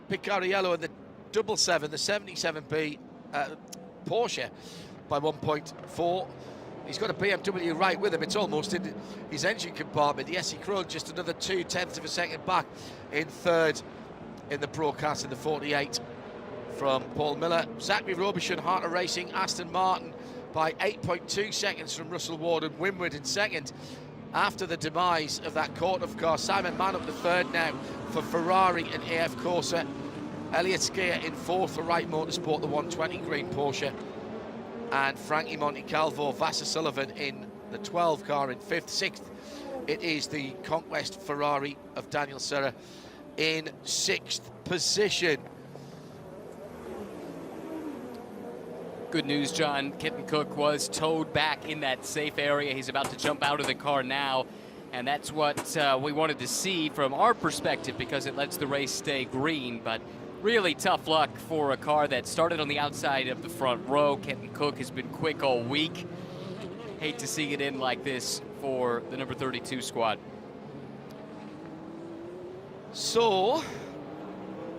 Picariello in the 777, the 77B Porsche by 1.4. He's got a BMW right with him. It's almost in his engine compartment. Yes, he crawled just another 0.2 of a second back in third in the broadcast in the 48 from Paul Miller. Zachary Robichon, Heart of Racing, Aston Martin by 8.2 seconds from Russell Ward and Winward in second. After the demise of that Court car, Simon Mann up the third now for Ferrari and AF Corsa. Elliott Skier in fourth for Wright Motorsport, the 120 green Porsche. And Frankie Montecalvo, Vassar Sullivan in the 12 car in fifth. Sixth, it is the Conquest Ferrari of Daniel Serra in sixth position. Good news, John. Kenton Koch was towed back in that safe area. He's about to jump out of the car now, and that's what we wanted to see from our perspective because it lets the race stay green. But really tough luck for a car that started on the outside of the front row. Kenton Koch has been quick all week. Hate to see it in like this for the number 32 squad. So,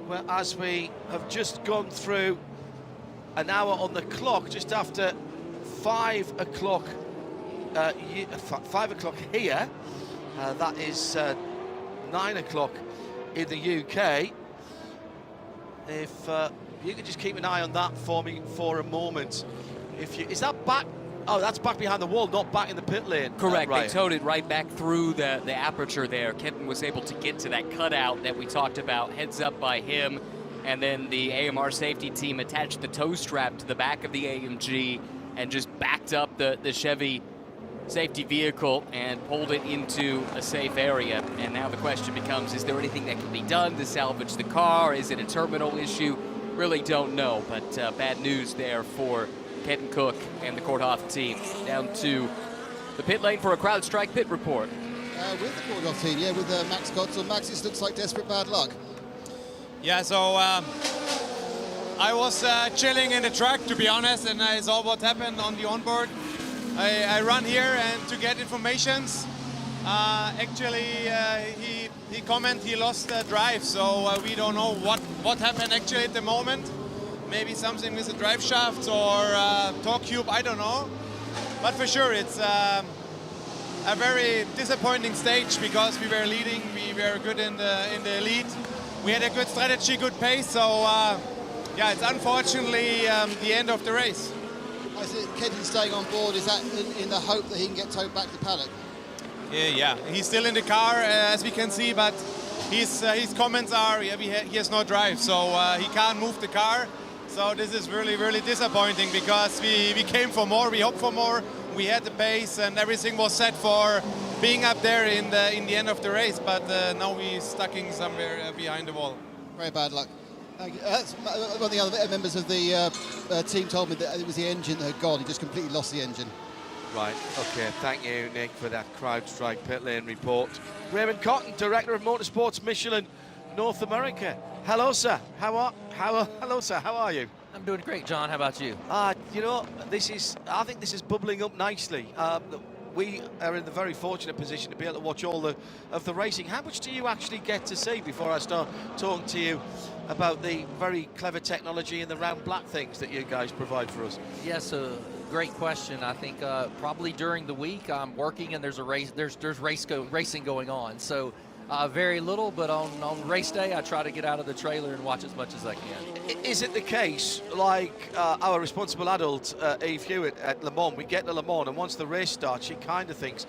well, as we have just gone through an hour on the clock, just after 5 o'clock, 5 o'clock here, that is 9 o'clock in the UK. If you could just keep an eye on that for me for a moment. Is that back? Oh, that's back behind the wall, not back in the pit lane. Correct. Right. They towed it right back through the aperture there. Kenton was able to get to that cutout that we talked about. Heads up by him. And then the AMR safety team attached the tow strap to the back of the AMG and just backed up the Chevy safety vehicle and pulled it into a safe area. And now the question becomes, is there anything that can be done to salvage the car? Is it a terminal issue? Really don't know, but bad news there for Kenton Koch and the Korthoff team. Down to the pit lane for a CrowdStrike pit report. With the Korthoff team, yeah, with Max Gottsel. Max, this looks like desperate bad luck. Yeah, so I was chilling in the track, to be honest, and I saw what happened on the onboard. I run here and to get informations. Actually, he commented he lost the drive, so we don't know what happened actually at the moment. Maybe something with the drive shaft or torque cube, I don't know. But for sure, it's a very disappointing stage because we were leading, we were good in the lead. We had a good strategy, good pace, so yeah, it's unfortunately the end of the race. Is it Kenton staying on board? Is that in the hope that he can get towed back to paddock? Yeah, he's still in the car, as we can see, but his comments are, yeah, he has no drive, so he can't move the car. So this is really, really disappointing because we came for more, we hoped for more, we had the pace and everything was set for being up there in the end of the race, but now we're stuck in somewhere behind the wall. Very bad luck. One of the other members of the team told me that it was the engine that had gone. He just completely lost the engine. Right, okay, thank you, Nick, for that CrowdStrike pit lane report. Raymond Cotton, Director of Motorsports Michelin North America. Hello, sir. Hello, sir. How are you? I'm doing great, John. How about you? You know, I think this is bubbling up nicely. We are in the very fortunate position to be able to watch all of the racing. How much do you actually get to see before I start talking to you about the very clever technology and the round black things that you guys provide for us? Yes, great question. I think probably during the week I'm working and there's a race. There's racing going on. So very little, but on race day I try to get out of the trailer and watch as much as I can. Is it the case, like our responsible adult Eve Hewitt at Le Mans, we get to Le Mans and once the race starts she kind of thinks,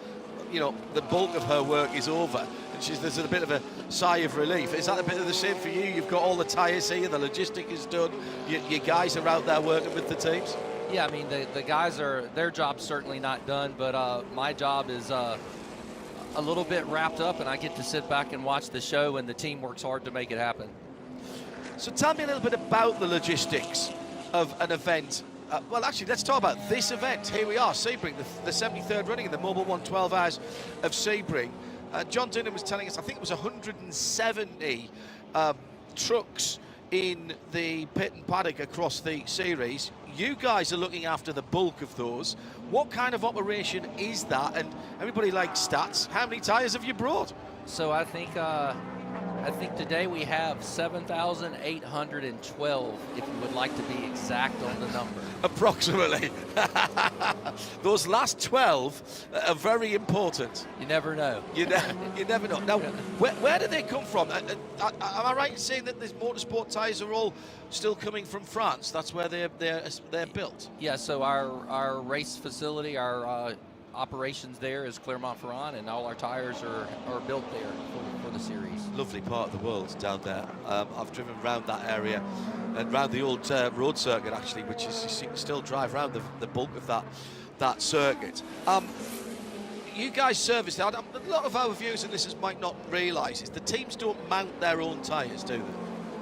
you know, the bulk of her work is over and there's a bit of a sigh of relief. Is that a bit of the same for you? You've got all the tyres here, the logistic is done, your guys are out there working with the teams? Yeah, I mean the guys their job's certainly not done, but my job is a little bit wrapped up and I get to sit back and watch the show and the team works hard to make it happen. So tell me a little bit about the logistics of an event. Well, actually, let's talk about this event. Here we are, Sebring, the 73rd running in the Mobil 1 12 Hours of Sebring. John Dinham was telling us, I think it was 170 trucks in the pit and paddock across the series. You guys are looking after the bulk of those. What kind of operation is that? And everybody likes stats. How many tyres have you brought? So I think I think today we have 7,812, if you would like to be exact on the number. Approximately. Those last 12 are very important. You never know. You never know. Now, where do they come from? Am I right in saying that these motorsport tyres are all still coming from France? That's where they're built? Yeah, so our race facility, our operations there is Clermont-Ferrand, and all our tires are built there for the series. Lovely part of the world down there. I've driven around that area and around the old road circuit, actually, which is, you can still drive around the bulk of that circuit. You guys service that. A lot of our viewers and listeners might not realise is the teams don't mount their own tyres, do they?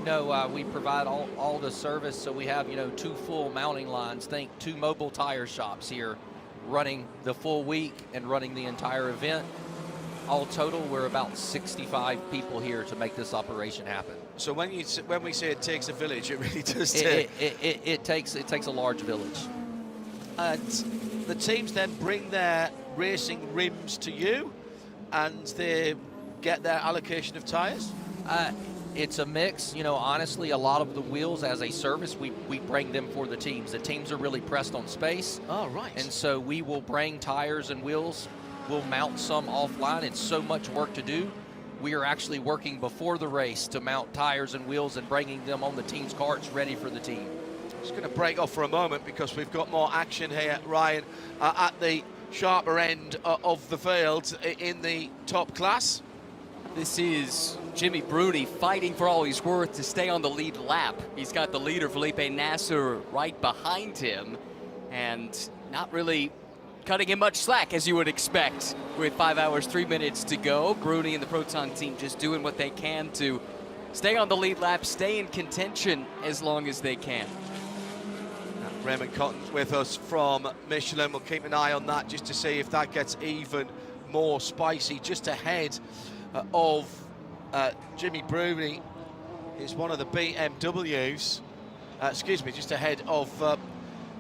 No, we provide all the service, so we have 2 full mounting lines. Think 2 mobile tire shops here, running the full week and running the entire event. All total, we're about 65 people here to make this operation happen. So when we say it takes a village, it really does take. It takes a large village. And the teams then bring their racing rims to you, and they get their allocation of tyres. It's a mix. Honestly, a lot of the wheels as a service, we bring them for the teams. The teams are really pressed on space. Oh, right. And so we will bring tires and wheels. We'll mount some offline. It's so much work to do. We are actually working before the race to mount tires and wheels and bringing them on the team's carts ready for the team. Just going to break off for a moment because we've got more action here, Ryan, at the sharper end of the field in the top class. This is Jimmy Bruni fighting for all he's worth to stay on the lead lap. He's got the leader, Felipe Nasser, right behind him, and not really cutting him much slack, as you would expect, with 5 hours, 3 minutes to go. Bruni and the Proton team just doing what they can to stay on the lead lap, stay in contention as long as they can. Raymond Cotton's with us from Michelin. We'll keep an eye on that just to see if that gets even more spicy. Just ahead of Jimmy Bruni is one of the BMWs. Just ahead of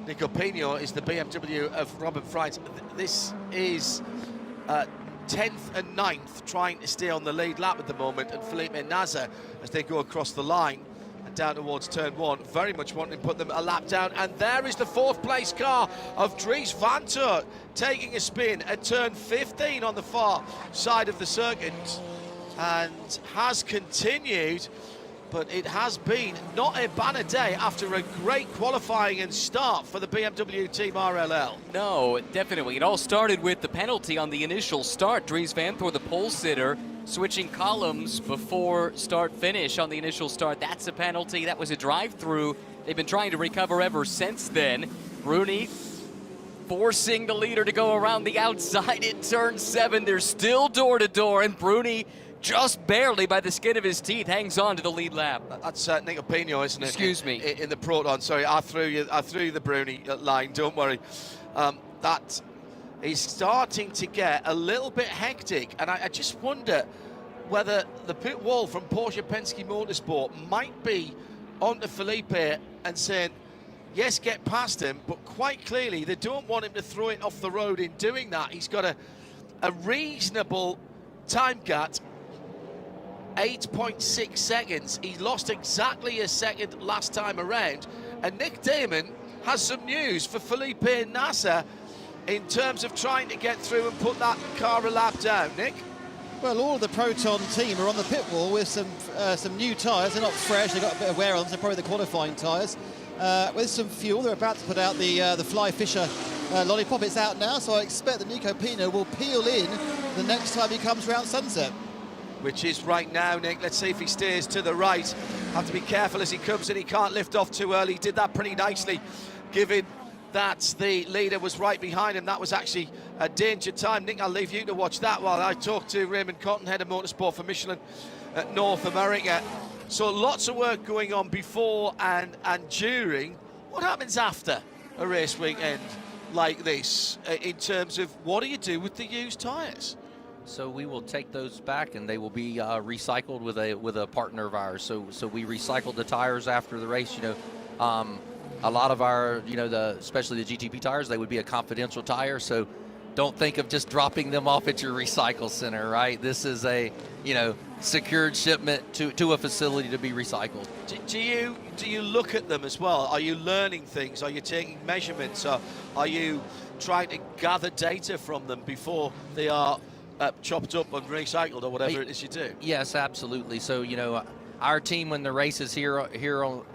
Nico Pino is the BMW of Robert Freitz. This is 10th and 9th, trying to stay on the lead lap at the moment, and Felipe Nasser, as they go across the line and down towards turn 1, very much wanting to put them a lap down. And there is the 4th place car of Dries Van Toort taking a spin at turn 15 on the far side of the circuit, and has continued. But it has been not a banner day after a great qualifying and start for the BMW team RLL. No, definitely. It all started with the penalty on the initial start. Dries Van Toort, the pole sitter, switching columns before start-finish on the initial start. That's a penalty. That was a drive-through. They've been trying to recover ever since then. Bruni forcing the leader to go around the outside in turn 7. They're still door-to-door, and Bruni just barely, by the skin of his teeth, hangs on to the lead lap. That's Nico Pino, isn't it? Excuse me. In the Proton. Sorry, I threw you the Bruni line. Don't worry. That is starting to get a little bit hectic, and I just wonder whether the pit wall from Porsche Penske Motorsport might be onto Felipe and saying, yes, get past him, but quite clearly they don't want him to throw it off the road in doing that. He's got a reasonable time gap. 8.6 seconds. He lost exactly a second last time around. And Nick Damon has some news for Felipe Nasser in terms of trying to get through and put that car a lap down. Nick? Well, all of the Proton team are on the pit wall with some new tyres. They're not fresh, they've got a bit of wear on them, so probably the qualifying tyres. With some fuel, they're about to put out the Fly Fisher lollipop. It's out now, so I expect that Nico Pino will peel in the next time he comes round Sunset. Which is right now, Nick. Let's see if he stays to the right. Have to be careful as he comes in. He can't lift off too early. He did that pretty nicely, given that the leader was right behind him. That was actually a danger time. Nick, I'll leave you to watch that while I talk to Raymond Cotton, head of motorsport for Michelin at North America. So lots of work going on before and during. What happens after a race weekend like this in terms of what do you do with the used tyres? So we will take those back, and they will be recycled with a partner of ours. So we recycled the tires after the race. A lot of our, especially the GTP tires, they would be a confidential tire. So don't think of just dropping them off at your recycle center, right? This is secured shipment to a facility to be recycled. Do you look at them as well? Are you learning things? Are you taking measurements? Or are you trying to gather data from them before they are chopped up and recycled or whatever it is you do? Yes, absolutely. So, you know, our team, when the race is here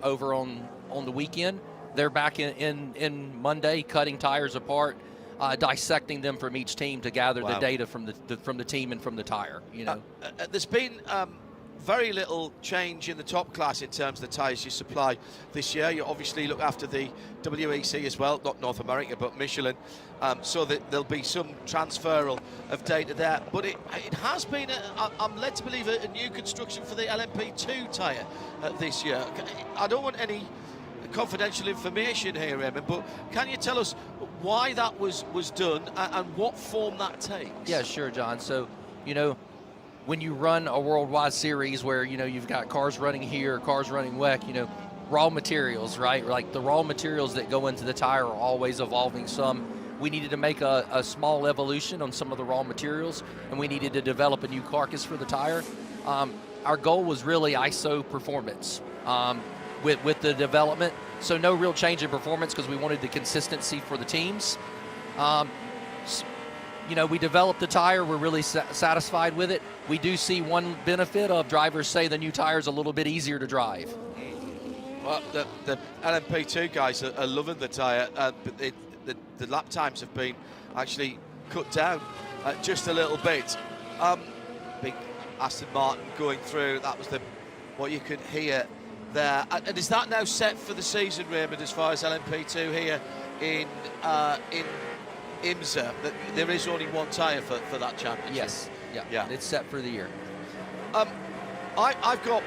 over on the weekend, they're back in Monday cutting tires apart, dissecting them from each team to gather the data from the team and from the tire. You know, there's been very little change in the top class in terms of the tyres you supply this year. You obviously look after the WEC as well, not North America, but Michelin, so that there'll be some transferal of data there. But it has been, I'm led to believe, a new construction for the LMP2 tyre this year. I don't want any confidential information here, Eamon, but can you tell us why that was done and what form that takes? Yeah, sure, John. So, you know, when you run a worldwide series where, you know, you've got cars running here, cars running WEC, you know, raw materials, right? Like the raw materials that go into the tire are always evolving some. We needed to make a small evolution on some of the raw materials, and we needed to develop a new carcass for the tire. Our goal was really ISO performance with the development. So no real change in performance because we wanted the consistency for the teams. You know, we developed the tire. We're really satisfied with it. We do see one benefit of drivers say the new tire is a little bit easier to drive. Well, the LMP2 guys are loving the tyre, but the lap times have been actually cut down just a little bit. Big Aston Martin going through, that was what you could hear there. And is that now set for the season, Raymond, as far as LMP2 here in IMSA, that there is only one tyre for that championship? Yes, yeah, it's set for the year. I've got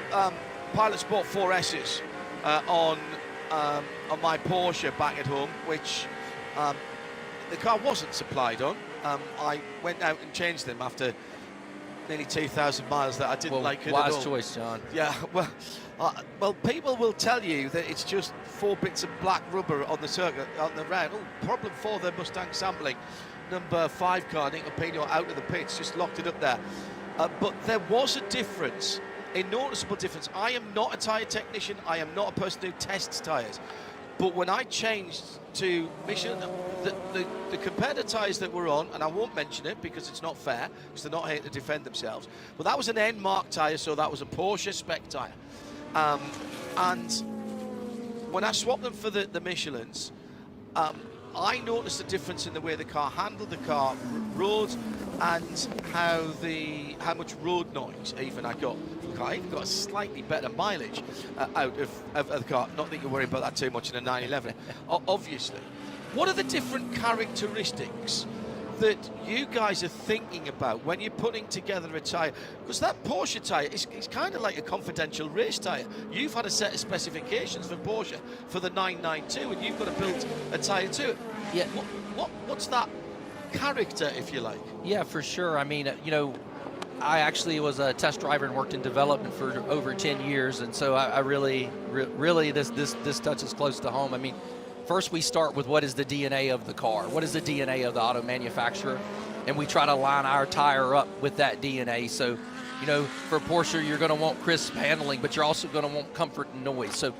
Pilot Sport 4S's on my Porsche back at home, which the car wasn't supplied on. I went out and changed them after nearly 2,000 miles that I didn't like it at all. Wise choice, John. Yeah, well, people will tell you that it's just 4 bits of black rubber on the circuit, on the round. Oh, problem for the Mustang sampling. Number 5 car, Nico Pino, out of the pits, just locked it up there. But there was a difference, a noticeable difference. I am not a tyre technician. I am not a person who tests tyres. But when I changed to Michelin, the competitor tyres that were on, and I won't mention it because it's not fair, because they're not here to defend themselves, but that was an N-Mark tyre, so that was a Porsche spec tyre. And when I swapped them for the Michelins, I noticed a difference in the way the car handled the car, rode, and how much road noise even I got. I even got a slightly better mileage out of the car. Not that you worry about that too much in a 911, obviously. What are the different characteristics that you guys are thinking about when you're putting together a tyre? Because that Porsche tyre is kind of like a confidential race tyre. You've had a set of specifications for Porsche for the 992, and you've got to build a tyre to it. Yeah. What's that character, if you like? Yeah, for sure. I mean, you know, I actually was a test driver and worked in development for over 10 years, and so I really this touches close to home. I mean, first we start with what is the DNA of the car, what is the DNA of the auto manufacturer, and we try to line our tire up with that DNA. So, you know, for Porsche, you're going to want crisp handling, but you're also going to want comfort and noise. So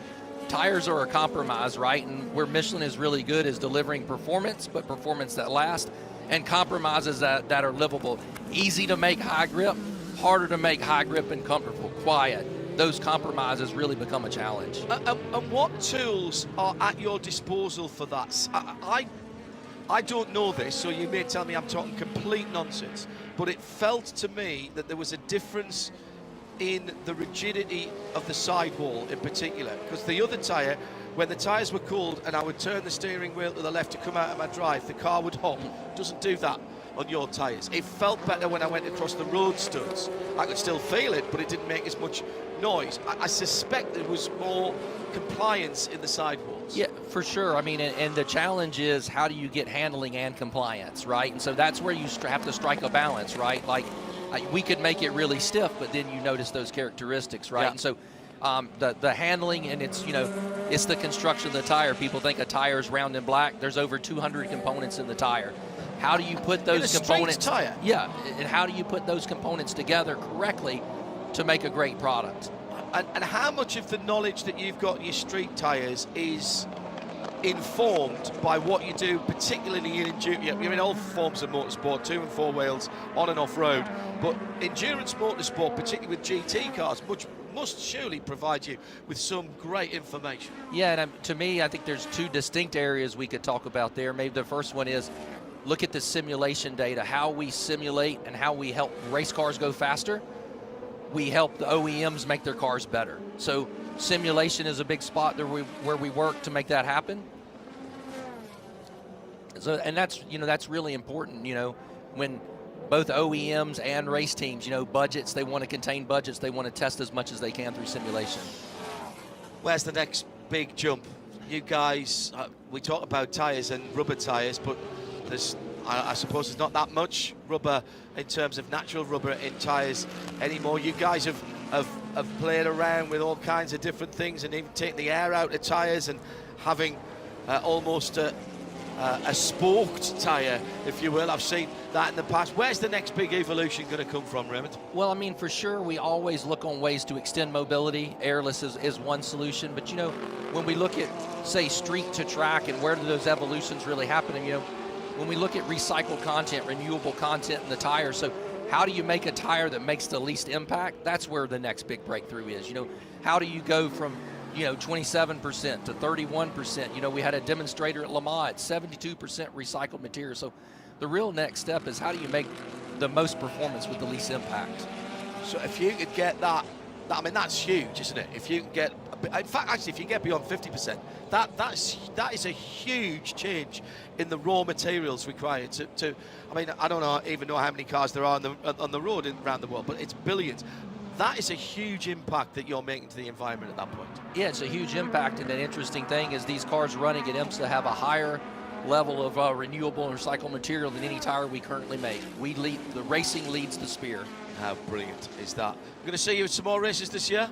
tires are a compromise, right? And where Michelin is really good is delivering performance, but performance that lasts, and compromises that are livable. Easy to make high grip, harder to make high grip and comfortable, quiet. Those compromises really become a challenge. And what tools are at your disposal for that? I don't know this, so you may tell me I'm talking complete nonsense, but it felt to me that there was a difference in the rigidity of the sidewall in particular, because the other tyre, when the tyres were cooled and I would turn the steering wheel to the left to come out of my drive, the car would hop. Doesn't do that on your tyres. It felt better when I went across the road studs. I could still feel it, but it didn't make as much noise. I suspect there was more compliance in the sidewalls. Yeah, for sure. I mean, and the challenge is how do you get handling and compliance, right? And so that's where you have to strike a balance, right? Like we could make it really stiff, but then you notice those characteristics, right? Yeah. And so the handling, and it's, you know, it's the construction of the tire. People think a tire is round and black. There's over 200 components in the tire. How do you put those components? Tire. Yeah, and how do you put those components together correctly to make a great product. And how much of the knowledge that you've got in your street tyres is informed by what you do, particularly in you're in all forms of motorsport, 2 and 4 wheels, on and off road, but endurance motorsport, particularly with GT cars, must surely provide you with some great information. Yeah, and to me, I think there's 2 distinct areas we could talk about there. Maybe the first one is look at the simulation data, how we simulate and how we help race cars go faster. We help the OEMs make their cars better. So simulation is a big spot where we work to make that happen. So, and that's really important, when both OEMs and race teams, budgets, they want to contain budgets, they want to test as much as they can through simulation. Where's the next big jump? You guys, we talk about tyres and rubber tyres, but I suppose there's not that much rubber in terms of natural rubber in tyres anymore. You guys have played around with all kinds of different things and even taken the air out of tyres and having almost a spoked tyre, if you will. I've seen that in the past. Where's the next big evolution going to come from, Raymond? Well, I mean, for sure, we always look on ways to extend mobility. Airless is one solution, but when we look at, say, street to track and where do those evolutions really happen, when we look at recycled content, renewable content in the tire, so how do you make a tire that makes the least impact? That's where the next big breakthrough is. How do you go from 27% to 31%? We had a demonstrator at Le Mans at 72% recycled material. So the real next step is how do you make the most performance with the least impact? So if you could get that, that's huge, isn't it? If you can get, in fact, actually, if you get beyond 50%, that is a huge change in the raw materials required to I don't even know how many cars there are on the road around the world, but it's billions. That is a huge impact that you're making to the environment at that point. Yeah, it's a huge impact, and an interesting thing is these cars running at IMSA have a higher level of renewable and recycled material than any tire we currently make. The racing leads the spear. How brilliant is that? We're going to see you at some more races this year?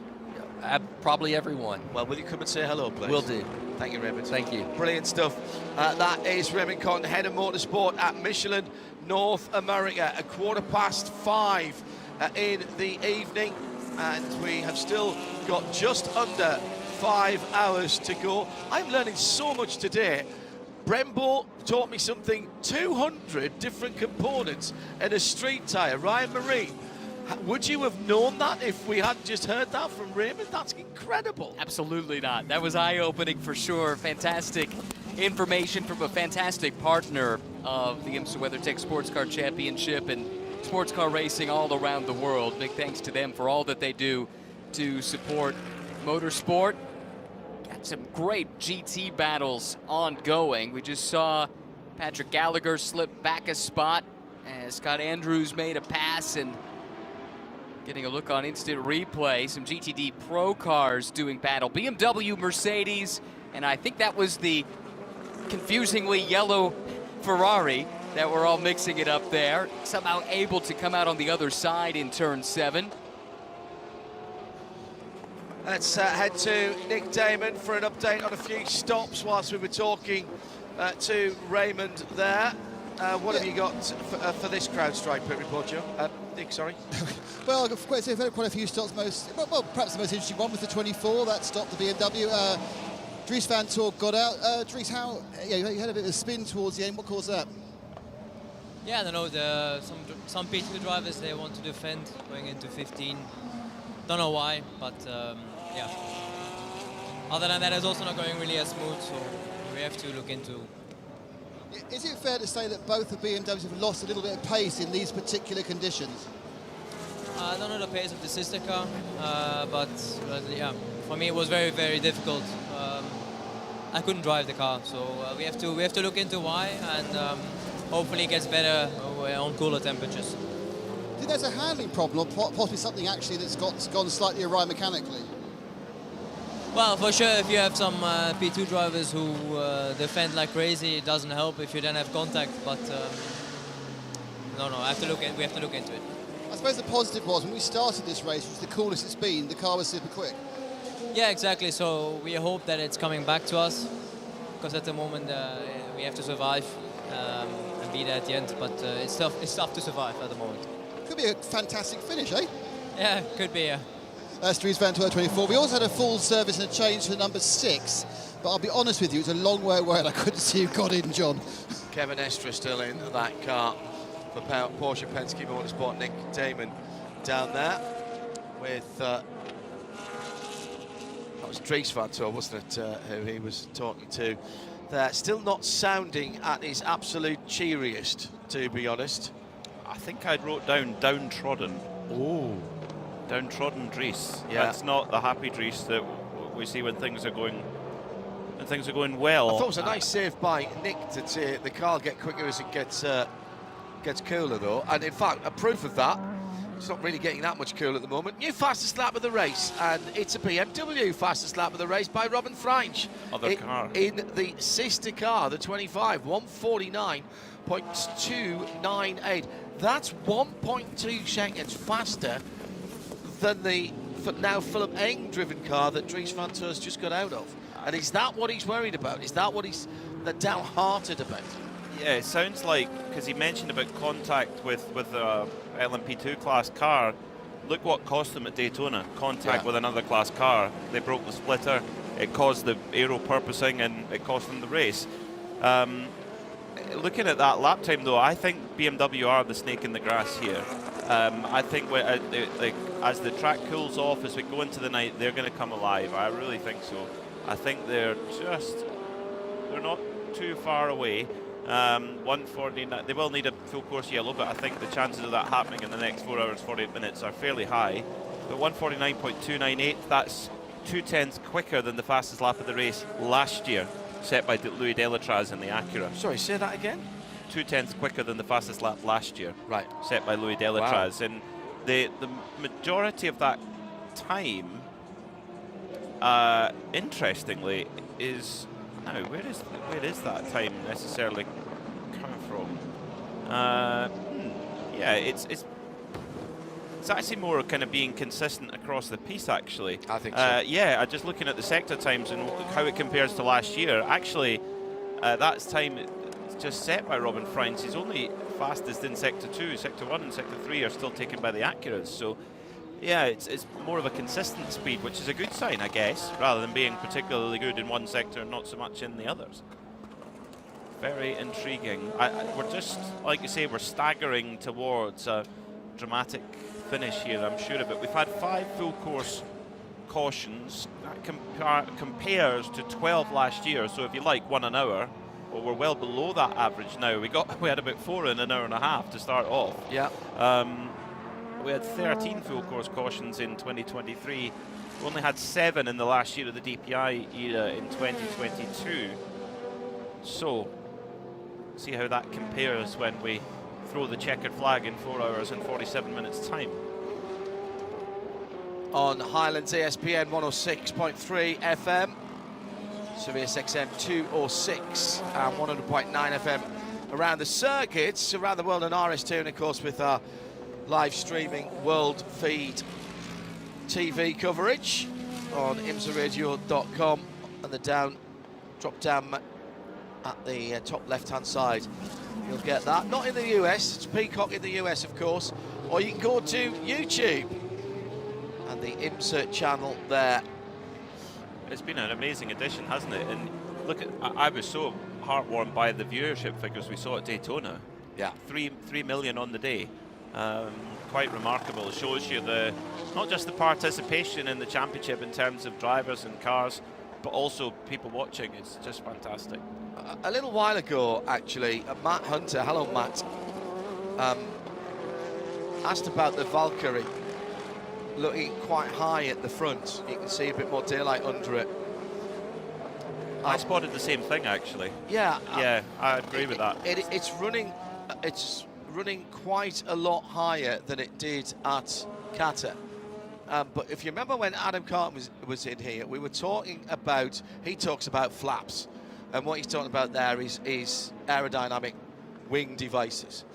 Probably everyone. Well, will you come and say hello, please? Will do. Thank you, Raymond. Thank you. Brilliant stuff. That is Raymond Cotton, head of motorsport at Michelin North America. 5:15 in the evening, and we have still got just under 5 hours to go. I'm learning so much today. Brembo taught me something, 200 different components in a street tyre. Ryan Marine, would you have known that if we hadn't just heard that from Raymond? That's incredible. Absolutely not. That was eye-opening for sure. Fantastic information from a fantastic partner of the IMSA WeatherTech SportsCar Championship and sports car racing all around the world. Big thanks to them for all that they do to support motorsport. Got some great GT battles ongoing. We just saw Patrick Gallagher slip back a spot as Scott Andrews made a pass, and getting a look on instant replay, some GTD Pro cars doing battle. BMW, Mercedes, and I think that was the confusingly yellow Ferrari that we're all mixing it up there. Somehow able to come out on the other side in turn 7. Let's head to Nick Damon for an update on a few stops whilst we were talking to Raymond there. What have you got for this CrowdStrike pit report, Joe? Nick, sorry. Well, of course, we've had quite a few stops. Perhaps the most interesting one was the 24. That stopped the BMW. Dries Van Toor got out. Dries, you had a bit of a spin towards the end. What caused that? Yeah, I don't know. Some P2 drivers, they want to defend going into 15. Don't know why, but yeah. Other than that, it's also not going really as smooth, so we have to look into. Is it fair to say that both the BMWs have lost a little bit of pace in these particular conditions? I don't know the pace of the sister car, but yeah, for me it was very, very difficult. I couldn't drive the car, so we have to look into why, and hopefully it gets better on cooler temperatures. Do you think there's a handling problem, or possibly something actually that's gone slightly awry mechanically? Well, for sure, if you have some P2 drivers who defend like crazy, it doesn't help if you then have contact. But no, we have to look into it. I suppose the positive was when we started this race, which was the coolest it's been, the car was super quick. Yeah, exactly. So we hope that it's coming back to us, because at the moment we have to survive and be there at the end. But it's tough to survive at the moment. Could be a fantastic finish, eh? Yeah, could be. That's Dries van 1224. We also had a full service and a change for number 6. But I'll be honest with you, it's a long way away and I couldn't see who got in, John. Kevin Estra still in that car for Porsche Penske Motorsport. Nick Damon down there with that was Dries van 12, wasn't it, who he was talking to there. Still not sounding at his absolute cheeriest, to be honest. I think I wrote down downtrodden. Oh, Downtrodden Dries. Yeah. That's not the happy Dries that we see when things are going well. I thought it was a nice save by Nick to see the car get quicker as it gets cooler, though. And in fact, a proof of that, it's not really getting that much cooler at the moment. New fastest lap of the race, and it's a BMW fastest lap of the race by Robin Freins. Other car. In the sister car, the 25, 149.298. That's 1.2 seconds faster than the now Philip Eng driven car that Dries van Toor's just got out of. And is that what he's worried about? Is that what he's downhearted about? Yeah, it sounds like, because he mentioned about contact with a LMP2 class car. Look what cost them at Daytona. Contact with another class car. They broke the splitter. It caused the aero purposing and it cost them the race. Looking at that lap time, though, I think BMW are the snake in the grass here. I think as the track cools off, as we go into the night, they're going to come alive. I really think so. I think they're not too far away. 149, they will need a full course yellow, but I think the chances of that happening in the next 4 hours 48 minutes are fairly high. But 149.298, that's 0.2 quicker than the fastest lap of the race last year, set by Louis Delatraz in the Acura. Sorry, say that again? 0.2 quicker than the fastest lap last year, right? Set by Louis Delatraz. Wow. And the majority of that time, interestingly, is where is that time necessarily coming from? Yeah, it's actually more kind of being consistent across the piece, actually. I think so. Yeah, just looking at the sector times and how it compares to last year. Actually, that's time just set by Robin Freins. He's only fastest in Sector 2. Sector 1 and Sector 3 are still taken by the Acuras. So, yeah, it's more of a consistent speed, which is a good sign, I guess, rather than being particularly good in one sector and not so much in the others. Very intriguing. We're just, like you say, we're staggering towards a dramatic finish here, I'm sure of it. We've had 5 full course cautions. That compares to 12 last year, so if you like, 1 an hour. Well, we're well below that average now. We had about 4 in an hour and a half to start off. Yeah. We had 13 full course cautions in 2023. We only had 7 in the last year of the DPI era in 2022. So, see how that compares when we throw the checkered flag in 4 hours and 47 minutes time. On Highlands ESPN 106.3 FM, Sirius XM 206 and 100.9 FM around the circuits, around the world on RS2, and of course with our live streaming world feed TV coverage on IMSARadio.com, and the drop down at the top left hand side. You'll get that. Not in the US, it's Peacock in the US, of course, or you can go to YouTube and the IMSA channel there. It's been an amazing addition, hasn't it? And look, I was so heartwarmed by the viewership figures we saw at Daytona. Yeah, 3 million on the day. Quite remarkable. It shows you not just the participation in the championship in terms of drivers and cars, but also people watching. It's just fantastic. A little while ago, actually, Matt Hunter, hello Matt, asked about the Valkyrie looking quite high at the front. You can see a bit more daylight under it. I spotted the same thing, actually. Yeah, I agree with that. It's running quite a lot higher than it did at Qatar. But if you remember when Adam Carton was in here, we were talking about, he talks about flaps, and what he's talking about there is aerodynamic wing devices.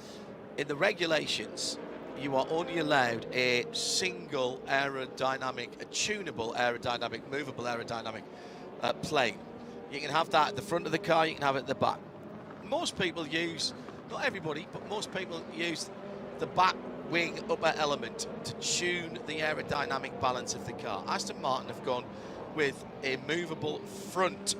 In the regulations, you are only allowed a single aerodynamic, a tunable aerodynamic, movable aerodynamic plane. You can have that at the front of the car, you can have it at the back. Most people use, not everybody, but most people use the back wing upper element to tune the aerodynamic balance of the car. Aston Martin have gone with a movable front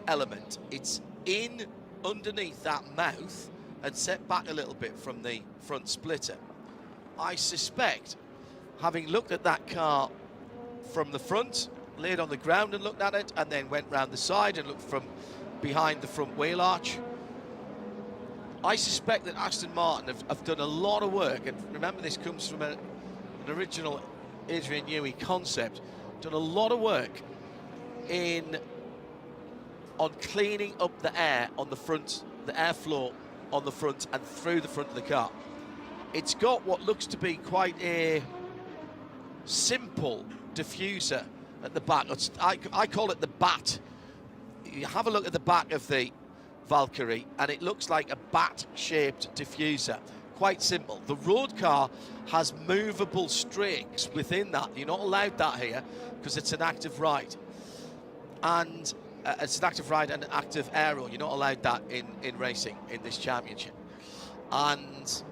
element. It's in underneath that mouth and set back a little bit from the front splitter. I suspect, having looked at that car from the front, laid on the ground and looked at it, and then went round the side and looked from behind the front wheel arch, I suspect that Aston Martin have done a lot of work, and remember this comes from an original Adrian Newey concept, done a lot of work on cleaning up the air on the front, the airflow on the front and through the front of the car. It's got what looks to be quite a simple diffuser at the back. I call it the bat. You have a look at the back of the Valkyrie and it looks like a bat-shaped diffuser. Quite simple. The road car has movable strakes within that. You're not allowed that here because it's an active ride. And it's an active ride and an active aero. You're not allowed that in racing in this championship. And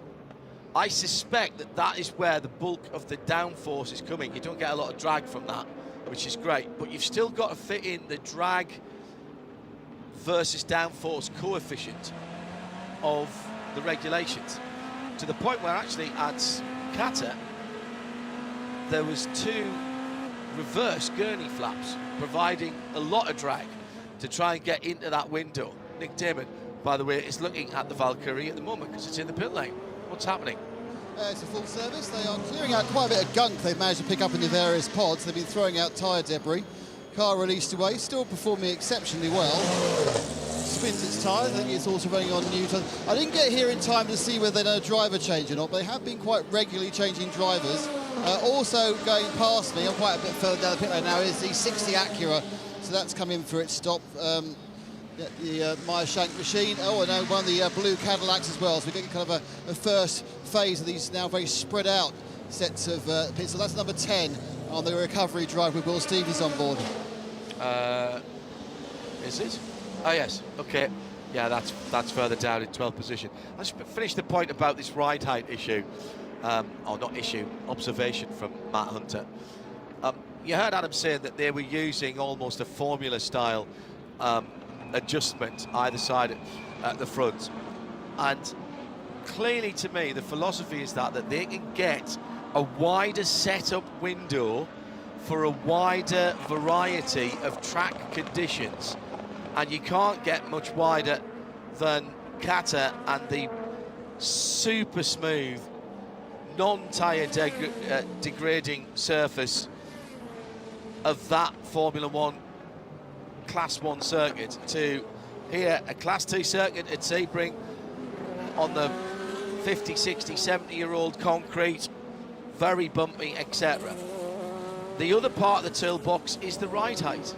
I suspect that that is where the bulk of the downforce is coming. You don't get a lot of drag from that, which is great. But you've still got to fit in the drag versus downforce coefficient of the regulations. To the point where actually at Qatar, there was 2 reverse gurney flaps providing a lot of drag to try and get into that window. Nick Damon, by the way, is looking at the Valkyrie at the moment because it's in the pit lane. What's happening? It's a full service. They are clearing out quite a bit of gunk they've managed to pick up in the various pods. They've been throwing out tyre debris. Car released away, still performing exceptionally well. Spins its tyres. I think it's also running on new tyres. I didn't get here in time to see whether they've done a driver change or not, but they have been quite regularly changing drivers. Also going past me, I'm quite a bit further down the pit lane now, is the 60 Acura. So that's come in for its stop. The Michelin machine. Oh, and one of the blue Cadillacs as well. So we get kind of a first phase of these now very spread out sets of pits. So that's number 10 on the recovery drive with Will Stevens on board. Is it? Oh yes. Okay. Yeah, that's further down in 12th position. Let's finish the point about this ride height issue, or not issue, observation from Matt Hunter. You heard Adam saying that they were using almost a formula style adjustment either side at the front, and clearly to me the philosophy is that they can get a wider setup window for a wider variety of track conditions, and you can't get much wider than Qatar and the super smooth non-tyre degrading surface of that Formula 1 Class 1 circuit to here a Class 2 circuit at Sebring on the 50, 60, 70-year-old concrete, very bumpy, etc. The other part of the toolbox is the ride height,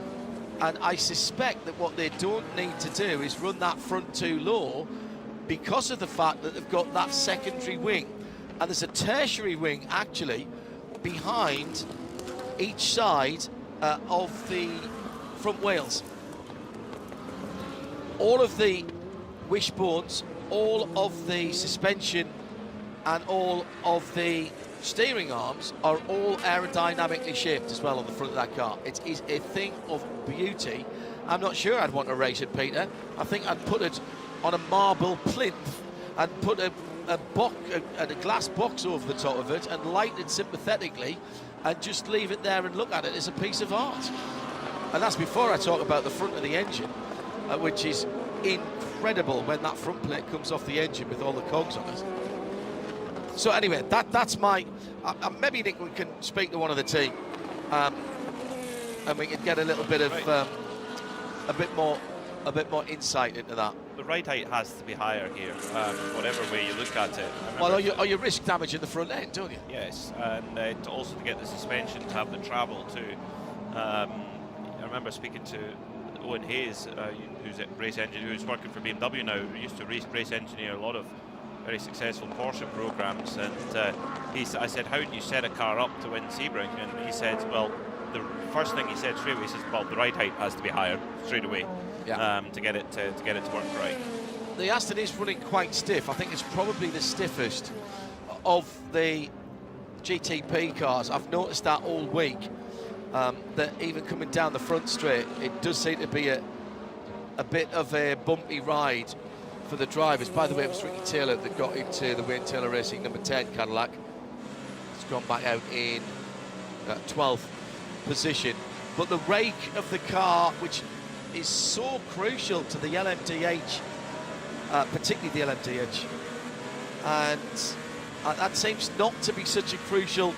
and I suspect that what they don't need to do is run that front too low because of the fact that they've got that secondary wing, and there's a tertiary wing actually behind each side of the front wheels. All of the wishbones, all of the suspension and all of the steering arms are all aerodynamically shaped as well on the front of that car. It is a thing of beauty. I'm not sure I'd want to race it, Peter. I think I'd put it on a marble plinth and put a glass box over the top of it and light it sympathetically and just leave it there and look at it as a piece of art. And that's before I talk about the front of the engine, which is incredible when that front plate comes off the engine with all the cogs on it. So anyway, that's my... maybe Nick, we can speak to one of the team, and we can get a little bit of a bit more insight into that. The ride height has to be higher here, whatever way you look at it. Well, or you risk damaging the front end, don't you? Yes, and also to get the suspension to have the travel too. I remember speaking to Owen Hayes, who's at race engineer, who's working for BMW now, who used to race engineer a lot of very successful Porsche programs, and I said, how do you set a car up to win Sebring? And he said, well, the first thing he said straight away, he says, well, the ride height has to be higher straight away, to get it to work right. The Aston is running quite stiff. I think it's probably the stiffest of the GTP cars, I've noticed that all week, that even coming down the front straight, it does seem to be a bit of a bumpy ride for the drivers. By the way, it was Ricky Taylor that got into the Wayne Taylor Racing number 10 Cadillac. It's gone back out in 12th position. But the rake of the car, which is so crucial to the LMDH, particularly the LMDH, and that seems not to be such a crucial,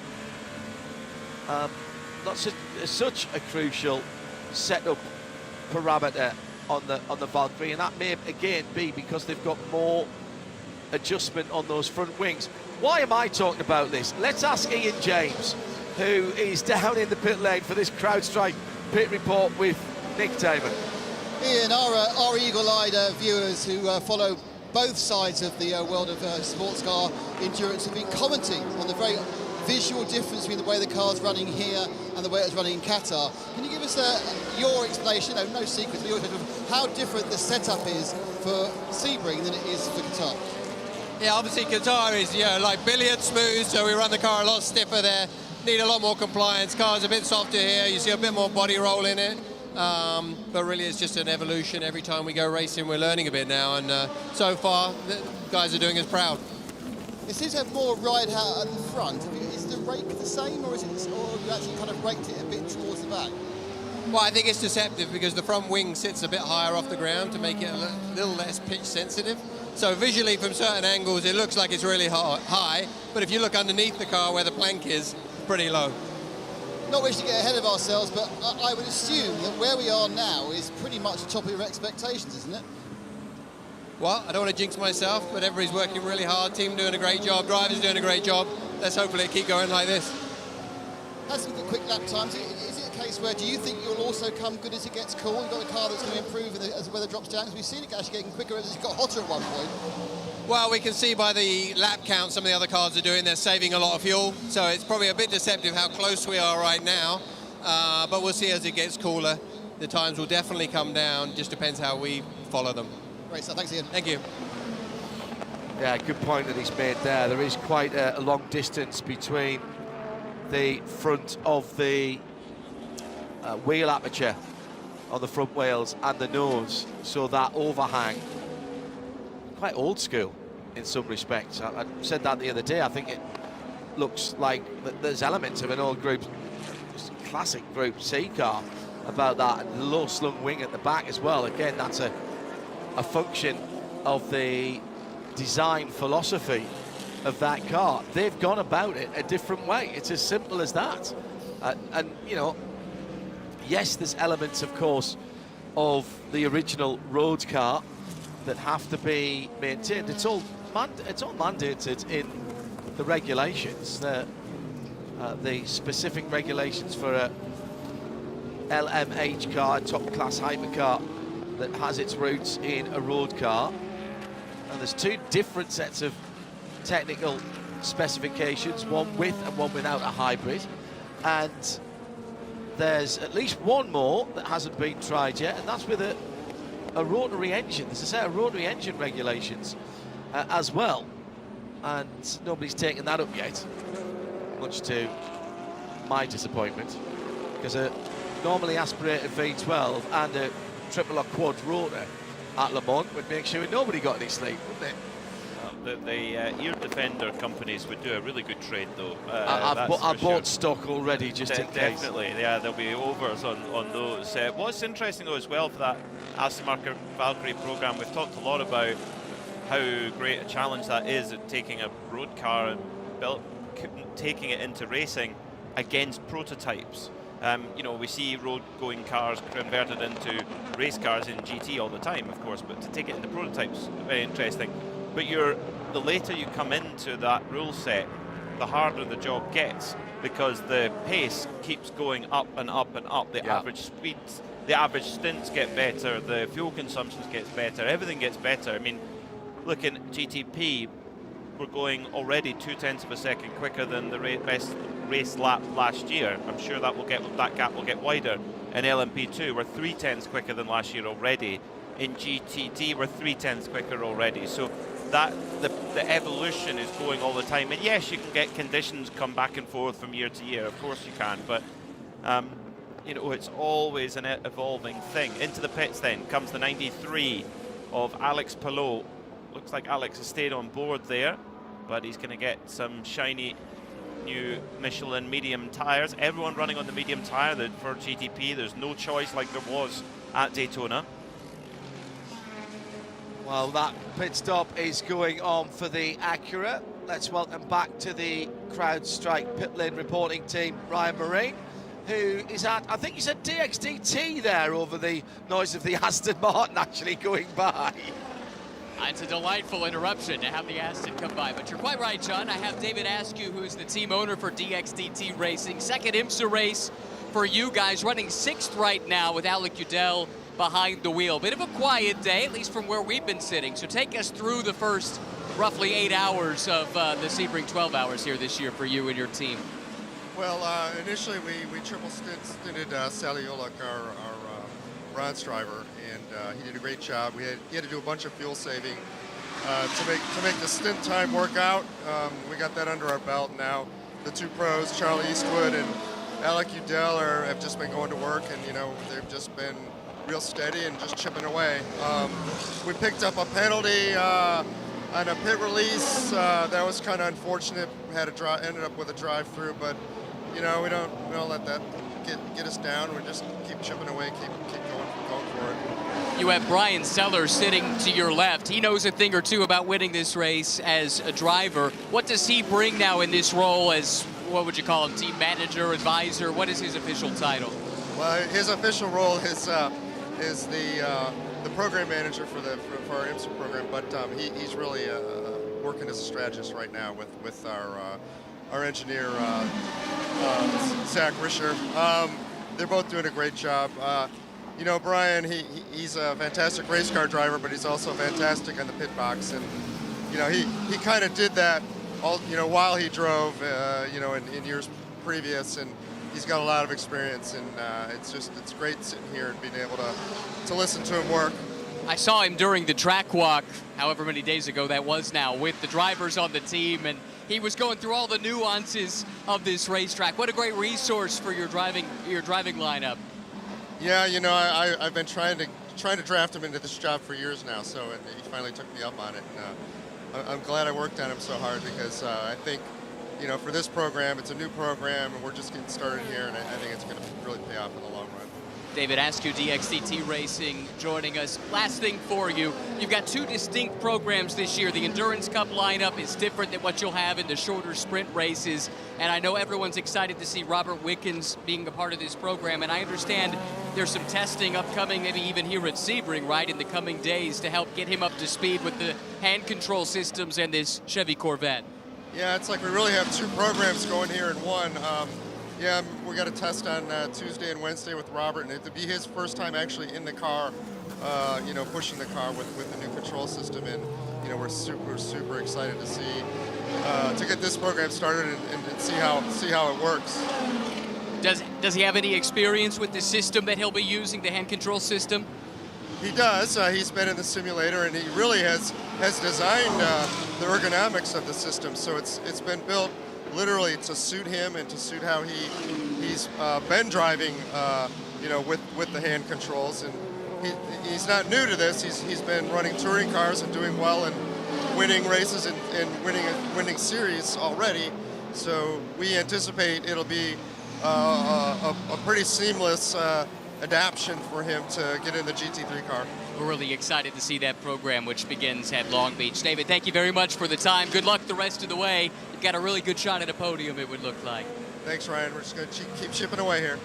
such a crucial setup parameter on the Valkyrie, and that may again be because they've got more adjustment on those front wings. Why am I talking about this? Let's ask Ian James, who is down in the pit lane for this CrowdStrike pit report with Nick Damon. Ian, our eagle-eyed viewers who follow both sides of the world of sports car endurance have been commenting on the very visual difference between the way the car's running here and the way it's running in Qatar. Can you give us your explanation, no secret, but your explanation of how different the setup is for Sebring than it is for Qatar? Yeah, obviously Qatar is, like billiard smooth, so we run the car a lot stiffer there. Need a lot more compliance. Car's a bit softer here. You see a bit more body roll in it. But really it's just an evolution. Every time we go racing, we're learning a bit now, and so far, the guys are doing us proud. It seems to have more ride out at the front. Is the rake the same, or have you actually kind of raked it a bit towards the back? Well, I think it's deceptive because the front wing sits a bit higher off the ground to make it a little less pitch sensitive. So visually, from certain angles, it looks like it's really high, but if you look underneath the car where the plank is, pretty low. Not wishing to get ahead of ourselves, but I would assume that where we are now is pretty much the top of your expectations, isn't it? Well, I don't want to jinx myself, but everybody's working really hard, team doing a great job, drivers doing a great job. Let's hopefully keep going like this. Had some good quick lap times. Is it a case where, do you think you'll also come good as it gets cool? You've got a car that's going to improve as the weather drops down, because we've seen it actually getting quicker as it got hotter at one point. Well, we can see by the lap count some of the other cars are doing, they're saving a lot of fuel, so it's probably a bit deceptive how close we are right now, but we'll see as it gets cooler. The times will definitely come down, just depends how we follow them. Great stuff, thanks Ian. Thank you. Yeah, good point that he's made there. There is quite a long distance between the front of the wheel aperture on the front wheels and the nose, so that overhang, quite old school in some respects. I said that the other day. I think it looks like there's elements of an old group, classic Group C car about that low slung wing at the back as well. Again, that's a function of the design philosophy of that car. They've gone about it a different way. It's as simple as that. And you know, yes, there's elements, of course, of the original road car that have to be maintained. It's all mandated in the regulations, the specific regulations for a LMH car, a top-class hypercar that has its roots in a road car. And there's two different sets of technical specifications, one with and one without a hybrid. And there's at least one more that hasn't been tried yet, and that's with a rotary engine. There's a set of rotary engine regulations as well, and nobody's taken that up yet, much to my disappointment, because a normally aspirated V12 and a triple or quad rotor at Le Mans would make sure nobody got any sleep, wouldn't it? The ear defender companies would do a really good trade, though. I've bought stock already, just in case. Definitely, yeah, there'll be overs on those. What's interesting, though, as well, for that Aston Martin Valkyrie program, we've talked a lot about how great a challenge that is at taking a road car and taking it into racing against prototypes. You know, we see road-going cars converted into race cars in GT all the time, of course, but to take it into prototypes, very interesting. But the later you come into that rule set, the harder the job gets, because the pace keeps going up and up and up. The average speeds, the average stints get better, the fuel consumption gets better, everything gets better. I mean, look in GTP, we're going already 0.2 of a second quicker than the best race lap last year. I'm sure that gap will get wider. In LMP2, we're 0.3 quicker than last year already. In GTD, we're 0.3 quicker already. So that the evolution is going all the time. And yes, you can get conditions come back and forth from year to year, of course you can, but you know, it's always an evolving thing. Into the pits then comes the 93 of Alex Palou. Looks like Alex has stayed on board there, but he's going to get some shiny new Michelin medium tyres. Everyone running on the medium tyre for GTP. There's no choice like there was at Daytona. Well, that pit stop is going on for the Acura. Let's welcome back to the CrowdStrike pit lane reporting team, Ryan Marine, who is at, I think he's at DXDT there over the noise of the Aston Martin actually going by. It's a delightful interruption to have the Aston come by, but you're quite right, John. I have David Askew, who's the team owner for DXDT Racing. Second IMSA race for you guys, running 6th right now with Alec Udell behind the wheel. Bit of a quiet day, at least from where we've been sitting. So take us through the first roughly 8 hours of the Sebring 12 hours here this year for you and your team. Well, initially we triple stinted Sally Olek, our bronze driver, and he did a great job. He had to do a bunch of fuel saving to make the stint time work out. We got that under our belt now. The two pros, Charlie Eastwood and Alec Udell, have just been going to work, and you know, they've just been real steady and just chipping away. We picked up a penalty on a pit release. That was kind of unfortunate. Ended up with a drive-through, but you know, we don't let that get us down. We just keep chipping away, keep going for it. You have Brian Sellers sitting to your left. He knows a thing or two about winning this race as a driver. What does he bring now in this role as, what would you call him, team manager, advisor? What is his official title? Well, his official role is the program manager for our IMSA program, but he's really working as a strategist right now with our engineer Zach Risher. They're both doing a great job. You know, Brian, he's a fantastic race car driver, but he's also fantastic on the pit box, and you know, he kind of did that all, you know, while he drove, you know, in years previous, and he's got a lot of experience, and it's great sitting here and being able to listen to him work. I saw him during the track walk, however many days ago that was now, with the drivers on the team, and he was going through all the nuances of this racetrack. What a great resource for your driving lineup. Yeah, you know, I've been trying to draft him into this job for years now, so he finally took me up on it. And, I'm glad I worked on him so hard, because I think, you know, for this program, it's a new program, and we're just getting started here, and I think it's going to really pay off in the long run. David Askew, DXDT Racing, joining us. Last thing for you, you've got two distinct programs this year. The Endurance Cup lineup is different than what you'll have in the shorter sprint races, and I know everyone's excited to see Robert Wickens being a part of this program, and I understand there's some testing upcoming, maybe even here at Sebring, right, in the coming days to help get him up to speed with the hand control systems and this Chevy Corvette. Yeah, it's like we really have two programs going here in one. Yeah, we got a test on Tuesday and Wednesday with Robert, and it'll be his first time actually in the car, you know, pushing the car with the new control system, and you know, we're super excited to see to get this program started and see how it works. Does he have any experience with the system that he'll be using, the hand control system? He does. He's been in the simulator, and he really has designed the ergonomics of the system. So it's been built literally to suit him and to suit how he's been driving, you know, with the hand controls. And he's not new to this. He's been running touring cars and doing well and winning races and winning series already. So we anticipate it'll be a pretty seamless adaption for him to get in the GT3 car. We're really excited to see that program, which begins at Long Beach. David, thank you very much for the time. Good luck the rest of the way. You've got a really good shot at a podium, it would look like. Thanks, Ryan. We're just going to keep chipping away here.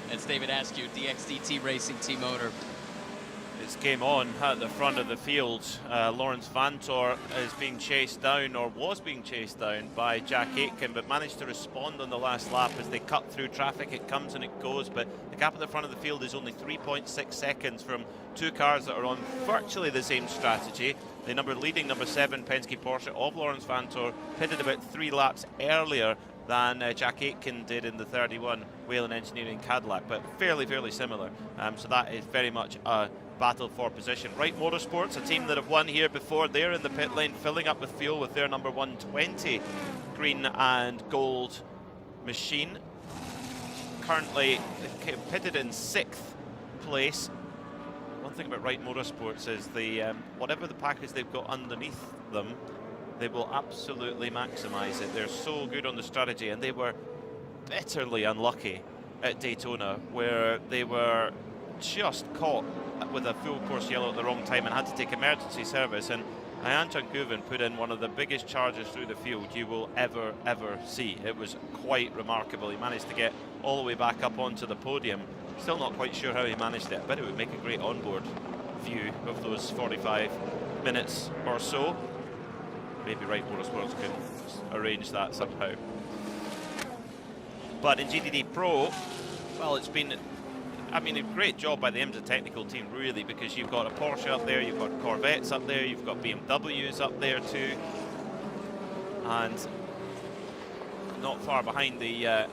That's David Askew, DXDT Racing team owner. It's game on at the front of the field. Lawrence Vantor is being chased down, or was being chased down, by Jack Aitken, but managed to respond on the last lap as they cut through traffic. It comes and it goes, but the gap at the front of the field is only 3.6 seconds from two cars that are on virtually the same strategy. The leading number 7 Penske Porsche of Lawrence Vantor pitted about 3 laps earlier than Jack Aitken did in the 31 Whelen Engineering Cadillac, but fairly similar. So that is very much a battle for position. Wright Motorsports, a team that have won here before, they're in the pit lane filling up with fuel with their number 120 green and gold machine. Currently pitted in 6th place. One thing about Wright Motorsports is whatever the package they've got underneath them, they will absolutely maximise it. They're so good on the strategy, and they were bitterly unlucky at Daytona, where they were just caught with a full course yellow at the wrong time and had to take emergency service. And Anton Guven put in one of the biggest charges through the field you will ever see. It was quite remarkable. He managed to get all the way back up onto the podium. Still not quite sure how he managed it, but it would make a great onboard view of those 45 minutes or so. Maybe Wright Motorsports can arrange that somehow. But in GTD Pro, well, it's been, I mean, a great job by the IMSA technical team, really, because you've got a Porsche up there, you've got Corvettes up there, you've got BMWs up there too, and not far behind the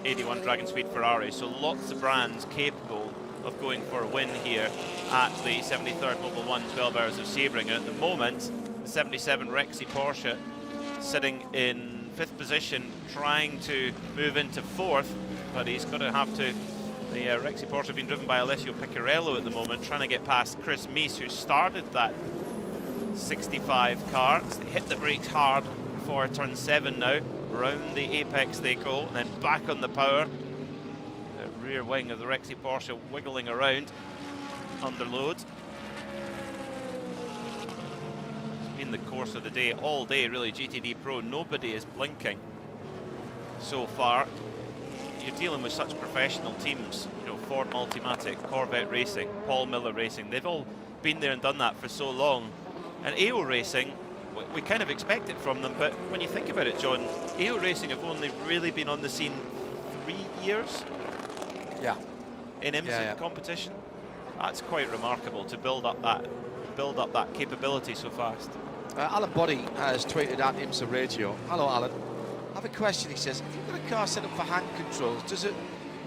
81 Dragon Speed Ferrari. So lots of brands capable of going for a win here at the 73rd Mobil 1 12 Hours of Sebring. At the moment, the 77 Rexy Porsche sitting in 5th position, trying to move into 4th, but he's going to have to. The Rexy Porsche being driven by Alessio Piccarello at the moment, trying to get past Chris Meese, who started that 65 car. Hit the brakes hard for turn 7 now. Round the apex they go, and then back on the power. The rear wing of the Rexy Porsche wiggling around under load. It's been the course of the day, all day really, GTD Pro. Nobody is blinking so far. You're dealing with such professional teams, you know, Ford Multimatic, Corvette Racing, Paul Miller Racing. They've all been there and done that for so long. And AO Racing, we kind of expect it from them, but when you think about it, John, AO Racing have only really been on the scene 3 years. Yeah. In IMSA competition. That's quite remarkable to build up that capability so fast. Alan Boddy has tweeted at IMSA Radio. Hello, Alan. I have a question. He says, if you've got a car set up for hand controls, does it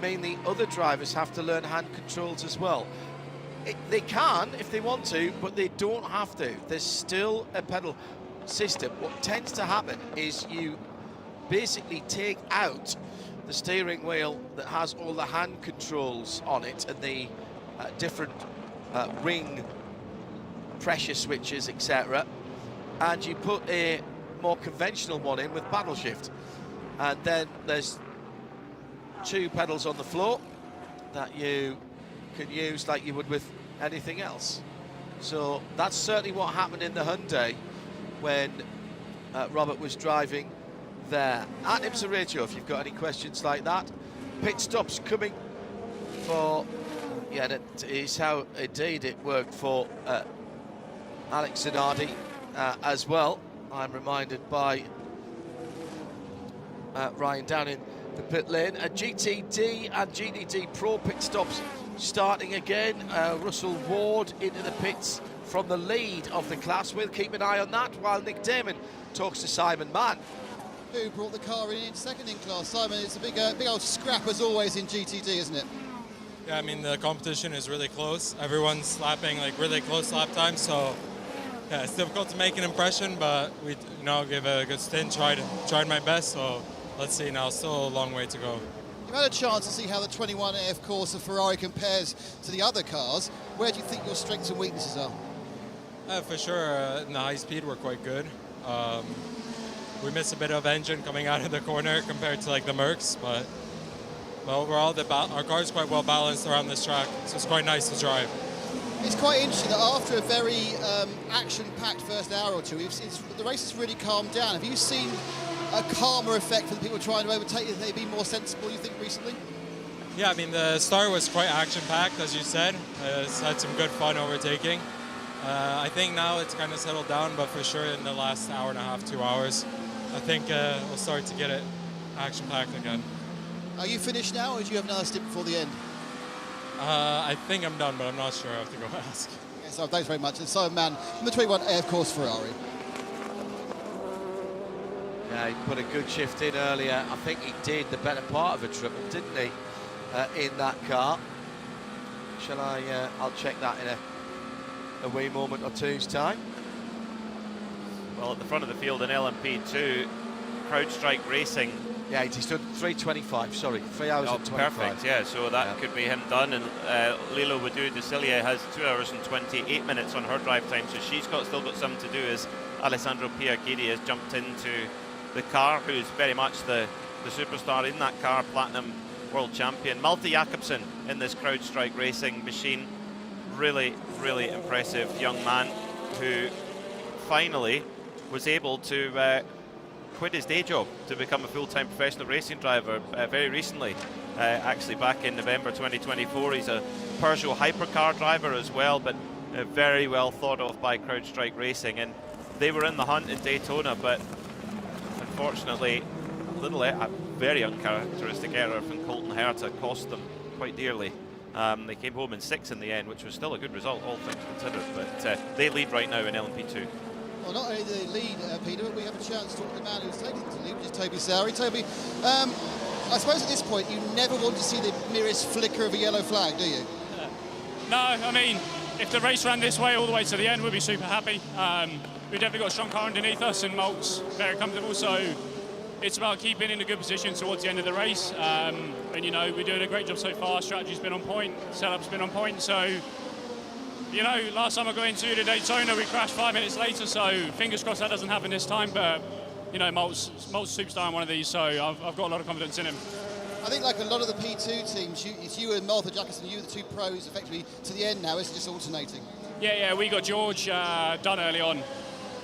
mean the other drivers have to learn hand controls as well? They can if they want to, but they don't have to. There's still a pedal system. What tends to happen is you basically take out the steering wheel that has all the hand controls on it and the different ring pressure switches, etc., and you put a more conventional one in with paddle shift, and then there's 2 pedals on the floor that you can use like you would with anything else. So that's certainly what happened in the Hyundai when Robert was driving there. At IMSA Radio, if you've got any questions like that. Pit stops coming for, yeah, that is how indeed it worked for Alex Zanardi as well. I'm reminded by Ryan down in the pit lane. GTD and GTD Pro pit stops starting again. Russell Ward into the pits from the lead of the class. We'll keep an eye on that while Nick Damon talks to Simon Mann, who brought the car in second in class. Simon, it's a big old scrap as always in GTD, isn't it? Yeah, I mean, the competition is really close. Everyone's lapping like really close lap time, so yeah, it's difficult to make an impression, but we gave a good stint, tried my best, so let's see now, still a long way to go. You've had a chance to see how the 21AF course of Ferrari compares to the other cars. Where do you think your strengths and weaknesses are? For sure, in the high speed we're quite good. We miss a bit of engine coming out of the corner compared to like the Mercs, but overall our car is quite well balanced around this track, so it's quite nice to drive. It's quite interesting that after a very action-packed first hour or two, the race has really calmed down. Have you seen a calmer effect for the people trying to overtake? Have they been more sensible, you think, recently? Yeah, I mean, the start was quite action-packed, as you said. It's had some good fun overtaking. I think now it's kind of settled down, but for sure in the last hour and a half, 2 hours, I think we'll start to get it action-packed again. Are you finished now, or do you have another stint before the end? I think I'm done, but I'm not sure. I have to go ask. Yes, so thanks very much. And Simon Mann from the 21AF course Ferrari. Yeah, he put a good shift in earlier. I think he did the better part of a triple, didn't he, in that car? Shall I? I'll check that in a wee moment or two's time. Well, at the front of the field in LMP2, CrowdStrike Racing. Yeah, he stood 3:25. Sorry, 3 hours and 25. Perfect. Yeah, so that could be him done. And Lilo Wadu de Cilia has 2 hours and 28 minutes on her drive time, so she's still got something to do as Alessandro Piagiri has jumped into the car, who's very much the superstar in that car, platinum world champion. Malte Jakobsen in this CrowdStrike Racing machine. Really, really impressive young man who finally was able to quit his day job to become a full-time professional racing driver very recently. Actually back in November 2024. He's a Peugeot hypercar driver as well, but very well thought of by CrowdStrike Racing. And they were in the hunt in Daytona, but unfortunately a very uncharacteristic error from Colton Herta cost them quite dearly. They came home in 6th in the end, which was still a good result, all things considered. But they lead right now in LMP2. Well, not only do they lead, Peter, but we have a chance to talk to the man who's taken to lead, which is Toby Sowry. Toby, I suppose at this point you never want to see the merest flicker of a yellow flag, do you? No, I mean, if the race ran this way all the way to the end, we'd be super happy. We've definitely got a strong car underneath us, and Malt's very comfortable, so it's about keeping in a good position towards the end of the race. And, you know, we're doing a great job so far. Strategy's been on point, setup's been on point, so... You know, last time I got into the Daytona, we crashed 5 minutes later, so fingers crossed that doesn't happen this time. But, you know, Malt's superstar in one of these, so I've got a lot of confidence in him. I think like a lot of the P2 teams, it's you and Malte Jakobsen, you the two pros effectively to the end now, it's just alternating. Yeah, we got George done early on.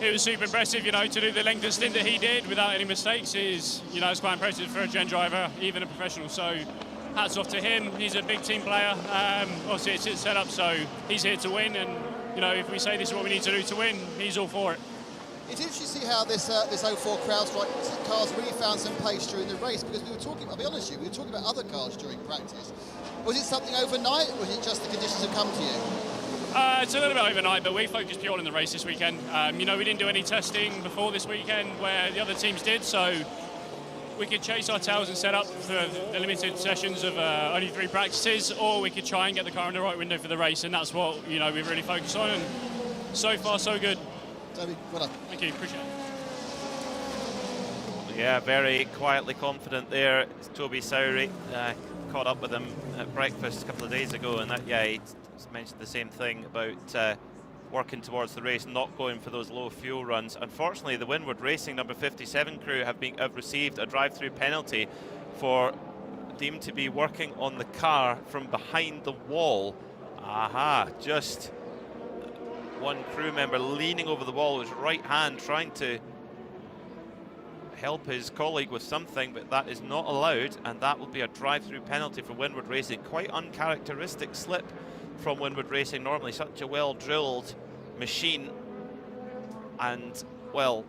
It was super impressive, you know, to do the length of stint that he did without any mistakes is, you know, it's quite impressive for a gen driver, even a professional. So hats off to him. He's a big team player. Obviously, it's his setup, so he's here to win. And, you know, if we say this is what we need to do to win, he's all for it. It's interesting to see how this 04 CrowdStrike cars really found some pace during the race, because we were talking, I'll be honest with you, we were talking about other cars during practice. Was it something overnight, or was it just the conditions have come to you? It's a little bit overnight, but we focused purely on the race this weekend. You know, we didn't do any testing before this weekend where the other teams did, so we could chase our tails and set up for the limited sessions of only 3 practices, or we could try and get the car in the right window for the race, and that's what, you know, we've really focused on, and so far so good. Toby, well done. Thank you, appreciate it. Yeah, very quietly confident there. It's Toby Sowry. Caught up with him at breakfast a couple of days ago, and he mentioned the same thing about working towards the race, not going for those low fuel runs. Unfortunately, the Winward Racing number 57 crew have received a drive-through penalty for deemed to be working on the car from behind the wall. Just one crew member leaning over the wall with his right hand trying to help his colleague with something, but that is not allowed, and that will be a drive-through penalty for Winward Racing. Quite uncharacteristic slip from Winward Racing, normally such a well-drilled machine. And, well,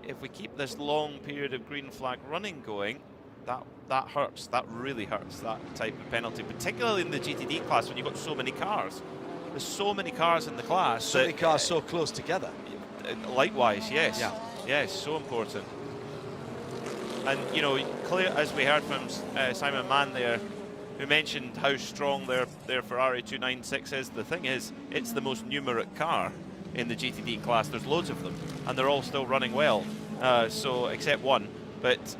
if we keep this long period of green flag running going, that hurts. That really hurts, that type of penalty, particularly in the GTD class when you've got so many cars. There's so many cars in the class. So many cars so close together. Likewise, yes. Yeah. Yes, so important. And, you know, clear, as we heard from Simon Mann there, who mentioned how strong their Ferrari 296 is. The thing is, it's the most numeric car in the GTD class. There's loads of them, and they're all still running well. So, except one. But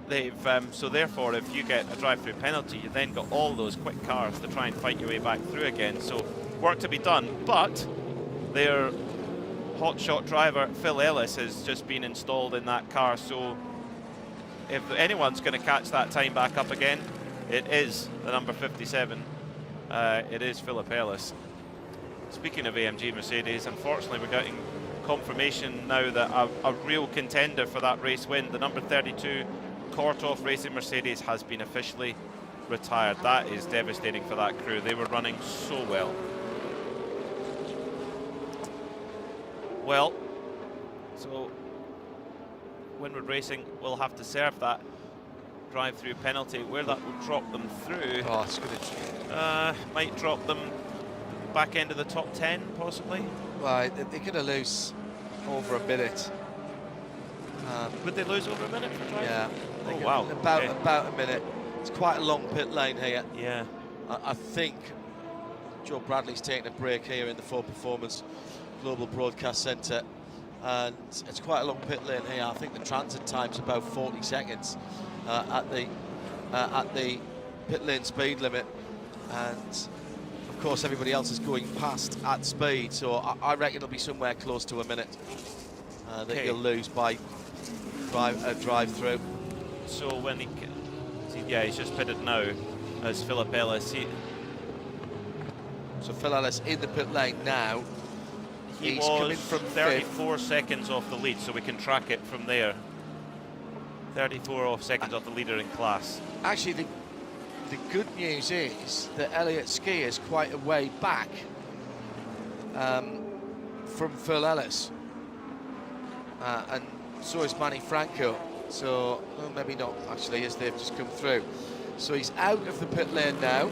they've so therefore, if you get a drive-through penalty, you then got all those quick cars to try and fight your way back through again. So, work to be done. But their hotshot driver Phil Ellis has just been installed in that car. So, if anyone's going to catch that time back up again, it is the number 57. It is Philip Ellis. Speaking of AMG Mercedes, unfortunately we're getting confirmation now that a real contender for that race win, the number 32 Korthoff Racing Mercedes, has been officially retired. That is devastating for that crew. They were running so well. Well, so Winward Racing will have to serve that drive-through penalty. Where that will drop them through, it's good. might drop them back into the top 10 possibly. Right, they're going to lose over a minute. Would they lose over a minute for driving? Yeah. Oh, wow. About a minute. It's quite a long pit lane here. Yeah. I think Joe Bradley's taking a break here in the Full Performance Global Broadcast Centre, and it's quite a long pit lane here. I think the transit time's about 40 seconds at the pit lane speed limit, and of course everybody else is going past at speed, so I reckon it'll be somewhere close to a minute that you'll lose by drive-through. So when he's just pitted now as Philip Ellis. So Phil Ellis in the pit lane now. He's was coming from 34 seconds off the lead, so we can track it from there. 34 seconds off the leader in class. Actually, the good news is that Elliott Ski is quite a way back from Phil Ellis, and so is Manny Franco. So well, maybe not actually, as they've just come through. So he's out of the pit lane now.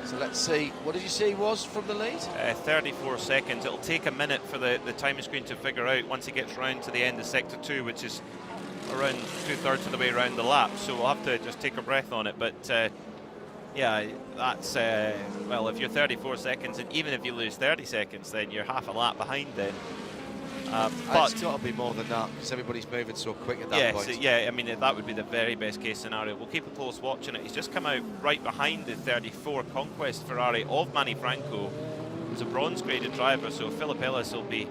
So let's see, what did you say was from the lead? 34 seconds. It'll take a minute for the time screen to figure out once he gets round to the end of sector 2, which is around 2/3 of the way around the lap. So we'll have to just take a breath on it. But yeah, that's, well, if you're 34 seconds, and even if you lose 30 seconds, then you're half a lap behind then. But it's got to be more than that, because everybody's moving so quick at that point. So, yeah, I mean, that would be the very best case scenario. We'll keep a close watch on it. He's just come out right behind the 34 Conquest Ferrari of Manny Franco, who's a bronze-graded driver, so Philip Ellis will be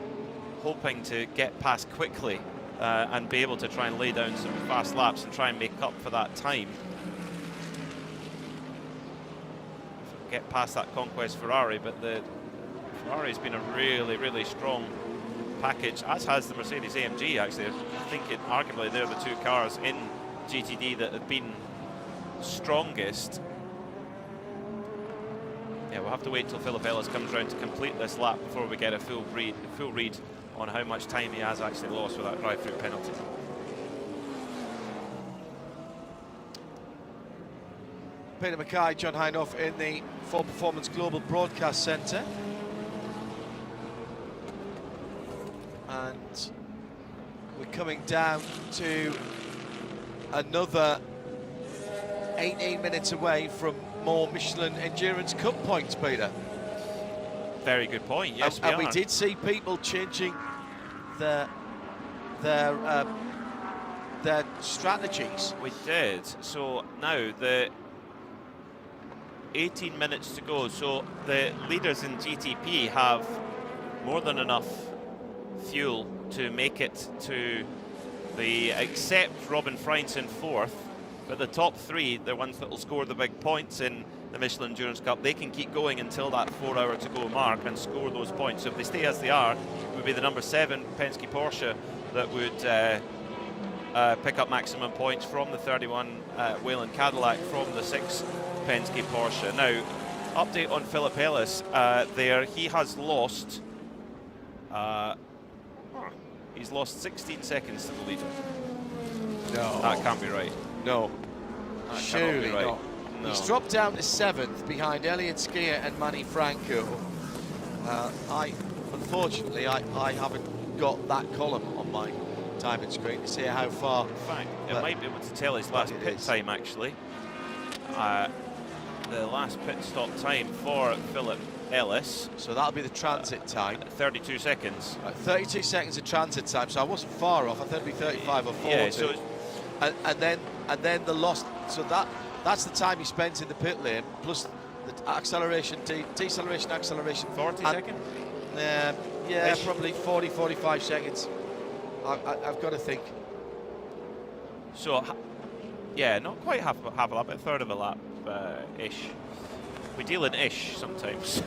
hoping to get past quickly and be able to try and lay down some fast laps and try and make up for that time. Get past that Conquest Ferrari, but the Ferrari's been a really, really strong package, as has the Mercedes AMG. Actually, I think arguably they're the two cars in GTD that have been strongest. Yeah, we'll have to wait till Philip Ellis comes round to complete this lap before we get a full read on how much time he has actually lost with that drive-through penalty. Peter Mackay, John Hindhaugh in the Full Performance Global Broadcast Centre. And we're coming down to another 18 minutes away from more Michelin Endurance Cup points, Peter. Very good point, yes, and we did see people changing their strategies. We did. So now the 18 minutes to go. So the leaders in GTP have more than enough fuel to make it to the, except Robin Freins in 4th, but the top 3, the ones that will score the big points in the Michelin Endurance Cup, they can keep going until that 4-hour to go mark and score those points. So if they stay as they are, it would be the number 7 Penske Porsche that would pick up maximum points from the 31 Whelen Cadillac from the 6 Penske Porsche. Now, update on Philip Ellis there. He has lost he's lost 16 seconds to the leader. No. That can't be right. No. That Surely right. not. No. He's dropped down to 7th behind Elliott Skier and Manny Franco. Unfortunately, I haven't got that column on my timing screen to see how far. In fact, it might be able to tell his last pit time, actually. The last pit stop time for Philip Ellis. So that'll be the transit time. 32 seconds. 32 seconds of transit time, so I wasn't far off. I thought it'd be 35 or 40. Yeah, so and then the lost. So that's the time he spends in the pit lane, plus the acceleration, deceleration, acceleration. 40 seconds? Yeah, probably 40, 45 seconds. I've got to think. So, yeah, not quite half a lap, but a third of a lap ish. We deal in ish sometimes.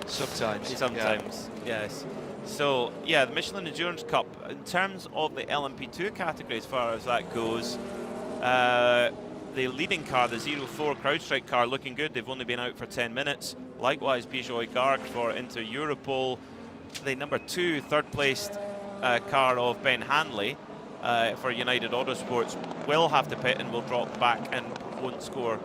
Sometimes, yes. So, yeah, the Michelin Endurance Cup, in terms of the LMP2 category, as far as that goes, the leading car, the 04 CrowdStrike car, looking good. They've only been out for 10 minutes. Likewise, Bijoy Garg for Inter Europol. The number 2, third-placed car of Ben Hanley for United Autosports will have to pit and will drop back and won't score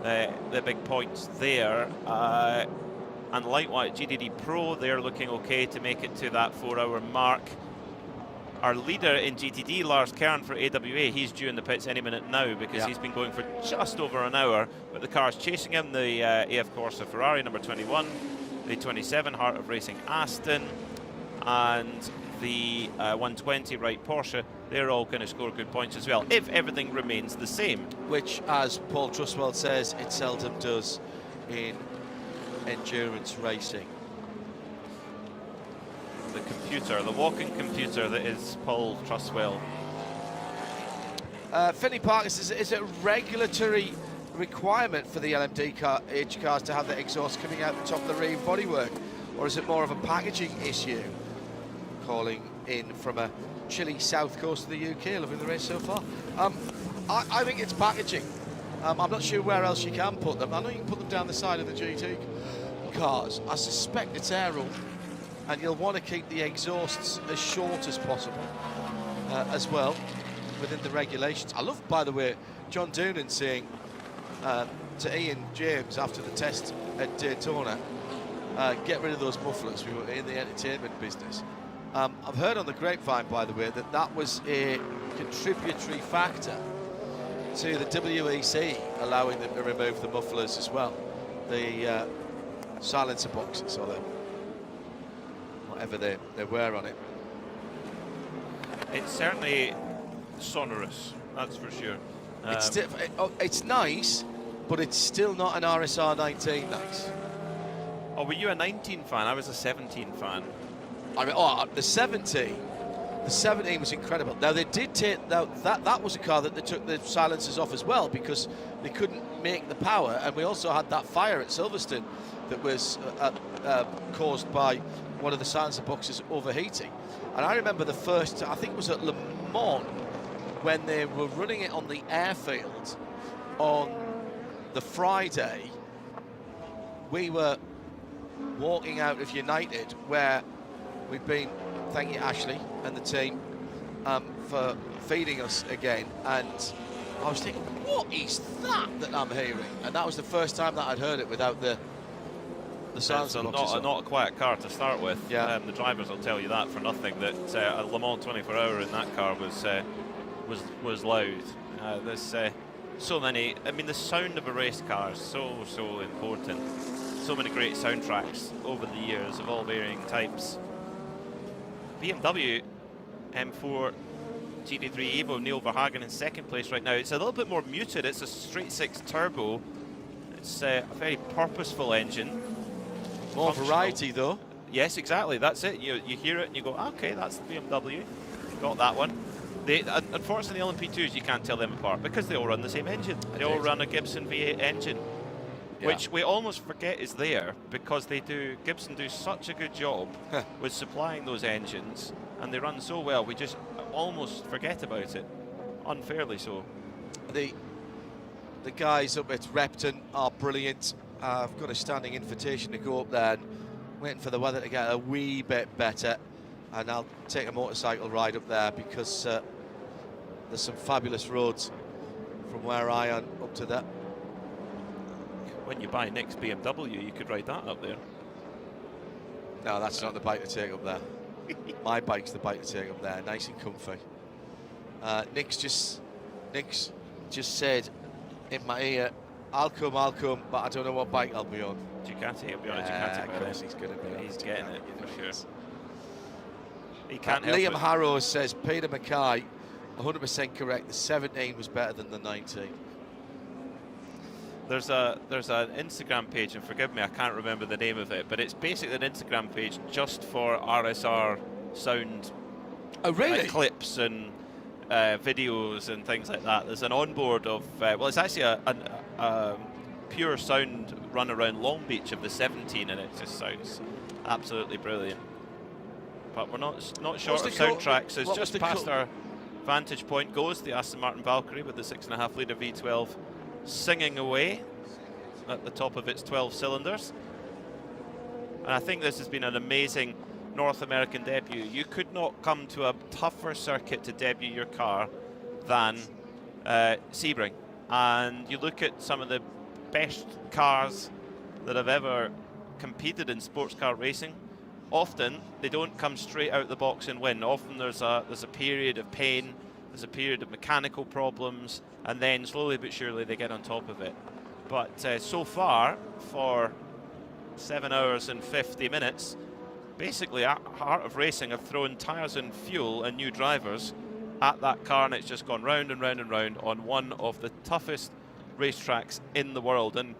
the big points there. And likewise, GTD Pro, they're looking okay to make it to that 4-hour mark. Our leader in GTD, Lars Kern for AWA, he's due in the pits any minute now because he's been going for just over an hour, but the car's chasing him, the AF Corsa Ferrari number 21, the 27 Heart of Racing Aston, and the 120 Wright Porsche. They're all going to score good points as well, if everything remains the same. Which, as Paul Trustwell says, it seldom does in endurance racing. The computer, the walking computer that is Paul Trustwell. Finley Parker says, is it a regulatory requirement for the LMDH cars to have the exhaust coming out the top of the rear bodywork, or is it more of a packaging issue? Calling in from a chilly south coast of the UK, loving the race so far. I think it's packaging. I'm not sure where else you can put them. I know you can put them down the side of the GT cars. I suspect it's aero, and you'll want to keep the exhausts as short as possible as well within the regulations. I love, by the way, John Doonan saying to Ian James after the test at Daytona, get rid of those mufflers. We were in the entertainment business. I've heard on the grapevine, by the way, that that was a contributory factor to the WEC allowing them to remove the mufflers as well, the silencer boxes, or the whatever they wear on it. It's certainly sonorous, that's for sure. It's nice, but it's still not an RSR 19 nice. Oh, were you a 19 fan? I was a 17 fan. I mean, the 17 was incredible. Now, they did take, that was a car that they took the silencers off as well because they couldn't make the power, and we also had that fire at Silverstone that was caused by one of the silencer boxes overheating. And I remember the first, I think it was at Le Mans, when they were running it on the airfield on the Friday. We were walking out of United, where we've been, thank you Ashley and the team for feeding us again, and I was thinking, what is that I'm hearing? And that was the first time that I'd heard it without the silencer boxes. Not a quiet car to start with. Yeah. The drivers will tell you that for nothing, that a Le Mans 24 hour in that car was loud. There's so many, I mean, the sound of a race car is so important. So many great soundtracks over the years of all varying types. BMW M4 GT3 Evo, Neil Verhagen in second place right now. It's a little bit more muted. It's a straight six turbo. It's a very purposeful engine. More variety though. Yes, exactly. That's it. You hear it and you go, okay, that's the BMW. Got that one. Unfortunately, the LMP2s, you can't tell them apart because they all run the same engine. They all run a Gibson V8 engine, which we almost forget is there because Gibson do such a good job with supplying those engines, and they run so well, we just almost forget about it, unfairly so. The guys up at Repton are brilliant. I've got a standing invitation to go up there, and waiting for the weather to get a wee bit better, and I'll take a motorcycle ride up there because there's some fabulous roads from where I am up to that. When you buy Nick's BMW, you could ride that up there. No, that's not the bike to take up there. My bike's the bike to take up there, nice and comfy. Nick's just said in my ear, I'll come, but I don't know what bike I'll be on. Ducati, he'll be on a Ducati. Of course he's going to be. He's getting it, for sure. He can't help Liam it. Harrow says, Peter Mackay, 100% correct, the 17 was better than the 19. There's an Instagram page, and forgive me, I can't remember the name of it, but it's basically an Instagram page just for RSR sound clips and videos and things like that. There's an onboard of, well, it's actually a pure sound run around Long Beach of the 17, and it just sounds absolutely brilliant. But we're not short of soundtracks. It's just past our vantage point goes the Aston Martin Valkyrie with the 6.5 litre V12 singing away at the top of its 12 cylinders. And I think this has been an amazing North American debut. You could not come to a tougher circuit to debut your car than Sebring. And you look at some of the best cars that have ever competed in sports car racing, often they don't come straight out the box and win. Often there's a period of pain, there's a period of mechanical problems, and then slowly but surely they get on top of it. But so far, for 7 hours and 50 minutes, basically Heart of Racing have thrown tyres and fuel and new drivers at that car, and it's just gone round and round and round on one of the toughest racetracks in the world. And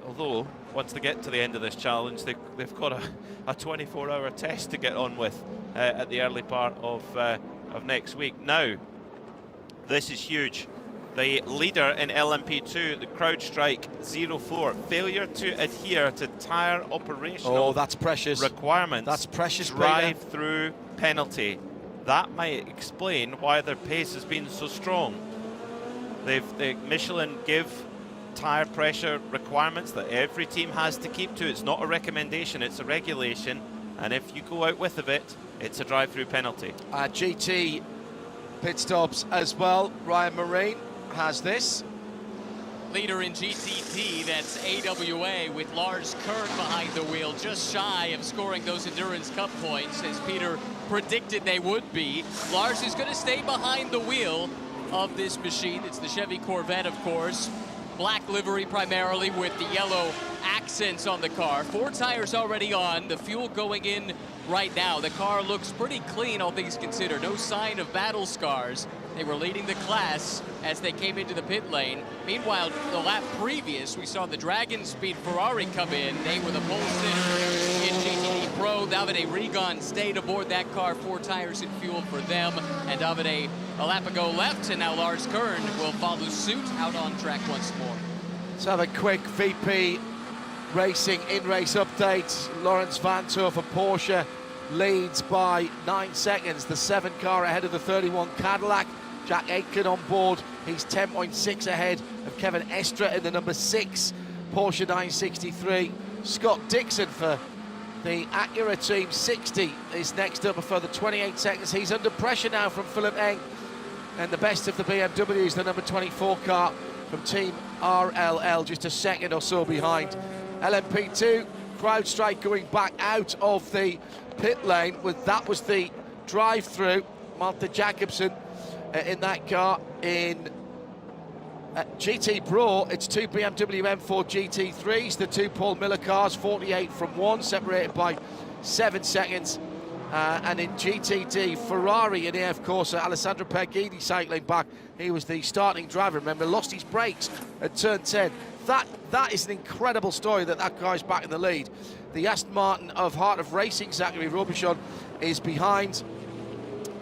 although once they get to the end of this challenge, they've got a 24-hour test to get on with at the early part of next week. Now, this is huge. The leader in LMP2, the CrowdStrike 04, failure to adhere to tyre operational that's precious. requirements. That's precious. Drive-through penalty. That might explain why their pace has been so strong. Michelin give tyre pressure requirements that every team has to keep to. It's not a recommendation, it's a regulation, and if you go out with of it, it's a drive-through penalty. GT pit stops as well. Ryan Marine has this. Leader in GTD, that's AWA, with Lars Kern behind the wheel, just shy of scoring those Endurance Cup points, as Peter predicted they would be. Lars is going to stay behind the wheel of this machine. It's the Chevy Corvette, of course. Black livery primarily with the yellow accents on the car. 4 tires already on, the fuel going in right now. The car looks pretty clean, all things considered. No sign of battle scars. They were leading the class as they came into the pit lane. Meanwhile, the lap previous, we saw the Dragon Speed Ferrari come in. They were the pole sitter in GTD Pro. Davide Rigon stayed aboard that car, 4 tires in fuel for them. And Davide a lap ago left, and now Lars Kern will follow suit out on track once more. Let's have a quick VP Racing in-race update. Lawrence Vantour for Porsche leads by 9 seconds. The 7 car ahead of the 31 Cadillac. Jack Aitken on board. He's 10.6 ahead of Kevin Estra in the number 6 Porsche 963. Scott Dixon for the Acura Team 60 is next up a further 28 seconds. He's under pressure now from Philip Eng. And the best of the BMWs, the number 24 car from Team RLL, just a second or so behind. LMP2, CrowdStrike going back out of the pit lane. That was the drive-through. Malte Jacobsen in that car. In GT Pro, it's 2 BMW M4 GT3s, the 2 Paul Miller cars, 48 from 1, separated by 7 seconds. And in GTD, Ferrari in AF Corsa, Alessandro Perghini cycling back. He was the starting driver, remember, lost his brakes at turn 10. That is an incredible story that guy's back in the lead. The Aston Martin of Heart of Racing, Zachary Robichon, is behind.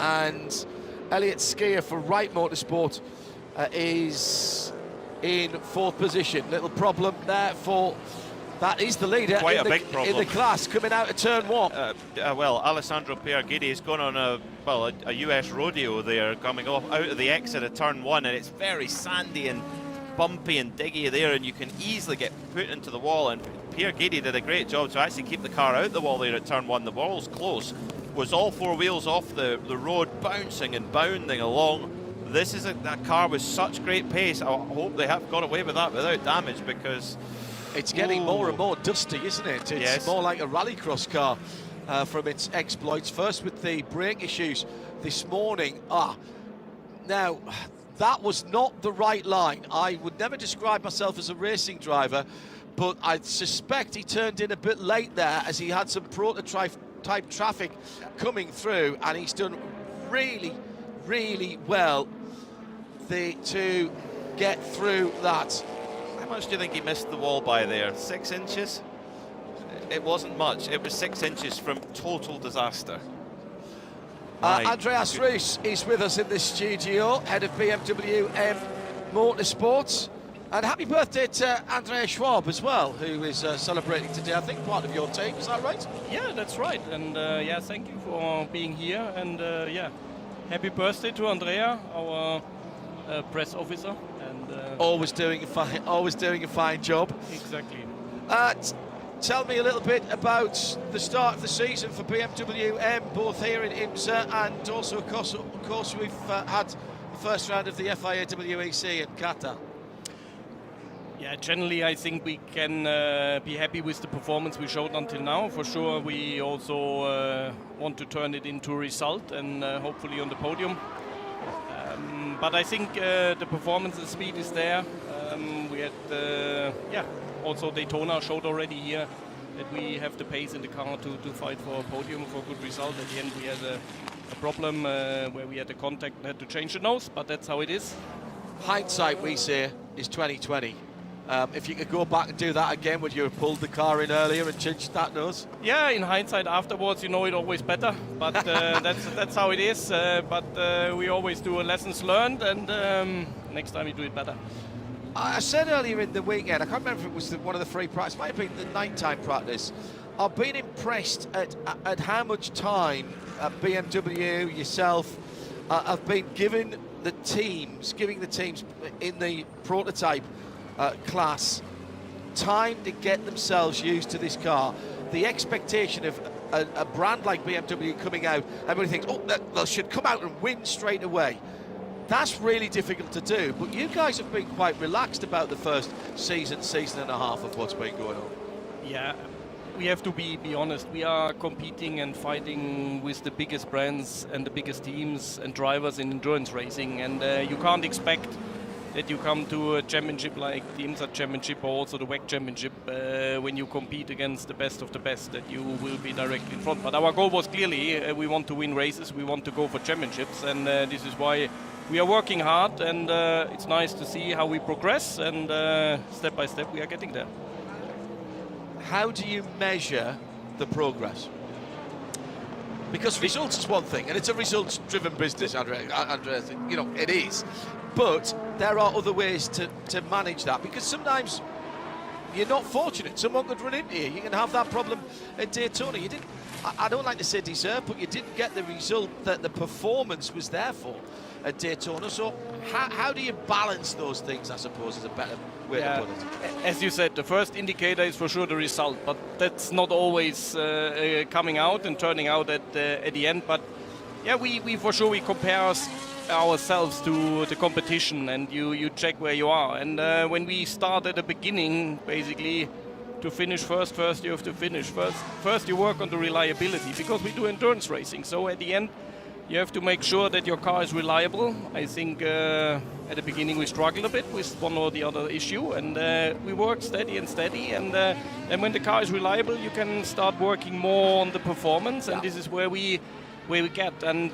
And Elliot Skier for Wright Motorsport is in 4th position. Little problem there for... That is the leader in the class coming out of turn 1. Well, Alessandro Perghini has gone on a US rodeo there, coming off out of the exit of turn 1, and it's very sandy and bumpy and diggy there, and you can easily get put into the wall. And Perghini did a great job to actually keep the car out the wall there at turn 1. The wall's close. Was all 4 wheels off the road, bouncing and bounding along. This is a car with such great pace. I hope they have got away with that without damage, because it's getting more and more dusty, isn't it? It's more like a rallycross car from its exploits. First with the brake issues this morning. Now, that was not the right line. I would never describe myself as a racing driver, but I suspect he turned in a bit late there as he had some prototype traffic coming through, and he's done really, really well to get through that. How much do you think he missed the wall by there? 6 inches? It wasn't much. It was 6 inches from total disaster. Andreas Roos is with us in the studio, head of BMW Motorsport. And happy birthday to Andrea Schwab as well, who is celebrating today. I think part of your team, is that right? Yeah, that's right. And yeah, thank you for being here. And yeah, happy birthday to Andrea, our press officer. And always doing a fine job. Exactly. Tell me a little bit about the start of the season for BMW M, both here in IMSA and also, of course we've had the first round of the FIA WEC in Qatar. Yeah, generally I think we can be happy with the performance we showed until now. For sure, we also want to turn it into a result and hopefully on the podium. But I think the performance and speed is there. We had, also Daytona showed already here that we have the pace in the car to fight for a podium, for a good result. At the end, we had a problem where we had a contact and had to change the nose, but that's how it is. Hindsight, we say, is 2020. If you could go back and do that again, would you have pulled the car in earlier and changed that nose? Yeah, in hindsight afterwards, you know it always better, but that's how it is. But we always do a lessons learned, and next time we do it better. I said earlier in the weekend, I can't remember if it was one of the free practice, it might have been the nighttime practice. I've been impressed at how much time BMW, yourself, have been giving the teams in the prototype class time to get themselves used to this car. The expectation of a brand like BMW coming out, everybody thinks, oh, they should come out and win straight away. That's really difficult to do, but you guys have been quite relaxed about the first season and a half of what's been going on. Yeah, we have to be honest. We are competing and fighting with the biggest brands and the biggest teams and drivers in endurance racing, and you can't expect that you come to a championship like the IMSA Championship or also the WEC Championship when you compete against the best of the best, that you will be directly in front. But our goal was clearly we want to win races, we want to go for championships, and this is why we are working hard, and it's nice to see how we progress, and step by step we are getting there. How do you measure the progress? Because results is one thing, and it's a results-driven business, Andreas, you know, it is. But there are other ways to manage that, because sometimes you're not fortunate. Someone could run into you. You can have that problem at Daytona. You didn't, I don't like to say deserve, but you didn't get the result that the performance was there for at Daytona. So how do you balance those things, I suppose, is a better way to put it. As you said, the first indicator is for sure the result, but that's not always coming out and turning out at the end. But yeah, we for sure we compare ourselves to the competition, and you check where you are. And when we start at the beginning, basically, to finish first you have to finish first. First you work on the reliability, because we do endurance racing. So at the end, you have to make sure that your car is reliable. I think at the beginning we struggled a bit with one or the other issue, and we work steady, and when the car is reliable, you can start working more on the performance, and this is where we get. And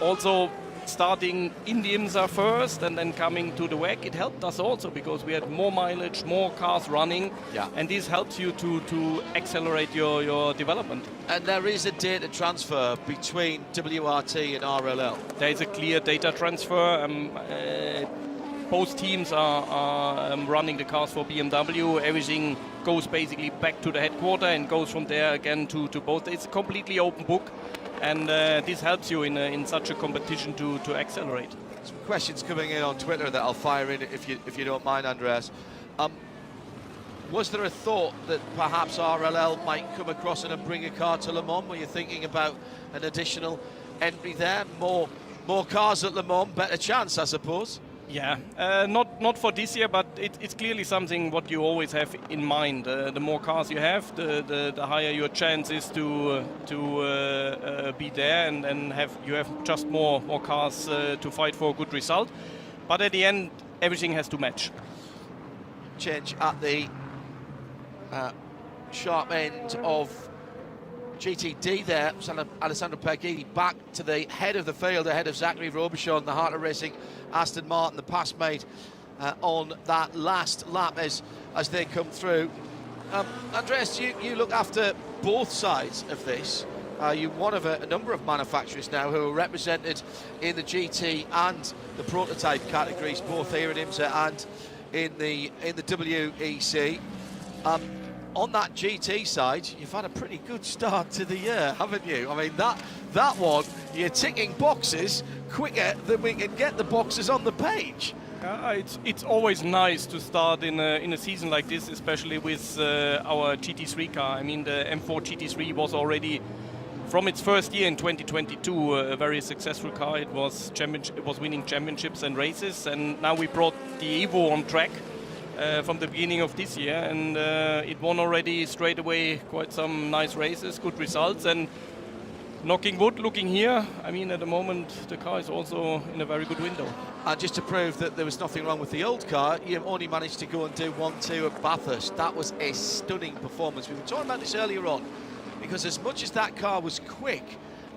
also starting in the IMSA first and then coming to the WEC, it helped us also because we had more mileage, more cars running, and this helps you to accelerate your development. And there is a data transfer between WRT and RLL. There is a clear data transfer. Both teams are running the cars for BMW. Everything goes basically back to the headquarters and goes from there again to both. It's a completely open book. And this helps you in such a competition to accelerate. Some questions coming in on Twitter that I'll fire in if you don't mind, Andreas. Was there a thought that perhaps RLL might come across and bring a car to Le Mans? Were you thinking about an additional entry there? More cars at Le Mans, better chance, I suppose. Yeah, not for this year, but it's clearly something what you always have in mind. The more cars you have, the higher your chance is to be there and you have just more cars to fight for a good result. But at the end, everything has to match. Change at the sharp end of GTD there. Alessandro Pagini back to the head of the field, ahead of Zachary Robichon, the Heart of Racing, Aston Martin, the pass made on that last lap as they come through. Andreas, you look after both sides of this. You're one of a number of manufacturers now who are represented in the GT and the prototype categories, both here at IMSA and in the WEC. On that GT side, you've had a pretty good start to the year, haven't you? I mean, that one, you're ticking boxes quicker than we can get the boxes on the page. It's always nice to start in a season like this, especially with our GT3 car. I mean, the M4 GT3 was already, from its first year in 2022, a very successful car. It was winning championships and races, and now we brought the Evo on track. from the beginning of this year, and it won already straight away quite some nice races, good results, and knocking wood, looking here, I mean, at the moment the car is also in a very good window. And just to prove that there was nothing wrong with the old car, you only managed to go and do 1-2 at Bathurst. That was a stunning performance. We were talking about this earlier on, because as much as that car was quick,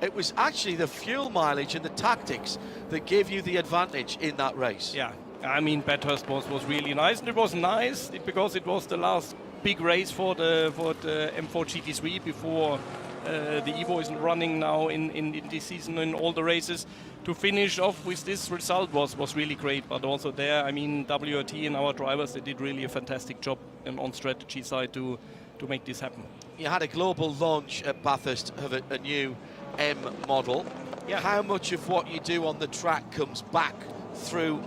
it was actually the fuel mileage and the tactics that gave you the advantage in that race. Yeah, I mean, Bathurst was really nice, and it was nice because it was the last big race for the M4 GT3 before the Evo isn't running now in this season in all the races. To finish off with this result was really great, but also there, I mean, WRT and our drivers, they did really a fantastic job on strategy side to make this happen. You had a global launch at Bathurst of a new M model. Yeah. How much of what you do on the track comes back through?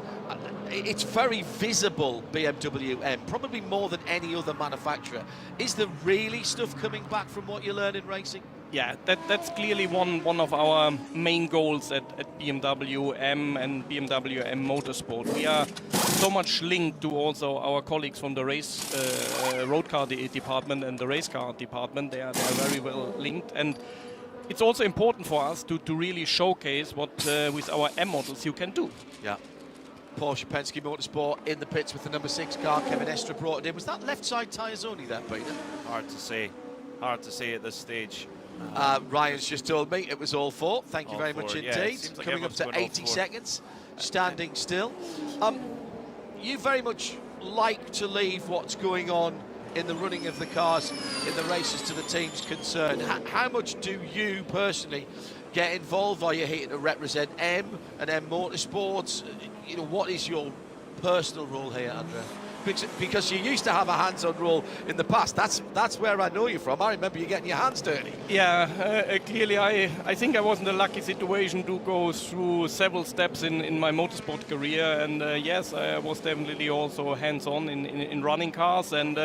It's very visible, BMW M, probably more than any other manufacturer. Is there really stuff coming back from what you learn in racing? Yeah, that's clearly one of our main goals at BMW M and BMW M Motorsport. We are so much linked to also our colleagues from the road car department and the race car department. They are very well linked, and it's also important for us to really showcase what with our M models you can do. Yeah. Porsche Penske Motorsport in the pits with the number 6 car. Kevin Estre brought it in. Was that left side tyres only there, Peter? Hard to say. Hard to say at this stage. Ryan's just told me it was all 4. Thank you All very 4, much yeah, indeed. seems like Coming up everyone's to going all 80 4. seconds, standing still. You very much like to leave what's going on in the running of the cars in the races to the teams concerned. How much do you personally get involved? Are you here to represent M and M Motorsports? You know, what is your personal role here, Andrea? Because you used to have a hands-on role in the past. That's where I know you from. I remember you getting your hands dirty. Yeah, clearly I think I was in the lucky situation to go through several steps in my motorsport career, and yes, I was definitely also hands-on in running cars, and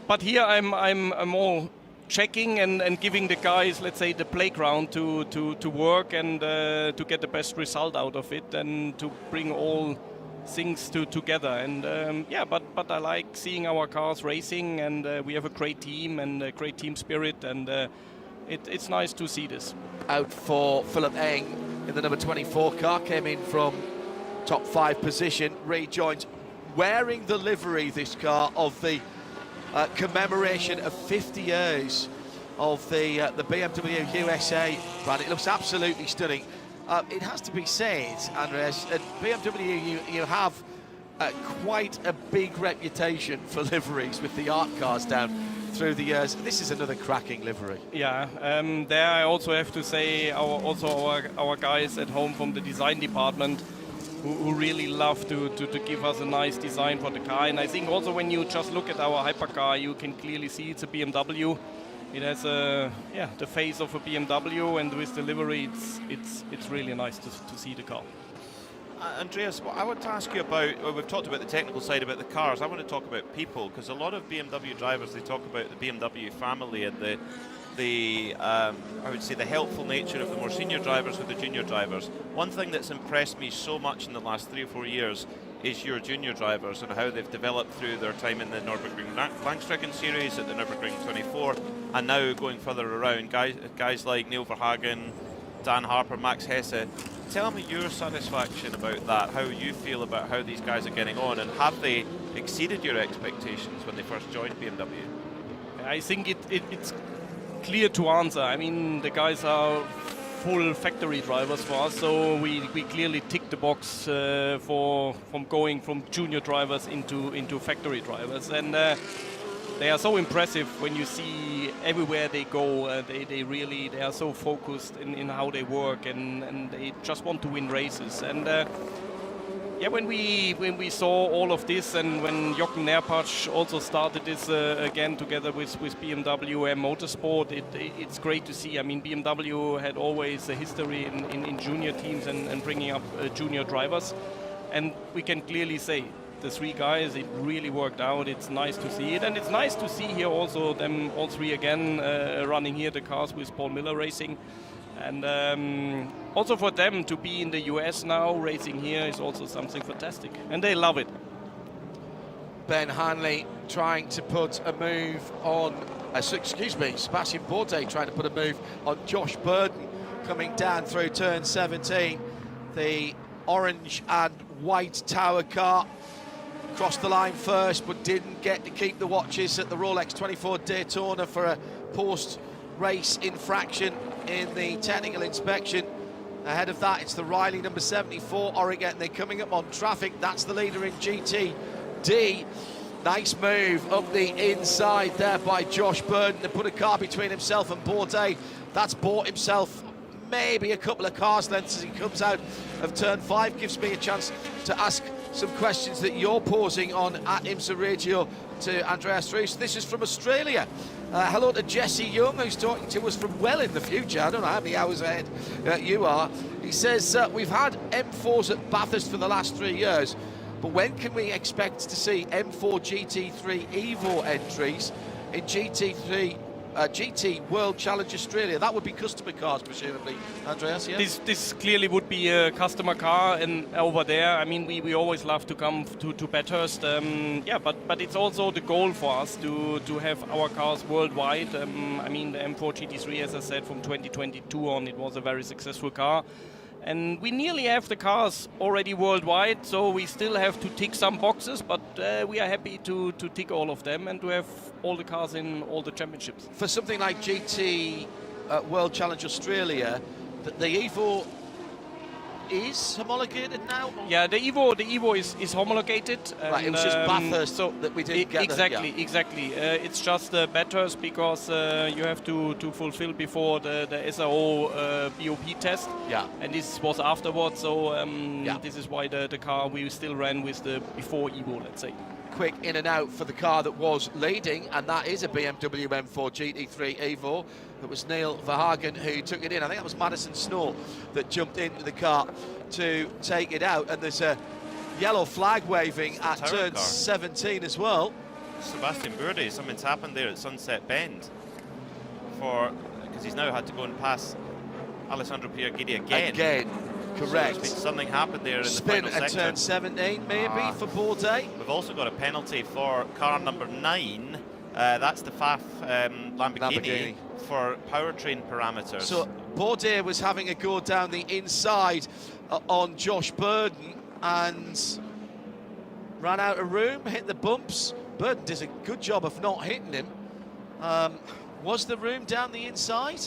but here I'm more checking and giving the guys, let's say, the playground to work and to get the best result out of it and to bring all things together. And yeah, but I like seeing our cars racing, and we have a great team and a great team spirit, and it's nice to see this. Out for Philip Eng in the number 24 car, came in from top 5 position, rejoins wearing the livery, this car, of the commemoration of 50 years of the BMW USA brand. It looks absolutely stunning. It has to be said, Andreas, at BMW you have quite a big reputation for liveries with the art cars down through the years. This is another cracking livery. Yeah, there I also have to say our guys at home from the design department who really love to give us a nice design for the car. And I think also when you just look at our hypercar, you can clearly see it's a BMW. It has the face of a BMW, and with the livery, it's really nice to see the car. Andreas, I want to ask you about, well, we've talked about the technical side about the cars. I want to talk about people, because a lot of BMW drivers, they talk about the BMW family and the I would say the helpful nature of the more senior drivers with the junior drivers. One thing that's impressed me so much in the last 3 or 4 years is your junior drivers and how they've developed through their time in the Nürburgring Langstrecken series, at the Nürburgring 24, and now going further around. Guys like Neil Verhagen, Dan Harper, Max Hesse. Tell me your satisfaction about that, how you feel about how these guys are getting on, and have they exceeded your expectations when they first joined BMW? I think it's clear to answer. I mean, the guys are full factory drivers for us, so we clearly tick the box from going from junior drivers into factory drivers, and they are so impressive when you see everywhere they go. They are so focused in how they work, and they just want to win races. And yeah, when we saw all of this, and when Jochen Nerpach also started this again together with BMW M Motorsport, it's great to see. I mean, BMW had always a history in junior teams and bringing up junior drivers, and we can clearly say the 3 guys, it really worked out. It's nice to see it, and it's nice to see here also them all 3 again running here the cars with Paul Miller Racing. And also for them to be in the US now, racing here, is also something fantastic. And they love it. Ben Hanley trying to put a move on, Sebastian Bourdais trying to put a move on Josh Burden coming down through turn 17. The orange and white Tower car crossed the line first, but didn't get to keep the watches at the Rolex 24 Daytona for a post-race infraction in the technical inspection. Ahead of that, it's the Riley number 74 Oregon. They're coming up on traffic. That's the leader in GTD. Nice move up the inside there by Josh Burden to put a car between himself and Bourdais. That's bought himself maybe a couple of cars lengths as he comes out of turn 5. Gives me a chance to ask some questions that you're posing on at IMSA Radio to Andreas Reus. This is from Australia. Hello to Jesse Young, who's talking to us from well in the future. I don't know how many hours ahead you are. He says, we've had M4s at Bathurst for the last 3 years, but when can we expect to see M4 GT3 Evo entries in GT World Challenge Australia? That would be customer cars, presumably, Andreas, yeah? This clearly would be a customer car, and over there, I mean, we always love to come to Bathurst. Yeah, but it's also the goal for us to have our cars worldwide. I mean, the M4 GT3, as I said, from 2022 on, it was a very successful car. And we nearly have the cars already worldwide, so we still have to tick some boxes, but we are happy to tick all of them and to have all the cars in all the championships. For something like GT World Challenge Australia, the Evo is homologated now? Yeah, the Evo is homologated. Right, it was just Bathurst so that we didn't get exactly. It's just Bathurst because you have to fulfill before the SRO BOP test. Yeah. And this was afterwards, so this is why the car we still ran with the before Evo, let's say. Quick in and out for the car that was leading, and that is a BMW M4 GT3 Evo. It was Neil Verhagen who took it in. I think that was Madison Snow that jumped into the car to take it out, and there's a yellow flag waving at turn 17 as well. Sebastian Bourdais, something's happened there at Sunset Bend because he's now had to go and pass Alessandro Pierguidi again. Correct. So something happened there in the final sector. Spin at turn 17 maybe for Bourdais. We've also got a penalty for car number 9. That's the FAF Lamborghini for powertrain parameters. So Bourdais was having a go down the inside on Josh Burden and ran out of room, hit the bumps. Burden does a good job of not hitting him. Was there room down the inside?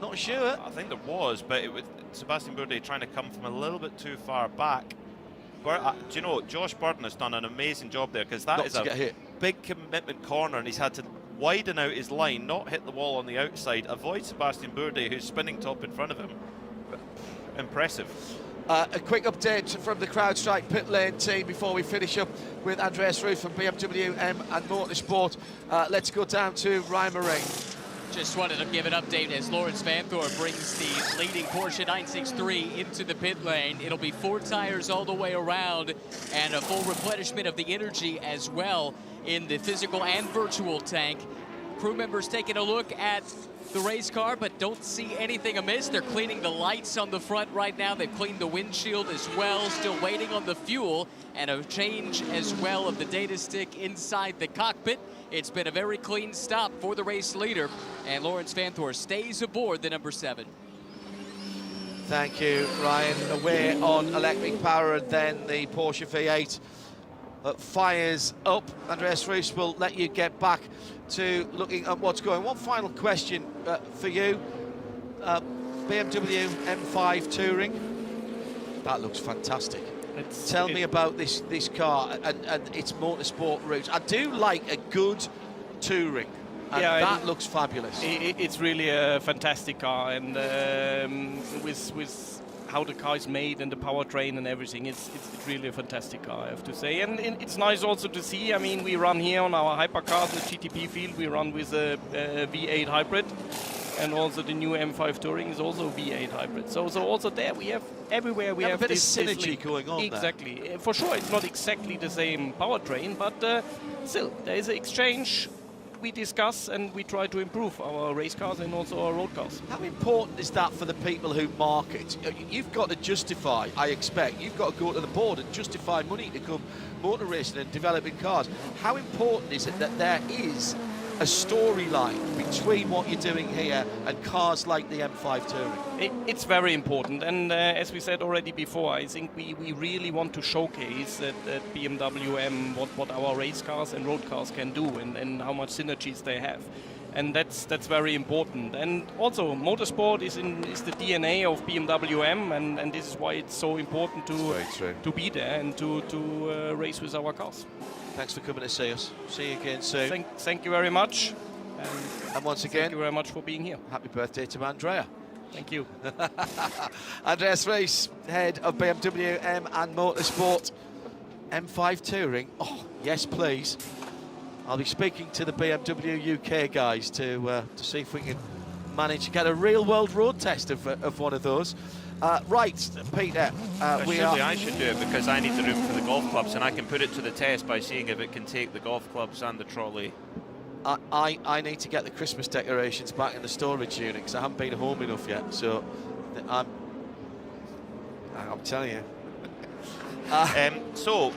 Not sure. I think there was, but it was Sebastian Bourdais trying to come from a little bit too far back. Do you know, Josh Burden has done an amazing job there, because that is a big commitment corner, and he's had to widen out his line, not hit the wall on the outside, avoid Sebastian Bourdais, who's spinning top in front of him. Impressive. A quick update from the CrowdStrike pit lane team before we finish up with Andreas Ruth from BMW and Motorsport. Let's go down to Ryan Marine. Just wanted to give an update as Lawrence Vanthor brings the leading Porsche 963 into the pit lane. It'll be 4 tires all the way around and a full replenishment of the energy as well in the physical and virtual tank. Crew members taking a look at the race car, but don't see anything amiss. They're cleaning the lights on the front right now. They've cleaned the windshield as well, still waiting on the fuel and a change as well of the data stick inside the cockpit. It's been a very clean stop for the race leader, and Lawrence Vanthor stays aboard the number 7. Thank you, Ryan. Away on electric power, and then the Porsche V8 fires up. Andreas Reus will let you get back to looking at what's going. One final question for you. BMW M5 Touring. That looks fantastic. Tell me about this car and its motorsport roots. I do like a good Touring, and that looks fabulous. It's really a fantastic car, and with how the car is made and the powertrain and everything, it's really a fantastic car, I have to say. And it's nice also to see. I mean, we run here on our hypercars, the GTP field. We run with a V8 hybrid. And also the new M5 Touring is also V8 hybrid. So also there we have everywhere we have a bit of this synergy going on. Exactly. For sure, it's not exactly the same powertrain, but still there is an exchange. we discuss and we try to improve our race cars and also our road cars. How important is that for the people who market? You've got to justify, I expect, you've got to go to the board and justify money to come motor racing and developing cars. How important is it that there is a storyline between what you're doing here and cars like the M5 Touring? It's very important, and as we said already before, I think we really want to showcase that BMW M what our race cars and road cars can do, and how much synergies they have. And that's very important. And also, motorsport is the DNA of BMW M, and this is why it's so important to be there and to race with our cars. Thanks for coming to see us. See you again soon. Thank you very much. And once again, thank you very much for being here. Happy birthday to Andrea. Thank you. Andreas Reis, head of BMW M and Motorsport. M5 Touring. Oh, yes, please. I'll be speaking to the BMW UK guys to see if we can manage to get a real-world road test of one of those. Right, Peter. I should do it because I need the room for the golf clubs, and I can put it to the test by seeing if it can take the golf clubs and the trolley. I need to get the Christmas decorations back in the storage unit because I haven't been home enough yet. So I'm telling you. So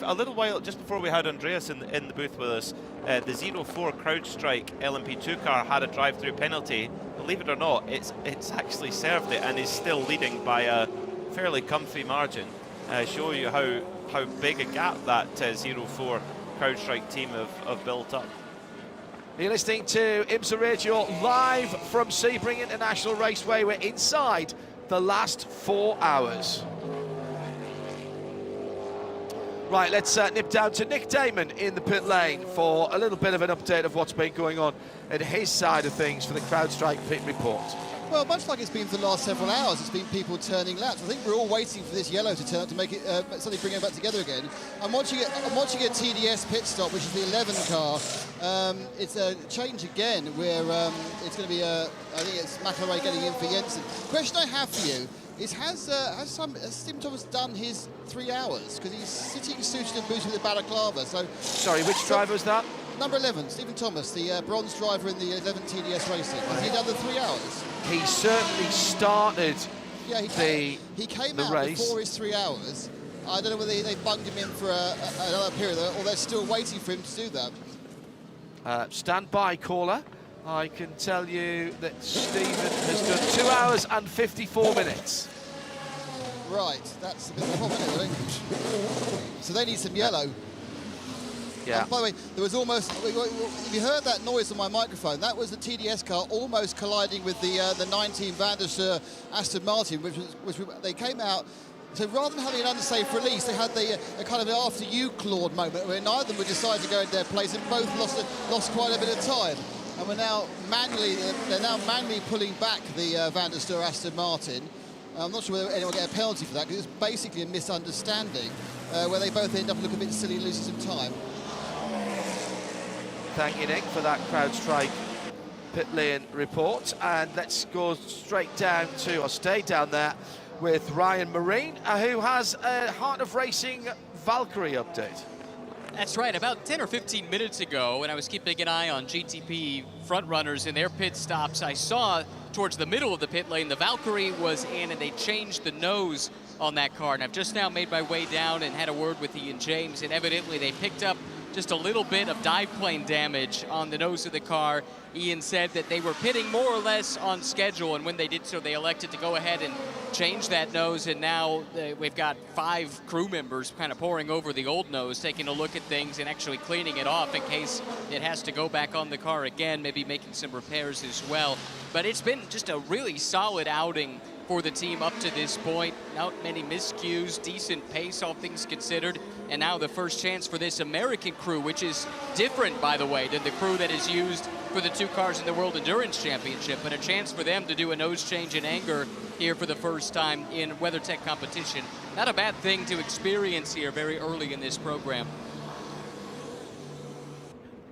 a little while just before we had Andreas in the booth with us, the 04 CrowdStrike LMP2 car had a drive-through penalty. Believe it or not, it's actually served it and is still leading by a fairly comfy margin. Show you how big a gap that 04 CrowdStrike team have built up. You're listening to IMSA Radio live from Sebring International Raceway. We're inside the last 4 hours. Right, let's nip down to Nick Damon in the pit lane for a little bit of an update of what's been going on at his side of things for the CrowdStrike pit report. Well, much like it's been for the last several hours, it's been people turning laps. I think we're all waiting for this yellow to turn up to make it suddenly bring it back together again. I'm watching a TDS pit stop, which is the 11 car. It's a change again where it's going to be I think it's McElroy getting in for Jensen. Question I have for you is has Stephen Thomas done his 3 hours? Because he's sitting suited and booted with a balaclava. So sorry, which driver was that? Number 11, Stephen Thomas, the bronze driver in the 11 TDS Racing. Has he done the 3 hours? He certainly started he came out race before his 3 hours. I don't know whether they bunged him in for another period or they're still waiting for him to do that. Stand by, caller. I can tell you that Stephen has done 2 hours and 54 minutes. Right, that's a bit of a problem, isn't it? So they need some yellow. Yeah. By the way, there was almost, if you heard that noise on my microphone, that was the TDS car almost colliding with the 19 Van der Steur Aston Martin, which they came out. So rather than having an unsafe release, they had a kind of after you, Claude moment where neither of them would decide to go in their place and both lost quite a bit of time. And they're now manually pulling back the Van der Steur Aston Martin. I'm not sure whether anyone will get a penalty for that because it's basically a misunderstanding where they both end up looking a bit silly and losing some time. Thank you, Nick, for that CrowdStrike pit lane report. And let's go straight down to, or stay down there, with Ryan Marine, who has a Heart of Racing Valkyrie update. That's right. About 10 or 15 minutes ago, when I was keeping an eye on GTP front runners in their pit stops, I saw towards the middle of the pit lane, the Valkyrie was in, and they changed the nose on that car. And I've just now made my way down and had a word with Ian James, and evidently they picked up just a little bit of dive plane damage on the nose of the car. Ian said that they were pitting more or less on schedule, and when they did so, they elected to go ahead and change that nose, and now we've got 5 crew members kind of pouring over the old nose, taking a look at things and actually cleaning it off in case it has to go back on the car again, maybe making some repairs as well. But it's been just a really solid outing for the team up to this point. Not many miscues, decent pace, all things considered. And now the first chance for this American crew, which is different, by the way, than the crew that is used for the 2 cars in the World Endurance Championship, but a chance for them to do a nose change in anger here for the first time in WeatherTech competition. Not a bad thing to experience here very early in this program.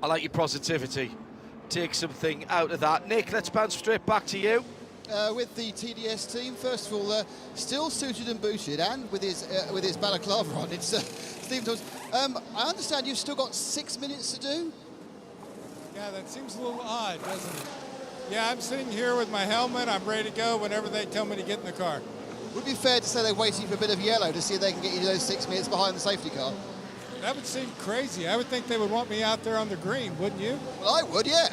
I like your positivity. Take something out of that. Nick, let's bounce straight back to you. With the TDS team, first of all, still suited and booted, and with his balaclava on. It's Stephen Thomas. I understand you've still got 6 minutes to do. Yeah, that seems a little odd, doesn't it? Yeah, I'm sitting here with my helmet. I'm ready to go whenever they tell me to get in the car. Would it be fair to say they're waiting for a bit of yellow to see if they can get you those 6 minutes behind the safety car? That would seem crazy. I would think they would want me out there on the green, wouldn't you? Well, I would, yeah.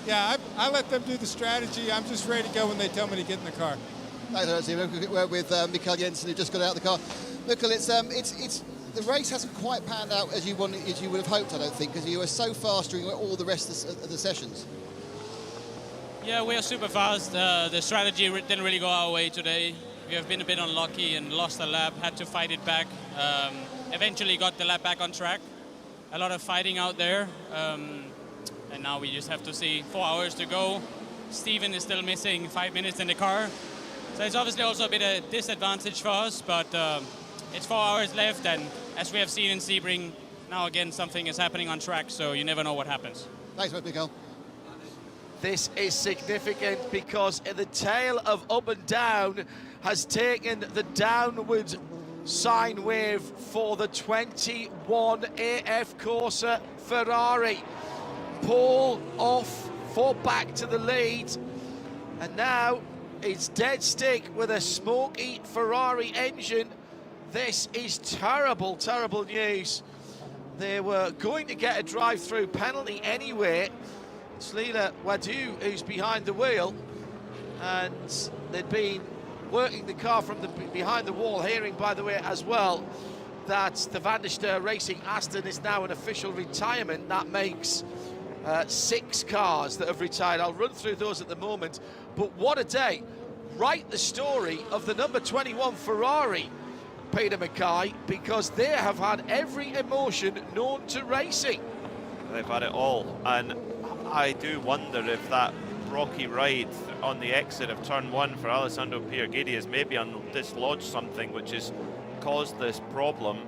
Yeah, I let them do the strategy. I'm just ready to go when they tell me to get in the car. Thanks, we're with Mikael Jensen, who just got out of the car. Mikael, it's the race hasn't quite panned out as you would have hoped, I don't think, because you were so fast during all the rest of the sessions. Yeah, we are super fast. The strategy didn't really go our way today. We have been a bit unlucky and lost a lap, had to fight it back. Eventually got the lap back on track. A lot of fighting out there. And now we just have to see 4 hours to go. Steven is still missing 5 minutes in the car. So it's obviously also a bit of a disadvantage for us, but it's 4 hours left, and as we have seen in Sebring, now again something is happening on track, so you never know what happens. Thanks, Mikael. This is significant because the tail of up and down has taken the downward sine wave for the 21 AF Corsa Ferrari. Paul off for back to the lead, and now it's dead stick with a smoky Ferrari engine. This is terrible, terrible news. They were going to get a drive-through penalty anyway. It's Leila Wadu who's behind the wheel, and they'd been working the car from behind the wall, hearing, by the way, as well, that the Van der Steur Racing Aston is now an official retirement. That makes 6 cars that have retired. I'll run through those at the moment, but what a day. Write the story of the number 21 Ferrari, Peter Mackay, because they have had every emotion known to racing. They've had it all, and I do wonder if that rocky ride on the exit of turn 1 for Alessandro Pierguidi has maybe dislodged something which has caused this problem.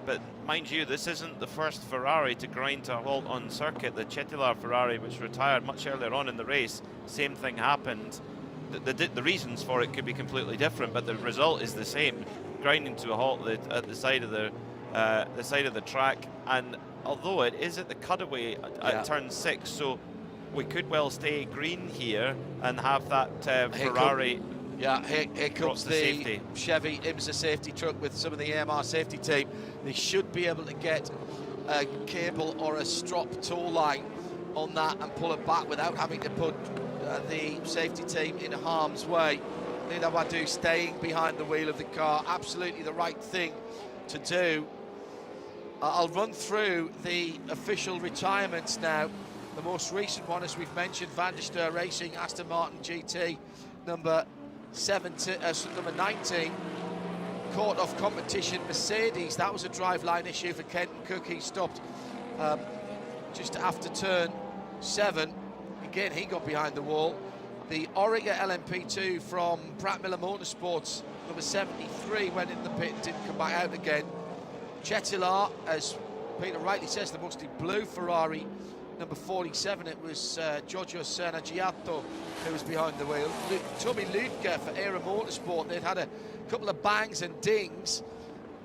But mind you, this isn't the first Ferrari to grind to a halt on circuit. The Cetilar Ferrari, which retired much earlier on in the race, same thing happened. The reasons for it could be completely different, but the result is the same: grinding to a halt at the side of the track. And although it is at the cutaway at turn 6, so we could well stay green here and have that Ferrari. Here comes the Chevy IMSA safety truck with some of the AMR safety team. They should be able to get a cable or a strop tow line on that and pull it back without having to put the safety team in harm's way. Leila Wadu staying behind the wheel of the car, absolutely the right thing to do. I'll run through the official retirements now. The most recent one, as we've mentioned, Van der Steur Racing, Aston Martin GT, number 19, caught off competition Mercedes. That was a driveline issue for Kenton Cook. He stopped just after turn 7. Again, he got behind the wall. The Orica LMP2 from Pratt Miller Motorsports, number 73, went in the pit and didn't come back out again. Cetilar, as Peter rightly says, the mostly blue Ferrari, number 47, it was Giorgio Sernagiato who was behind the wheel. Toby Lutke for Era Motorsport, they'd had a couple of bangs and dings.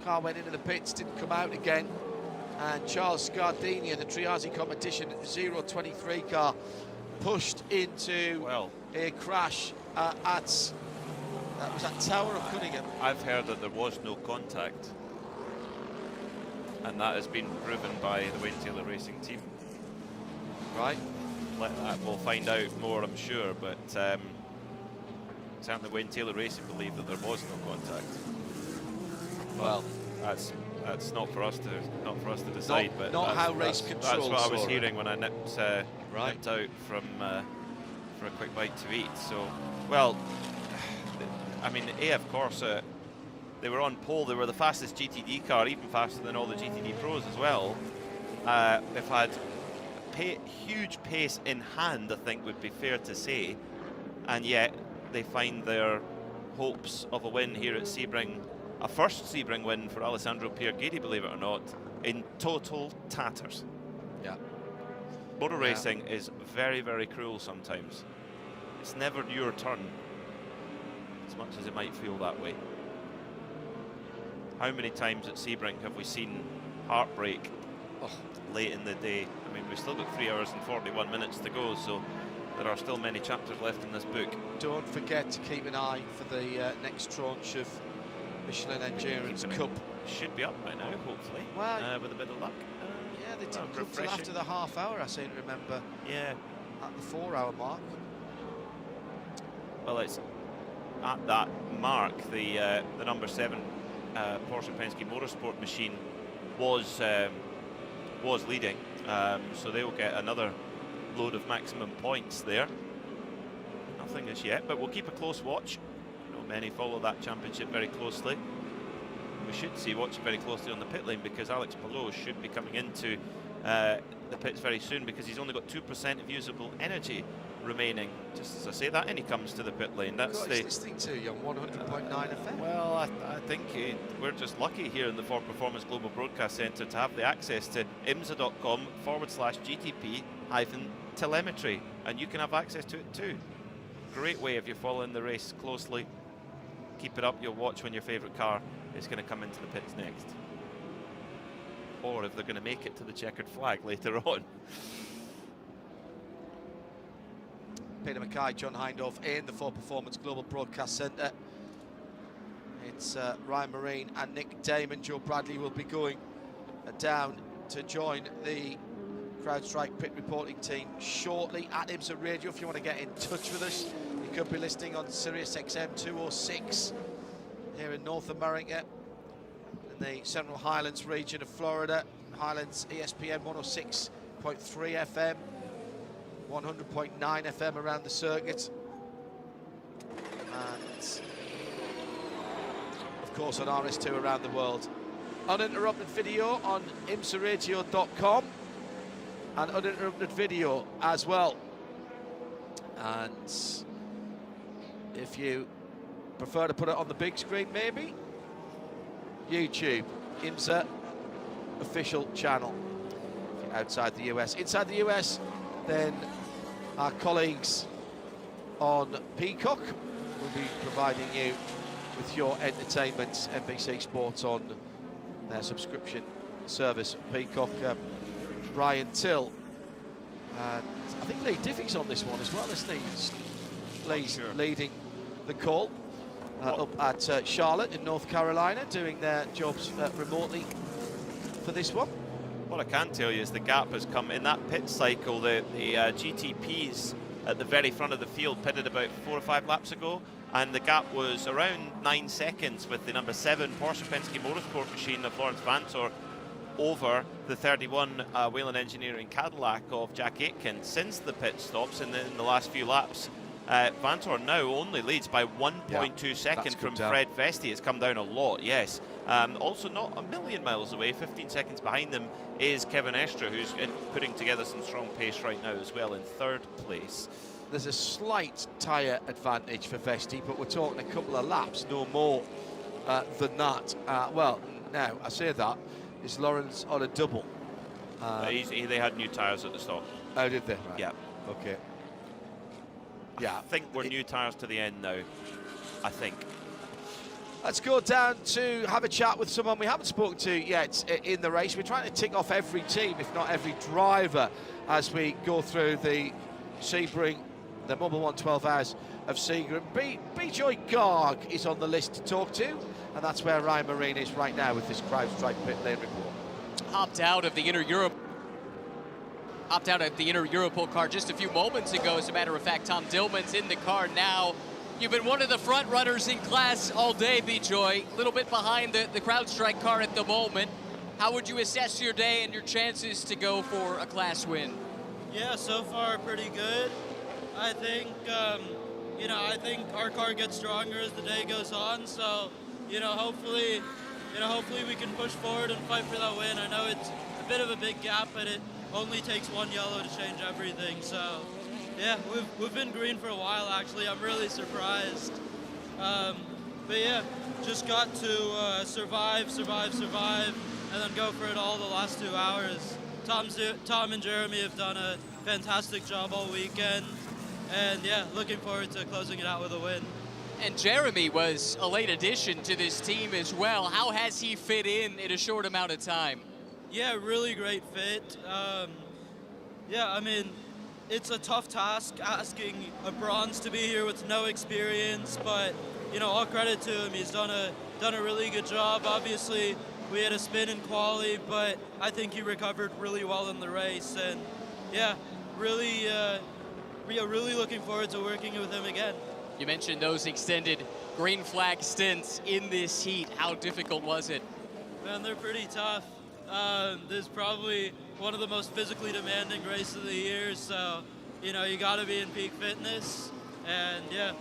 Car went into the pits, didn't come out again. And Charles Scardini in the Triazi competition 023 car pushed into a crash that was at Tower of Cunningham. I've heard that there was no contact, and that has been proven by the Wayne Taylor Racing team. Right. We'll find out more, I'm sure, but certainly Wayne Taylor Racing believe that there was no contact. Well, that's not for us to decide. But not how race control. That's what I was hearing when I nipped out from for a quick bite to eat. So, well, I mean, AF Corsa, they were on pole. They were the fastest GTD car, even faster than all the GTD Pros as well. They've had huge pace in hand, I think would be fair to say, and yet they find their hopes of a win here at Sebring, a first Sebring win for Alessandro Pierguidi, believe it or not, in total tatters. Yeah. Motor racing is very, very cruel sometimes. It's never your turn, as much as it might feel that way. How many times at Sebring have we seen Heartbreak late in the day. I mean, we've still got 3 hours and 41 minutes to go, so there are still many chapters left in this book. Don't forget to keep an eye for the next tranche of Michelin Endurance Cup. Should be up by now, hopefully, well, with a bit of luck. Yeah, they didn't come till after the half hour, I seem to remember. Yeah. At the 4 hour mark. Well, it's at that mark, the number 7 Porsche Penske Motorsport machine was leading, so they will get another load of maximum points there. Nothing as yet, but we'll keep a close watch. I know many follow that championship very closely. We should watch very closely on the pit lane, because Alex Palou should be coming into the pits very soon, because he's only got 2% of usable energy remaining. Just as I say that, and he comes to the pit lane. That's the listening to you on 100.9 FM. Well, I think we're just lucky here in the Ford Performance Global Broadcast Centre to have the access to IMSA.com/GTP-telemetry, and you can have access to it too. Great way if you're following the race closely. Keep it up, you'll watch when your favourite car is going to come into the pits next, or if they're going to make it to the checkered flag later on. Peter Mackay, John Hindhaugh in the Ford Performance Global Broadcast Centre. It's Ryan Marine and Nick Damon. Joe Bradley will be going down to join the CrowdStrike pit reporting team shortly at IMSA Radio. If you want to get in touch with us, you could be listening on Sirius XM 206 here in North America, in the Central Highlands region of Florida. Highlands ESPN 106.3 FM. 100.9 FM around the circuit, and of course on RS2 around the world. Uninterrupted video on IMSARadio.com, and uninterrupted video as well. And if you prefer to put it on the big screen, maybe YouTube, IMSA official channel. If you're outside the US, inside the US, then our colleagues on Peacock will be providing you with your entertainment. NBC Sports on their subscription service, Peacock. Brian Till, and I think Lee Diffie's on this one as well, isn't he? Lee's leading the call up at Charlotte in North Carolina, doing their jobs remotely for this one. What I can tell you is the gap has come in that pit cycle. The GTPs at the very front of the field pitted about 4 or 5 laps ago, and the gap was around 9 seconds with the number 7 Porsche Penske Motorsport machine of Lawrence Vantor over the 31 Whelen Engineering Cadillac of Jack Aitken. Since the pit stops in the last few laps, Vantor now only leads by 1.2 seconds from Fred Vesti. It's come down a lot, yes. Also not a million miles away, 15 seconds behind them, is Kevin Estre, who's putting together some strong pace right now as well in 3rd place. There's a slight tyre advantage for Vesti, but we're talking a couple of laps, no more than that. Well, now, I say that, is Lawrence on a double? They had new tyres at the stop. Oh, did they? Right. Yeah. Okay. I think we're new tyres to the end now, I think. Let's go down to have a chat with someone we haven't spoken to yet in the race. We're trying to tick off every team, if not every driver, as we go through the Sebring, the Mobil 1 12 Hours of Sebring. B-Joy Garg is on the list to talk to, and that's where Ryan Marine is right now with this CrowdStrike pit lane report. Hopped out of the Inter Europol car just a few moments ago. As a matter of fact, Tom Dillman's in the car now. You've been one of the front runners in class all day, B-Joy. A little bit behind the CrowdStrike car at the moment. How would you assess your day and your chances to go for a class win? Yeah, so far pretty good. I think, I think our car gets stronger as the day goes on. So, hopefully we can push forward and fight for that win. I know it's a bit of a big gap, but it only takes one yellow to change everything. So, yeah, we've been green for a while, actually. I'm really surprised. But yeah, just got to survive, and then go for it all the last 2 hours. Tom and Jeremy have done a fantastic job all weekend. And yeah, looking forward to closing it out with a win. And Jeremy was a late addition to this team as well. How has he fit in a short amount of time? Yeah, really great fit. Yeah, I mean, it's a tough task asking a bronze to be here with no experience, but you know, all credit to him. He's done a really good job. Obviously, we had a spin in quali, but I think he recovered really well in the race. And yeah, really looking forward to working with him again. You mentioned those extended green flag stints in this heat. How difficult was it? Man, they're pretty tough. This is probably one of the most physically demanding races of the year, so you know, you got to be in peak fitness. And yeah,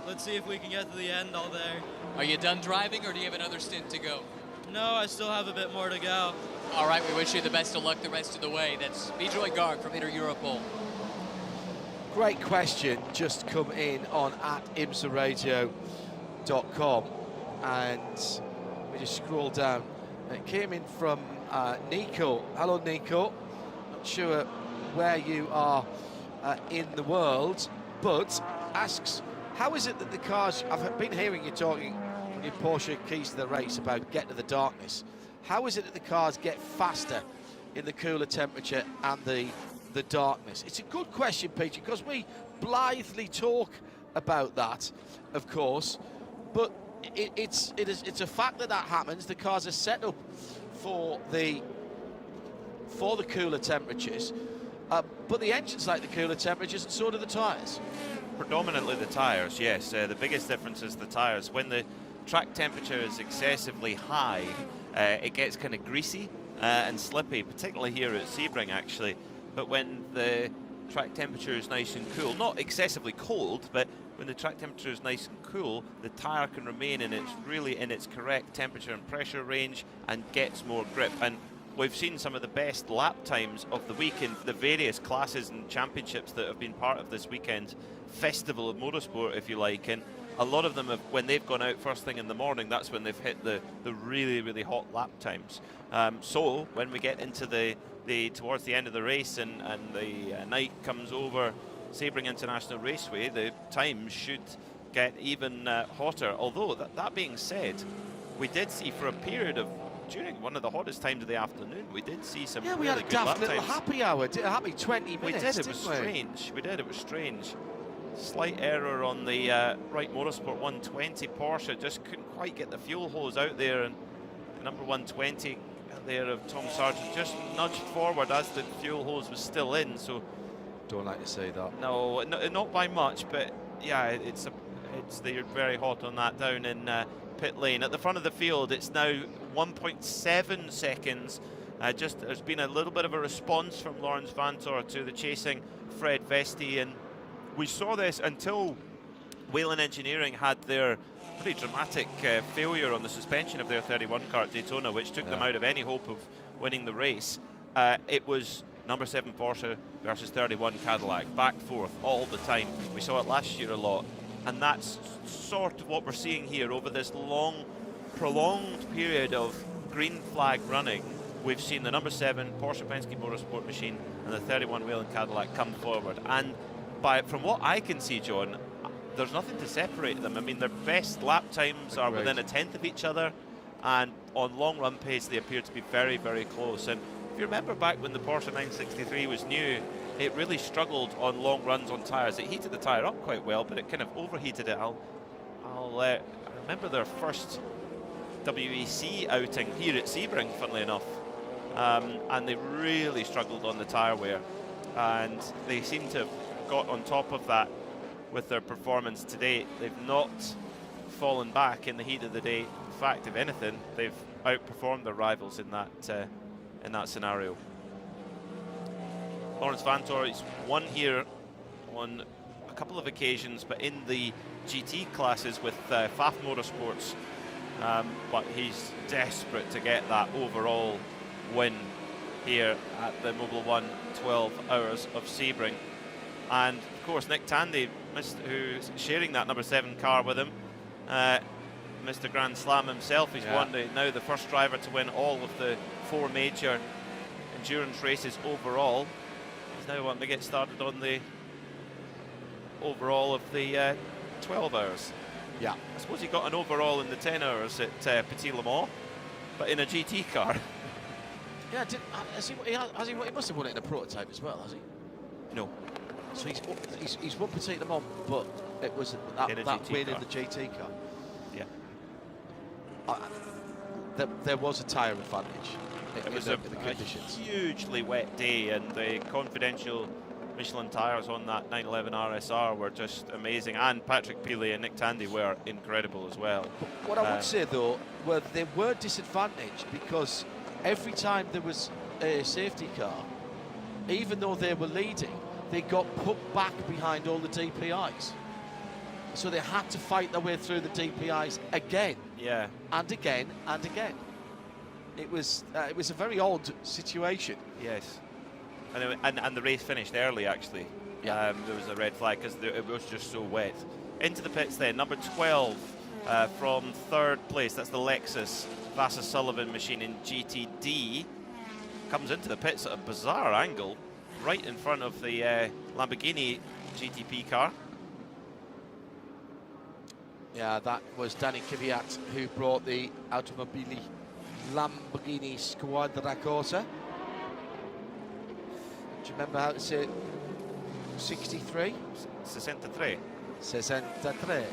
let's see if we can get to the end all there. Are you done driving, or do you have another stint to go? No, I still have a bit more to go. All right, we wish you the best of luck the rest of the way. That's Bijoy Garg from Inter Europol. Great question just come in on @IMSARadio.com, and we just scroll down. It came in from Nico. Hello, Nico. Not sure where you are in the world, but asks, how is it that the cars, I've been hearing you talking in Porsche Keys to the Race about getting to the darkness. How is it that the cars get faster in the cooler temperature and the darkness? It's a good question, Peter, because we blithely talk about that, of course, but it's a fact that happens. The cars are set up for the cooler temperatures, but the engines like the cooler temperatures, and so do the tyres. Predominantly the tyres, yes. The biggest difference is the tyres. When the track temperature is excessively high, it gets kind of greasy and slippy, particularly here at Sebring, actually. But when the track temperature is nice and cool, not excessively cold, but when the track temperature is nice and cool, the tyre can remain in its correct temperature and pressure range and gets more grip. And we've seen some of the best lap times of the week in the various classes and championships that have been part of this weekend festival of motorsport, if you like. And a lot of them have, when they've gone out first thing in the morning, that's when they've hit the really, really hot lap times. So when we get into towards the end of the race and the night comes over Sebring International Raceway, the times should get even hotter. Although that being said, we did see for a period of, during one of the hottest times of the afternoon, we did see some really good lap times. Yeah, we had a daft little happy hour, a happy 20 minutes. We did, it was strange. We did, it was strange. Slight error on the Wright Motorsport 120 Porsche, just couldn't quite get the fuel hose out there, and the number 120 there of Tom Sargent just nudged forward as the fuel hose was still in. So don't like to say that. No, not by much, but yeah, they're very hot on that down in pit lane. At the front of the field, it's now 1.7 seconds. There's been a little bit of a response from Lawrence Vantor to the chasing Fred Vesti, and we saw this until Whelen Engineering had their pretty dramatic failure on the suspension of their 31 car at Daytona, which took them out of any hope of winning the race. It was number 7 Porsche versus 31 Cadillac, back forth all the time. We saw it last year a lot, and that's sort of what we're seeing here over this long, prolonged period of green flag running. We've seen the number 7 Porsche Penske Motorsport machine and the 31 Whelen Cadillac come forward, and from what I can see, John, there's nothing to separate them. I mean, their best lap times are within a tenth of each other, and on long run pace they appear to be very, very close. And if you remember back when the Porsche 963 was new, it really struggled on long runs on tyres. It heated the tyre up quite well, but it kind of overheated it. I remember their first WEC outing here at Sebring, funnily enough, and they really struggled on the tyre wear, and they seem to have got on top of that with their performance today. They've not fallen back in the heat of the day. In fact, if anything, they've outperformed their rivals in that scenario. Lawrence Vantor, he's won here on a couple of occasions, but in the GT classes with Pfaff Motorsports, but he's desperate to get that overall win here at the Mobil 1 12 Hours of Sebring. And of course, Nick Tandy, who's sharing that number 7 car with him, Mr. Grand Slam himself. He's won now the first driver to win all of the 4 major endurance races overall. He's now wanting to get started on the overall of the 12 hours. Yeah. I suppose he got an overall in the 10 hours at Petit Le Mans, but in a GT car. Yeah, he must have won it in a prototype as well, has he? No. So he's won Petit Le Mans, but it was that win in the GT car. Yeah. There was a tyre advantage. It was a hugely wet day, and the confidential Michelin tyres on that 911 RSR were just amazing, and Patrick Peely and Nick Tandy were incredible as well. What I would say though, they were disadvantaged because every time there was a safety car, even though they were leading, they got put back behind all the DPIs. So they had to fight their way through the DPIs again. Yeah. And again and again. It was a very odd situation. Yes. And the race finished early, actually. Yeah. There was a red flag because it was just so wet. Into the pits then, number 12 from third place. That's the Lexus Vasser Sullivan machine in GTD. Comes into the pits at a bizarre angle, right in front of the Lamborghini GTP car. Yeah, that was Danny Kvyat who brought the Automobili Lamborghini Squadra Corsa. Do you remember how to say it? 63? 63. 63.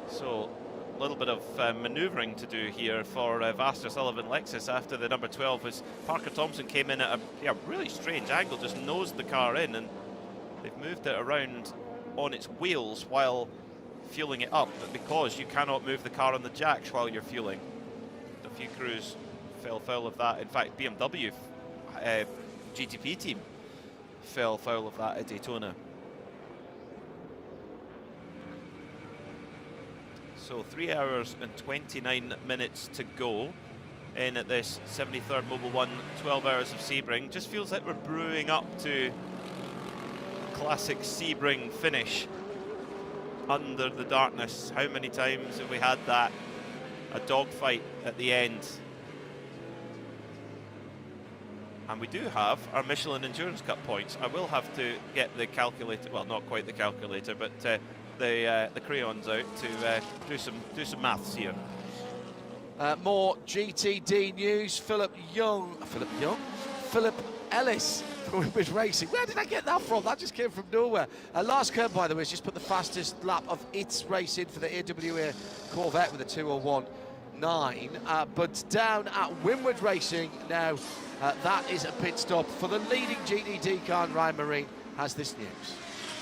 So, a little bit of manoeuvring to do here for Vasser Sullivan Lexus after the number 12 as Parker Thompson came in at a really strange angle, just nosed the car in, and they've moved it around on its wheels while fueling it up, but because you cannot move the car on the jacks while you're fueling. A few crews fell foul of that. In fact, BMW GTP team fell foul of that at Daytona. So 3 hours and 29 minutes to go in at this 73rd Mobil 1 12 Hours of Sebring. Just feels like we're brewing up to a classic Sebring finish under the darkness. How many times have we had that? A dogfight at the end. And we do have our Michelin Endurance Cup points. I will have to get the calculator, well, not quite the calculator, but the crayons out to do some maths here. More GTD news. Philip Ellis from Winward Racing. Where did I get that from? That just came from nowhere. Lars Kern, by the way, has just put the fastest lap of its race in for the AWA Corvette with a 2:01.9. But down at Winward Racing now, that is a pit stop for the leading GTD car, and Ryan Marine has this news.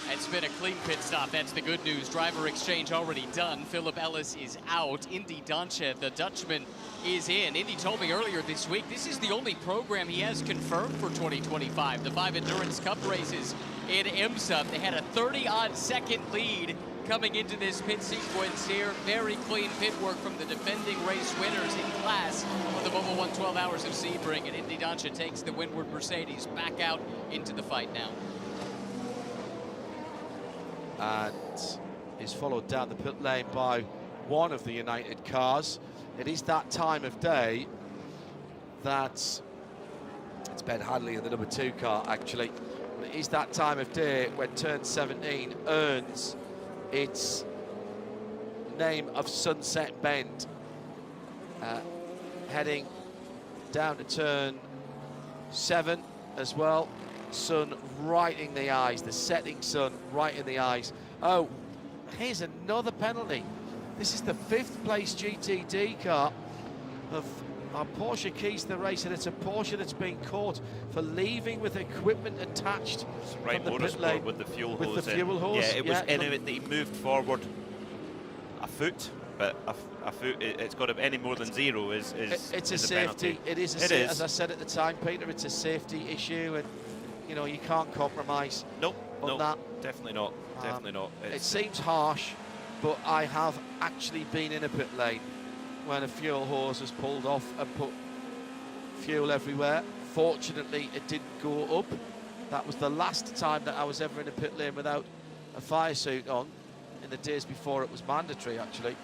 It's been a clean pit stop. That's the good news. Driver exchange already done. Philip Ellis is out. Indy Danche, the Dutchman, is in. Indy told me earlier this week this is the only program he has confirmed for 2025. The 5 Endurance Cup races in IMSA. They had a 30-odd second lead coming into this pit sequence here. Very clean pit work from the defending race winners in class for the Mobil 1 12 Hours of Sebring. And Indy Danche takes the Winward Mercedes back out into the fight now. And is followed down the pit lane by one of the United cars. It is that time of day that it's Ben Hadley in the number 2 car, actually. But it is that time of day when turn 17 earns its name of Sunset Bend. Heading down to turn 7 as well. Sun right in the eyes, the setting sun right in the eyes. Oh, here's another penalty. This is the 5th place GTD car of our Porsche keys the race, and it's a Porsche that's been caught for leaving with equipment attached right, from the pit lane with the fuel hose. With the fuel hose. Yeah, it was in it that he moved forward a foot, but a foot, it's got to be any more than 0 is it's a safety. It is a safety. As I said at the time, Peter, it's a safety issue, and you know, you can't compromise on that. Definitely not. Definitely not. It seems harsh, but I have actually been in a pit lane when a fuel hose was pulled off and put fuel everywhere. Fortunately, it didn't go up. That was the last time that I was ever in a pit lane without a fire suit on. In the days before it was mandatory, actually.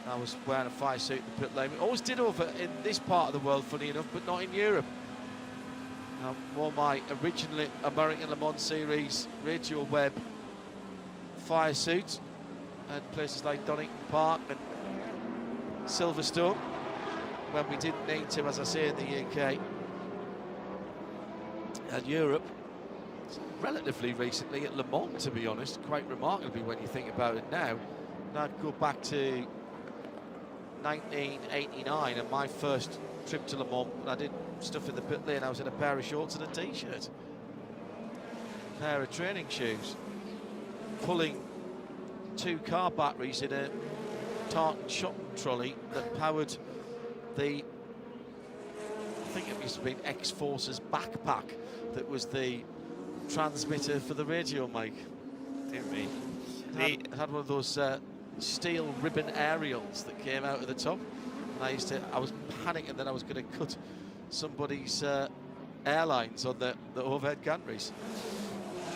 I was wearing a fire suit in the pit lane. We always did over in this part of the world, funny enough, but not in Europe. I wore my original American Le Mans Series Rachel Webb fire suit at places like Donington Park and Silverstone. when we didn't need to, as I say, in the UK and Europe. Relatively recently at Le Mans, to be honest, quite remarkably when you think about it now. And I'd go back to 1989 and my first trip to Le Mans. I did stuff in the pit lane. I was in a pair of shorts and a t-shirt, a pair of training shoes, pulling 2 car batteries in a tartan shopping trolley that powered the, I think it used to be an X-Force's backpack that was the transmitter for the radio mic. Dear me. Had one of those steel ribbon aerials that came out of the top, and I was panicking that I was going to cut somebody's airlines on the overhead gantries.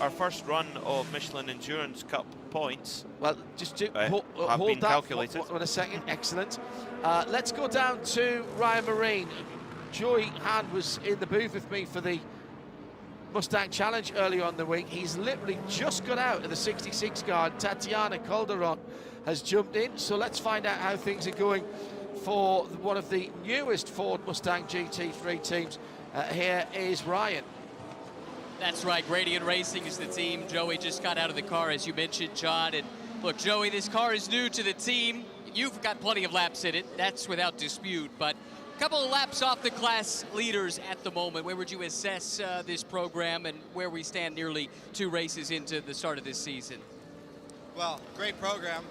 Our first run of Michelin Endurance Cup points. Well, just to have hold been that calculated. for a second. Excellent. Let's go down to Ryan Marine. Joey Hand was in the booth with me for the Mustang Challenge earlier on in the week. He's literally just got out of the 66 car. Tatiana Calderon has jumped in. So let's find out how things are going for one of the newest Ford Mustang GT3 teams. Here is Ryan. That's right, Gradient Racing is the team. Joey just got out of the car, as you mentioned, John. And look, Joey, this car is new to the team. You've got plenty of laps in it, that's without dispute. But a couple of laps off the class leaders at the moment. Where would you assess this program and where we stand nearly 2 races into the start of this season? Well, great program.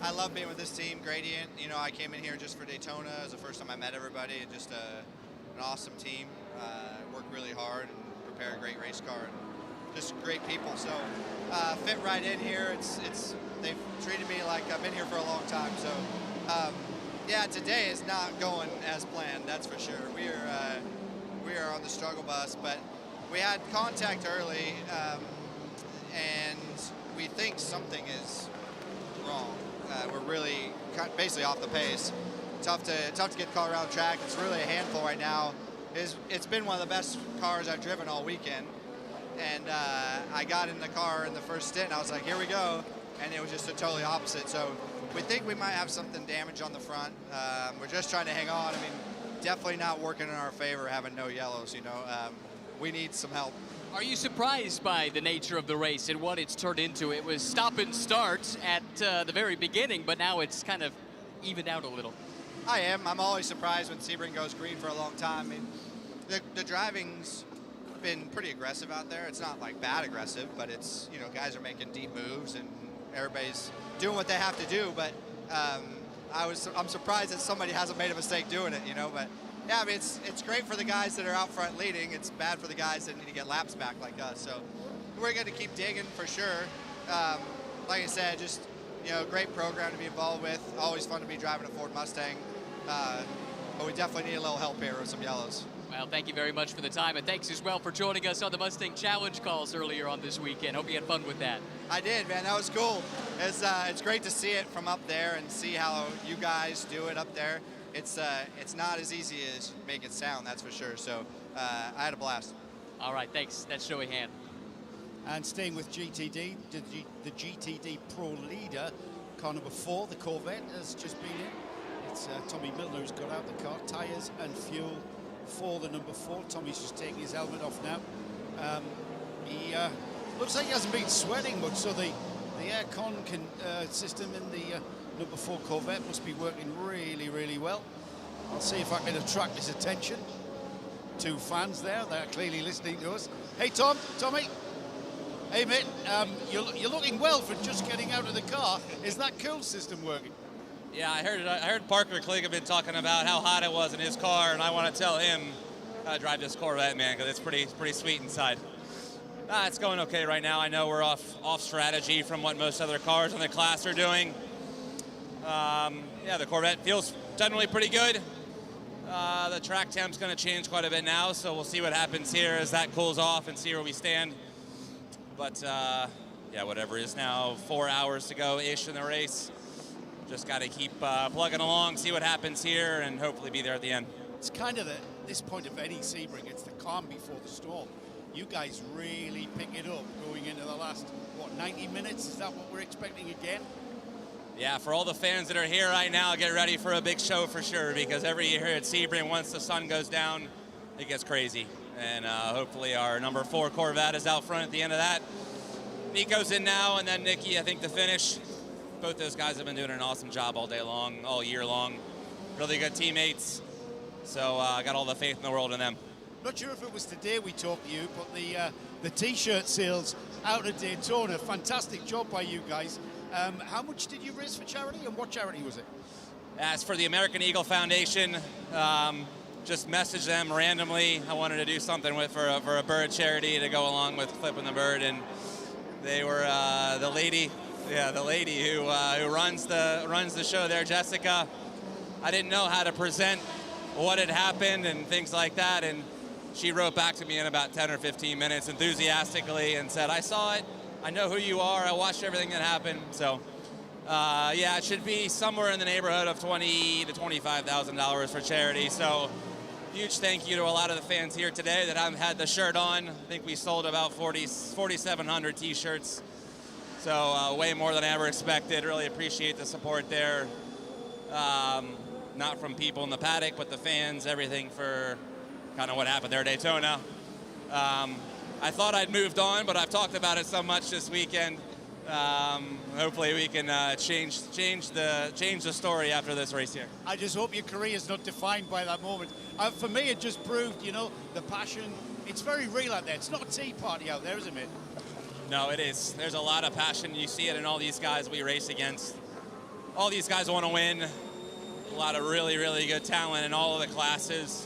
I love being with this team, Gradient. You know, I came in here just for Daytona. It was the first time I met everybody, and just an awesome team. Worked really hard and prepare a great race car, and just great people. So fit right in here. They've treated me like I've been here for a long time. So yeah, today is not going as planned, that's for sure. We are on the struggle bus, but we had contact early, and we think something is wrong. We're really basically off the pace. Tough to get the car around track. It's really a handful right now. It's been one of the best cars I've driven all weekend, and I got in the car in the first stint, and I was like, here we go, and it was just a totally opposite. So we think we might have something damaged on the front. We're just trying to hang on. I mean, definitely not working in our favor having no yellows, you know. We need some help. Are you surprised by the nature of the race and what it's turned into? It was stop and start at the very beginning, but now it's kind of evened out a little. I am. I'm always surprised when Sebring goes green for a long time. I mean, the driving's been pretty aggressive out there. It's not like bad aggressive, but it's, you know, guys are making deep moves and everybody's doing what they have to do. But I'm surprised that somebody hasn't made a mistake doing it, you know. But yeah, I mean, it's great for the guys that are out front leading. It's bad for the guys that need to get laps back like us. So we're going to keep digging for sure. Like I said, just, you know, great program to be involved with. Always fun to be driving a Ford Mustang. But we definitely need a little help here with some yellows. Well, thank you very much for the time, and thanks as well for joining us on the Mustang Challenge calls earlier on this weekend. Hope you had fun with that. I did, man. That was cool. It's great to see it from up there and see how you guys do it up there. It's not as easy as you make it sound, that's for sure. So I had a blast. All right, thanks. That's Joey Hand. And staying with GTD, the GTD Pro leader, car number 4, the Corvette, has just been in. It's Tommy Milner who's got out the car. Tyres and fuel for the number 4. Tommy's just taking his helmet off now. He looks like he hasn't been sweating much, so the air-con system in the number 4 Corvette must be working really, really well. I'll see if I can attract his attention. 2 fans there, they're clearly listening to us. Hey, Tommy. Hey, mate, you're looking well for just getting out of the car. Is that cool system working? Yeah, I heard Parker Klieg have been talking about how hot it was in his car, and I want to tell him how to drive this Corvette, man, because it's pretty sweet inside. It's going okay right now. I know we're off strategy from what most other cars in the class are doing. Yeah, the Corvette feels generally pretty good. The track temp's going to change quite a bit now, so we'll see what happens here as that cools off and see where we stand. But yeah, whatever it is now, 4 hours to go-ish in the race. Just got to keep plugging along, see what happens here, and hopefully be there at the end. It's kind of this point of any Sebring, it's the calm before the storm. You guys really pick it up going into the last, 90 minutes? Is that what we're expecting again? Yeah, for all the fans that are here right now, get ready for a big show for sure, because every year at Sebring, once the sun goes down, it gets crazy. And hopefully our number 4 Corvette is out front at the end of that. Nico's in now, and then Nicky, I think, to finish. Both those guys have been doing an awesome job all day long, all year long. Really good teammates. So I got all the faith in the world in them. Not sure if it was today we talked to you, but the T-shirt sales out at Daytona, fantastic job by you guys. How much did you raise for charity, and what charity was it? As for the American Eagle Foundation, just messaged them randomly. I wanted to do something for a bird charity to go along with flipping the bird, and they were the lady who runs the show there, Jessica. I didn't know how to present what had happened and things like that, and she wrote back to me in about 10 or 15 minutes enthusiastically and said, "I saw it. I know who you are. I watched everything that happened." So, yeah, it should be somewhere in the neighborhood of $20,000 to $25,000 for charity. So, huge thank you to a lot of the fans here today that haven't had the shirt on. I think we sold about 4,700 T-shirts. So, way more than I ever expected. Really appreciate the support there. Not from people in the paddock, but the fans, everything for kind of what happened there at Daytona. I thought I'd moved on, but I've talked about it so much this weekend. Hopefully we can change the story after this race here. I just hope your career is not defined by that moment. For me, it just proved, you know, the passion. It's very real out there. It's not a tea party out there, isn't it? No, it is. There's a lot of passion. You see it in all these guys we race against. All these guys want to win. A lot of really, really good talent in all of the classes.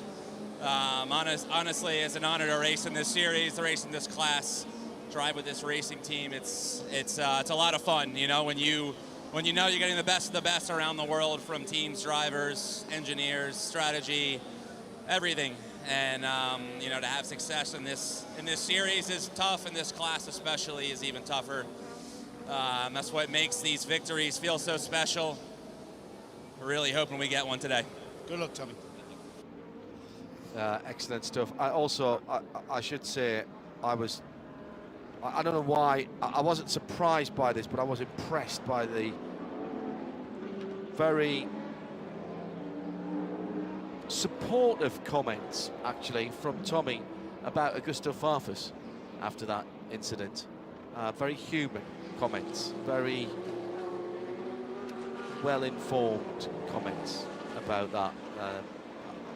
Honestly, it's an honor to race in this series, to race in this class, drive with this racing team. It's a lot of fun, you know, when you know you're getting the best of the best around the world, from teams, drivers, engineers, strategy, everything. And you know, to have success in this series is tough, and this class especially is even tougher. That's what makes these victories feel so special. We're really hoping we get one today. Good luck, Tommy. Excellent stuff. I should say, I don't know why, I wasn't surprised by this, but I was impressed by the very supportive comments, actually, from Tommy about Augusto Farfus after that incident. Very human comments, very well-informed comments about that.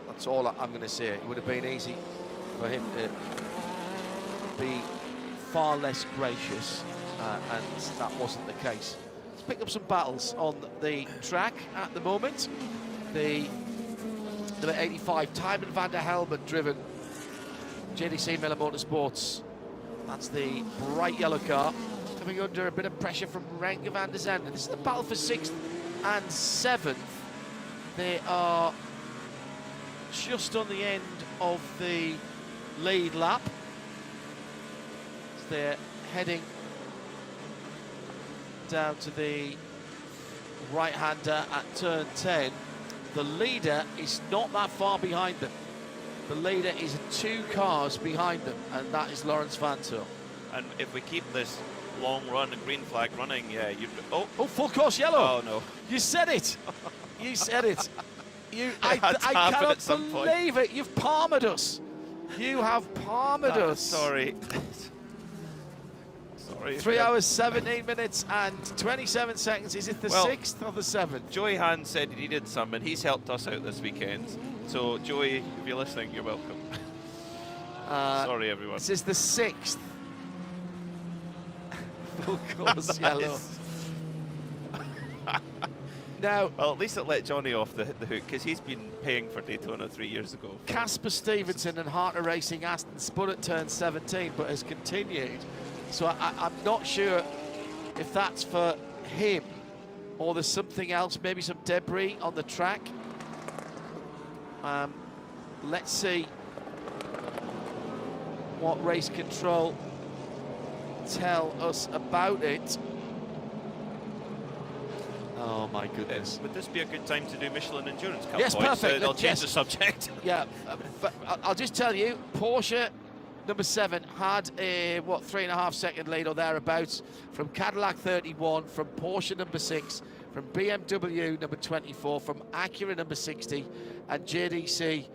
That's all I'm going to say. It would have been easy for him to be far less gracious, and that wasn't the case. Let's pick up some battles on the track at the moment. The number 85, Tymon van der Helmen driven JDC Miller Motorsports. That's the bright yellow car, coming under a bit of pressure from Renger van der Zanden. This is the battle for 6th and 7th. They are just on the end of the lead lap. They're heading down to the right-hander at turn 10. The leader is not that far behind them. The leader is 2 cars behind them, and that is Lawrence Vanthoor. And if we keep this long run, green flag running, yeah, you. Oh, full course yellow. Oh no! You said it. You said it. I cannot believe it. You've palmered us. You have palmered us. Sorry. Sorry. 3 hours, 17 minutes and 27 seconds. Is it the 6th or the 7th? Joey Hand said he needed some, and he's helped us out this weekend. So, Joey, if you're listening, you're welcome. Sorry, everyone. This is the 6th. Full course yellow. Now, well, at least it let Johnny off the hook, because he's been paying for Daytona 3 years ago. Casper Stevenson and Harter Racing Aston spun at turn 17, but has continued. So I'm not sure if that's for him or there's something else, maybe some debris on the track. Let's see what race control tell us about it. Oh my goodness. Would this be a good time to do Michelin Endurance Cup yes, points? perfect. I'll change the subject. Yeah, but I'll just tell you, Porsche number 7 had a 3.5 second lead or thereabouts from Cadillac 31, from Porsche number 6, from BMW number 24, from Acura number 60, and JDC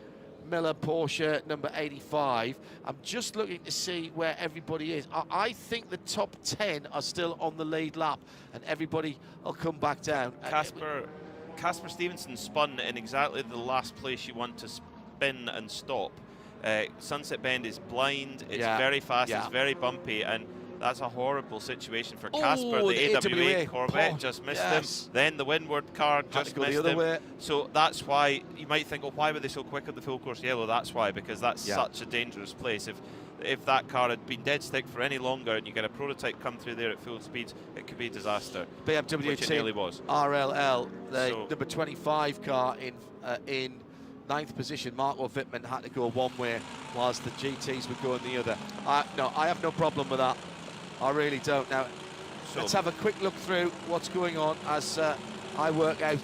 Miller Porsche number 85. I'm just looking to see where everybody is. I think the top 10 are still on the lead lap, and everybody will come back down. Casper Stevenson spun in exactly the last place you want to spin and stop. Sunset Bend is blind, it's very fast, it's very bumpy, and that's a horrible situation for Casper. The AWA Corvette just missed him. Then the Winward car just missed him. So that's why you might think, oh, why were they so quick at the full course yellow? That's why, because that's such a dangerous place. If that car had been dead stick for any longer and you get a prototype come through there at full speed, it could be a disaster. BMW which it nearly was. RLL, the number 25 car in 9th position. Marco Wittmann had to go one way whilst the GTs were going the other. No, I have no problem with that. I really don't. Now, let's have a quick look through what's going on as I work out.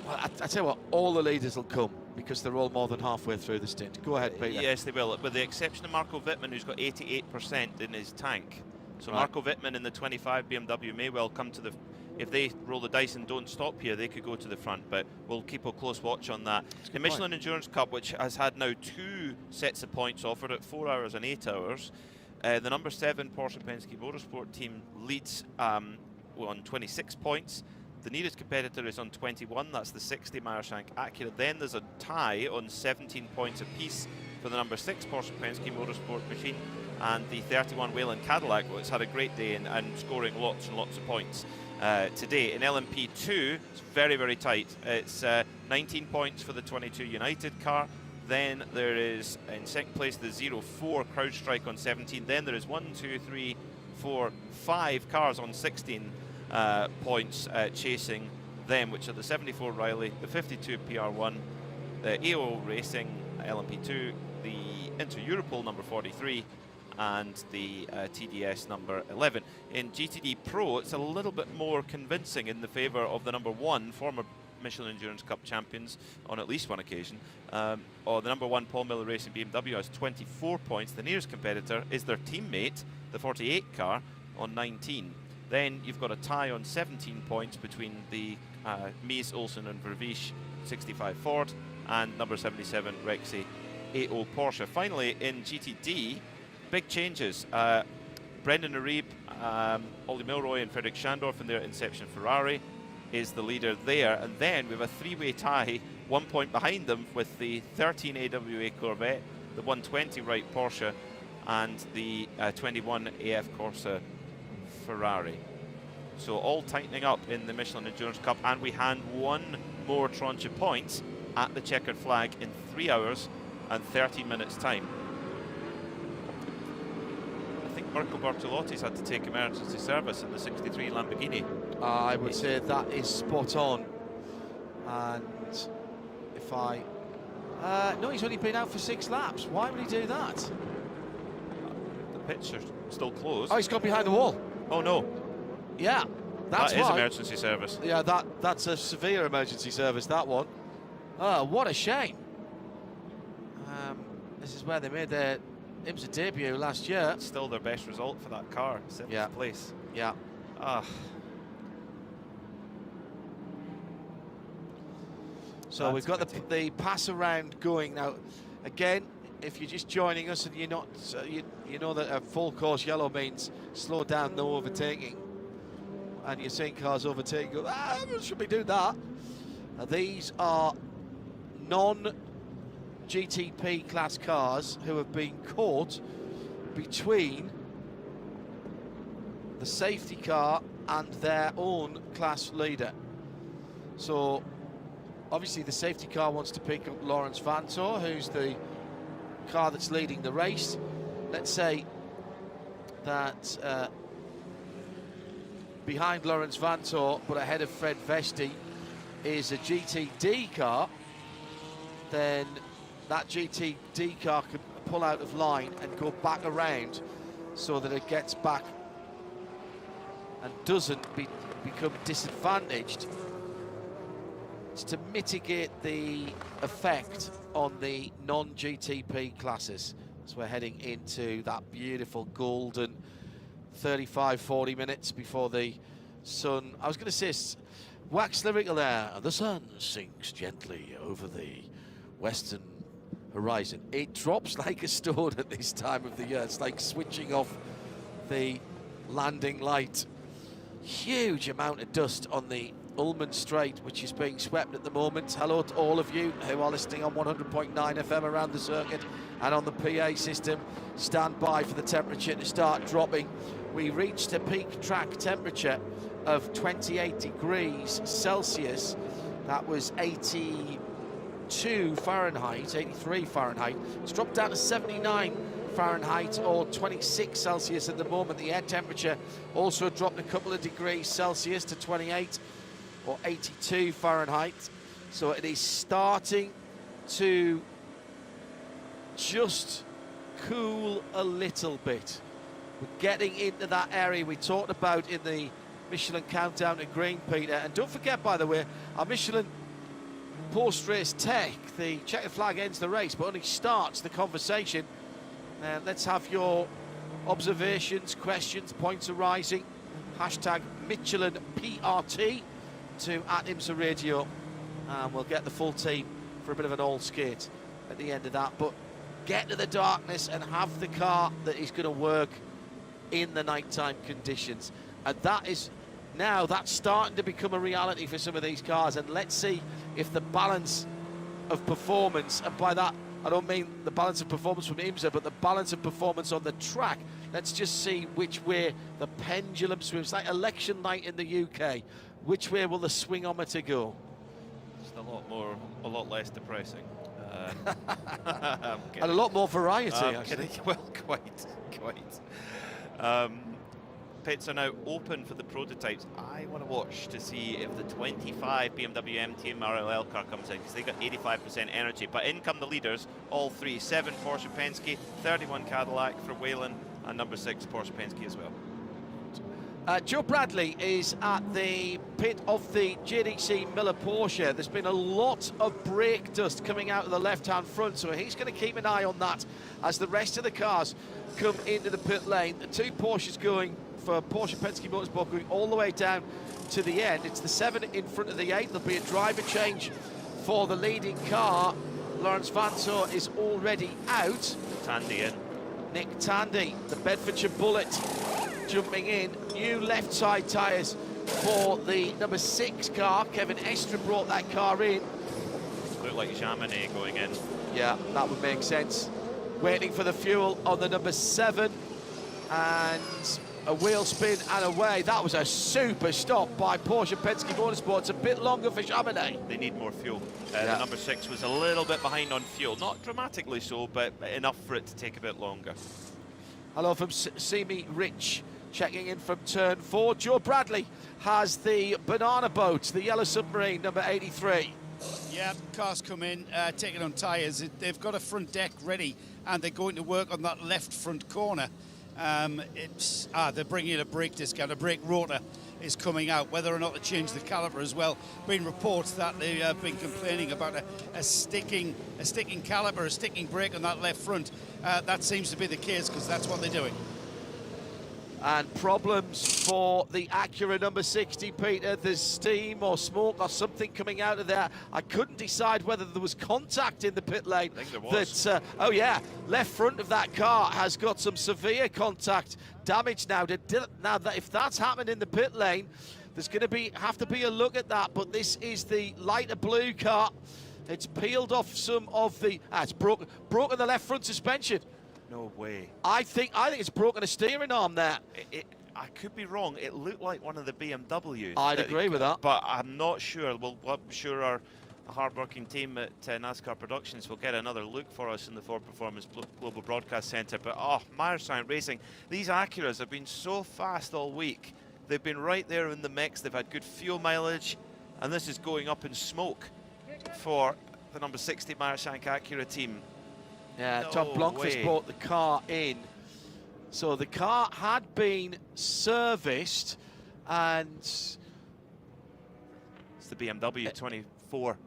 Well, I tell you what, all the leaders will come because they're all more than halfway through the stint. Go ahead, Peter. Yes, they will, with the exception of Marco Wittmann, who's got 88% in his tank. So Marco Wittmann in the 25 BMW may well come to the... If they roll the dice and don't stop here, they could go to the front, but we'll keep a close watch on that. The Michelin Endurance Cup, which has had now 2 sets of points offered at 4 hours and 8 hours. The number 7 Porsche Penske Motorsport team leads on 26 points. The nearest competitor is on 21. That's the 60 Meyershank Acura. Then there's a tie on 17 points apiece for the number 6 Porsche Penske Motorsport machine and the 31 Whelen Cadillac, which had a great day and scoring lots and lots of points today. In LMP2, it's very, very tight. It's 19 points for the 22 United car. Then there is, in second place, the 04 CrowdStrike on 17. Then there is 5 cars on 16 points chasing them, which are the 74 Riley, the 52 PR1, the AO Racing LMP2, the Inter-Europol number 43, and the TDS number 11. In GTD Pro, it's a little bit more convincing in the favour of the number 1, former Michelin Endurance Cup champions on at least one occasion. Or the number 1 Paul Miller Racing BMW has 24 points. The nearest competitor is their teammate, the 48 car, on 19. Then you've got a tie on 17 points between the Mies, Olsen and Vervish 65 Ford and number 77 Rexy 80 Porsche. Finally, in GTD, big changes. Brendan Arieb, Ollie Milroy and Frederick Schandorf in their Inception Ferrari is the leader there, and then we have a 3-way tie, 1 point behind them, with the 13 AWA Corvette, the 120 Wright Porsche, and the 21 AF Corsa Ferrari. So all tightening up in the Michelin Endurance Cup, and we hand one more tranche of points at the checkered flag in 3 hours and 30 minutes time. I think Mirko Bortolotti's had to take emergency service in the 63 Lamborghini. I would say that is spot on. And if no, he's only been out for 6 laps. Why would he do that? The pits are still closed. Oh, he's gone behind the wall. Oh no. Yeah, that's that is emergency service. Yeah, that's a severe emergency service, that one. Oh, what a shame. This is where they made their IMSA debut last year. Still their best result for that car, 7th place. Yeah. So we've got the pass around going now. Again, if you're just joining us and you're not, you know that a full course yellow means slow down, no overtaking. And you're seeing cars overtaking, should we do that? These are non-GTP class cars who have been caught between the safety car and their own class leader. So obviously the safety car wants to pick up Lawrence Vantor, who's the car that's leading the race. Let's say that behind Lawrence Vantor, but ahead of Fred Vesti, is a GTD car. Then that GTD car could pull out of line and go back around so that it gets back and doesn't become disadvantaged. It's to mitigate the effect on the non-GTP classes as we're heading into that beautiful golden 35-40 minutes before the sun. I was going to say wax lyrical there. The sun sinks gently over the western horizon. It drops like a stone at this time of the year. It's like switching off the landing light. Huge amount of dust on the Ullman Strait, which is being swept at the moment. Hello to all of you who are listening on 100.9 FM around the circuit and on the PA system. Stand by for the temperature to start dropping. We reached a peak track temperature of 28 degrees Celsius. That was 82 Fahrenheit, 83 Fahrenheit. It's dropped down to 79 Fahrenheit or 26 Celsius at the moment. The air temperature also dropped a couple of degrees Celsius to 28 or 82 Fahrenheit. So it is starting to just cool a little bit. We're getting into that area we talked about in the Michelin countdown to green, Peter. And don't forget, by the way, our Michelin post-race tech, the checkered flag ends the race but only starts the conversation. And let's have your observations, questions, points arising. Hashtag Michelin PRT to @IMSA Radio, and we'll get the full team for a bit of an all skate at the end of that. But get to the darkness and have the car that is going to work in the nighttime conditions. And that is now, that's starting to become a reality for some of these cars. And let's see if the balance of performance, and by that I don't mean the balance of performance from IMSA, but the balance of performance on the track. Let's just see which way the pendulum swings. Like election night in the UK. Which way will the swingometer go? Just a lot less depressing. And a lot more variety, actually. Well, quite. Pits are now open for the prototypes. I want to watch to see if the 25 BMW MT RLL car comes in, because they got 85% energy. But in come the leaders, all three. 7 Porsche Penske, 31 Cadillac for Whalen, and number 6 Porsche Penske as well. Joe Bradley is at the pit of the JDC Miller Porsche. There's been a lot of brake dust coming out of the left-hand front, so he's going to keep an eye on that as the rest of the cars come into the pit lane. The 2 Porsches going for Porsche Penske Motorsport going all the way down to the end. It's the 7 in front of the 8. There'll be a driver change for the leading car. Lawrence Vanso is already out. Tandy in. Nick Tandy, the Bedfordshire Bullet, jumping in. New left side tyres for the number 6 car. Kevin Estre brought that car in. Look like Chamonix going in. Yeah, that would make sense. Waiting for the fuel on the number 7, and a wheel spin and away. That was a super stop by Porsche Penske Motorsport. It's a bit longer for Chamonix. They need more fuel. The number 6 was a little bit behind on fuel. Not dramatically so, but enough for it to take a bit longer. Hello from Simi Rich, checking in from turn 4. Joe Bradley has the banana boat, the yellow submarine, number 83. Yeah, cars come in, taking on tyres. They've got a front deck ready, and they're going to work on that left front corner. They're bringing in a brake disc out. A brake rotor is coming out. Whether or not to change the caliper as well. Been reports that they've been complaining about a sticking caliper, a sticking brake on that left front. That seems to be the case, because that's what they're doing. And problems for the Acura number 60, Peter. There's steam or smoke or something coming out of there. I couldn't decide whether there was contact in the pit lane. I think there was. Oh yeah, left front of that car has got some severe contact damage now. Now, if that's happened in the pit lane, there's going to have to be a look at that. But this is the lighter blue car. It's peeled off some of the... it's broken the left front suspension. No way. I think it's broken a steering arm there. I could be wrong. It looked like one of the BMWs. I'd agree with that. But I'm not sure. I'm sure our hard-working team at NASCAR Productions will get another look for us in the Ford Performance Global Broadcast Centre. But, Meyerside Racing, these Acuras have been so fast all week. They've been right there in the mix. They've had good fuel mileage. And this is going up in smoke for the number 60 Meyerside Acura team. Yeah, no Tom Blomqvist brought the car in. So the car had been serviced, and... It's the BMW 24.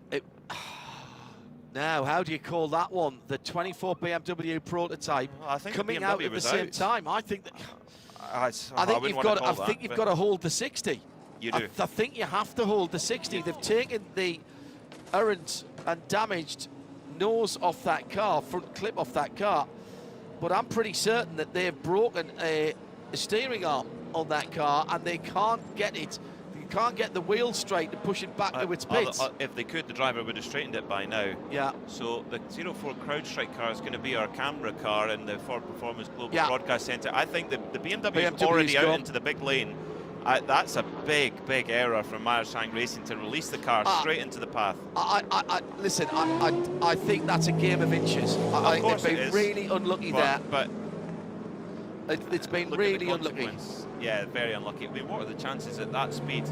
Now, how do you call that one? The 24 BMW prototype coming out at the same time. I think that... I think you've got to hold the 60. You do. I think you have to hold the 60. They've taken the errant and damaged nose off that car, front clip off that car, but I'm pretty certain that they've broken a steering arm on that car, and they can't get it. You can't get the wheel straight to push it back to its pits. If they could, the driver would have straightened it by now. Yeah. So the 04 CrowdStrike car is going to be our camera car in the Ford Performance Global Yeah. Broadcast Centre. I think the BMW is BMW's already out gone. into the big lane. That's a big error from Meyershank Racing to release the car straight into the path. Listen, I think that's a game of inches. Of course they've it been is. really unlucky there. But it's been look at the really unlucky. consequence. Yeah, very unlucky. I mean, what are the chances at that speed?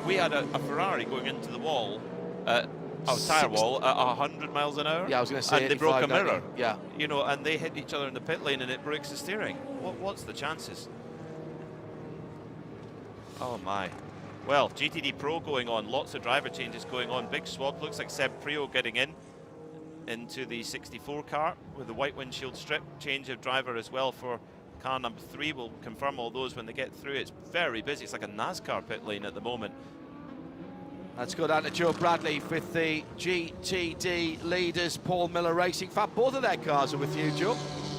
We had a Ferrari going into the wall, tyre wall, at 100 miles an hour. Yeah, I was going to say and they broke a 85, 90. mirror. Yeah. You know, and they hit each other in the pit lane, and it breaks the steering. What's the chances? Oh my. Well, GTD Pro going on, lots of driver changes going on. Big swap, looks like Seb Prio getting into the 64 car with the white windshield strip. Change of driver as well for car number 3. We'll confirm all those when they get through. It's very busy. It's like a NASCAR pit lane at the moment. Let's go down to Joe Bradley with the GTD leaders, Paul Miller Racing. In fact, both of their cars are with you, Joe.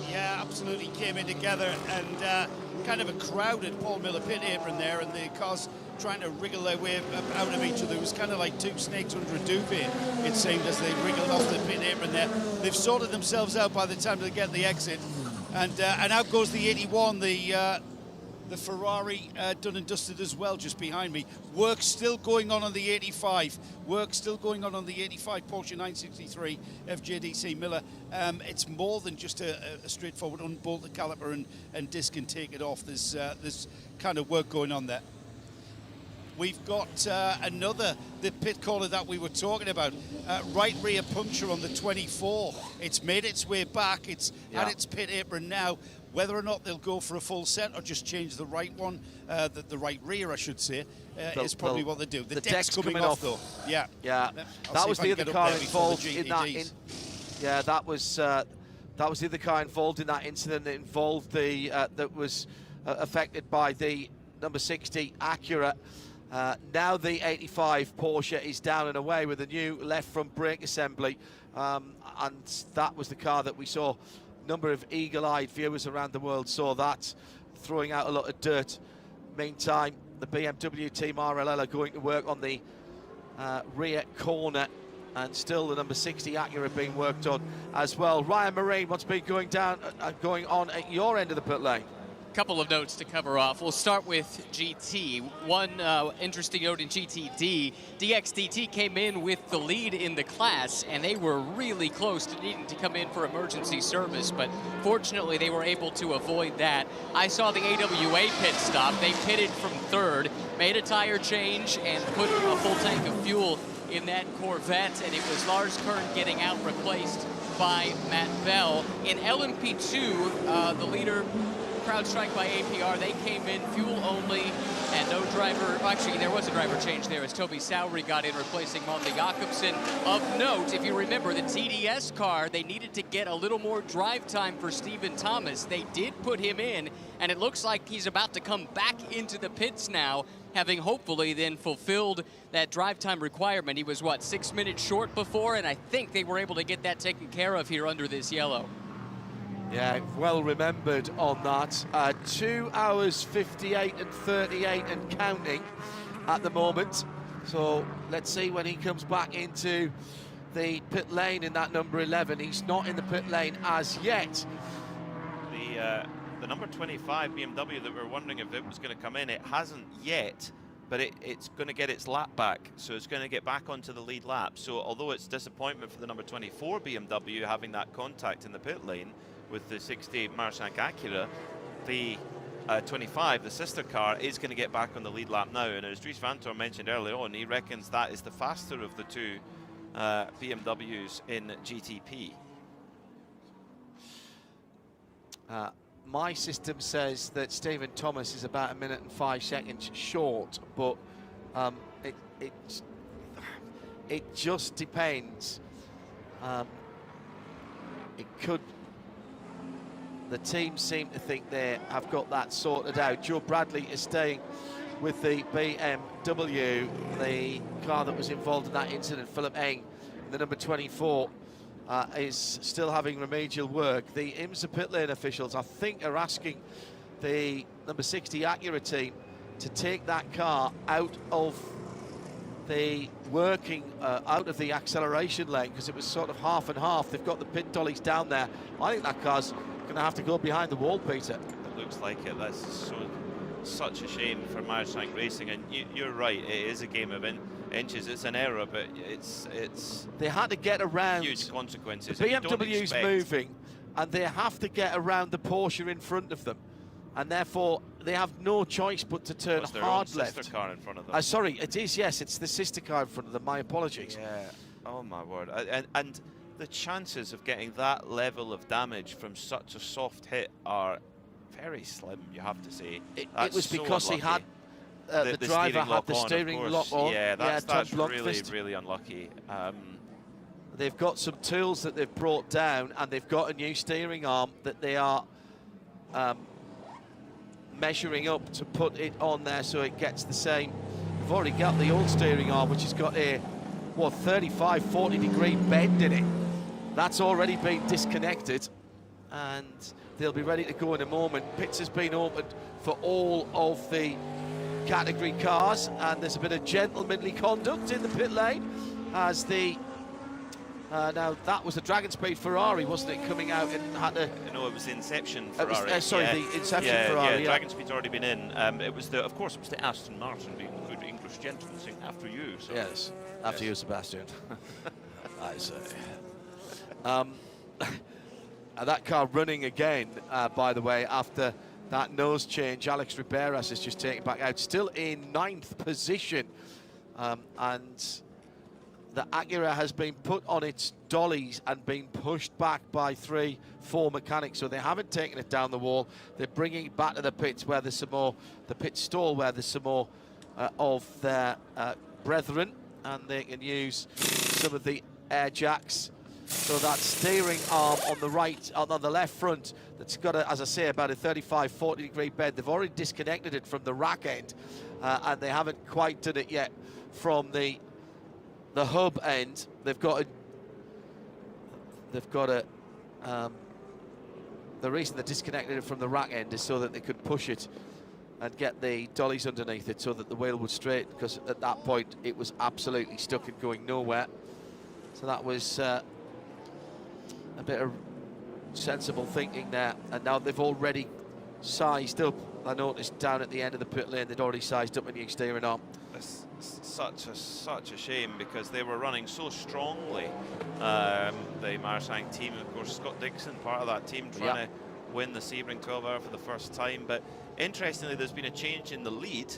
Yeah, absolutely came in together, and kind of a crowded Paul Miller pit apron there, and the cars trying to wriggle their way out of each other. It was kind of like two snakes under a duvet, it seemed, as they wriggled off the pit apron there. They've sorted themselves out by the time they get the exit, and out goes the 81, the Ferrari done and dusted as well, just behind me. Work still going on the 85. Work still going on the 85 Porsche 963 FJDC Miller. It's more than just a straightforward unbolt the caliper and disc and take it off. There's kind of work going on there. We've got the pit corner that we were talking about. Right rear puncture on the 24. It's made its way back. It's at its pit apron now. Whether or not they'll go for a full set or just change the right one, the right rear, I should say, is probably what they do. The deck's coming off, though. Yeah. Yeah. That was the other car involved in that. Yeah, that was the other car involved in that incident. That involved the that was affected by the number 60 Acura. Now the 85 Porsche is down and away with a new left front brake assembly, and that was the car that we saw. Number of eagle-eyed viewers around the world saw that, throwing out a lot of dirt. Meantime, the BMW team RLL are going to work on the rear corner, and still the number 60 Acura being worked on as well. Ryan Marine, what's been going on at your end of the pit lane? Couple of notes to cover off. We'll start with GT. One interesting note in GTD, DXDT came in with the lead in the class, and they were really close to needing to come in for emergency service, but fortunately they were able to avoid that. I saw the AWA pit stop. They pitted from third, made a tire change, and put a full tank of fuel in that Corvette, and it was Lars Kern getting out, replaced by Matt Bell. In LMP2, the leader, CrowdStrike by APR, they came in fuel only and no driver. Actually, there was a driver change there as Toby Sowery got in, replacing Malte Jakobsen. Of note, if you remember, the TDS car, they needed to get a little more drive time for Stephen Thomas. They did put him in, and it looks like he's about to come back into the pits now, having hopefully then fulfilled that drive time requirement. He was, what, 6 minutes short before, and I think they were able to get that taken care of here under this yellow. Yeah, well remembered on that. 2 hours 58 and 38 and counting at the moment. So let's see when he comes back into the pit lane in that number 11. He's not in the pit lane as yet. The number 25 BMW that we're wondering if it was going to come in, it hasn't yet, but it's going to get its lap back. So it's going to get back onto the lead lap. So although it's disappointment for the number 24 BMW having that contact in the pit lane with the 60 Meyershank Acura, the 25, the sister car, is going to get back on the lead lap now. And as Dries Vanthoor mentioned earlier on, he reckons that is the faster of the two BMWs in GTP. My system says that Stephen Thomas is about 1 minute and 5 seconds short, but it just depends. It could. The team seem to think they have got that sorted out. Joe Bradley is staying with the BMW, the car that was involved in that incident. Philip Eng, the number 24, is still having remedial work. The IMSA pit lane officials, I think, are asking the number 60 Acura team to take that car out of the working, out of the acceleration lane, because it was sort of half and half. They've got the pit dollies down there. I think that car's going to have to go behind the wall, Peter. It looks like it. That's such a shame for Michelin Racing, and you're right, it is a game of inches. It's an error, but it's they had to get around huge consequences. The BMW's moving, and they have to get around the Porsche in front of them, and therefore they have no choice but to turn hard left. Sister car in front of them. Sorry, it is, yes, it's the sister car in front of them. My apologies. Yeah. Oh my word. And the chances of getting that level of damage from such a soft hit are very slim, you have to say. It was because he had the driver had the steering lock on. Yeah, that's really, really unlucky. They've got some tools that they've brought down, and they've got a new steering arm that they are measuring up to put it on there so it gets the same. We've already got the old steering arm, which has got a 35-40 degree bend in it. That's already been disconnected, and they'll be ready to go in a moment. Pits has been opened for all of the category cars, and there's a bit of gentlemanly conduct in the pit lane as the now that was the Dragon Speed Ferrari, wasn't it, coming out and had to... No, it was the Inception Ferrari. The Inception Ferrari. Yeah, Dragon Speed's already been in. It was of course, it was the Aston Martin, being good English gentleman, saying after you. So. Yes, after you, Sebastian. I say. And that car running again, by the way, after that nose change. Alex Riberas is just taken back out, still in 9th position, and the Acura has been put on its dollies and been pushed back by 3-4 mechanics, so they haven't taken it down the wall. They're bringing it back to the pits where there's some more, the pit stall where there's some more of their brethren, and they can use some of the air jacks. So that steering arm on the right, on the left front, that's got, as I say, about a 35-40 degree bend. They've already disconnected it from the rack end, and they haven't quite done it yet from the hub end. They've got a, the reason they disconnected it from the rack end is so that they could push it and get the dollies underneath it so that the wheel would straight, because at that point it was absolutely stuck and going nowhere. So that was a bit of sensible thinking there, and now they've already sized up. I noticed down at the end of the pit lane they'd already sized up a new steering arm. It's such a shame, because they were running so strongly. The Michelin team, of course, Scott Dixon, part of that team, trying to win the Sebring 12 Hour for the first time. But interestingly, there's been a change in the lead,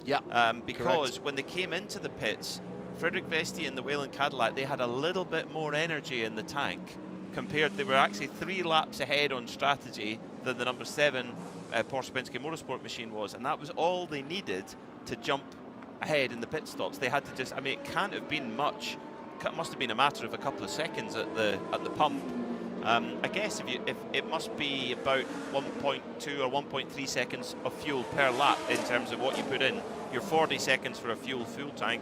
because when they came into the pits, Frederick Vesti and the Whelen Cadillac, they had a little bit more energy in the tank compared. They were actually 3 laps ahead on strategy than the number 7 Porsche Penske Motorsport machine was, and that was all they needed to jump ahead in the pit stops. They had to just, I mean, it can't have been much. It must have been a matter of a couple of seconds at the pump. I guess if it must be about 1.2 or 1.3 seconds of fuel per lap in terms of what you put in. You're 40 seconds for a full tank,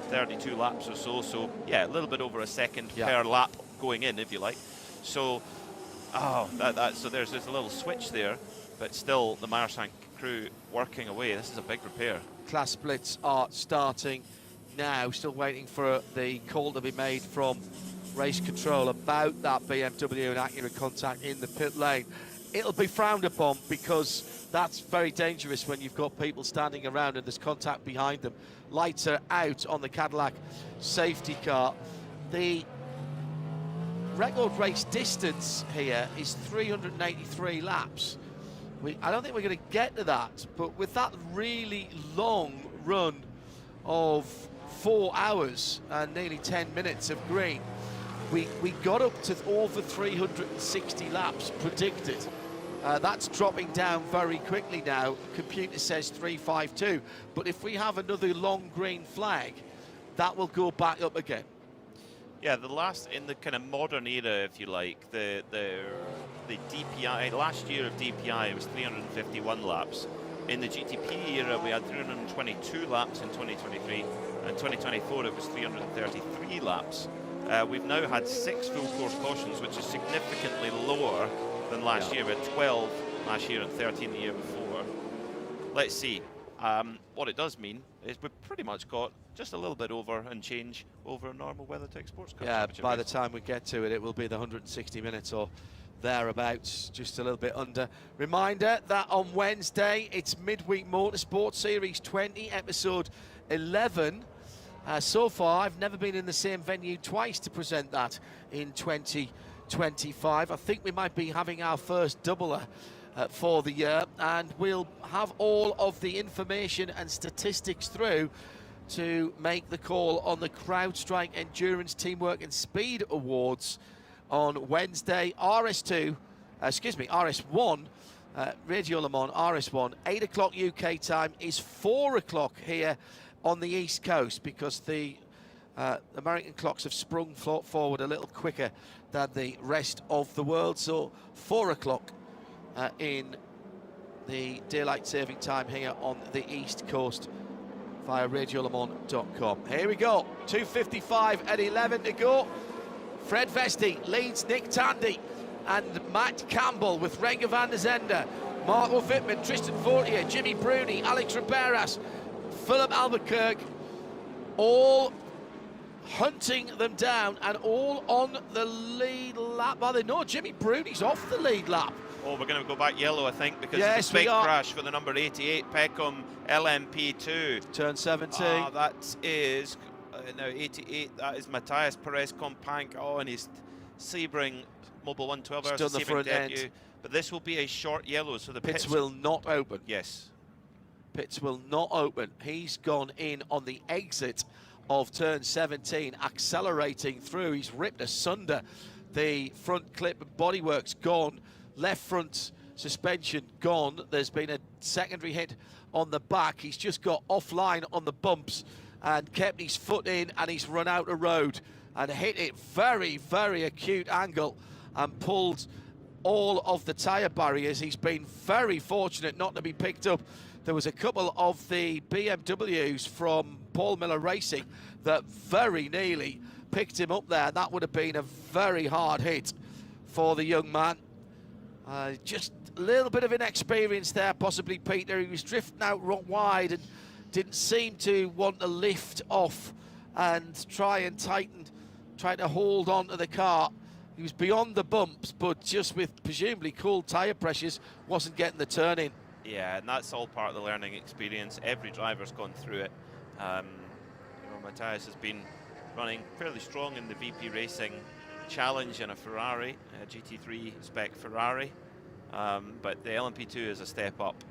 32 laps or so. So yeah, a little bit over a second per lap going in, if you like. So, so there's a little switch there, but still the Michelin crew working away. This is a big repair. Class splits are starting now, still waiting for the call to be made from race control about that BMW and Acura contact in the pit lane. It'll be frowned upon, because that's very dangerous when you've got people standing around and there's contact behind them. Lights are out on the Cadillac safety car. The record race distance here is 383 laps. I don't think we're going to get to that, but with that really long run of 4 hours and nearly 10 minutes of green, we got up to over 360 laps predicted. That's dropping down very quickly now. Computer says 352, but if we have another long green flag, that will go back up again. Yeah, the last, in the kind of modern era, if you like, the DPI, last year of DPI was 351 laps. In the GTP era, we had 322 laps in 2023, and 2024 it was 333 laps. We've now had 6 full course cautions, which is significantly lower than last year. We had 12 last year and 13 the year before. Let's see. What it does mean is we've pretty much got just a little bit over and change over a normal WeatherTech SportsCar Championship. By the time we get to it, it will be the 160 minutes or thereabouts, just a little bit under. Reminder that on Wednesday, it's Midweek Motorsport Series 20, episode 11. So far, I've never been in the same venue twice to present that in 2025. I think we might be having our first doubler for the year, and we'll have all of the information and statistics through to make the call on the CrowdStrike Endurance, Teamwork and Speed Awards on Wednesday. RS1, Radio Le Mans RS1, 8 o'clock UK time, is 4 o'clock here on the East Coast, because the American clocks have sprung forward a little quicker than the rest of the world. So 4 o'clock in the daylight saving time here on the East Coast via radiolemans.com. Here we go, 2:55 and 11 to go. Fred Vesti leads Nick Tandy and Matt Campbell with Renger van der Zende, Marco Wittmann, Tristan Fortier, Jimmy Bruni, Alex Riberas, Philip Albuquerque, all hunting them down and all on the lead lap. Well, they know Jimmy Bruni's off the lead lap. Oh, we're going to go back yellow, I think, because yes, there's a big crash for the number 88 Peckham LMP2. Turn 17. That is now 88. That is Matthias Perez Companc. Oh, and he's Sebring Mobil 1 12 hours of Sebring debut. End. But this will be a short yellow, so the pits will not open. Yes. Pits will not open. He's gone in on the exit of turn 17, accelerating through. He's ripped asunder the front clip. Bodywork's gone. Left front suspension gone. There's been a secondary hit on the back. He's just got offline on the bumps and kept his foot in, and he's run out of road and hit it very, very acute angle and pulled all of the tyre barriers. He's been very fortunate not to be picked up. There was a couple of the BMWs from Paul Miller Racing that very nearly picked him up there. That would have been a very hard hit for the young man. Just a little bit of inexperience there, possibly, Peter. He was drifting out wide and didn't seem to want to lift off and try and tighten, try to hold on to the car. He was beyond the bumps, but just with presumably cool tyre pressures, wasn't getting the turn in. Yeah, and that's all part of the learning experience. Every driver's gone through it. Matthias has been running fairly strong in the VP Racing Challenge in a Ferrari, a GT3 spec Ferrari, but the LMP2 is a step up.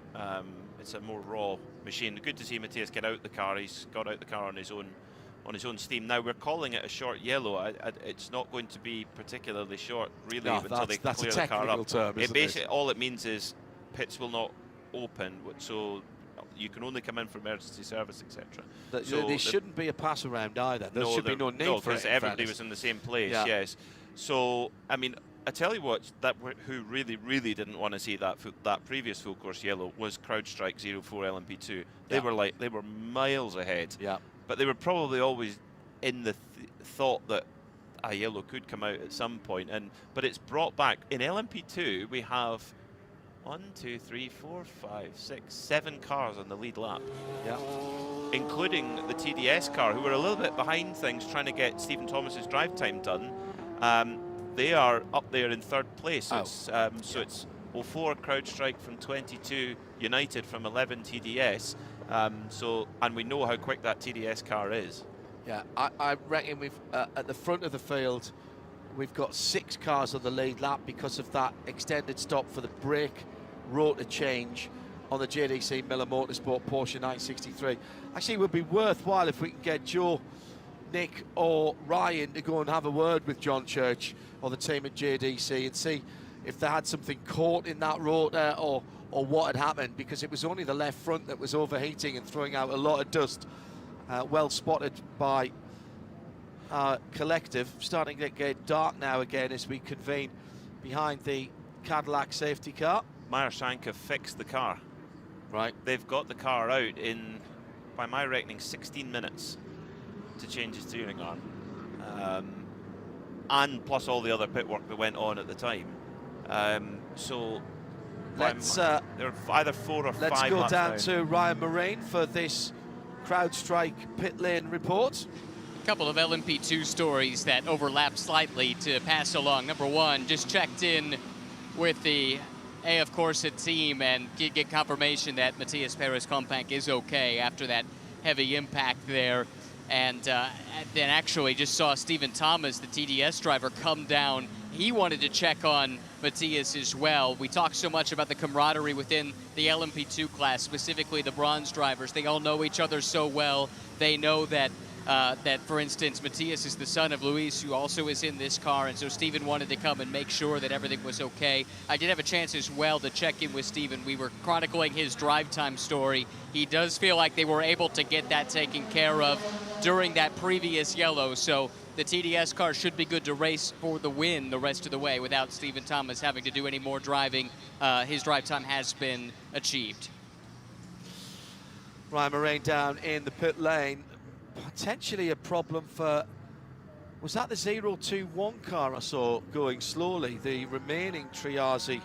It's a more raw machine. Good to see Matthias get out the car. He's got out the car on his own steam. Now we're calling it a short yellow. It's not going to be particularly short, really, until they clear the car up. Term, basically, all it means is pits will not open, so you can only come in for emergency service, etc. There shouldn't be a pass around either. There should be no need for it. Because everybody was in the same place. Yeah. Yes. So I mean, I tell you what, who really didn't want to see that previous full course yellow was CrowdStrike 04 LMP2. They were miles ahead. Yeah. But they were probably always in the thought that a yellow could come out at some point, but it's brought back. In LMP2 we have 1, 2, 3, 4, 5, 6, 7 cars on the lead lap. Yeah. Including the TDS car, who were a little bit behind things trying to get Stephen Thomas's drive time done. They are up there in third place. So it's 04 CrowdStrike from 22, United from 11 TDS. And we know how quick that TDS car is. Yeah, I reckon we've at the front of the field, we've got 6 cars on the lead lap because of that extended stop for the brake rotor change on the JDC Miller Motorsport Porsche 963. Actually, it would be worthwhile if we can get Joe, Nick or Ryan to go and have a word with John Church or the team at JDC and see if they had something caught in that rotor or what had happened, because it was only the left front that was overheating and throwing out a lot of dust. Well spotted by our collective. Starting to get dark now again as we convene behind the Cadillac safety car. Meyer Shank have fixed the car. Right. They've got the car out in, by my reckoning, 16 minutes to change his steering arm. And plus all the other pit work that went on at the time. So they're either 4 or 5 Let's go laps down to Ryan Moraine for this CrowdStrike pit lane report. A couple of LMP2 stories that overlap slightly to pass along. Number one, just checked in with the AF Corsa team and get confirmation that Matthias Perez-Kompank is okay after that heavy impact there. And then actually just saw Stephen Thomas, the TDS driver, come down. He wanted to check on Matthias as well. We talked so much about the camaraderie within the LMP2 class, specifically the bronze drivers. They all know each other so well. They know that, for instance, Matthias is the son of Luis, who also is in this car, and so Stephen wanted to come and make sure that everything was okay. I did have a chance as well to check in with Stephen. We were chronicling his drive time story. He does feel like they were able to get that taken care of during that previous yellow, so the TDS car should be good to race for the win the rest of the way without Stephen Thomas having to do any more driving. His drive time has been achieved. Ryan Moraine down in the pit lane. Potentially a problem for, was that the 021 car I saw going slowly? The remaining Triazzi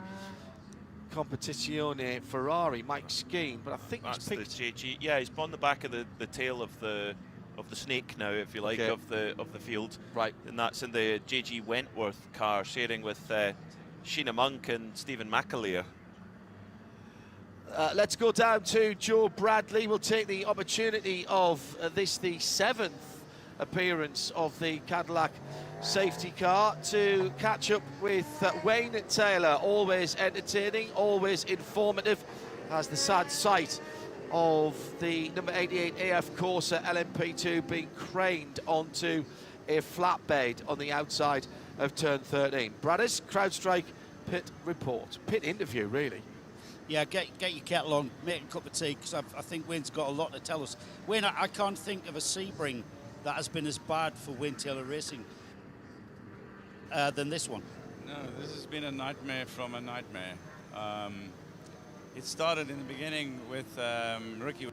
Competizione Ferrari, Mike Skeen, but I think that's he's picked the JG. Yeah, he's on the back of the tail of the snake now, if you like, okay. of the field. Right. And that's in the JG Wentworth car, sharing with Sheena Monk and Stephen McAleer. Let's go down to Joe Bradley. We'll take the opportunity of the 7th appearance of the Cadillac safety car to catch up with Wayne Taylor. Always entertaining, always informative, as the sad sight of the number 88 AF Corsa LMP2 being craned onto a flatbed on the outside of turn 13. Bradders, CrowdStrike pit report. Pit interview, really. Yeah, get your kettle on, make a cup of tea, because I think Wayne's got a lot to tell us. Wayne, I can't think of a Sebring that has been as bad for Wayne Taylor Racing than this one. No, this has been a nightmare from a nightmare. It started in the beginning with Ricky,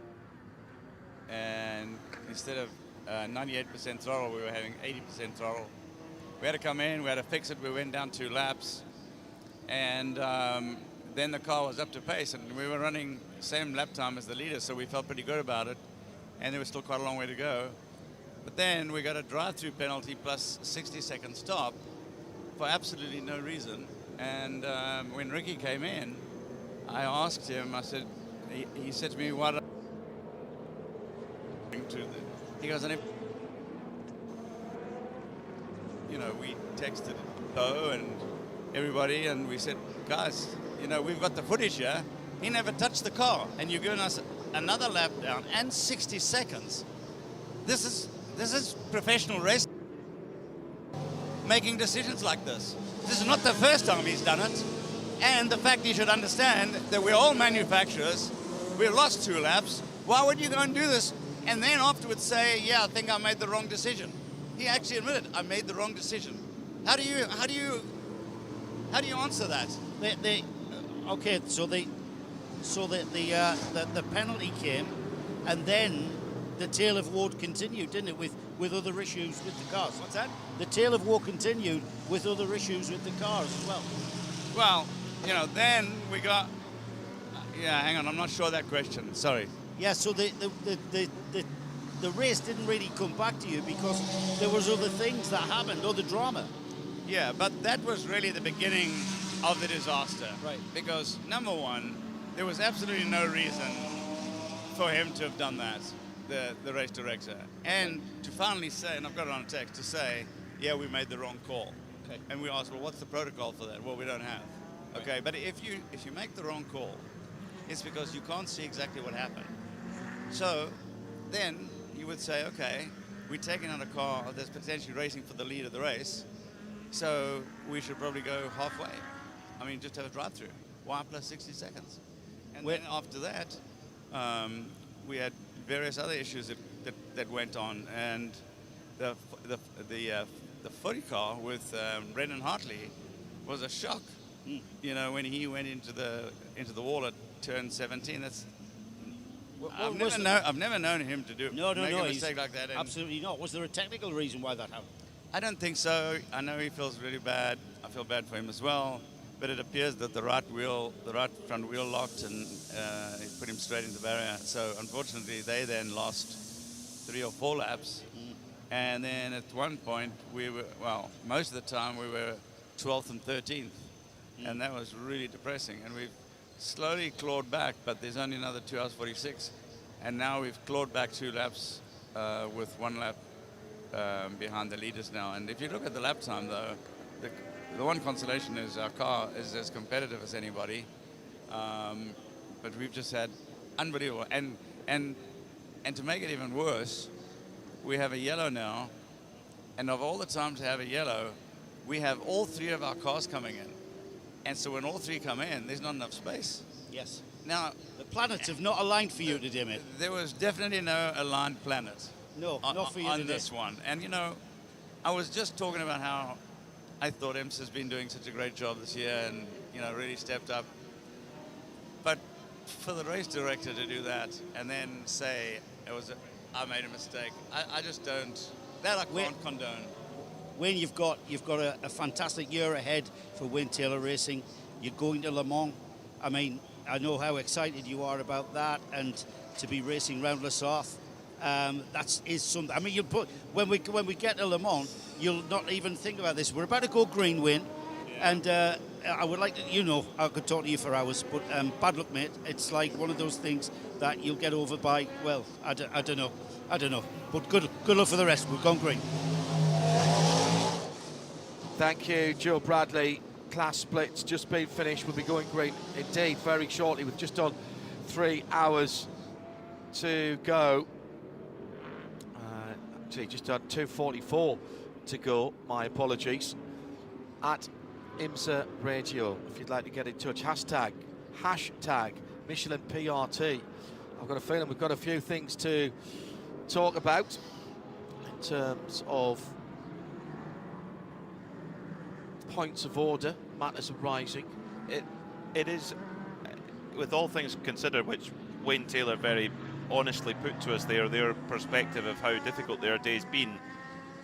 and instead of 98% throttle, we were having 80% throttle. We had to come in, we had to fix it, we went down 2 laps, and then the car was up to pace, and we were running same lap time as the leader, so we felt pretty good about it, and there was still quite a long way to go. But then we got a drive-through penalty plus 60-second stop for absolutely no reason, and when Ricky came in, I asked him, I said, he said to me, what he goes, you know, we texted Bo and everybody, and we said, guys, you know, we've got the footage here. He never touched the car, and you're giving us another lap down and 60 seconds. This is professional racing, making decisions like this. This is not the first time he's done it. And the fact you should understand that we're all manufacturers, we lost 2 laps. Why would you go and do this? And then afterwards say, yeah, I think I made the wrong decision. He actually admitted, I made the wrong decision. How do you answer that? Okay, so the penalty came, and then the tale of woe continued, didn't it, with other issues with the cars? What's that? The tale of woe continued with other issues with the cars as well. Well, you know, then we got, yeah, hang on, I'm not sure of that question, sorry. Yeah, so the race didn't really come back to you because there was other things that happened, other drama. Yeah, but that was really the beginning of the disaster. Right. Because, number one, there was absolutely no reason for him to have done that, the race director. And to finally say, and I've got it on text, to say, yeah, we made the wrong call. Okay. And we asked, well, what's the protocol for that? Well, we don't have. Okay, but if you make the wrong call, it's because you can't see exactly what happened. So then you would say, okay, we're taking out a car that's potentially racing for the lead of the race, so we should probably go halfway. I mean, just have a drive-through. Why plus 60 seconds? And then after that, we had various other issues that went on, and the 40 car with Brendan Hartley was a shock. You know, when he went into the wall at turn 17, I've never known him to make a mistake like that. Absolutely not. Was there a technical reason why that happened? I don't think so. I know he feels really bad. I feel bad for him as well. But it appears that the right front wheel locked and it put him straight into the barrier. So unfortunately, they then lost 3 or 4 laps. And then at one point, most of the time we were 12th and 13th. And that was really depressing. And we've slowly clawed back, but there's only another 2 hours 46. And now we've clawed back 2 laps with 1 lap behind the leaders now. And if you look at the lap time, though, the one consolation is our car is as competitive as anybody. But we've just had unbelievable. And to make it even worse, we have a yellow now. And of all the time to have a yellow, we have all 3 of our cars coming in. And so when all 3 come in, there's not enough space. Yes. Now, the planets have not aligned for you today, mate. There was definitely no aligned planet. No, not for you on today. this one. And you know, I was just talking about how I thought IMSA's been doing such a great job this year and, you know, really stepped up. But for the race director to do that and then say I made a mistake, I just don't. That I can't condone. Wayne, you've got a fantastic year ahead for Wayne Taylor Racing. You're going to Le Mans. I mean, I know how excited you are about that, and to be racing round Le Sarthe, that is something. I mean, when we get to Le Mans, you'll not even think about this. We're about to go green, Wayne, and I would like to, I could talk to you for hours, but bad luck, mate. It's like one of those things that you'll get over by. Well, I don't know, but good luck for the rest. We've gone green. Thank you, Joe Bradley. Class splits just been finished. We'll be going green indeed very shortly with just on 3 hours to go. Actually, just on 2:44 to go. My apologies. At IMSA Radio, if you'd like to get in touch, hashtag Michelin PRT. I've got a feeling we've got a few things to talk about in terms of points of order, matters arising. It is, with all things considered, which Wayne Taylor very honestly put to us there, their perspective of how difficult their day's been.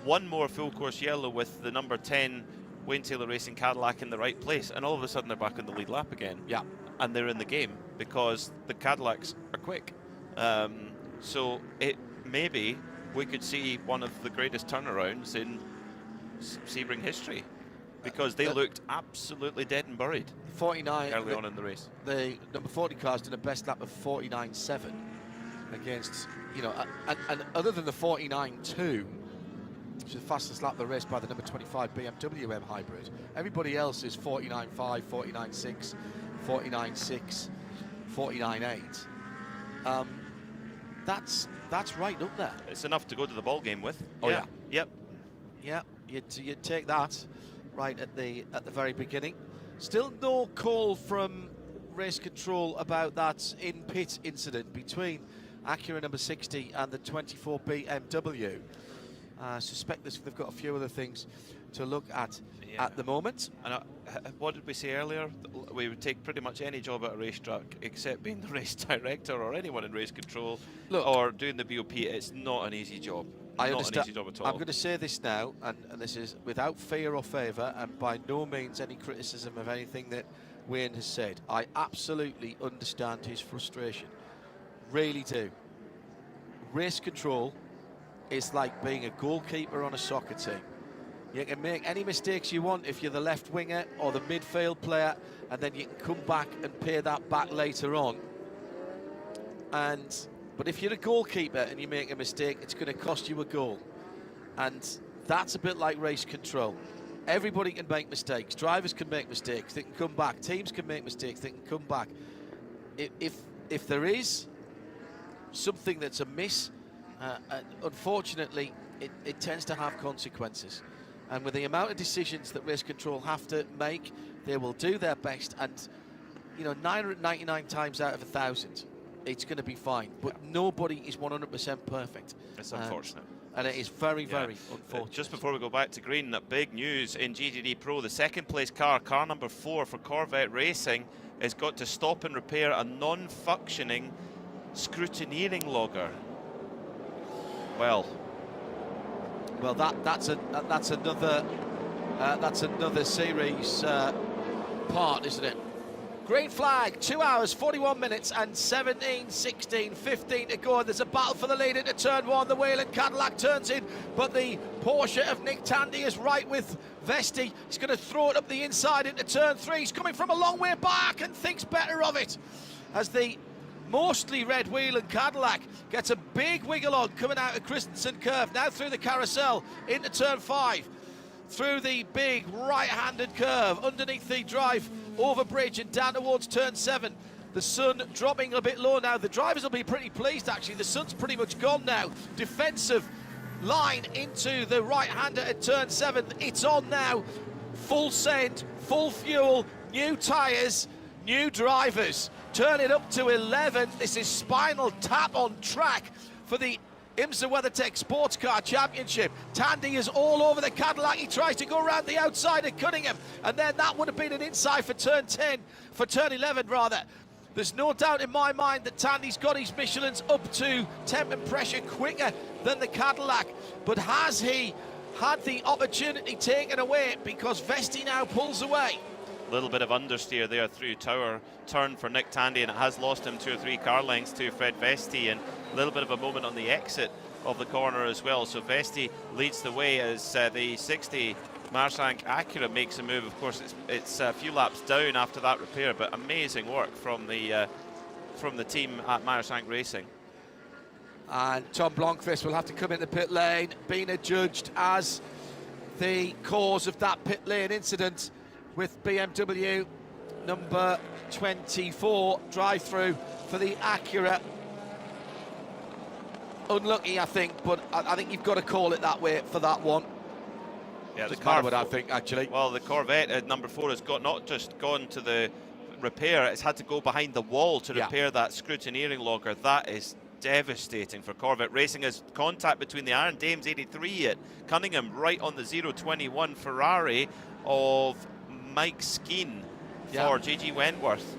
One more full course yellow with the number 10 Wayne Taylor Racing Cadillac in the right place, and all of a sudden they're back on the lead lap again. Yeah. And they're in the game because the Cadillacs are quick. So maybe we could see one of the greatest turnarounds in Sebring history, because they looked absolutely dead and buried 49 early on in the race. The number 40 car's done a best lap of 49.7 against, and other than the 49.2, which is the fastest lap of the race by the number 25 BMW M Hybrid, everybody else is 49.5, 49.6, 49.6, 49.8. That's right up there. It's enough to go to the ball game with. Oh yeah. Yep. Yeah, you'd take that right at the very beginning. Still no call from race control about that in-pit incident between Acura number 60 and the 24 BMW. I suspect they've got a few other things to look at the moment. And what did we say earlier? We would take pretty much any job at a racetrack except being the race director or anyone in race control. Look, or doing the BOP. It's not an easy job. I not understand. An easy job at all. I'm going to say this now, and this is without fear or favour, and by no means any criticism of anything that Wayne has said. I absolutely understand his frustration. Really do. Race control is like being a goalkeeper on a soccer team. You can make any mistakes you want if you're the left winger or the midfield player, and then you can come back and pay that back later on. But if you're a goalkeeper and you make a mistake, it's going to cost you a goal. And that's a bit like race control. Everybody can make mistakes. Drivers can make mistakes. They can come back. Teams can make mistakes. They can come back. If there is something that's amiss, unfortunately, it tends to have consequences. And with the amount of decisions that race control have to make, they will do their best. And, 999 times out of 1,000, it's going to be fine. But nobody is 100% perfect. It's unfortunate. And it is very, very unfortunate. Just before we go back to green, big news in GTD Pro. The second place car number 4 for Corvette Racing, has got to stop and repair a non-functioning scrutineering logger. Well, that's another series part, isn't it? Green flag, 2 hours, 41 minutes and 17, 16, 15 to go. There's a battle for the lead into turn one. The Whelen Cadillac turns in, but the Porsche of Nick Tandy is right with Vesti. He's going to throw it up the inside into turn three. He's coming from a long way back and thinks better of it as the mostly red Whelen Cadillac gets a big wiggle on coming out of Christensen curve. Now through the carousel into turn five. Through the big right-handed curve, underneath the drive, over bridge and down towards turn 7. The sun dropping a bit low now. The drivers will be pretty pleased, actually. The sun's pretty much gone now. Defensive line into the right-hander at turn 7. It's on now. Full send, full fuel, new tyres, new drivers. Turn it up to 11. This is Spinal Tap on track for the IMSA WeatherTech SportsCar Championship. Tandy is all over the Cadillac. He tries to go around the outside of Cunningham, and then that would have been an inside for turn 10, for turn 11 rather. There's no doubt in my mind that Tandy's got his Michelins up to temp and pressure quicker than the Cadillac, but has he had the opportunity taken away because Vesti now pulls away? A little bit of understeer there through Tower turn for Nick Tandy, and it has lost him 2 or 3 car lengths to Fred Vesti, and a little bit of a moment on the exit of the corner as well. So Vesti leads the way as the 60 Marsank Acura makes a move. Of course, it's a few laps down after that repair, but amazing work from the team at Marsank Racing. And Tom Blomqvist will have to come in the pit lane, being adjudged as the cause of that pit lane incident with BMW number 24 drive-through for the Acura. Unlucky, I think, but I think you've got to call it that way for that one. Yeah, the car, I think, actually. Well, the Corvette at number 4 has not just gone to the repair, it's had to go behind the wall to repair that scrutineering logger. That is devastating for Corvette Racing, as contact between the Iron Dames 83 at Cunningham right on the 021 Ferrari of Mike Skeen for Gigi Wentworth.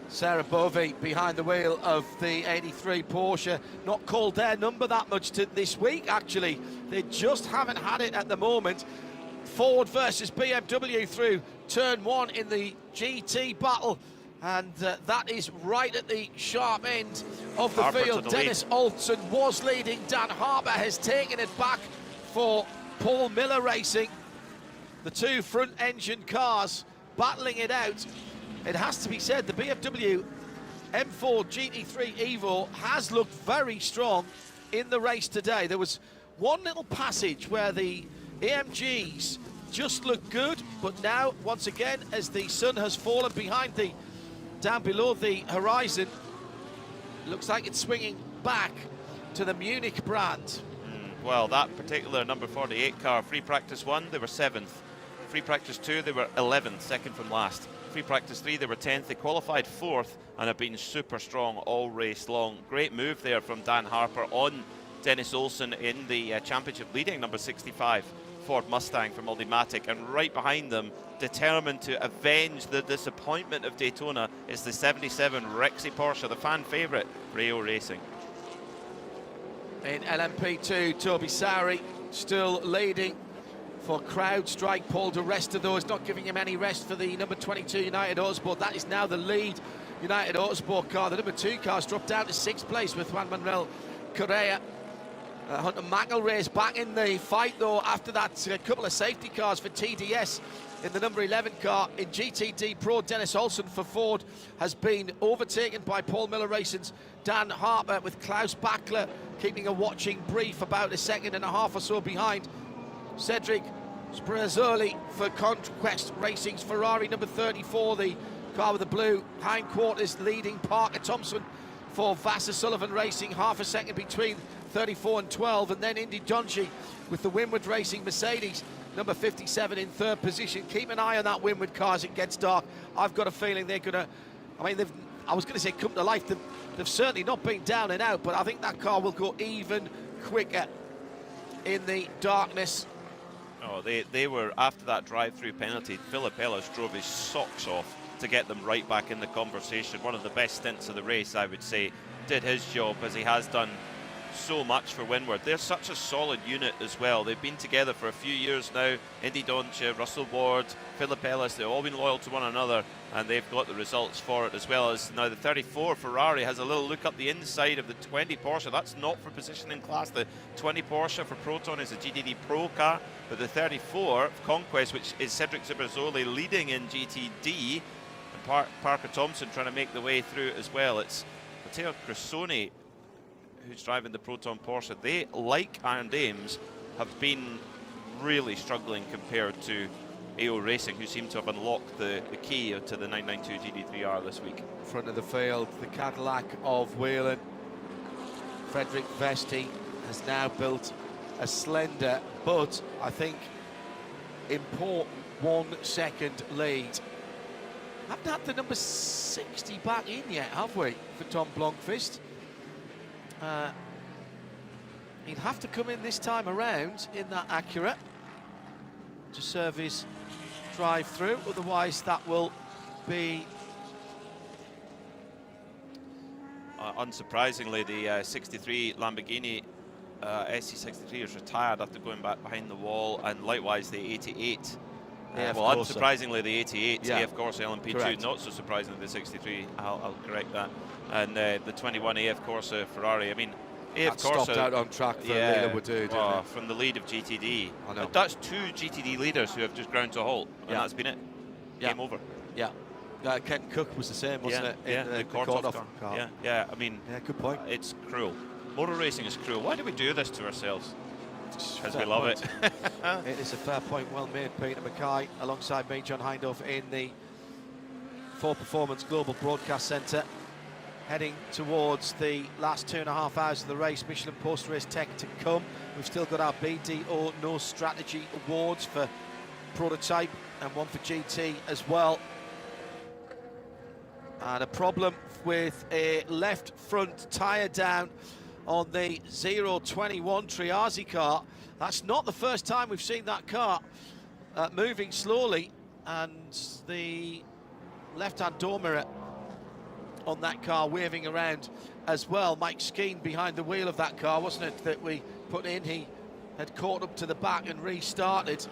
Sarah Bovey behind the wheel of the 83 Porsche. Not called their number that much this week, actually. They just haven't had it at the moment. Ford versus BMW through turn 1 in the GT battle. And that is right at the sharp end of the field. Dennis Olsen was leading. Dan Harper has taken it back for Paul Miller Racing. The two front-engine cars battling it out. It has to be said, the BMW M4 GT3 Evo has looked very strong in the race today. There was one little passage where the AMGs just looked good, but now, once again, as the sun has fallen behind down below the horizon, looks like it's swinging back to the Munich brand. Well, that particular number 48 car, free practice 1, they were 7th. Free practice 2, they were 11th, second from last. Free practice 3, they were 10th. They qualified 4th and have been super strong all race long. Great move there from Dan Harper on Dennis Olsen in the championship, leading number 65 Ford Mustang from Aldi-Matic, and right behind them, determined to avenge the disappointment of Daytona, is the 77 Rexy Porsche, the fan favourite for AO Racing. In LMP2, Toby Sowry still leading for CrowdStrike. Paul de Resta, though, is not giving him any rest for the number 22 United Autosport. That is now the lead United Autosport car. The number 2 car's dropped down to 6th place with Juan Manuel Correa. Hunter McElroy is back in the fight, though, after that couple of safety cars for TDS in the number 11 car. In GTD Pro, Dennis Olsen for Ford has been overtaken by Paul Miller Racing's Dan Harper, with Klaus Bachler keeping a watching brief about a second and a half or so behind. Cedric Sprazzoli for Conquest Racing's Ferrari number 34, the car with the blue hindquarters, leading. Parker Thompson for Vassar Sullivan Racing, half a second between 34 and 12, and then Indy Donji with the Winward Racing Mercedes number 57 in 3rd position. Keep an eye on that Winward car as it gets dark. I've got a feeling they're gonna, I was gonna say come to life. They've certainly not been down and out, but I think that car will go even quicker in the darkness. Oh, they were, after that drive-through penalty, Philip Ellis drove his socks off to get them right back in the conversation. One of the best stints of the race, I would say, did his job, as he has done so much for Winward. They're such a solid unit as well. They've been together for a few years now. Indy Doncha, Russell Ward, Philip Ellis, they've all been loyal to one another, and they've got the results for it, as well as now the 34 Ferrari has a little look up the inside of the 20 Porsche. That's not for positioning class. The 20 Porsche for Proton is a GTD Pro car, but the 34 Conquest, which is Cedric Ziberzoli leading in GTD, and Parker Thompson trying to make the way through as well. It's Matteo Cressoni who's driving the Proton Porsche. They, like Iron Dames, have been really struggling compared to AO Racing, who seem to have unlocked the key to the 992 GD3R this week. Front of the field, the Cadillac of Whelen. Frederick Vesti has now built a slender, but I think important 1 second lead. Haven't had the number 60 back in yet, have we, for Tom Blomqvist? He'd have to come in this time around in that Acura to serve his drive through, otherwise that will be unsurprisingly, the 63 Lamborghini SC63 is retired after going back behind the wall, and likewise the 88. Well, unsurprisingly, the 88 AF Corsa LMP2, correct. Not so surprisingly, the 63, I'll correct that. And the 21 AF Corsa Ferrari. I mean, AF Corsa stopped out on track for a leader would do, didn't it? From the lead of GTD. I know. That's 2 GTD leaders who have just ground to a halt, and that's been it. Game over. Yeah. Ken Cook was the same, wasn't it? Yeah, in the Korthoff car. Yeah, I mean, good point. It's cruel. Motor racing is cruel. Why do we do this to ourselves? Because we love it. It is a fair point, well made, Peter Mackay, alongside me, John Hindhaugh, in the For Performance Global Broadcast Centre, heading towards the last 2.5 hours of the race. Michelin post-race tech to come. We've still got our BDO No Strategy Awards for prototype and one for GT as well. And a problem with a left front tyre down on the 021 Triazi car. That's not the first time we've seen that car moving slowly, and the left-hand door mirror on that car waving around as well. Mike Skeen behind the wheel of that car, wasn't it, that we put in? He had caught up to the back and restarted,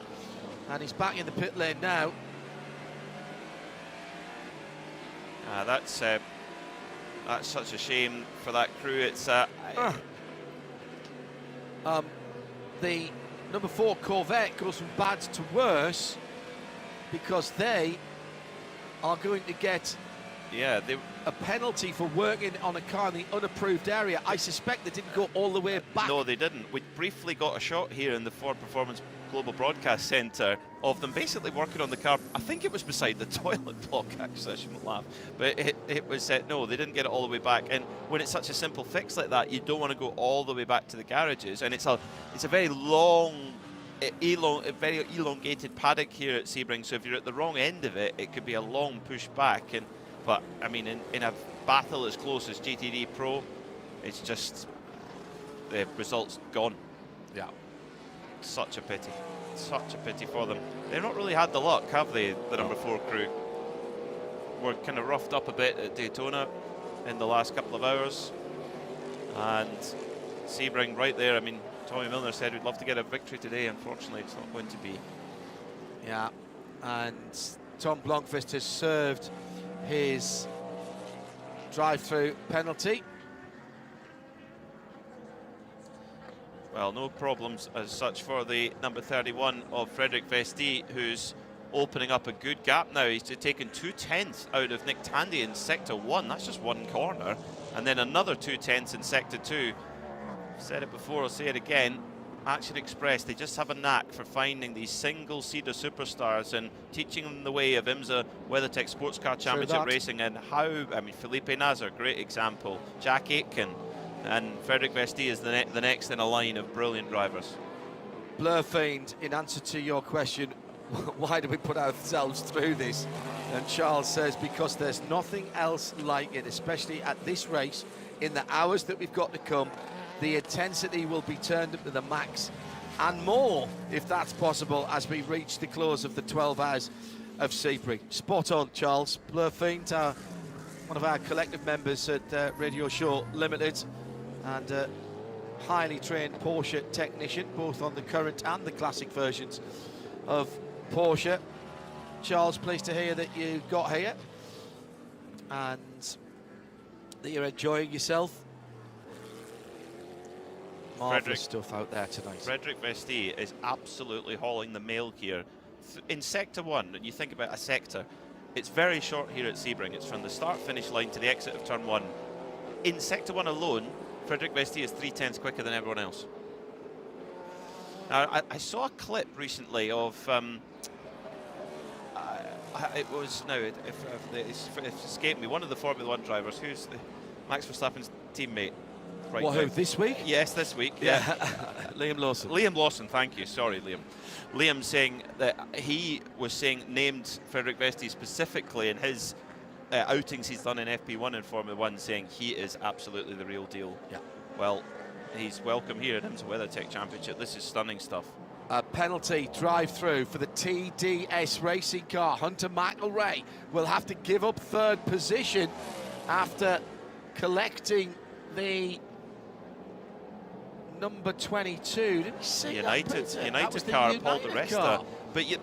and he's back in the pit lane now. That's such a shame for that crew. It's the number 4 Corvette goes from bad to worse because they are going to get a penalty for working on a car in the unapproved area. I suspect they didn't go all the way back. No, they didn't. We briefly got a shot here in the Ford Performance Global Broadcast Centre of them basically working on the car. I think it was beside the toilet block, actually. I shouldn't laugh. But it was, no, they didn't get it all the way back. And when it's such a simple fix like that, you don't want to go all the way back to the garages. And it's a very long, very elongated paddock here at Sebring. So if you're at the wrong end of it, it could be a long push back. But I mean, in a battle as close as GTD Pro, it's just the result's gone. Yeah. Such a pity. Such a pity for them. They've not really had the luck, have they, the number 4 crew? We're kind of roughed up a bit at Daytona in the last couple of hours. And Sebring right there. I mean, Tommy Milner said we'd love to get a victory today. Unfortunately, it's not going to be. Yeah, and Tom Blomqvist has served his drive-through penalty. Well, no problems as such for the number 31 of Frederick Vesti, who's opening up a good gap now. He's taken 2/10 out of Nick Tandy in Sector 1. That's just one corner. And then another 2/10 in Sector 2. I've said it before, I'll say it again. Action Express, they just have a knack for finding these single-seater superstars and teaching them the way of IMSA WeatherTech SportsCar Championship racing, and how, I mean, Felipe Nasr, great example. Jack Aitken. And Frederick Vesti is the next in a line of brilliant drivers. Blur Fiend, in answer to your question, why do we put ourselves through this? And Charles says, because there's nothing else like it, especially at this race, in the hours that we've got to come. The intensity will be turned up to the max and more, if that's possible, as we reach the close of the 12 hours of Sebring. Spot on, Charles. Blur Fiend, our one of our collective members at Radio Show Limited, and highly trained Porsche technician, both on the current and the classic versions of Porsche. Charles, pleased to hear that you got here and that you're enjoying yourself. Marvellous stuff out there tonight. Frederick Vesti is absolutely hauling the mail here. In Sector 1, when you think about a sector, it's very short here at Sebring. It's from the start-finish line to the exit of Turn 1. In Sector 1 alone, Frederick Vesti is 3/10 quicker than everyone else. Now, I saw a clip recently of... it was... No, it's escaped me. One of the Formula 1 drivers, who's Max Verstappen's teammate. Right what, who, this week? Yes, this week. Yeah. Liam Lawson. Liam Lawson, thank you. Sorry, Liam. Liam saying that he was named Frederick Vesti specifically in his outings he's done in FP1 and Formula 1, saying he is absolutely the real deal. Yeah. Well, he's welcome here at IMSA WeatherTech Championship. This is stunning stuff. A penalty drive-through for the TDS racing car. Hunter McElrea will have to give up third position after collecting the number 22. Didn't you see United car, Paul di Resta.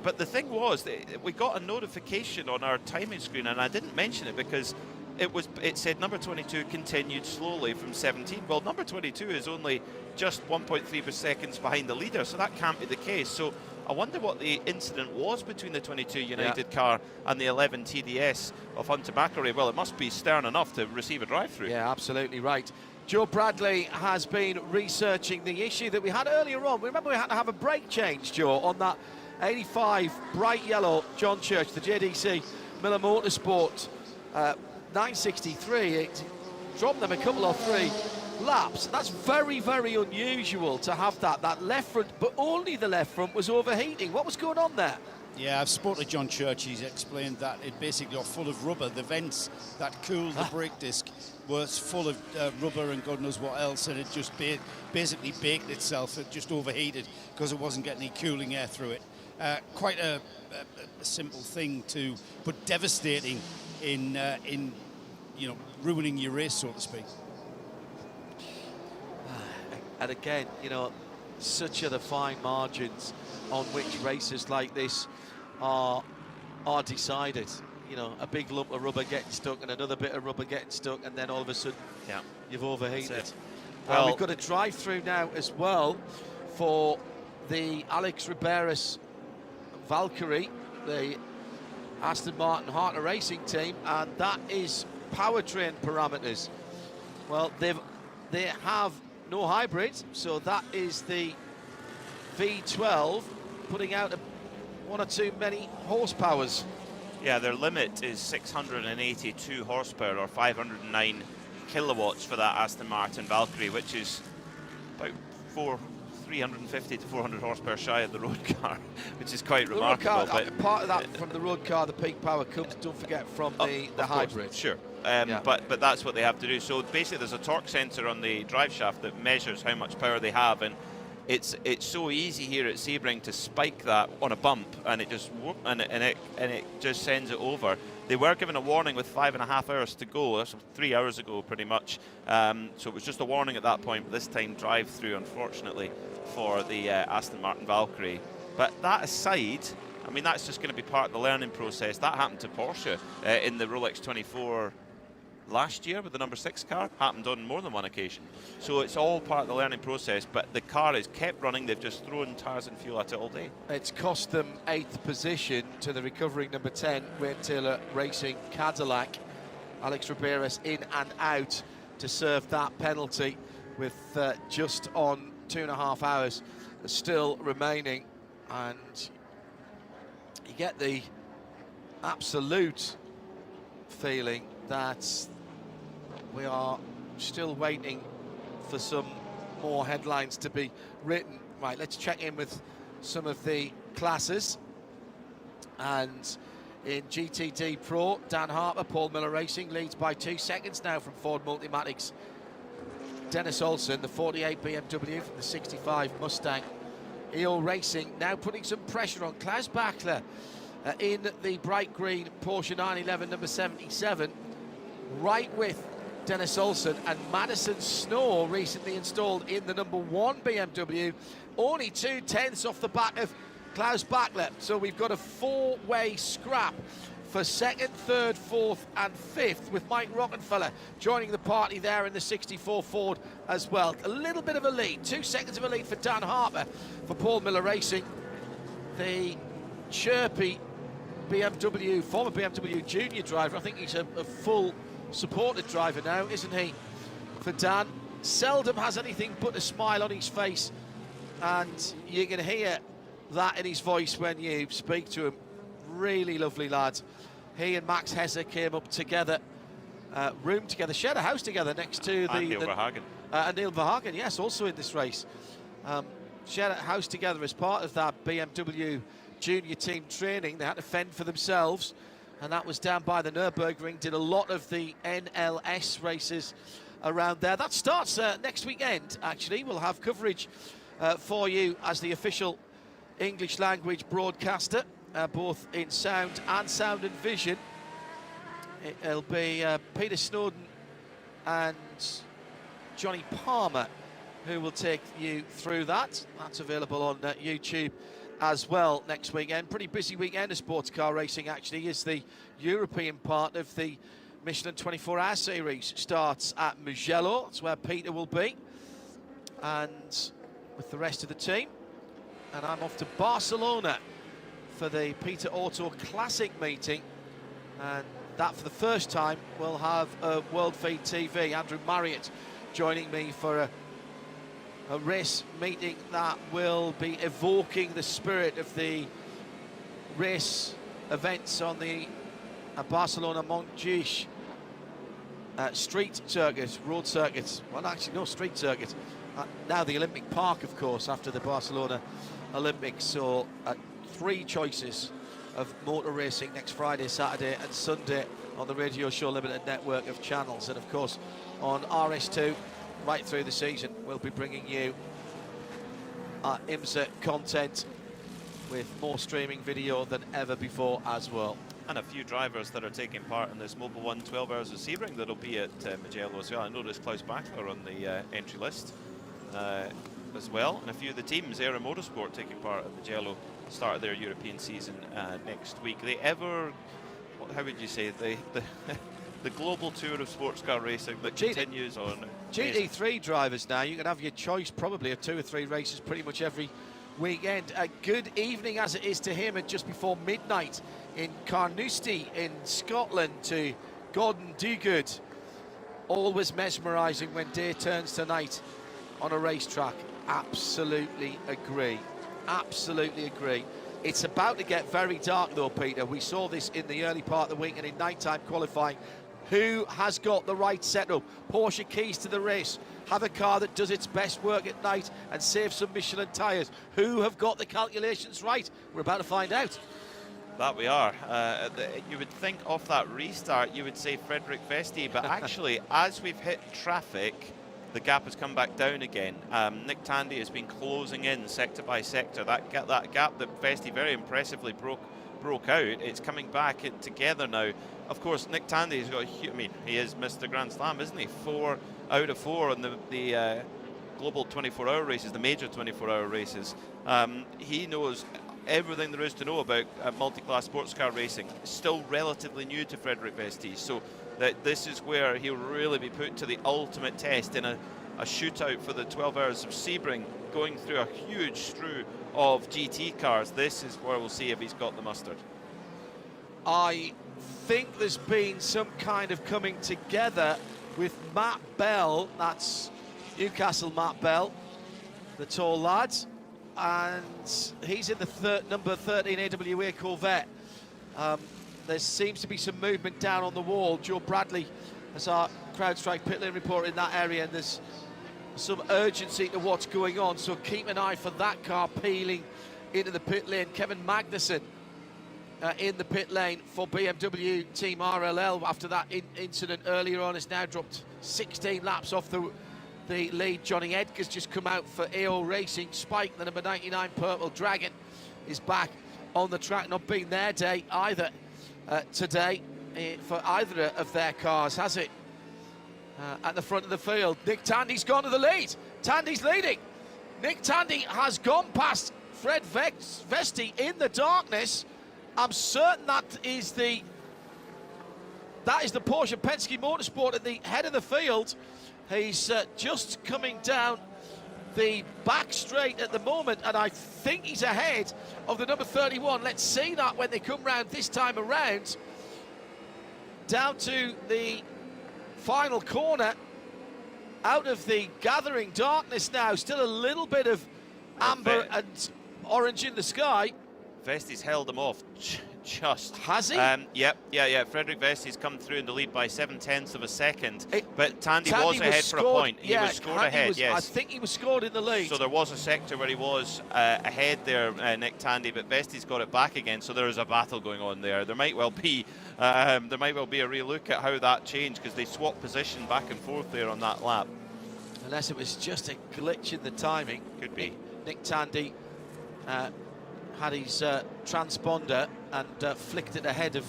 But the thing was, we got a notification on our timing screen, and I didn't mention it because it said number 22 continued slowly from 17. Well, number 22 is only just 1.3 seconds behind the leader, so that can't be the case. So I wonder what the incident was between the 22 United car and the 11 TDS of Hunter McElrea. Well, it must be stern enough to receive a drive-through. Yeah, absolutely right. Joe Bradley has been researching the issue that we had earlier on. Remember, we had to have a brake change, Joe, on that 85 bright yellow John Church, the JDC Miller Motorsport 963. It dropped them a couple or three laps. That's very, very unusual to have that left front, but only the left front was overheating. What was going on there? Yeah, I've spoken to John Church. He's explained that it basically got full of rubber. The vents that cooled the brake disc was full of rubber and God knows what else, and it just basically baked itself. It just overheated because it wasn't getting any cooling air through it. Quite a simple thing to, but devastating in ruining your race, so to speak. And again, such are the fine margins on which races like this are decided. A big lump of rubber getting stuck and another bit of rubber getting stuck, and then all of a sudden you've overheated. Well, we've got a drive-through now as well for the Alex Riberas Valkyrie, the Aston Martin Hartner Racing team, and that is powertrain parameters. Well, they have no hybrid, so that is the V12 putting out one or two many horsepowers. Yeah, their limit is 682 horsepower or 509 kilowatts for that Aston Martin Valkyrie, which is about 350 to 400 horsepower shy of the road car, which is quite remarkable. But part of that from the road car, the peak power comes, don't forget, from the hybrid. Course, sure. But that's what they have to do. So basically there's a torque sensor on the drive shaft that measures how much power they have, and it's so easy here at Sebring to spike that on a bump, and it just sends it over. They were given a warning with 5.5 hours to go. That's 3 hours ago, pretty much. So it was just a warning at that point. But this time, drive-through, unfortunately, for the Aston Martin Valkyrie. But that aside, I mean, that's just going to be part of the learning process. That happened to Porsche in the Rolex 24 last year with the number 6 car. Happened on more than one occasion. So it's all part of the learning process, but the car is kept running. They've just thrown tyres and fuel at it all day. It's cost them 8th position to the recovering number 10 Wayne Taylor Racing Cadillac. Alex Riberas in and out to serve that penalty with just on 2.5 hours still remaining, and you get the absolute feeling that we are still waiting for some more headlines to be written. Right, let's check in with some of the classes. And in GTD Pro, Dan Harper, Paul Miller Racing leads by 2 seconds now from Ford Multimatics. Dennis Olsen, the 48 BMW from the 65 Mustang. EO Racing now putting some pressure on Klaus Bachler in the bright green Porsche 911 number 77. right with Dennis Olsen, and Madison Snow recently installed in the number 1 BMW, only 2/10 off the back of Klaus Bachler. So we've got a 4-way scrap for 2nd, 3rd, 4th and 5th, with Mike Rockenfeller joining the party there in the 64 Ford as well. A little bit of a lead, 2 seconds of a lead for Dan Harper for Paul Miller Racing. The chirpy BMW, former BMW junior driver, I think he's a full supported driver now, isn't he, for Dan? Seldom has anything but a smile on his face, and you can hear that in his voice when you speak to him. Really lovely lad. He and Max Hesse came up together, roomed together, shared a house together next to and Neil Verhagen. And Neil Verhagen, yes, also in this race. Shared a house together as part of that BMW junior team training. They had to fend for themselves, and that was down by the Nürburgring. Did a lot of the NLS races around there. That starts next weekend, actually. We'll have coverage for you as the official English language broadcaster, both in sound and vision. It'll be Peter Snowden and Johnny Palmer who will take you through that. That's available on YouTube as well next weekend. Pretty busy weekend of sports car racing, actually, as the European part of the Michelin 24-hour series starts at Mugello. That's where Peter will be, and with the rest of the team. And I'm off to Barcelona for the Peter Auto Classic meeting, and that for the first time we'll have a World Feed TV. Andrew Marriott joining me for a race meeting that will be evoking the spirit of the race events on the Barcelona Montjuic street circuit, road circuit. Well, actually, no, street circuit. Now the Olympic Park, of course, after the Barcelona Olympics. So 3 choices of motor racing next Friday, Saturday and Sunday on the Radio Show Limited network of channels. And of course on RS2 right through the season we'll be bringing you IMSA content with more streaming video than ever before as well. And a few drivers that are taking part in this Mobil 1 12 Hours of Sebring that'll be at Mugello as well. I noticed Klaus Bachler on the entry list as well, and a few of the teams, IMSA Motorsport, taking part at Mugello, start of their European season next week. How would you say, the global tour of sports car racing that continues on. GT3 drivers now, you can have your choice probably of 2 or 3 races pretty much every weekend. A good evening as it is to him at just before midnight in Carnoustie in Scotland to Gordon Duguid. Always mesmerising when day turns to night on a racetrack. Absolutely agree. Absolutely agree. It's about to get very dark though, Peter. We saw this in the early part of the week and in nighttime qualifying. Who has got the right setup? Porsche keys to the race. Have a car that does its best work at night and save some Michelin tyres. Who have got the calculations right? We're about to find out. That we are. You would think off that restart you would say Frederick Vesti, but actually as we've hit traffic, the gap has come back down again. Nick Tandy has been closing in sector by sector. That gap that Vesti very impressively broke out, it's coming back together now. Of course, Nick Tandy has got he is Mr. Grand Slam, isn't he? 4 out of 4 on the global 24-hour races, the major 24-hour races. He knows everything there is to know about multi-class sports car racing. It's still relatively new to Frederick Vesti, so that this is where he'll really be put to the ultimate test in a shootout for the 12 Hours of Sebring, going through a huge strew of GT cars. This is where we'll see if he's got the mustard. I think there's been some kind of coming together with Matt Bell. That's Newcastle Matt Bell, the tall lad, and he's in the number 13 AWA Corvette. There seems to be some movement down on the wall. Joe Bradley, as our CrowdStrike pit lane report in that area, and there's some urgency to what's going on, so keep an eye for that car peeling into the pit lane. Kevin Magnussen in the pit lane for BMW Team RLL after that incident earlier on has now dropped 16 laps off the lead. Johnny Edgar's just come out for AO Racing. Spike, the number 99 Purple Dragon, is back on the track, not being their day either today. for either of their cars, has it? At the front of the field, Nick Tandy's gone to the lead. Tandy's leading. Nick Tandy has gone past Fred Vesti in the darkness. I'm certain that is the Porsche Penske Motorsport at the head of the field. He's just coming down the back straight at the moment, and I think he's ahead of the number 31. Let's see that when they come round this time around. Down to the final corner, out of the gathering darkness now, still a little bit of amber and orange in the sky. Vesti's held him off just. Has he? Yeah. Frederick Vesti's come through in the lead by 7/10 of a second. But Tandy was ahead for a point. He was scored ahead, yes. I think he was scored in the lead. So there was a sector where he was ahead there, Nick Tandy, but Vesti's got it back again. So there is a battle going on there. There might well be a real look at how that changed, because they swapped position back and forth there on that lap. Unless it was just a glitch in the timing. Could be. Nick Tandy had his transponder and flicked it ahead of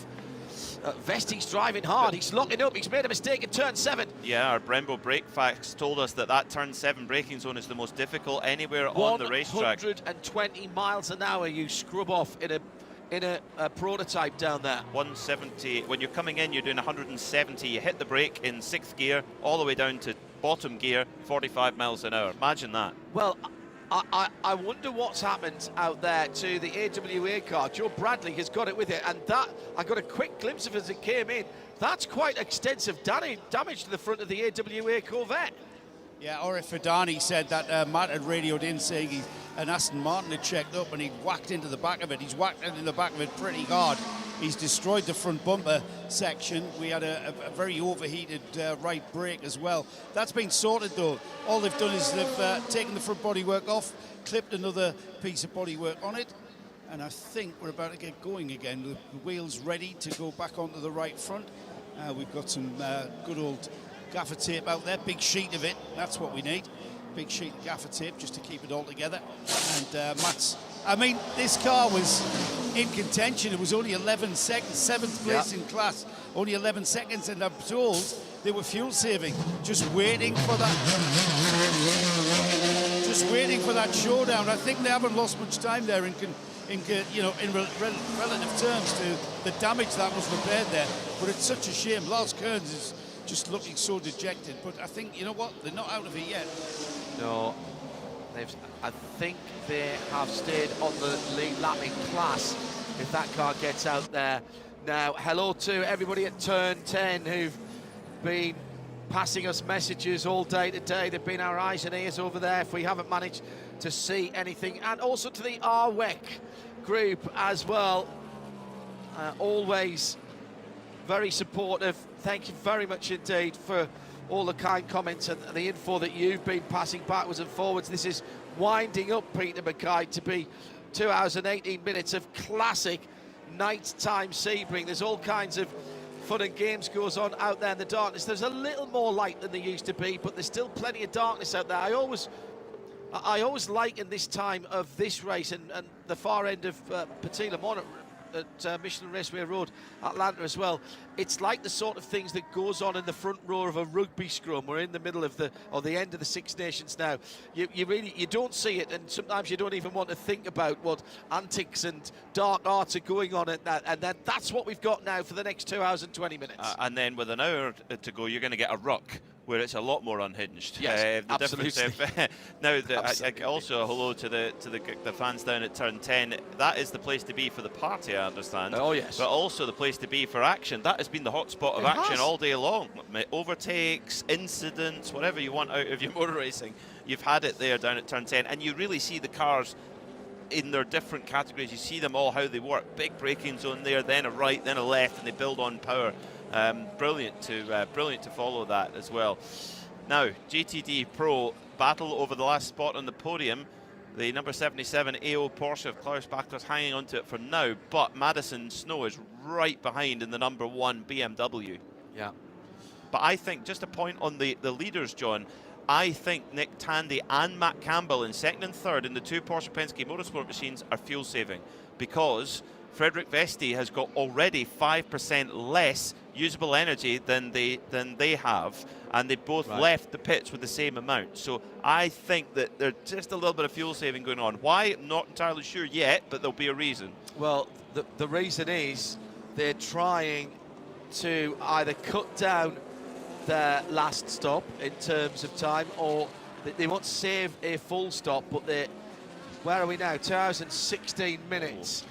Vesti's driving hard. He's locking up. He's made a mistake in turn 7. Yeah, our Brembo brake facts told us that turn 7 braking zone is the most difficult anywhere on the racetrack. 120 miles an hour you scrub off in a prototype down there. 170. When you're coming in, you're doing 170. You hit the brake in 6th gear, all the way down to bottom gear, 45 miles an hour. Imagine that. Well, I wonder what's happened out there to the AWA car. Joe Bradley has got it with it, and that, I got a quick glimpse of it as it came in. That's quite extensive damage to the front of the AWA Corvette. Yeah, Orif Fadani said that Matt had radioed in saying an Aston Martin had checked up and he'd whacked into the back of it. He's whacked into the back of it pretty hard. He's destroyed the front bumper section. We had a very overheated right brake as well. That's been sorted though. All they've done is they've taken the front bodywork off, clipped another piece of bodywork on it, and I think we're about to get going again. The wheel's ready to go back onto the right front. We've got some good old gaffer tape out there, big sheet of it, that's what we need. Big sheet of gaffer tape just to keep it all together. And Matt's, I mean, this car was in contention. It was only 11 seconds, 7th place in class, only 11 seconds, and I'm told they were fuel saving, just waiting for that showdown. I think they haven't lost much time there in relative terms to the damage that was repaired there. But it's such a shame. Lars Kearns is just looking so dejected, but I think, you know what, they're not out of it yet. No, I think they have stayed on the lead lap in class if that car gets out there. Now, hello to everybody at turn 10 who've been passing us messages all day today. They've been our eyes and ears over there if we haven't managed to see anything. And also to the RWEC group as well. Always very supportive. Thank you very much indeed for all the kind comments and the info that you've been passing backwards and forwards. This is winding up, Peter Mackay, to be 2 hours and 18 minutes of classic nighttime Sebring. There's all kinds of fun and games goes on out there in the darkness. There's a little more light than there used to be, but there's still plenty of darkness out there. I always liken this time of this race and the far end of Petit Le Mans at Michelin Raceway Road, Atlanta as well. It's like the sort of things that goes on in the front row of a rugby scrum. We're in the middle of the end of the Six Nations now. You don't see it, and sometimes you don't even want to think about what antics and dark arts are going on at that. And then that's what we've got now for the next 2 hours and 20 minutes. And then with an hour to go, you're going to get a ruck where it's a lot more unhinged. Yes, absolutely. Now, also hello to the fans down at turn 10. That is the place to be for the party, I understand. Oh yes. But also the place to be for action. That has been the hot spot of action all day long. Overtakes, incidents, whatever you want out of your motor racing, you've had it there down at turn 10, and you really see the cars in their different categories. You see them all, how they work. Big braking zone there, then a right, then a left, and they build on power. Brilliant to follow that as well. Now, GTD Pro battle over the last spot on the podium. The number 77 AO Porsche of Klaus Bachler's hanging onto it for now, but Madison Snow is right behind in the number 1 BMW. Yeah. But I think, just a point on the leaders, John, I think Nick Tandy and Matt Campbell in second and third in the two Porsche Penske Motorsport machines are fuel saving, because Frederick Vesti has got already 5% less usable energy than they have, and they both left the pits with the same amount. So I think that there's just a little bit of fuel saving going on. Why? Not entirely sure yet, but there'll be a reason. Well, the reason is they're trying to either cut down their last stop in terms of time, or they want to save a full stop, but they're, where are we now? 2 hours and 16 minutes.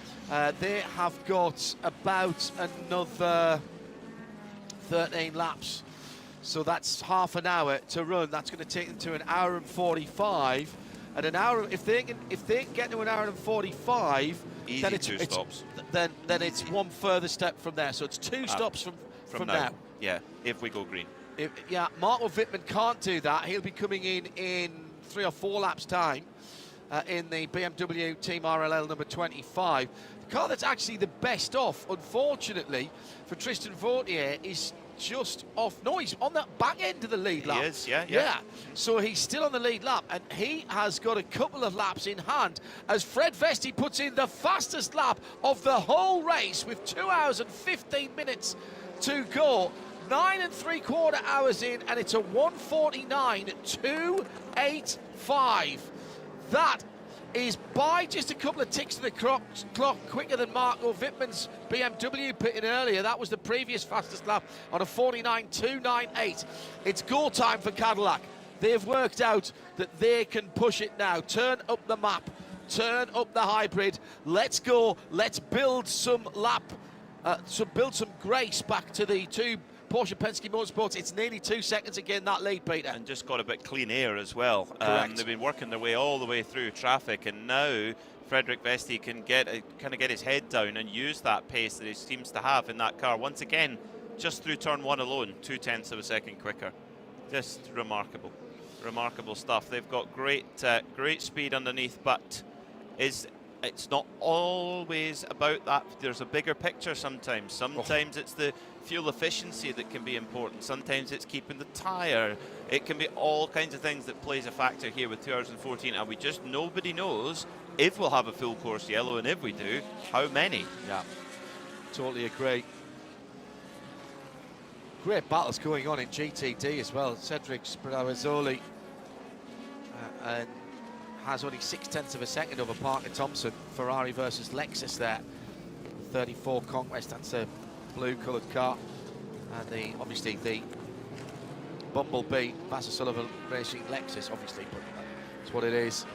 They have got about another 13 laps. So that's half an hour to run. That's going to take them to 1 hour and 45. And an hour, if they can get to 1 hour and 45, easy then it's 2 stops. Then it's one further step from there. So it's 2 stops from now. Yeah, if we go green. Yeah, Marco Wittmann can't do that. He'll be coming in 3 or 4 laps' time in the BMW Team RLL number 25. The car that's actually the best off, unfortunately, for Tristan Vautier is just off. No, he's on that back end of the lead lap. He is, yeah. So he's still on the lead lap, and he has got a couple of laps in hand as Fred Vesti puts in the fastest lap of the whole race with 2 hours and 15 minutes to go. 9 3/4 hours in, and it's a 1:49.285. That is by just a couple of ticks of the clock quicker than Marco Wittmann's BMW pitting earlier. That was the previous fastest lap on a 49.298. It's go time for Cadillac. They've worked out that they can push it now. Turn up the map, turn up the hybrid. Let's go. Let's build some build some grace back to the two Porsche Penske Motorsports. It's nearly 2 seconds again, that lead, Peter. And just got a bit clean air as well. They've been working their way all the way through traffic, and now Frederick Vesti can get his head down and use that pace that he seems to have in that car. Once again, just through turn 1 alone, 0.2 of a second quicker. Just remarkable stuff. They've got great speed underneath, but it's not always about that. There's a bigger picture sometimes. Sometimes it's the fuel efficiency that can be important. Sometimes it's keeping the tyre. It can be all kinds of things that plays a factor here with 2 hours and 14, and nobody knows if we'll have a full course yellow, and if we do, how many. Yeah, totally agree. Great battles going on in GTD as well. Cedric Spirazzoli and has only 0.6 of a second over Parker Thompson. Ferrari versus Lexus there. 34 Conquest, that's a blue-coloured car. And obviously the Bumblebee, Vassar Sullivan Racing Lexus, obviously, but that's what it is.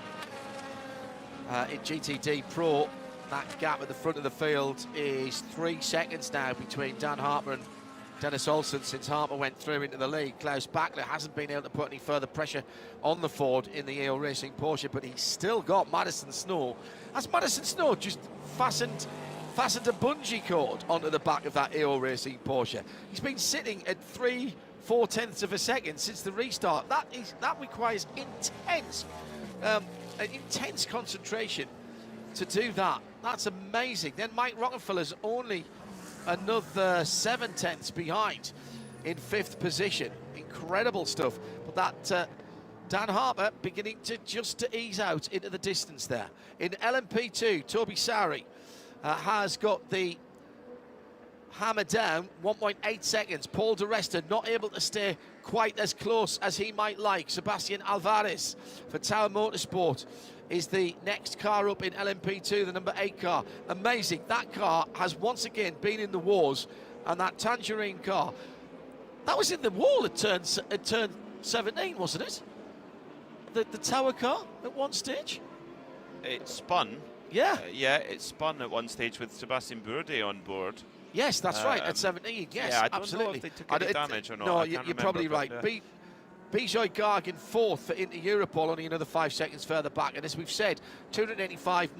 In GTD Pro, that gap at the front of the field is 3 seconds now between Dan Harper and Dennis Olsen since Harper went through into the lead. Klaus Bachler hasn't been able to put any further pressure on the Ford in the EO Racing Porsche, but he's still got Madison Snow. Has Madison Snow just fastened a bungee cord onto the back of that EO Racing Porsche? He's been sitting at 3/4 of a second since the restart. That requires intense concentration to do that. That's amazing. Then Mike Rockefeller's only another 0.7 behind in 5th position. Incredible stuff. But that Dan Harper beginning to ease out into the distance there. In LMP2, Toby Sari has got the hammer down, 1.8 seconds. Paul Di Resta not able to stay quite as close as he might like. Sebastian Alvarez for Tower Motorsport is the next car up in LMP2, the number 8 car. Amazing. That car has once again been in the wars, and that Tangerine car, that was in the wall at turn 17, wasn't it? The Tower car at one stage? It spun. Yeah. It spun at one stage with Sebastian Bourdais on board. Yes, that's right, at 17, yes, yeah, I don't absolutely. know if they took any damage or not. No, I you're can't remember, probably but, right. yeah. Bijoy Garg in 4th for Inter Europol, only another 5 seconds further back. And as we've said, 285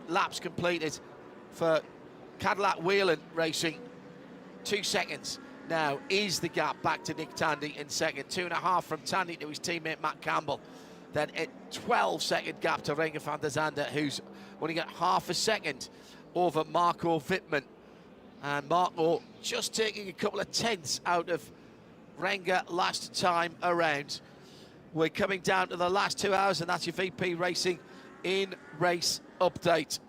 laps completed for Cadillac Whelen Racing. 2 seconds now is the gap back to Nick Tandy in second. 2.5 from Tandy to his teammate Matt Campbell. Then a 12-second gap to Renger van der Zande, who's only got half a second over Marco Wittmann. And Marco just taking a couple of tenths out of Renger last time around. We're coming down to the last 2 hours, and that's your VP Racing in race update.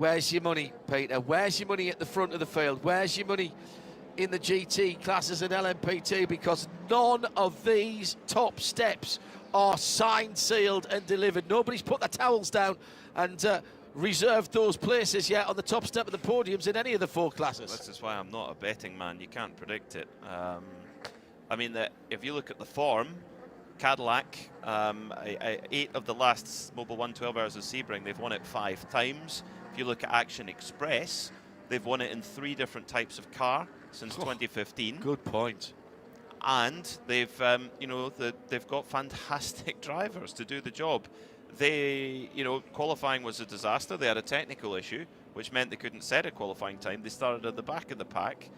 Where's your money, Peter? Where's your money at the front of the field? Where's your money in the GT classes and LMP2? Because none of these top steps are signed, sealed and delivered. Nobody's put their towels down and reserved those places yet on the top step of the podiums in any of the 4 classes. This is why I'm not a betting man. You can't predict it. I mean, if you look at the form, Cadillac, 8 of the last Mobil 1 12 Hours of Sebring, they've won it 5 times. If you look at Action Express, they've won it in 3 different types of car since 2015. Good point. And they've, they've got fantastic drivers to do the job. They, qualifying was a disaster. They had a technical issue, which meant they couldn't set a qualifying time. They started at the back of the pack.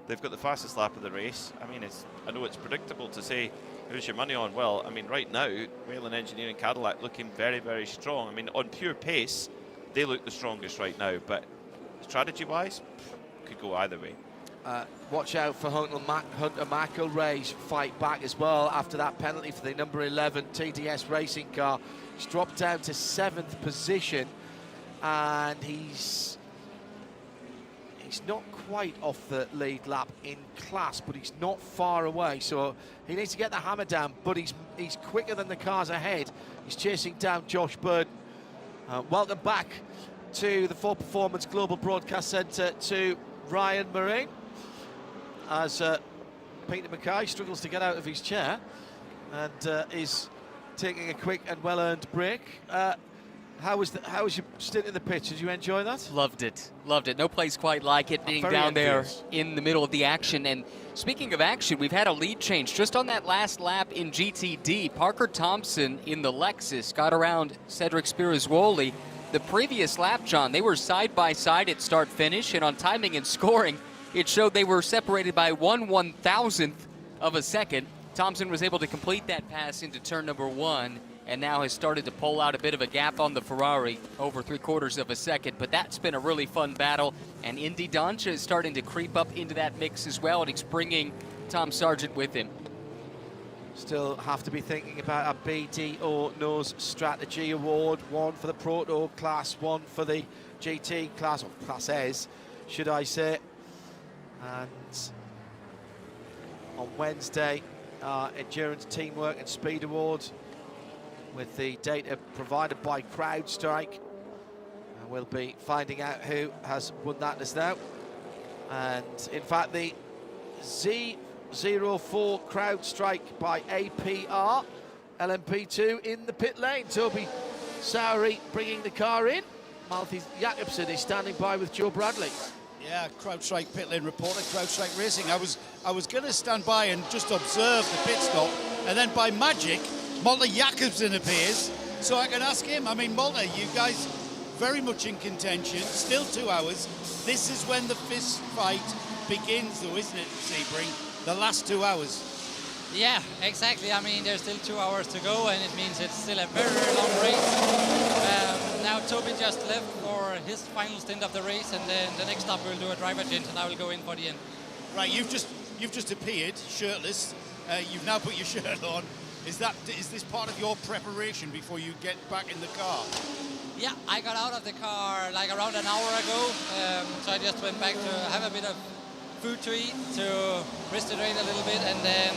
They've got the fastest lap of the race. I mean, I know it's predictable to say who's your money on. Well, I mean, right now, Whelen Engineering Cadillac looking very, very strong. I mean, on pure pace, they look the strongest right now. But strategy-wise, could go either way. Watch out for Hunter McElroy's fight back as well after that penalty for the number 11 TDS racing car. He's dropped down to 7th position, and he's not quite off the lead lap in class, but he's not far away. So he needs to get the hammer down, but he's quicker than the cars ahead. He's chasing down Josh Bird. Welcome back to the 4Performance Global Broadcast Centre to Ryan Marine, as Peter Mackay struggles to get out of his chair and is taking a quick and well-earned break. How was your stint in the pitch? Did you enjoy that? Loved it. Loved it. No place quite like it, being down there in the middle of the action. And speaking of action, we've had a lead change just on that last lap in GTD. Parker Thompson in the Lexus got around Cedric Spirituoli. The previous lap, John, they were side by side at start-finish, and on timing and scoring, it showed they were separated by 1/1000th of a second. Thompson was able to complete that pass into turn number 1, and now has started to pull out a bit of a gap on the Ferrari, over 3/4 of a second. But that's been a really fun battle, and Indy Doncha is starting to creep up into that mix as well, and he's bringing Tom Sargent with him. Still have to be thinking about a BDO Nose Strategy Award, 1 for the Proto class, 1 for the GT class, or Class S, should I say. And on Wednesday, Endurance, Teamwork and Speed Award, with the data provided by CrowdStrike. And we'll be finding out who has won that just now. And in fact, the Z04 CrowdStrike by APR, LMP2 in the pit lane. Toby Sowery bringing the car in. Malthy Jakobsen is standing by with Joe Bradley. Yeah, CrowdStrike pit lane reporter, CrowdStrike Racing. I was going to stand by and just observe the pit stop, and then by magic, Malthy Jakobsen appears, so I can ask him. I mean, Malthy, you guys very much in contention, still 2 hours. This is when the fist fight begins, though, isn't it, Sebring? The last 2 hours. Yeah, exactly. I mean, there's still 2 hours to go, and it means it's still a very, very long race. Now Toby just left for his final stint of the race, and then the next stop we'll do a driver change, and I will go in for the end. Right, you've just appeared shirtless. You've now put your shirt on. Is this part of your preparation before you get back in the car? Yeah, I got out of the car like around an hour ago, so I just went back to have a bit of food to eat, to rehydrate a little bit, and then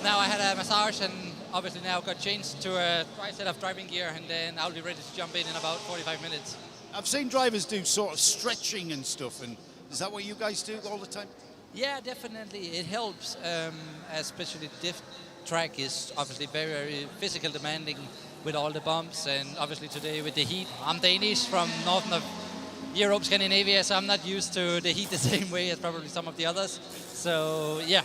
now I had a massage, and obviously now got changed to a dry set of driving gear, and then I'll be ready to jump in about 45 minutes. I've seen drivers do sort of stretching and stuff, and is that what you guys do all the time? Yeah, definitely. It helps, especially diff track is obviously very, very physical demanding with all the bumps, and obviously today with the heat. I'm Danish from northern of Europe, Scandinavia, so I'm not used to the heat the same way as probably some of the others. So yeah,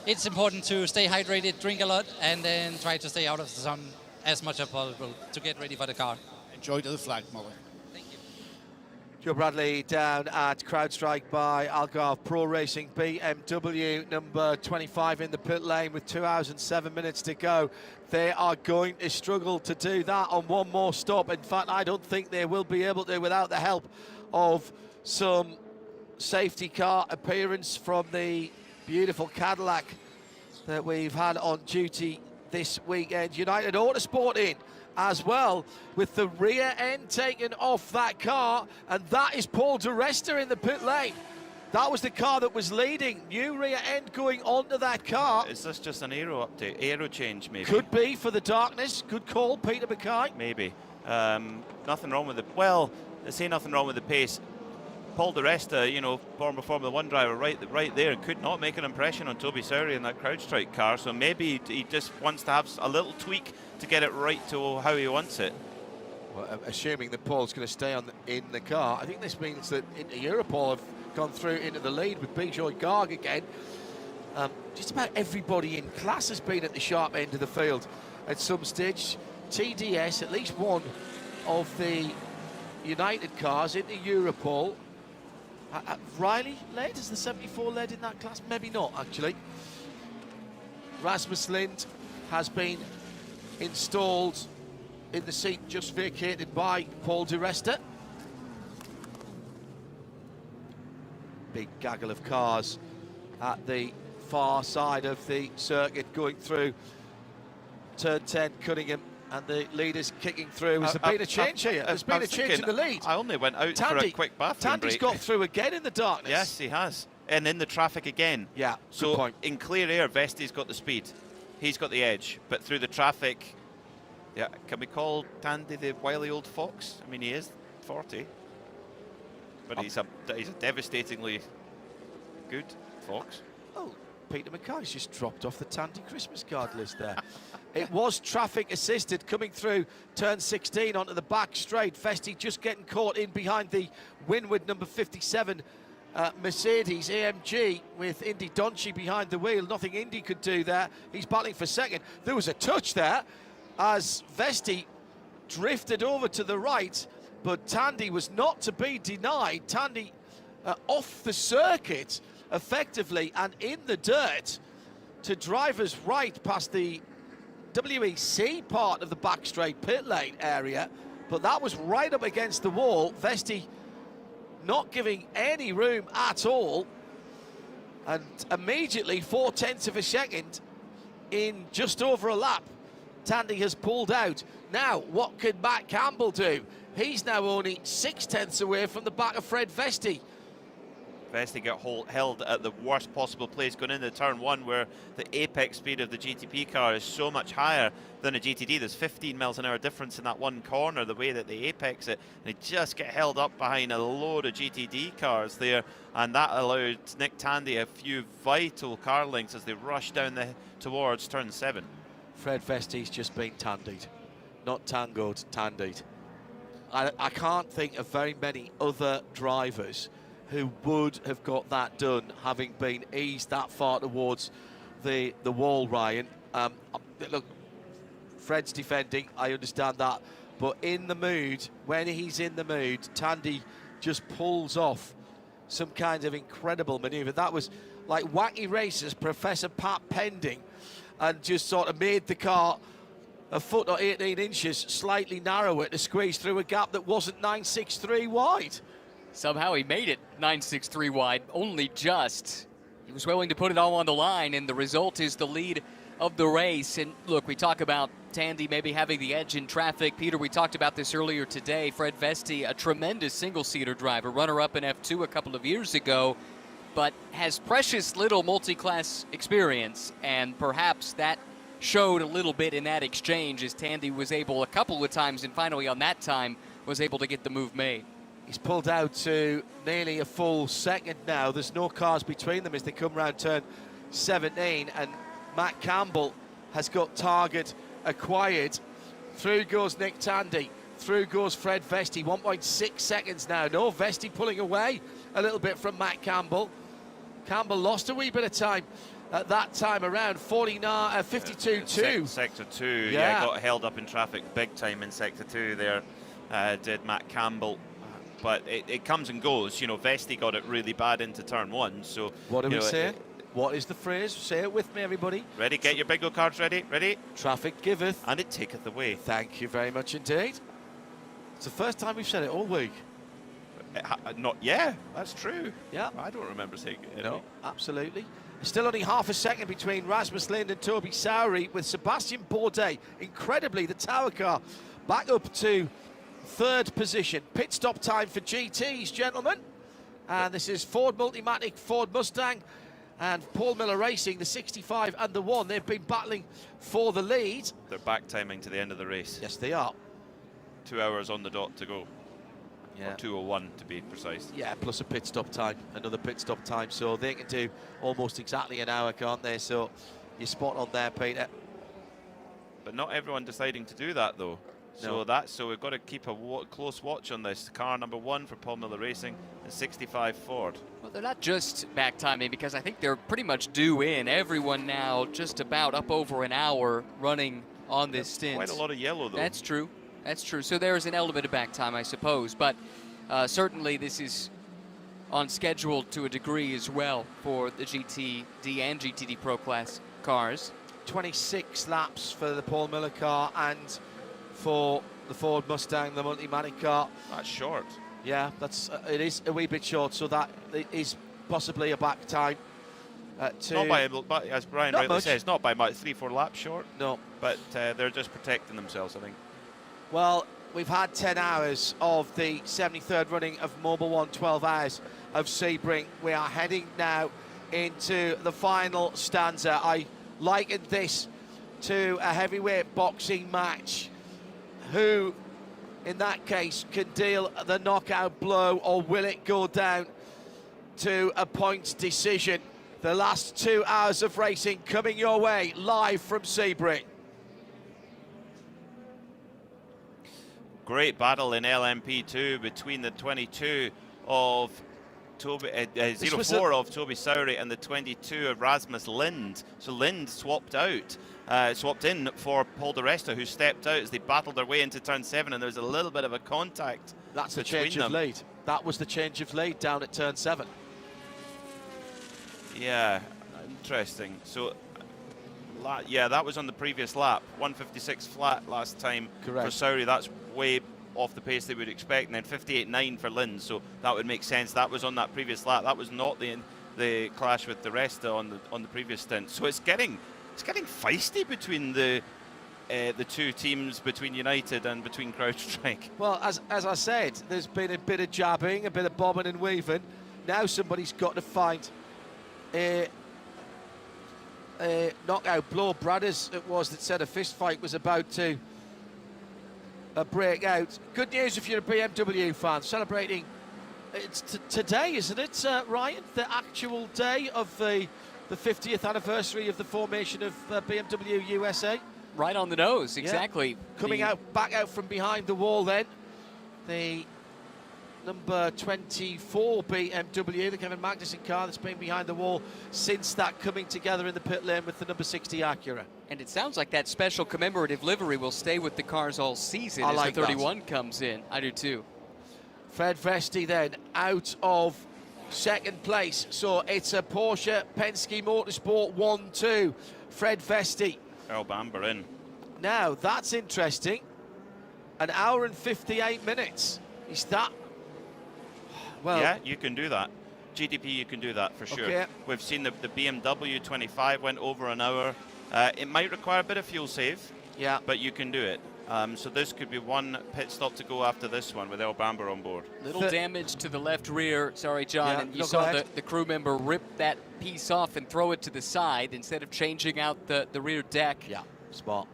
it's important to stay hydrated, drink a lot, and then try to stay out of the sun as much as possible to get ready for the car. Enjoy to the flag, Molly. Joe Bradley down at CrowdStrike by Algarve Pro Racing. BMW number 25 in the pit lane with 2 hours and 7 minutes to go. They are going to struggle to do that on one more stop. In fact, I don't think they will be able to without the help of some safety car appearance from the beautiful Cadillac that we've had on duty this weekend. United Autosport in as well, with the rear end taken off that car, and that is Paul di Resta in the pit lane. That was the car that was leading. New rear end going onto that car. Is this just an aero update? Aero change, maybe? Could be for the darkness. Good call, Peter Mackay. Maybe. Nothing wrong with it. Well, they say nothing wrong with the pace. Paul di Resta, you know, former Formula 1 driver, right there, could not make an impression on Toby Sowry in that CrowdStrike car. So maybe he just wants to have a little tweak to get it right to how he wants it. Well, assuming that Paul's going to stay in the car, I think this means that into Europol have gone through into the lead with Bijoy Garg again. Just about everybody in class has been at the sharp end of the field at some stage. TDS, at least one of the United cars into Europol. Riley led? Is the 74 led in that class? Maybe not, actually. Rasmus Lind has been installed in the seat just vacated by Paul di Resta. Big gaggle of cars at the far side of the circuit going through turn 10, Cunningham, and the leaders kicking through. Has there been a change here? There's been a change in the lead. I only went out for a quick bathroom break. Tandy's got through again in the darkness. Yes, he has. And in the traffic again. Yeah, so good point. In clear air, Vesti's got the speed. He's got the edge. But through the traffic, yeah, can we call Tandy the wily old fox? I mean, he is 40. But he's a devastatingly good fox. Oh, Peter Mackay's just dropped off the Tandy Christmas card list there. It was traffic assisted coming through turn 16 onto the back straight. Vesti just getting caught in behind the Winward number 57 Mercedes AMG with Indy Donchi behind the wheel. Nothing Indy could do there. He's battling for second. There was a touch there as Vesti drifted over to the right, but Tandy was not to be denied. Tandy off the circuit effectively and in the dirt to drivers right past the WEC part of the back straight pit lane area, but that was right up against the wall. Vesti not giving any room at all, and immediately 0.4 of a second in just over a lap, Tandy has pulled out. Now, what can Matt Campbell do? He's now only 0.6 away from the back of Fred Vesti. Vesti got held at the worst possible place going into turn 1, where the apex speed of the GTP car is so much higher than a GTD. There's 15 miles an hour difference in that one corner, the way that they apex it. And they just get held up behind a load of GTD cars there, and that allowed Nick Tandy a few vital car links as they rush down towards turn 7. Fred Vesti's just been tandied. Not tangoed, tandied. I can't think of very many other drivers who would have got that done, having been eased that far towards the wall, Ryan. Look, Fred's defending, I understand that, but in the mood, when he's in the mood, Tandy just pulls off some kind of incredible manoeuvre. That was like Wacky Racers Professor Pat Pending, and just sort of made the car a foot or 18 inches slightly narrower to squeeze through a gap that wasn't 963 wide. Somehow he made it 963 wide, only just. He was willing to put it all on the line, and the result is the lead of the race. And look, we talk about Tandy maybe having the edge in traffic. Peter, we talked about this earlier today. Fred Vesti, a tremendous single-seater driver, runner-up in F2 a couple of years ago, but has precious little multi-class experience, and perhaps that showed a little bit in that exchange as Tandy was able a couple of times, and finally on that time was able to get the move made. He's pulled out to nearly a full second now. There's no cars between them as they come round turn 17, and Matt Campbell has got target acquired. Through goes Nick Tandy, through goes Fred Vesti, 1.6 seconds now. No, Vesti pulling away a little bit from Matt Campbell. Campbell lost a wee bit of time at that time around, 52.2. Sector 2, yeah, got held up in traffic big time in Sector 2 there, did Matt Campbell. But it comes and goes. You know, Vesti got it really bad into turn 1. So what do we say? What is the phrase? Say it with me, everybody. Ready? Get your bingo cards ready. Ready? Traffic giveth, and it taketh away. Thank you very much indeed. It's the first time we've said it all week. Not, yeah, that's true. Yeah, I don't remember saying it. No, absolutely. Still only half a second between Rasmus Lind and Toby Sowery, with Sebastian Bourdais, incredibly, the Tower car, back up to third position. Pit stop time for GTs, gentlemen. And this is Ford Multimatic, Ford Mustang, and Paul Miller Racing, the 65 and the 1. They've been battling for the lead. They're back timing to the end of the race. Yes, they are. 2 hours on the dot to go. Yeah. Or 2:01 to be precise. Yeah, plus a pit stop time, another pit stop time. So they can do almost exactly an hour, can't they? So you're spot on there, Peter. But not everyone deciding to do that, though. No. So we've got to keep a close watch on this. Car number 1 for Paul Miller Racing, the 65 Ford. Well, they're not just back timing, because I think they're pretty much due in. Everyone now just about up over an hour running on this stint. Quite a lot of yellow, though. That's true. That's true. So there's an element of back time, I suppose. But certainly this is on schedule to a degree as well for the GTD and GTD Pro class cars. 26 laps for the Paul Miller car and for the Ford Mustang, the Multimatic car. That's short. Yeah, it is a wee bit short, so that is possibly a back time. Not by, as Brian not rightly much. says, not by much, 3-4 laps short. No. But they're just protecting themselves, I think. Well, we've had 10 hours of the 73rd running of Mobil 1, 12 hours of Sebring. We are heading now into the final stanza. I likened this to a heavyweight boxing match. Who, in that case, can deal the knockout blow, or will it go down to a points decision? The last 2 hours of racing coming your way live from Sebring. Great battle in LMP2 between the 22 of Toby, 04 of Toby Sowery and the 22 of Rasmus Lind. So Lind swapped in for Paul di Resta, who stepped out as they battled their way into turn 7, and there was a little bit of a contact. That's the change of lead. That was the change of lead down at turn 7. Yeah, interesting. So, yeah, that was on the previous lap. 156 flat last time. Correct. For Sowery. That's way off the pace they would expect, and then 58.9 for Lind. So that would make sense. That was on that previous lap. That was not the clash with di Resta on the previous stint. So it's getting feisty between the two teams, between United and between CrowdStrike. Well, as I said, there's been a bit of jabbing, a bit of bobbing and weaving. Now somebody's got to find a knockout blow. Bradders, it was, that said a fist fight was about to break out. Good news if you're a BMW fan, celebrating. It's today, isn't it, Ryan? The actual day of the 50th anniversary of the formation of BMW USA. Right on the nose, exactly. Yeah. Coming back out from behind the wall then, the number 24 BMW, the Kevin Magnussen car that's been behind the wall since that coming together in the pit lane with the number 60 Acura. And it sounds like that special commemorative livery will stay with the cars all season as like the 31 comes in. I do too. Fred Vesti then out of second place. So it's a Porsche Penske Motorsport 1-2. Fred Vesti. Earl Bamber in. Now, that's interesting. An hour and 58 minutes. Is that... Well, yeah, you can do that. GTP, you can do that for sure. Okay. We've seen the BMW 25 went over an hour. It might require a bit of fuel save, yeah, but you can do it. So this could be one pit stop to go after this one with Earl Bamber on board. Little damage to the left rear. Sorry, John. Yeah, and you no, saw go the crew member rip that piece off and throw it to the side instead of changing out the rear deck. Yeah, spot.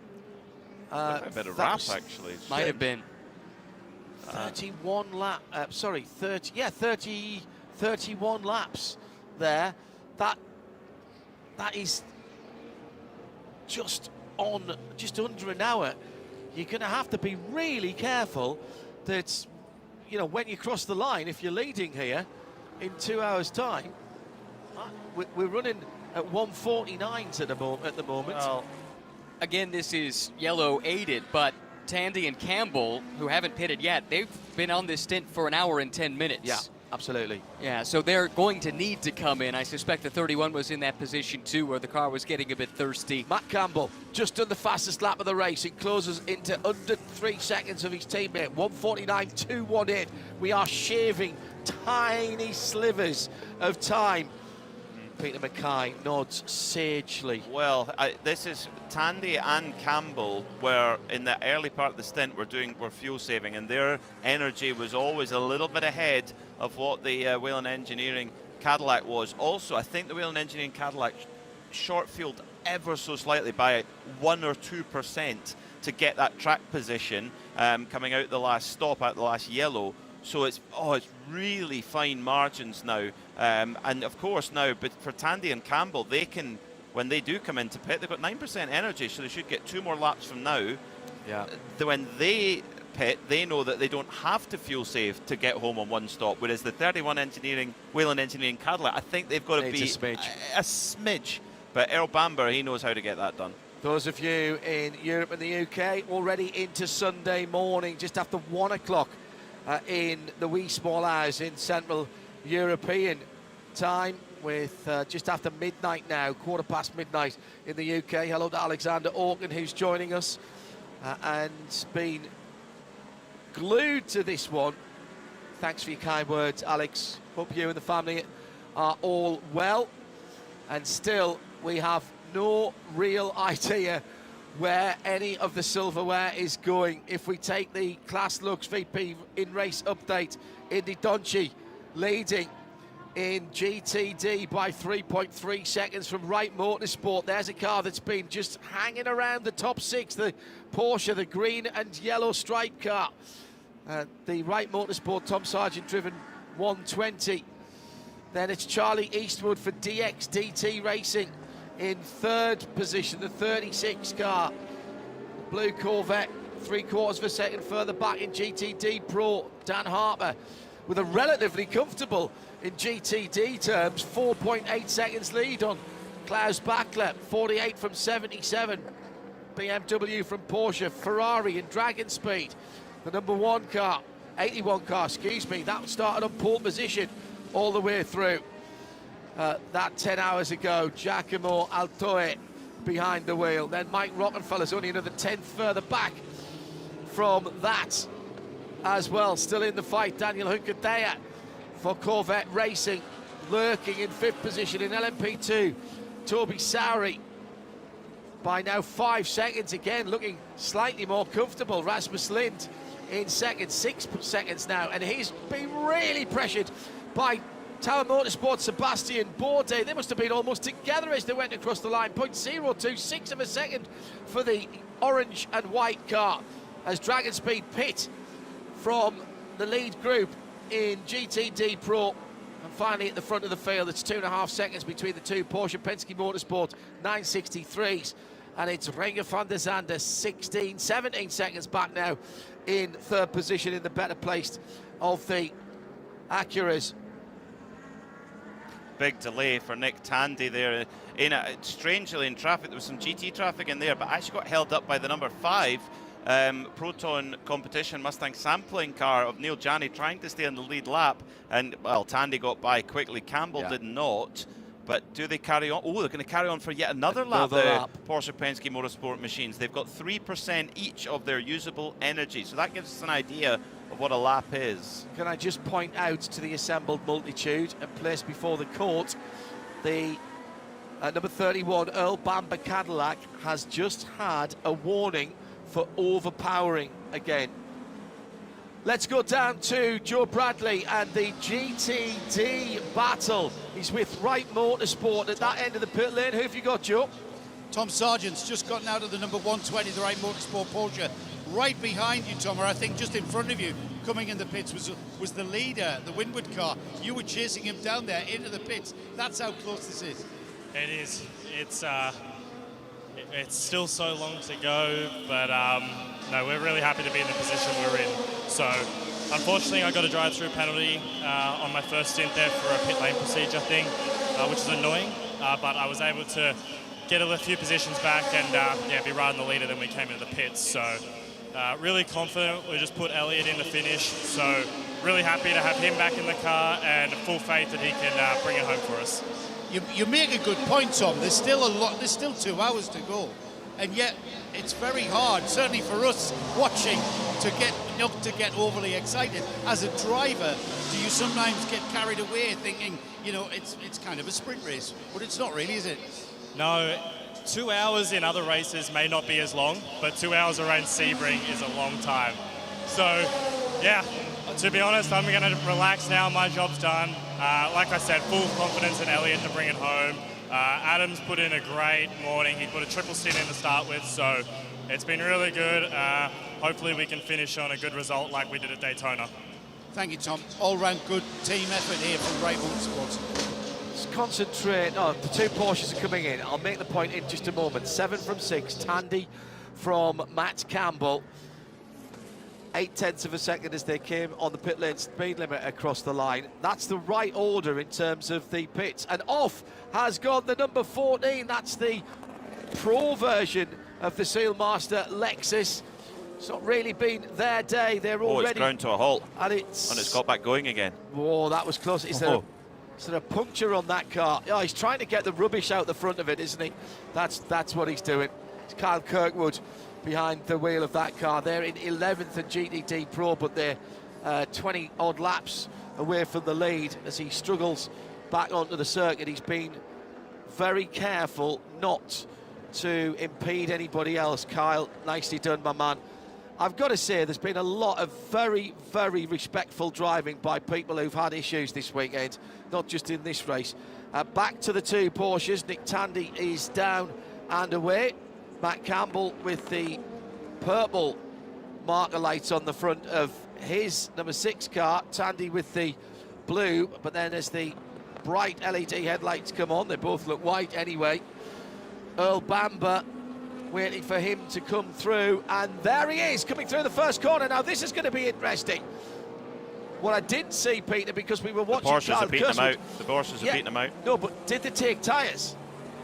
A bit of wrap, actually. Might have been. 31 lap, 31 laps there. That is just under an hour. You're going to have to be really careful that, you know, when you cross the line, if you're leading here in 2 hours' time, we're running at 1:49 at the moment. Well, again, this is yellow aided, but Tandy and Campbell, who haven't pitted yet, they've been on this stint for an hour and 10 minutes. Yeah, absolutely. Yeah, so they're going to need to come in. I suspect the 31 was in that position too, where the car was getting a bit thirsty. Matt Campbell, just done the fastest lap of the race. He closes into under 3 seconds of his teammate. 1:49.218. We are shaving tiny slivers of time Peter Mackay nods sagely. Well, this is Tandy and Campbell were in the early part of the stint were fuel saving, and their energy was always a little bit ahead of what the Whelen Engineering Cadillac was. Also, I think the Whelen Engineering Cadillac short fueled ever so slightly by 1 or 2% to get that track position coming out the last stop at the last yellow. So it's really fine margins now, and of course now, but for Tandy and Campbell, they can, when they do come into pit, they've got 9% energy, so they should get 2 more laps from now. Yeah. When they pit, they know that they don't have to fuel save to get home on one stop, whereas the 31 Whelen Engineering Cadillac, I think they've got to be a smidge. But Earl Bamber, he knows how to get that done. Those of you in Europe and the UK already into Sunday morning, just after 1 o'clock. In the wee small hours in Central European time, with just after midnight now, 15:15 midnight in the UK. Hello to Alexander Orkin, who's joining us and been glued to this one. Thanks for your kind words, Alex. Hope you and the family are all well. And still, we have no real idea where any of the silverware is going. If we take the Class Lux VP in race update, Indy Donchi leading in GTD by 3.3 seconds from Wright Motorsport. There's a car that's been just hanging around the top 6, the Porsche, the green and yellow stripe car. The Wright Motorsport Tom Sargent driven 120. Then it's Charlie Eastwood for DXDT Racing in 3rd position, the 36 car. Blue Corvette, 3/4 of a second further back in GTD Pro. Dan Harper with a relatively comfortable, in GTD terms, 4.8 seconds lead on Klaus Bachler, 48 from 77. BMW from Porsche, Ferrari in Dragon Speed. The number 1 car, 81 car, excuse me, that started on pole position all the way through. That 10 hours ago, Giacomo Altoe behind the wheel. Then Mike Rockenfeller's only another 10th further back from that as well. Still in the fight, Daniel Hunkadea for Corvette Racing, lurking in 5th position in LMP2. Toby Sowry by now 5 seconds again, looking slightly more comfortable. Rasmus Lind in 2nd, 6 seconds now, and he's been really pressured by Tower Motorsport, Sebastian Bourdais. They must have been almost together as they went across the line. 0.026 of a second for the orange and white car as Dragon Speed pit from the lead group in GTD Pro. And finally at the front of the field, it's 2.5 seconds between the two. Porsche Penske Motorsport 963s. And it's Renger van der Zande 17 seconds back now in 3rd position in the better placed of the Acuras. Big delay for Nick Tandy there. Strangely in traffic, there was some GT traffic in there, but actually got held up by the number 5 Proton competition Mustang sampling car of Neil Janney, trying to stay on the lead lap. And, well, Tandy got by quickly. Campbell did not. But do they carry on? Oh, they're going to carry on for yet another lap. Porsche Penske Motorsport machines. They've got 3% each of their usable energy. So that gives us an idea of what a lap is. Can I just point out to the assembled multitude and place before the court, the number 31 Earl Bamber Cadillac has just had a warning for overpowering again. Let's go down to Joe Bradley and the GTD battle. He's with Wright Motorsport at that end of the pit lane. Who have you got, Joe? Tom Sargent's just gotten out of the number 120, the Wright Motorsport Porsche. Right behind you, Tom, or I think just in front of you, coming in the pits was the leader, the Winward car. You were chasing him down there into the pits. That's how close this is. It is. It's still so long to go, but no, we're really happy to be in the position we're in. So, unfortunately, I got a drive-through penalty on my first stint there for a pit lane procedure thing, which is annoying. But I was able to get a few positions back and be right on the leader than we came into the pits. So, really confident. We just put Elliott in the finish. So, really happy to have him back in the car and full faith that he can bring it home for us. You make a good point, Tom. There's still 2 hours to go. and yet it's very hard, certainly for us watching, to get not to get overly excited. As a driver, do you sometimes get carried away thinking, you know, it's kind of a sprint race, but it's not really, is it? No, 2 hours in other races may not be as long, but 2 hours around Sebring is a long time. So, yeah, to be honest, I'm going to relax now. My job's done. Like I said, full confidence in Elliott to bring it home. Adam's put in a great morning. He put a triple stint in to start with, so it's been really good. Hopefully we can finish on a good result like we did at Daytona. Thank you, Tom. All-round good team effort here from Wright Motorsports. Let's concentrate. Oh, the two Porsches are coming in. I'll make the point in just a moment. 7 from 6. Tandy from Matt Campbell. 0.8 of a second as they came on the pit lane speed limit across the line. That's the right order in terms of the pits. And off has gone the number 14. That's the Pro version of the Sealmaster Lexus. It's not really been their day. They're already... Oh, it's ground to a halt. And it's got back going again. Whoa, that was close. Is there a puncture on that car? Oh, he's trying to get the rubbish out the front of it, isn't he? That's what he's doing. It's Kyle Kirkwood behind the wheel of that car. They're in 11th at GTD Pro, but they're 20-odd laps away from the lead as he struggles back onto the circuit. He's been very careful not to impede anybody else. Kyle, nicely done, my man. I've got to say, there's been a lot of very, very respectful driving by people who've had issues this weekend, not just in this race. Back to the two Porsches. Nick Tandy is down and away. Matt Campbell with the purple marker lights on the front of his number 6 car. Tandy with the blue, but then as the bright LED headlights come on, they both look white anyway. Earl Bamber waiting for him to come through, and there he is, coming through the first corner. Now this is going to be interesting. What I didn't see, Peter, because we were watching the Porsches Charles are beating them Kurzweil. out. The Porsches are beating them out. No, but did they take tyres?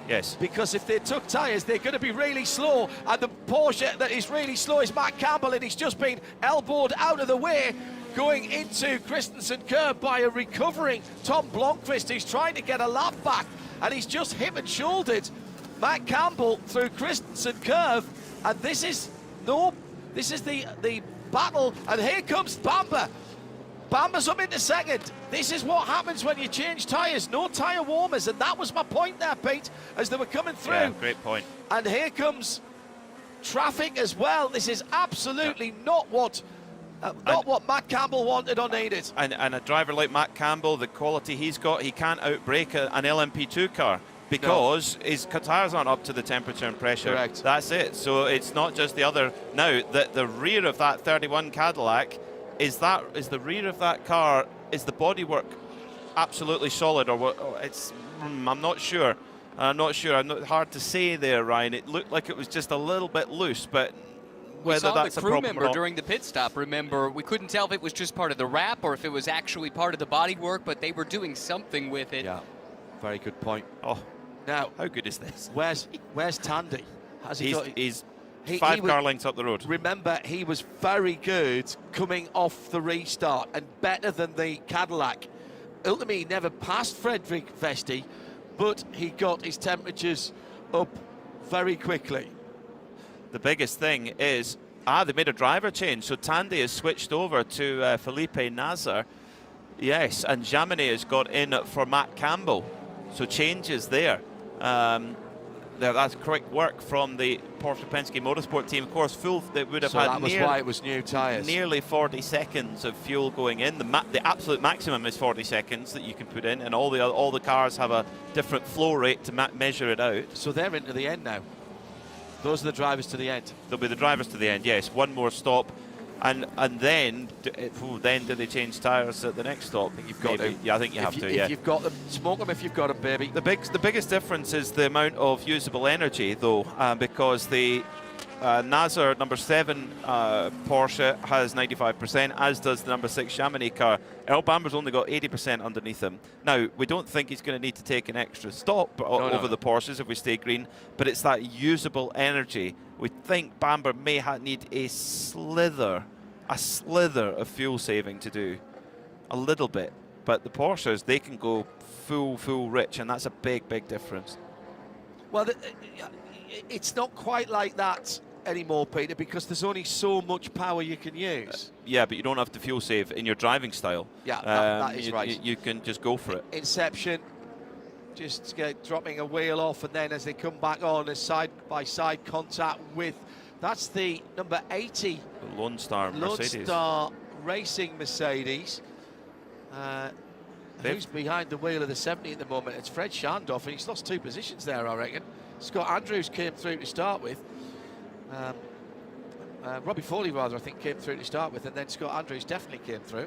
Yes. Because if they took tyres, they're going to be really slow, and the Porsche that is really slow is Matt Campbell, and he's just been elbowed out of the way going into Christensen curve by a recovering Tom Blomqvist, who's trying to get a lap back, and he's just hip and shouldered Matt Campbell through Christensen curve, and this is the battle, and here comes Bamber. Bamber's up into second. This is what happens when you change tyres. No tyre warmers, and that was my point there, Pete, as they were coming through. Yeah, great point. And here comes traffic as well. This is absolutely not what Matt Campbell wanted or needed. And a driver like Matt Campbell, the quality he's got, he can't outbrake an LMP2 car because his tyres aren't up to the temperature and pressure. Correct. That's it. So it's not just the other. Now, the rear of that 31 Cadillac, is the rear of that car, is the bodywork absolutely solid, or what? I'm not sure. Hard to say there, Ryan. It looked like it was just a little bit loose, but we whether saw that's the a crew problem or member not. during the pit stop. Remember, we couldn't tell if it was just part of the wrap or if it was actually part of the bodywork, but they were doing something with it. Yeah, very good point. Oh, now how good is this? Where's Tandy? He's 5 car lengths up the road. Remember, he was very good coming off the restart and better than the Cadillac. Ultimately, he never passed Frederick Vesti, but he got his temperatures up very quickly. The biggest thing is, they made a driver change. So Tandy has switched over to Felipe Nasr. Yes, and Jaminet has got in for Matt Campbell. So changes there. That's quick work from the Porsche Penske Motorsport team. Of course, they would have had that was why it was new tyres. Nearly 40 seconds of fuel going in. The absolute maximum is 40 seconds that you can put in, and all the cars have a different flow rate to measure it out. So they're into the end now. Those are the drivers to the end. They'll be the drivers to the end. Yes, one more stop, and then do they change tyres at the next stop? I think you've got to. Yeah, I think you have to. If you've got them, smoke them. If you've got them, baby. The biggest difference is the amount of usable energy, though, because the Nasr number 7 Porsche has 95%, as does the number 6 Chamonix car. Earl Bamber's only got 80% underneath him. Now, we don't think he's going to need to take an extra stop over the Porsches if we stay green, but it's that usable energy. We think Bamber may need a slither of fuel saving to do, a little bit. But the Porsches, they can go full rich, and that's a big difference. Well, it's not quite like that anymore, Peter, because there's only so much power you can use. Yeah, but you don't have to fuel save in your driving style. Yeah, that is you, right. You can just go for it. Inception, just dropping a wheel off, and then as they come back on, a side-by-side contact with, that's the number 80 The Lone Star Mercedes. Lone Star Racing Mercedes. Who's behind the wheel of the 70 at the moment? It's Fred Schandorf, and he's lost 2 positions there, I reckon. Scott Andrews came through to start with. Robbie Foley, rather, I think, came through to start with, and then Scott Andrews definitely came through.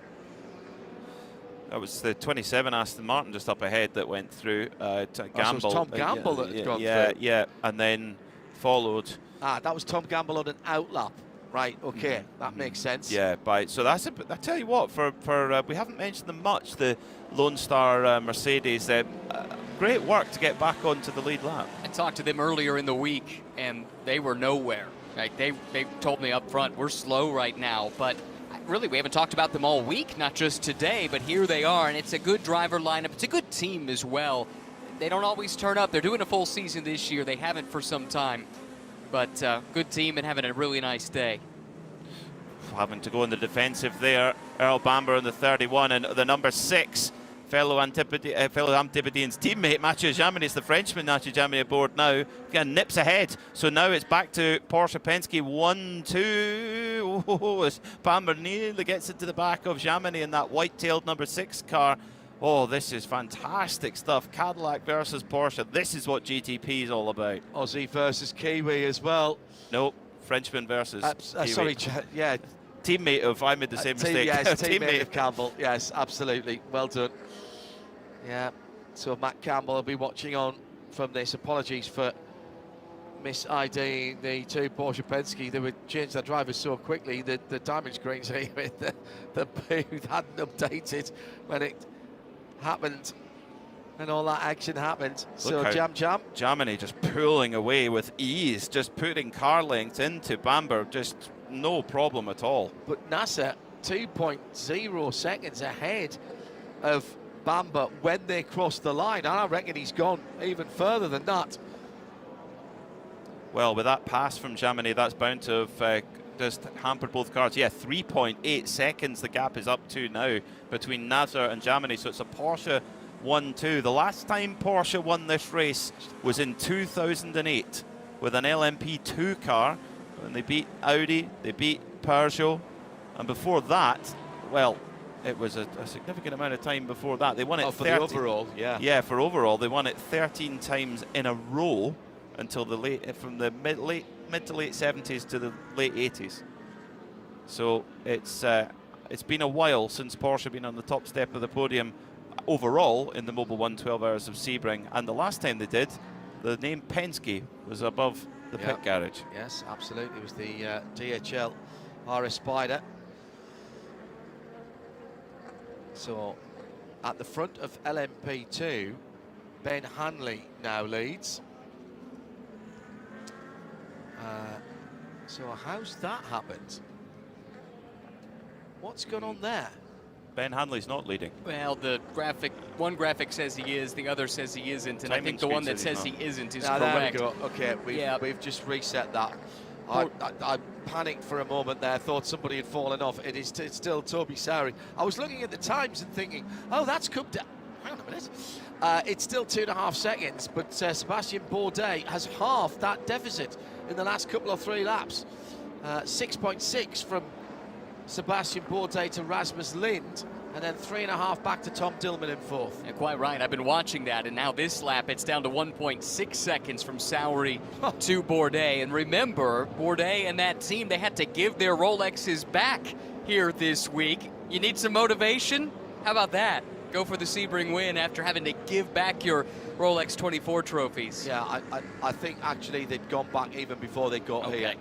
That was the 27 Aston Martin just up ahead that went through. Gamble. So it was Tom Gamble that had gone through. Yeah, and then followed. That was Tom Gamble on an outlap. Right, okay, that makes sense. Yeah, so that's I tell you what, for we haven't mentioned them much, the Lone Star Mercedes. Great work to get back onto the lead lap. I talked to them earlier in the week, and they were nowhere. Like they told me up front, we're slow right now, but really we haven't talked about them all week, not just today, but here they are, and it's a good driver lineup. It's a good team as well. They don't always turn up. They're doing a full season this year. They haven't for some time. But good team and having a really nice day. Having to go in the defensive there. Earl Bamber in the 31 and the number 6, fellow Antipodean's teammate Mathieu Jaminet. It's the Frenchman Mathieu Jaminet aboard now. Again, nips ahead. So now it's back to Porsche Penske 1-2. Oh, as Bamber nearly gets into the back of Jaminet in that white-tailed number 6 car. Oh, this is fantastic stuff. Cadillac versus Porsche. This is what GTP is all about. Aussie versus Kiwi as well. Nope, Frenchman versus Kiwi. Sorry, yeah. Teammate of, I made the same mistake. Yes, teammate of Campbell. Yes, absolutely. Well done. Yeah, so Matt Campbell will be watching on from this. Apologies for mis-IDing the 2 Porsche Penske. They would change their drivers so quickly that the damage screens here with the booth hadn't updated when it happened and all that action happened. So Jaminet just pulling away with ease, just putting car lengths into Bamber, just no problem at all. But NASA 2.0 seconds ahead of Bamber when they crossed the line, and I reckon he's gone even further than that. Well, with that pass from Jaminet, that's bound to have just hampered both cars. Yeah, 3.8 seconds the gap is up to now between Nasser and Jaminet. So it's a Porsche 1-2. The last time Porsche won this race was in 2008 with an LMP2 car. And they beat Audi, they beat Peugeot. And before that, well, it was a significant amount of time before that. They won it for the overall, yeah. Yeah, for overall. They won it 13 times in a row until from the mid to late 70s to the late 80s. So it's been a while since Porsche have been on the top step of the podium overall in the Mobil 1 12 Hours of Sebring. And the last time they did, the name Penske was above the pit garage. Yes, absolutely. It was the DHL RS Spider. So at the front of LMP2, Ben Hanley now leads. So how's that happened? What's going on there? Ben Hanley's not leading. Well, one graphic says he is, the other says he isn't, and I think the one that says he isn't is correct. There we go. Okay, we've just reset that. I panicked for a moment there, thought somebody had fallen off. It's still Toby Sowry. I was looking at the times and thinking, oh, that's come down. Hang on a minute. It's still 2.5 seconds, but Sebastian Bourdais has halved that deficit in the last couple of 3 laps. 6.6 from Sebastian Bourdais to Rasmus Lind, and then 3.5 back to Tom Dillman in 4th. Yeah, quite right. I've been watching that, and now this lap, it's down to 1.6 seconds from Sowry to Bourdais. And remember, Bourdais and that team, they had to give their Rolexes back here this week. You need some motivation? How about that? Go for the Sebring win after having to give back your Rolex 24 trophies. Yeah, I think actually they'd gone back even before they got here.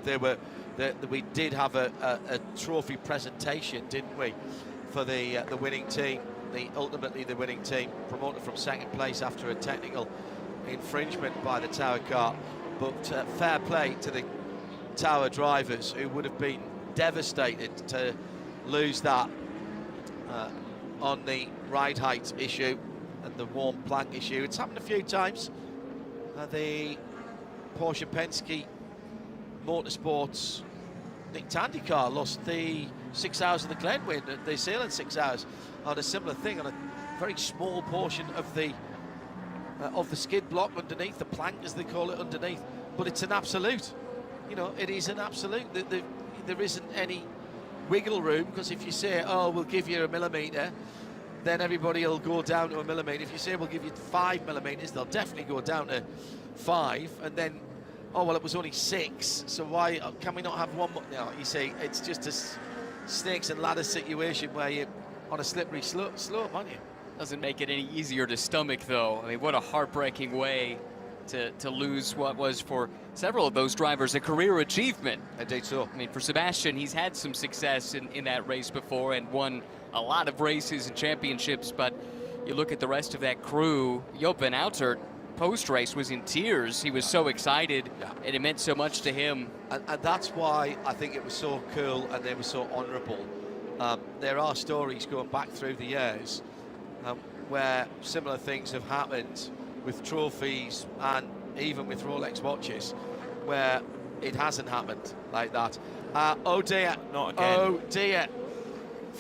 We did have a trophy presentation, didn't we, for the winning team, ultimately the winning team, promoted from 2nd place after a technical infringement by the Tower car. But fair play to the Tower drivers, who would have been devastated to lose that on the ride height issue and the warm plank issue. It's happened a few times. The Porsche Penske Motorsports Nick Tandy car lost the 6 hours of the Glen win at the Sailing 6 hours on a similar thing on a very small portion of the skid block underneath, the plank as they call it underneath. But it's an absolute, you know, it is an absolute. There isn't any wiggle room, because if you say, oh, we'll give you a millimetre, then everybody will go down to a millimetre. If you say we'll give you 5 millimetres, they'll definitely go down to 5, and then, oh, well, it was only 6, so why can we not have one more? No, you see, it's just a snakes and ladders situation where you're on a slippery slope, aren't you? Doesn't make it any easier to stomach, though. I mean, what a heartbreaking way to lose what was, for several of those drivers, a career achievement. Indeed so. I mean, for Sebastian, he's had some success in that race before and won a lot of races and championships, but you look at the rest of that crew. Joop van Outert, post-race, was in tears. He was so excited, and it meant so much to him. And that's why I think it was so cool and they were so honourable. There are stories going back through the years where similar things have happened with trophies and even with Rolex watches, where it hasn't happened like that. Oh dear, not again. Oh dear.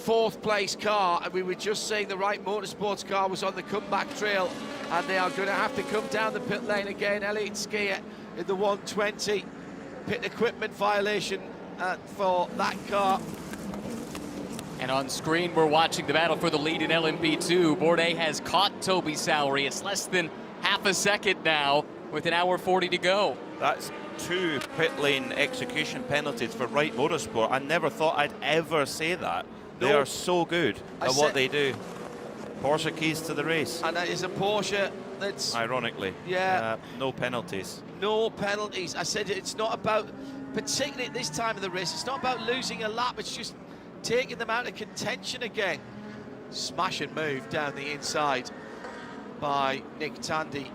4th place car, and we were just saying the Wright Motorsports car was on the comeback trail, and they are going to have to come down the pit lane again. Elliott Skier in the 120, pit equipment violation for that car. And on screen, we're watching the battle for the lead in LMP2. Bourdais has caught Toby Sowery. It's less than half a second now, with an hour 40 to go. That's 2 pit lane execution penalties for Wright Motorsport. I never thought I'd ever say that. They are so good at what they do. Porsche keys to the race. And that is a Porsche that's... Ironically. Yeah. No penalties. No penalties. I said it's not about, particularly at this time of the race, it's not about losing a lap, it's just taking them out of contention again. Smash and move down the inside by Nick Tandy,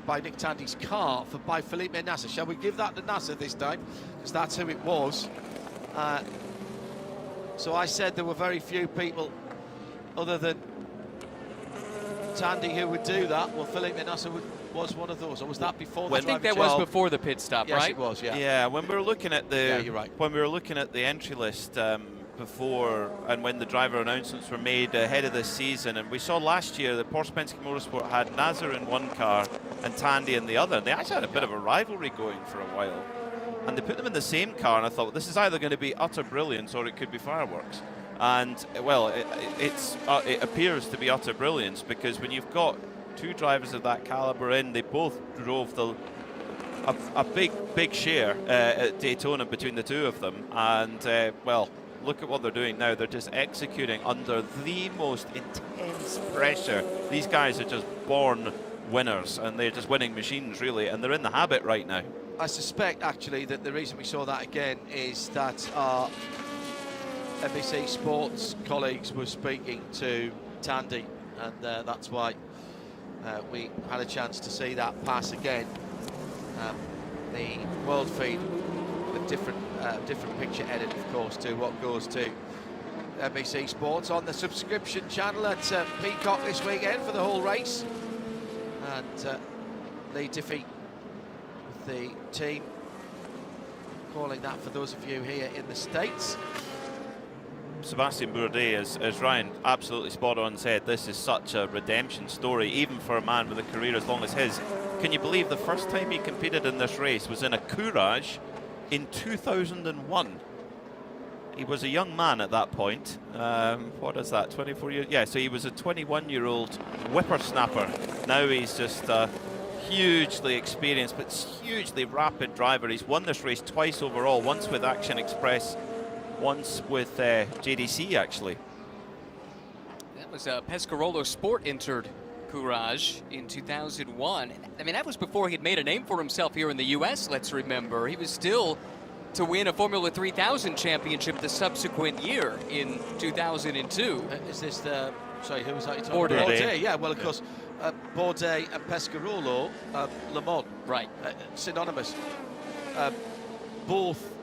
by Nick Tandy's car by Felipe Nasser. Shall we give that to Nasser this time? Because that's who it was. So I said there were very few people other than Tandy who would do that. Well, Felipe Nasser was one of those. Or was that before? I think that was before the pit stop, yes, right? It was, yeah. Yeah, when we were looking at the you're right. when we were looking at the entry list before, and when the driver announcements were made ahead of this season, and we saw last year that Porsche Penske Motorsport had Nasser in one car and Tandy in the other. They actually had a bit of a rivalry going for a while, and they put them in the same car, and I thought, well, this is either going to be utter brilliance or it could be fireworks. And well, it appears to be utter brilliance, because when you've got 2 drivers of that caliber in, they both drove a big share at Daytona between the 2 of them, and well, look at what they're doing now. They're just executing under the most intense pressure. These guys are just born winners, and they're just winning machines, really, and they're in the habit right now. I suspect, actually, that the reason we saw that again is that our NBC Sports colleagues were speaking to Tandy, and that's why we had a chance to see that pass again. The world feed with different picture edit, of course, to what goes to NBC Sports on the subscription channel at Peacock this weekend for the whole race. And Lee Diffie with the team calling that for those of you here in the States. Sebastian Bourdais, as Ryan absolutely spot on said, this is such a redemption story, even for a man with a career as long as his. Can you believe the first time he competed in this race was in a Courage in 2001? He was a young man at that point. What is that, 24 years? Yeah, so he was a 21-year-old whippersnapper. Now he's just a hugely experienced but hugely rapid driver. He's won this race twice overall, once with Action Express, once with JDC, actually. That was Pescarolo Sport entered Courage in 2001. I mean, that was before he had made a name for himself here in the U.S., let's remember. He was still to win a Formula 3000 championship the subsequent year in 2002. Is this the... Sorry, who was that? Bourdais. Bourdais, yeah. Well, of course, Bourdais and Pescarolo, Le Mans. Right. Synonymous. Both...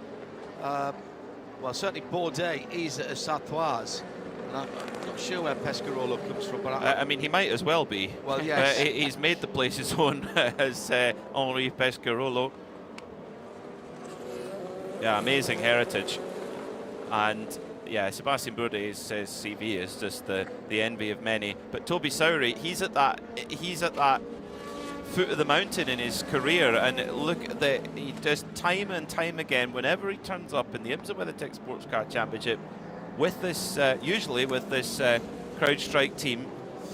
well, certainly Bourdais is a Sartoise. And I'm not sure where Pescarolo comes from, but I mean, he might as well be. Well, yes. He's made the place his own as Henri Pescarolo. Yeah, amazing heritage. And yeah, Sebastian Bourdais says CV is just the envy of many. But Toby Sowry, he's at that foot of the mountain in his career, and look at he does time and time again whenever he turns up in the IMSA WeatherTech SportsCar Championship with this usually with this CrowdStrike team.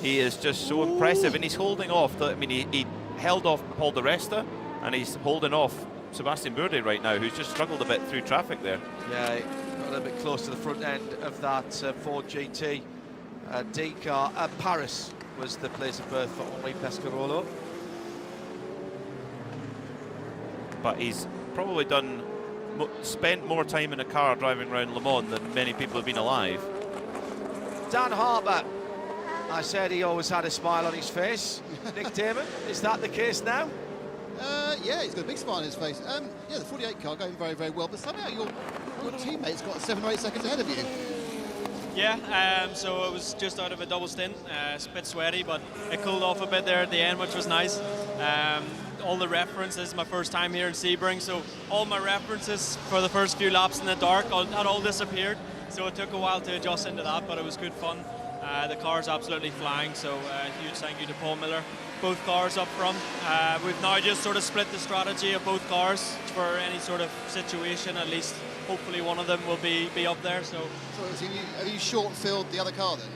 He is just so impressive, and he's holding off. He held off Paul Di Resta, and he's holding off Sebastian Bourdais right now, who's just struggled a bit through traffic there. Yeah, got a little bit close to the front end of that Ford GT D car. Paris was the place of birth for Henri Pescarolo. But he's probably spent more time in a car driving around Le Mans than many people have been alive. Dan Harper, I said he always had a smile on his face. Nick Damon, is that the case now? Yeah, he's got a big smile on his face. Yeah, the 48 car going very, very well, but somehow your teammate's got 7 or 8 seconds ahead of you. Yeah, so it was just out of a double stint, a bit sweaty, but it cooled off a bit there at the end, which was nice. All the references, my first time here in Sebring, so all my references for the first few laps in the dark had all disappeared, so it took a while to adjust into that, but it was good fun. The car's absolutely flying, so huge thank you to Paul Miller. Both cars up front. We've now just sort of split the strategy of both cars for any sort of situation. At least, hopefully, one of them will be up there. So have you short-filled the other car then?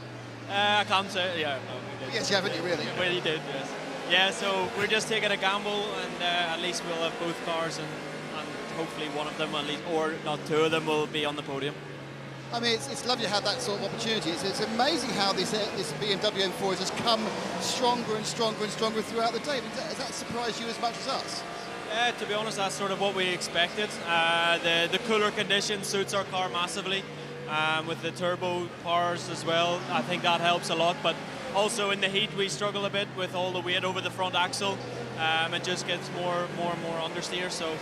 I can't say. Yeah. No, yes, you haven't. You really? Well, you did. Yes. Yeah. So we're just taking a gamble, and at least we'll have both cars, and hopefully one of them, at least, or not two of them, will be on the podium. I mean, it's lovely to have that sort of opportunity. It's amazing how this BMW M4 has just come stronger and stronger and stronger throughout the day. Has that surprised you as much as us? Yeah, to be honest, that's sort of what we expected. The cooler condition suits our car massively, with the turbo powers as well. I think that helps a lot, but also in the heat we struggle a bit with all the weight over the front axle. It just gets more and more understeer, so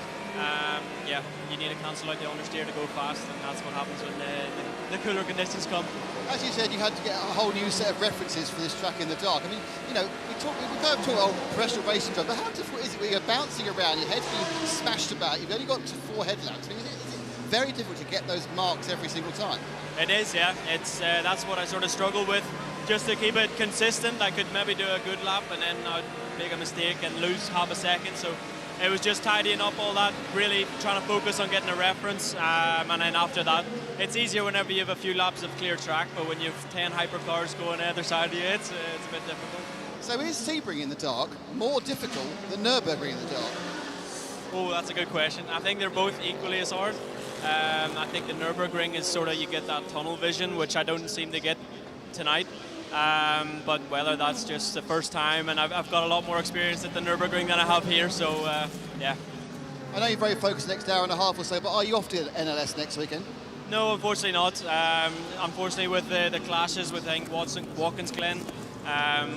yeah, you need to cancel out the understeer to go fast, and that's what happens when the cooler conditions come. As you said, you had to get a whole new set of references for this track in the dark. I mean, you know, we kind of talk about professional racing drive, but how difficult is it when you're bouncing around, your head's being smashed about, you've only got 4 headlamps? I mean, is it very difficult to get those marks every single time? It is, yeah. It's that's what I sort of struggle with. Just to keep it consistent, I could maybe do a good lap and then I'd make a mistake and lose half a second. So it was just tidying up all that, really trying to focus on getting a reference, and then after that, it's easier whenever you have a few laps of clear track, but when you have 10 hypercars going either side of you, it's a bit difficult. So is Sebring in the dark more difficult than Nürburgring in the dark? Oh, that's a good question. I think they're both equally as hard. I think the Nürburgring is sort of, you get that tunnel vision, which I don't seem to get tonight. But whether that's just the first time, and I've got a lot more experience at the Nürburgring than I have here, so yeah. I know you're very focused next hour and a half or so, but are you off to NLS next weekend? No, unfortunately not. Unfortunately, with the clashes with, I think, Watkins Glen,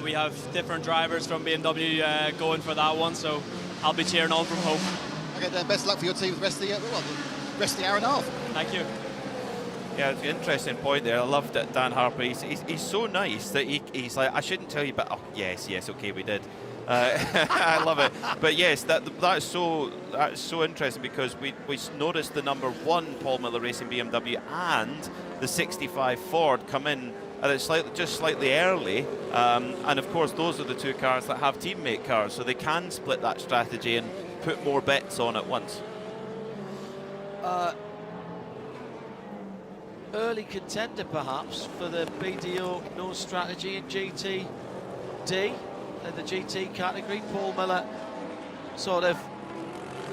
we have different drivers from BMW going for that one, so I'll be cheering on from home. Okay, then best luck for your team for the rest of the hour and a half. Thank you. Yeah, it's an interesting point there. I loved it, Dan Harper. He's so nice that he's like, I shouldn't tell you, but oh, yes, okay, we did. I love it. But yes, that's so interesting, because we noticed the number 1 Paul Miller Racing BMW and the 65 Ford come in at slightly early, and of course those are the 2 cars that have teammate cars, so they can split that strategy and put more bets on at once. Early contender perhaps for the BDO no strategy in GTD in the GT category. Paul Miller sort of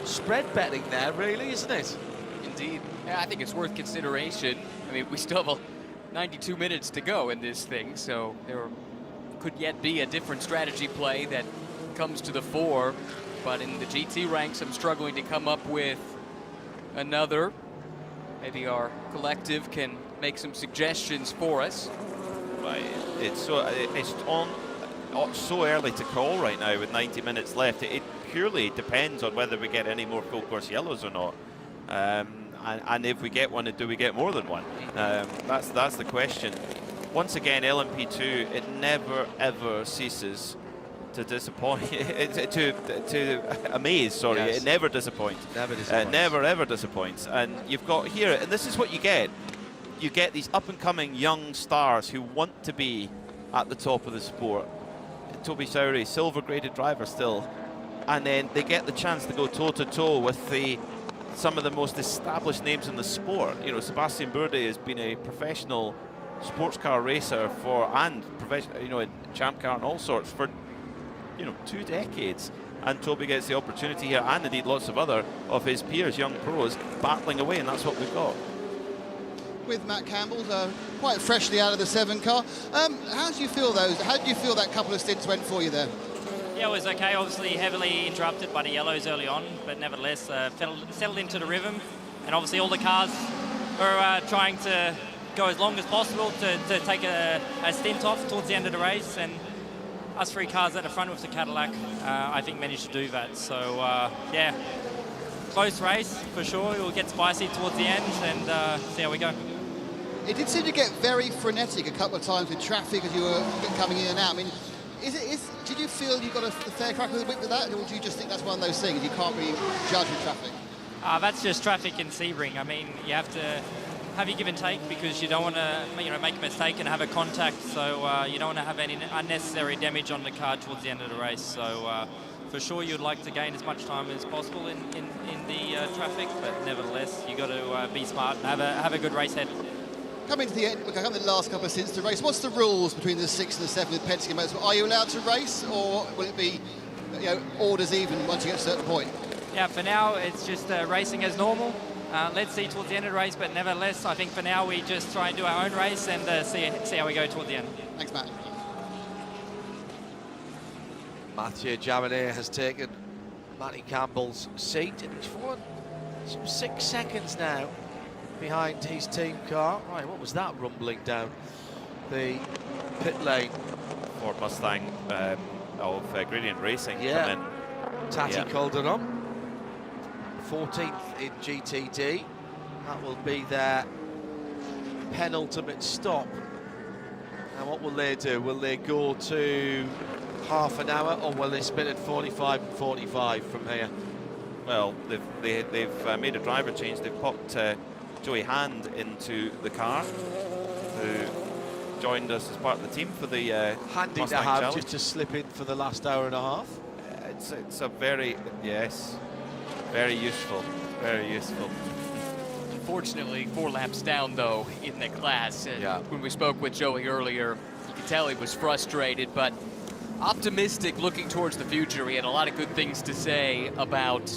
spread betting there, really, isn't it? Indeed. Yeah, I think it's worth consideration. I mean, we still have 92 minutes to go in this thing, so there could yet be a different strategy play that comes to the fore. But in the GT ranks, I'm struggling to come up with another. Maybe our collective can make some suggestions for us. Right. It's so early to call right now with 90 minutes left. It purely depends on whether we get any more full course yellows or not. And if we get one, do we get more than one? That's the question. Once again, LMP2, it never ever ceases to disappoint, to amaze. Sorry, Yes. it never disappoints. Never disappoints. Never ever disappoints. And you've got here, and this is what you get. You get these up-and-coming young stars who want to be at the top of the sport. Toby Sowry, silver-graded driver still, and then they get the chance to go toe-to-toe with some of the most established names in the sport. You know, Sebastian Bourdais has been a professional sports car racer in champ car and all sorts for 2 decades. And Toby gets the opportunity here, and indeed lots of other of his peers, young pros, battling away, and that's what we've got. With Matt Campbell, quite freshly out of the 7 car. How do you feel How do you feel that couple of stints went for you there? Yeah, it was okay. Obviously heavily interrupted by the yellows early on, but nevertheless settled into the rhythm. And obviously all the cars were trying to go as long as possible to take a stint off towards the end of the race. And us 3 cars at the front with the Cadillac, I think managed to do that. So yeah, close race for sure. It will get spicy towards the end and see how we go. It did seem to get very frenetic a couple of times with traffic as you were coming in and out. I mean, did you feel you got a fair crack of the whip with that, or do you just think that's one of those things you can't really judge with traffic? That's just traffic in Sebring. I mean, you have to have your give and take because you don't want to make a mistake and have a contact, so you don't want to have any unnecessary damage on the car towards the end of the race. So for sure you'd like to gain as much time as possible in the traffic, but nevertheless you got to be smart and have a good race head. Coming to the end, we're coming to the last couple of stints to race. What's the rules between the 6 and the 7 with Penske Motorsport? Are you allowed to race, or will it be orders even once you get to a certain point? Yeah, for now it's just racing as normal. Let's see towards the end of the race, but nevertheless, I think for now we just try and do our own race and see how we go towards the end. Thanks, Matt. Mathieu Jaminet has taken Matty Campbell's seat, and he's fallen some 6 seconds now behind his team car. Right, what was that rumbling down the pit lane? Ford Mustang of Gradient Racing. Yeah, come in. Tati Calderon, 14th in GTD. That will be their penultimate stop. Now what will they do? Will they go to half an hour, or will they spin at 45 and 45 from here? Well, they've made a driver change. They've popped Joey Hand into the car, who joined us as part of the team for the handy Mustang to have Challenge. just to slip in for the last hour and a half. It's a very very useful, very useful. Unfortunately, 4 laps down though in the class. When we spoke with Joey earlier, you could tell he was frustrated, but optimistic looking towards the future. He had a lot of good things to say about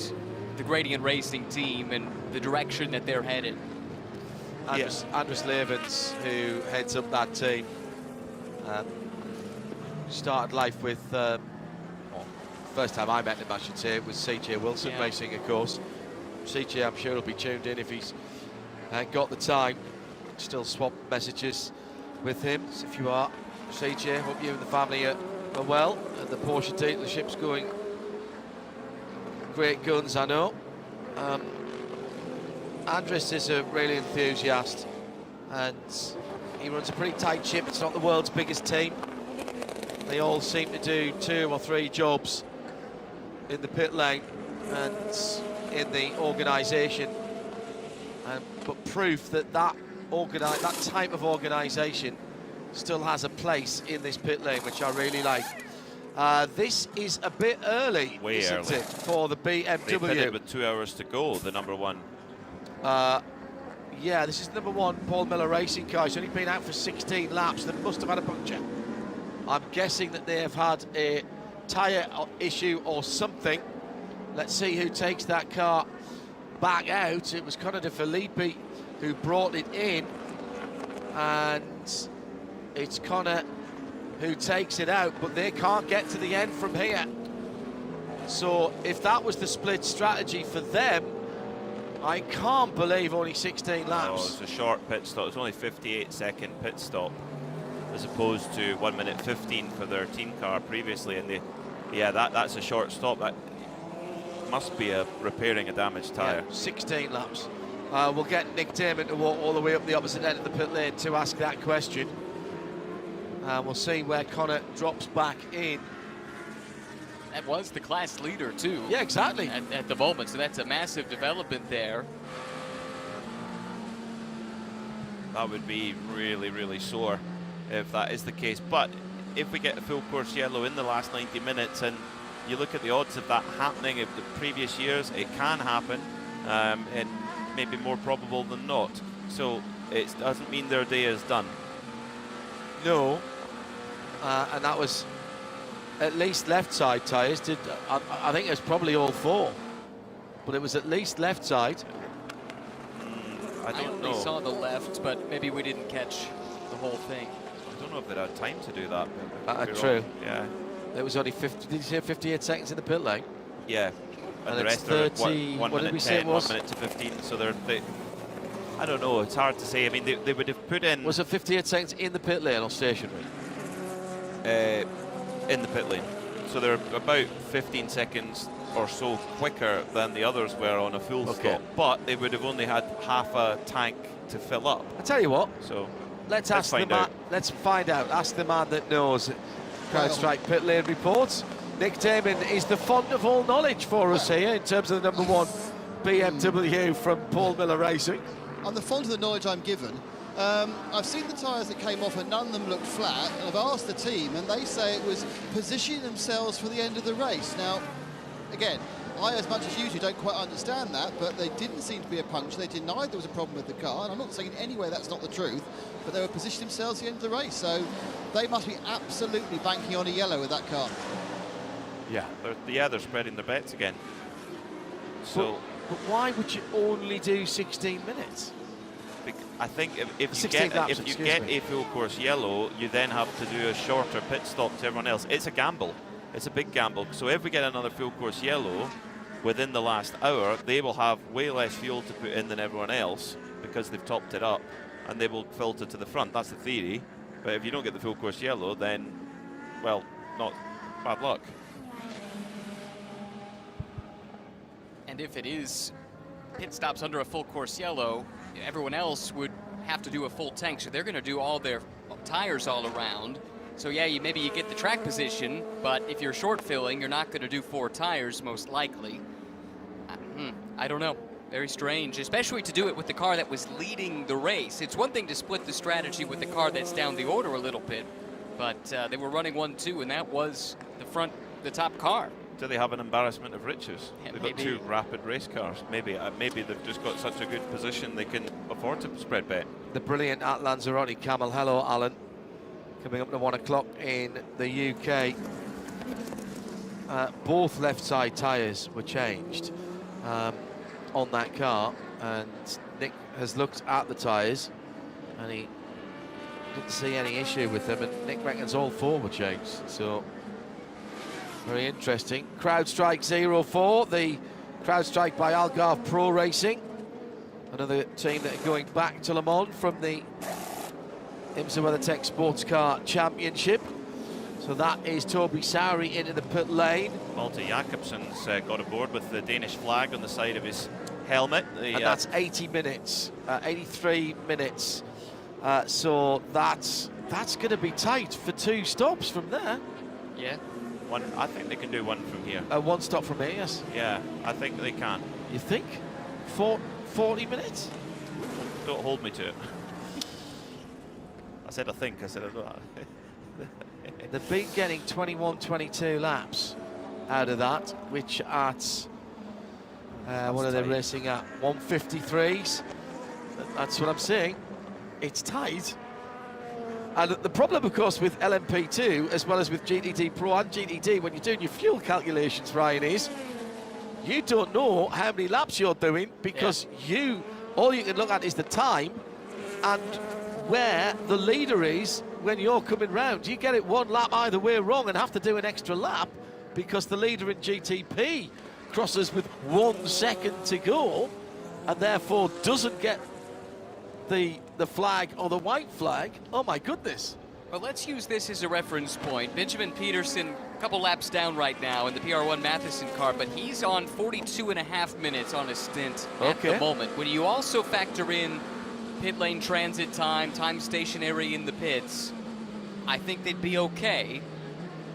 the Gradient Racing team and the direction that they're headed. Andres Levens, who heads up that team, started life with, first time I met him, I should say, it was CJ Wilson Racing, of course. CJ, I'm sure, will be tuned in if he's got the time. Still swap messages with him. So if you are, CJ, hope you and the family are well. And the Porsche dealership's going great guns, I know. Andres is a really enthusiast, and he runs a pretty tight ship. It's not the world's biggest team. They all seem to do 2 or 3 jobs in the pit lane and in the organisation, but proof that that type of organisation still has a place in this pit lane, which I really like. This is a bit early, isn't it, for the BMW? They pitted with 2 hours to go, the number 1. Yeah, this is number 1 Paul Miller Racing car. He's only been out for 16 laps. They must have had a puncture. I'm guessing that they have had a tyre issue or something. Let's see who takes that car back out. It was Conor De Filippi who brought it in, and it's Conor who takes it out, but they can't get to the end from here. So if that was the split strategy for them, I can't believe only 16 laps. Oh, it's a short pit stop. It's only 58-second pit stop, as opposed to 1 minute 15 for their team car previously. And that's a short stop. That must be repairing a damaged tyre. Yeah, 16 laps. We'll get Nick Damon to walk all the way up the opposite end of the pit lane to ask that question. We'll see where Conor drops back in That was the class leader, too. Yeah, exactly. At the moment, so that's a massive development there. That would be really, really sore if that is the case. But if we get a full course yellow in the last 90 minutes, and you look at the odds of that happening in the previous years, it can happen, and maybe more probable than not. So it doesn't mean their day is done. No, and that was at least left side tyres. I think it was probably all four, but it was at least left side. I only saw the left, but maybe we didn't catch the whole thing. I don't know if they had time to do that. True. Yeah. It was only 50. Did you say 58 seconds in the pit lane? Yeah. And the it's rest are 30. what What did we say it 10, was? 1 minute to 15. So they I don't know. It's hard to say. I mean, they would have put in. Was it 58 seconds in the pit lane or stationary? In the pit lane. So they're about 15 seconds or so quicker than the others were on a full stop, but they would have only had half a tank to fill up. I tell you what. So let's ask the man. Let's find out. Ask the man that knows. CrowdStrike pit lane reports. Nick Damon is the font of all knowledge for us here in terms of the #1 BMW from Paul Miller Racing. I'm the font of the knowledge I'm given. I've seen the tyres that came off and none of them looked flat, and I've asked the team and they say it was positioning themselves for the end of the race. Now, again, I, as much as you two, don't quite understand that, but they didn't seem to be a puncture. They denied there was a problem with the car, and I'm not saying in any way that's not the truth, but they were positioning themselves at the end of the race, so they must be absolutely banking on a yellow with that car. Yeah, they're spreading their bets again. So, but why would you only do 16 minutes? I think if you 16 get laps, a full course yellow, you then have to do a shorter pit stop to everyone else. It's a gamble. It's a big gamble. So if we get another full course yellow within the last hour, they will have way less fuel to put in than everyone else because they've topped it up, and they will filter to the front. That's the theory. But if you don't get the full course yellow, then, well, not bad luck. And if it is pit stops under a full course yellow, everyone else would have to do a full tank, so they're going to do all their tires all around. So yeah, maybe you get the track position, but if you're short filling, you're not going to do 4 tires most likely. I don't know. Very strange, especially to do it with the car that was leading the race. It's one thing to split the strategy with the car that's down the order a little bit, but they were running 1-2, and that was the top car. Do they have an embarrassment of riches? Yeah, They've got 2 rapid race cars. Maybe they've just got such a good position they can afford to spread bet. The brilliant at Lanzarote Camel. Hello, Alan. Coming up to 1 o'clock in the UK. Both left side tyres were changed on that car, and Nick has looked at the tyres and he didn't see any issue with them, and Nick reckons all 4 were changed. So very interesting. CrowdStrike 04, the CrowdStrike by Algarve Pro Racing. Another team that are going back to Le Mans from the IMSA WeatherTech SportsCar Championship. So that is Toby Sowry into the pit lane. Malte Jakobsen's got aboard with the Danish flag on the side of his helmet. And that's 80 minutes, 83 minutes. So that's going to be tight for 2 stops from there. Yeah. I think they can do 1 from here. 1 stop from here, yes. Yeah, I think they can. You think? 40 minutes? Don't hold me to it. I said I think, I said I don't. They've been getting 21, 22 laps out of that, which at, what are they racing at? 153s. That's what I'm saying. It's tight. And the problem, of course, with LMP2, as well as with GTD Pro and GTD, when you're doing your fuel calculations, Ryan, is you don't know how many laps you're doing, because all you can look at is the time and where the leader is when you're coming round. You get it 1 lap either way wrong and have to do an extra lap because the leader in GTP crosses with 1 second to go and therefore doesn't get the flag or the white flag. Oh my goodness. Well, let's use this as a reference point. Benjamin Peterson, a couple laps down right now in the PR1 Matheson car, but he's on 42.5 minutes on his stint at the moment. When you also factor in pit lane transit time stationary in the pits, I think they'd be okay.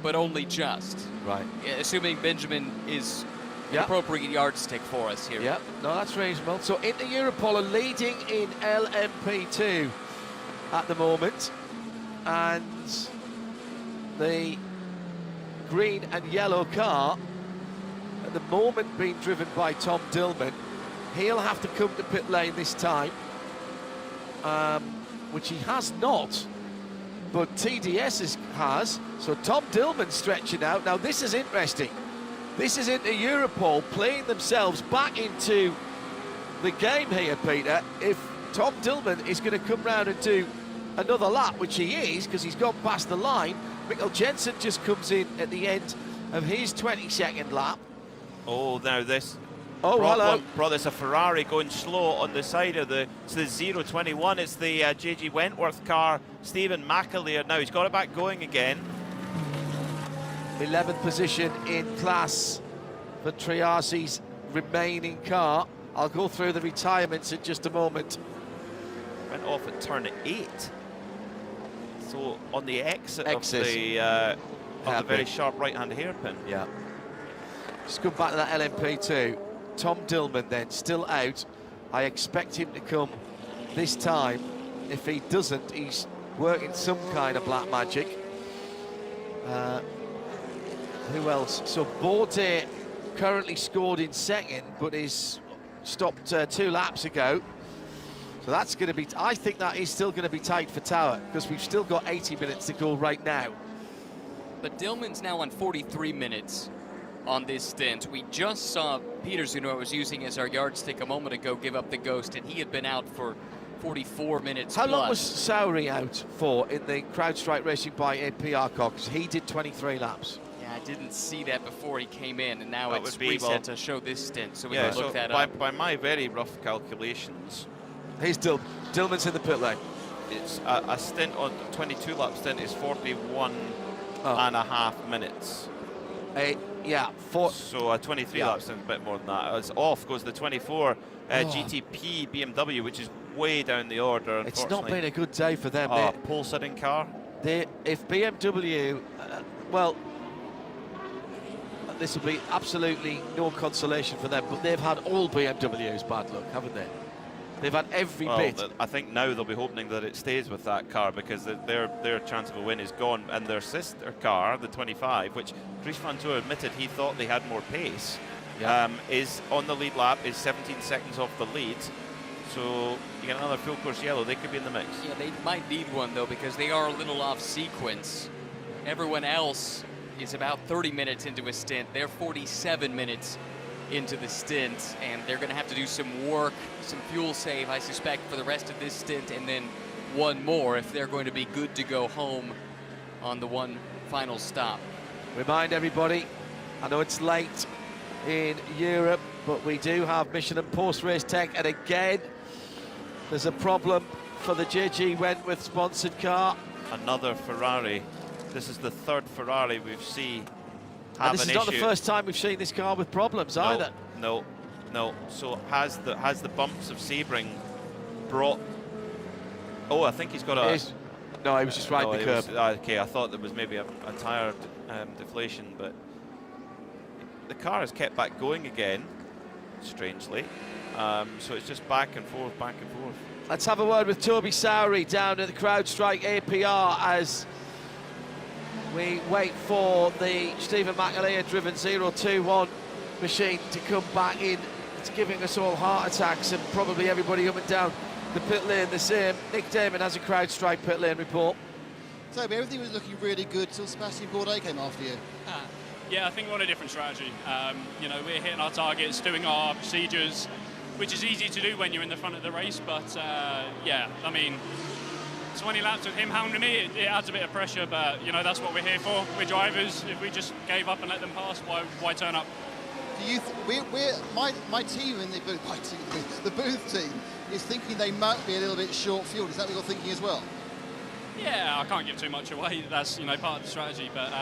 but only just. Right. Assuming Benjamin is an Yeah. appropriate yardstick for us here. Yeah, no, that's reasonable. So Inter Europol are leading in LMP2 at the moment, and the green and yellow car at the moment being driven by Tom Dillman. He'll have to come to pit lane this time, which he has not, but TDS has. So Tom Dillman stretching out. Now this is interesting. This is Inter Europol playing themselves back into the game here, Peter. If Tom Dillman is going to come round and do another lap, which he is, because he's gone past the line, Mikkel Jensen just comes in at the end of his 22nd lap. Oh, now this. Oh, hello. There's a Ferrari going slow on the side of the 021. It's the JG Wentworth car, Stephen McAleer. Now he's got it back going again. 11th position in class for Triasi's remaining car. I'll go through the retirements in just a moment. Went off at turn 8. So on the exit. Of the very sharp right-hand hairpin. Yeah. Just come back to that LMP2. Tom Dillman then, still out. I expect him to come this time. If he doesn't, he's working some kind of black magic. Who else? So Bordet currently scored in second, but is stopped 2 laps ago. So that's going to be, I think that is still going to be tight for Tower, because we've still got 80 minutes to go right now. But Dillman's now on 43 minutes on this stint. We just saw Peterson, who I was using as our yardstick a moment ago, give up the ghost, and he had been out for 44 minutes How plus. long was Sowry out for in the CrowdStrike Racing by APR car? Because he did 23 laps. Yeah, I didn't see that before he came in, and now That it's would be, reset well, to show this stint, so we Yeah, can look so that up. by my very rough calculations, he's Dillman's in the pit lane. It's a stint on 22 lap stint is 41 and a half minutes. So a 23 lap stint, a bit more than that. As off goes the 24 GTP BMW, which is way down the order. It's not been a good day for them. Pole sitting car. If BMW, well, this will be absolutely no consolation for them, but they've had all BMWs bad luck, haven't they? They've had every bit. I think now they'll be hoping that it stays with that car, because their chance of a win is gone, and their sister car, the 25, which Dries Van Toor admitted he thought they had more pace, is on the lead lap, is 17 seconds off the lead. So you get another full course yellow, they could be in the mix. Yeah, they might need one, though, because they are a little off sequence. Everyone else is about 30 minutes into a stint. They're 47 minutes into the stint, and they're going to have to do some work, some fuel save, I suspect, for the rest of this stint, and then one more if they're going to be good to go home on the one final stop. Remind everybody, I know it's late in Europe, but we do have Michelin post-race tech, and again, there's a problem for the JG Wentworth sponsored car. Another Ferrari. This is the third Ferrari we've seen have And this is not the first time we've seen this car with problems either. No. So has the bumps of Sebring brought? Oh, I think he's got a. No, he was just riding the curb. Okay, I thought there was maybe a tyre deflation, but the car has kept back going again, strangely. So it's just back and forth, back and forth. Let's have a word with Toby Sowry down at the CrowdStrike APR as we wait for the Stephen McAleer driven 021 machine to come back in. It's giving us all heart attacks, and probably everybody up and down the pit lane the same. Nick Damon has a CrowdStrike pit lane report. Toby, everything was looking really good till Sebastian Bourdais came after you. Yeah, I think we're on a different strategy. You know, we're hitting our targets, doing our procedures, which is easy to do when you're in the front of the race, but yeah, I mean, 20 laps with him hounding me, it adds a bit of pressure, but you know, that's what we're here for. We're drivers. If we just gave up and let them pass, why turn up? Do you my team in the booth team is thinking they might be a little bit short fueled. Is that what you're thinking as well? Yeah, I can't give too much away. That's, you know, part of the strategy, but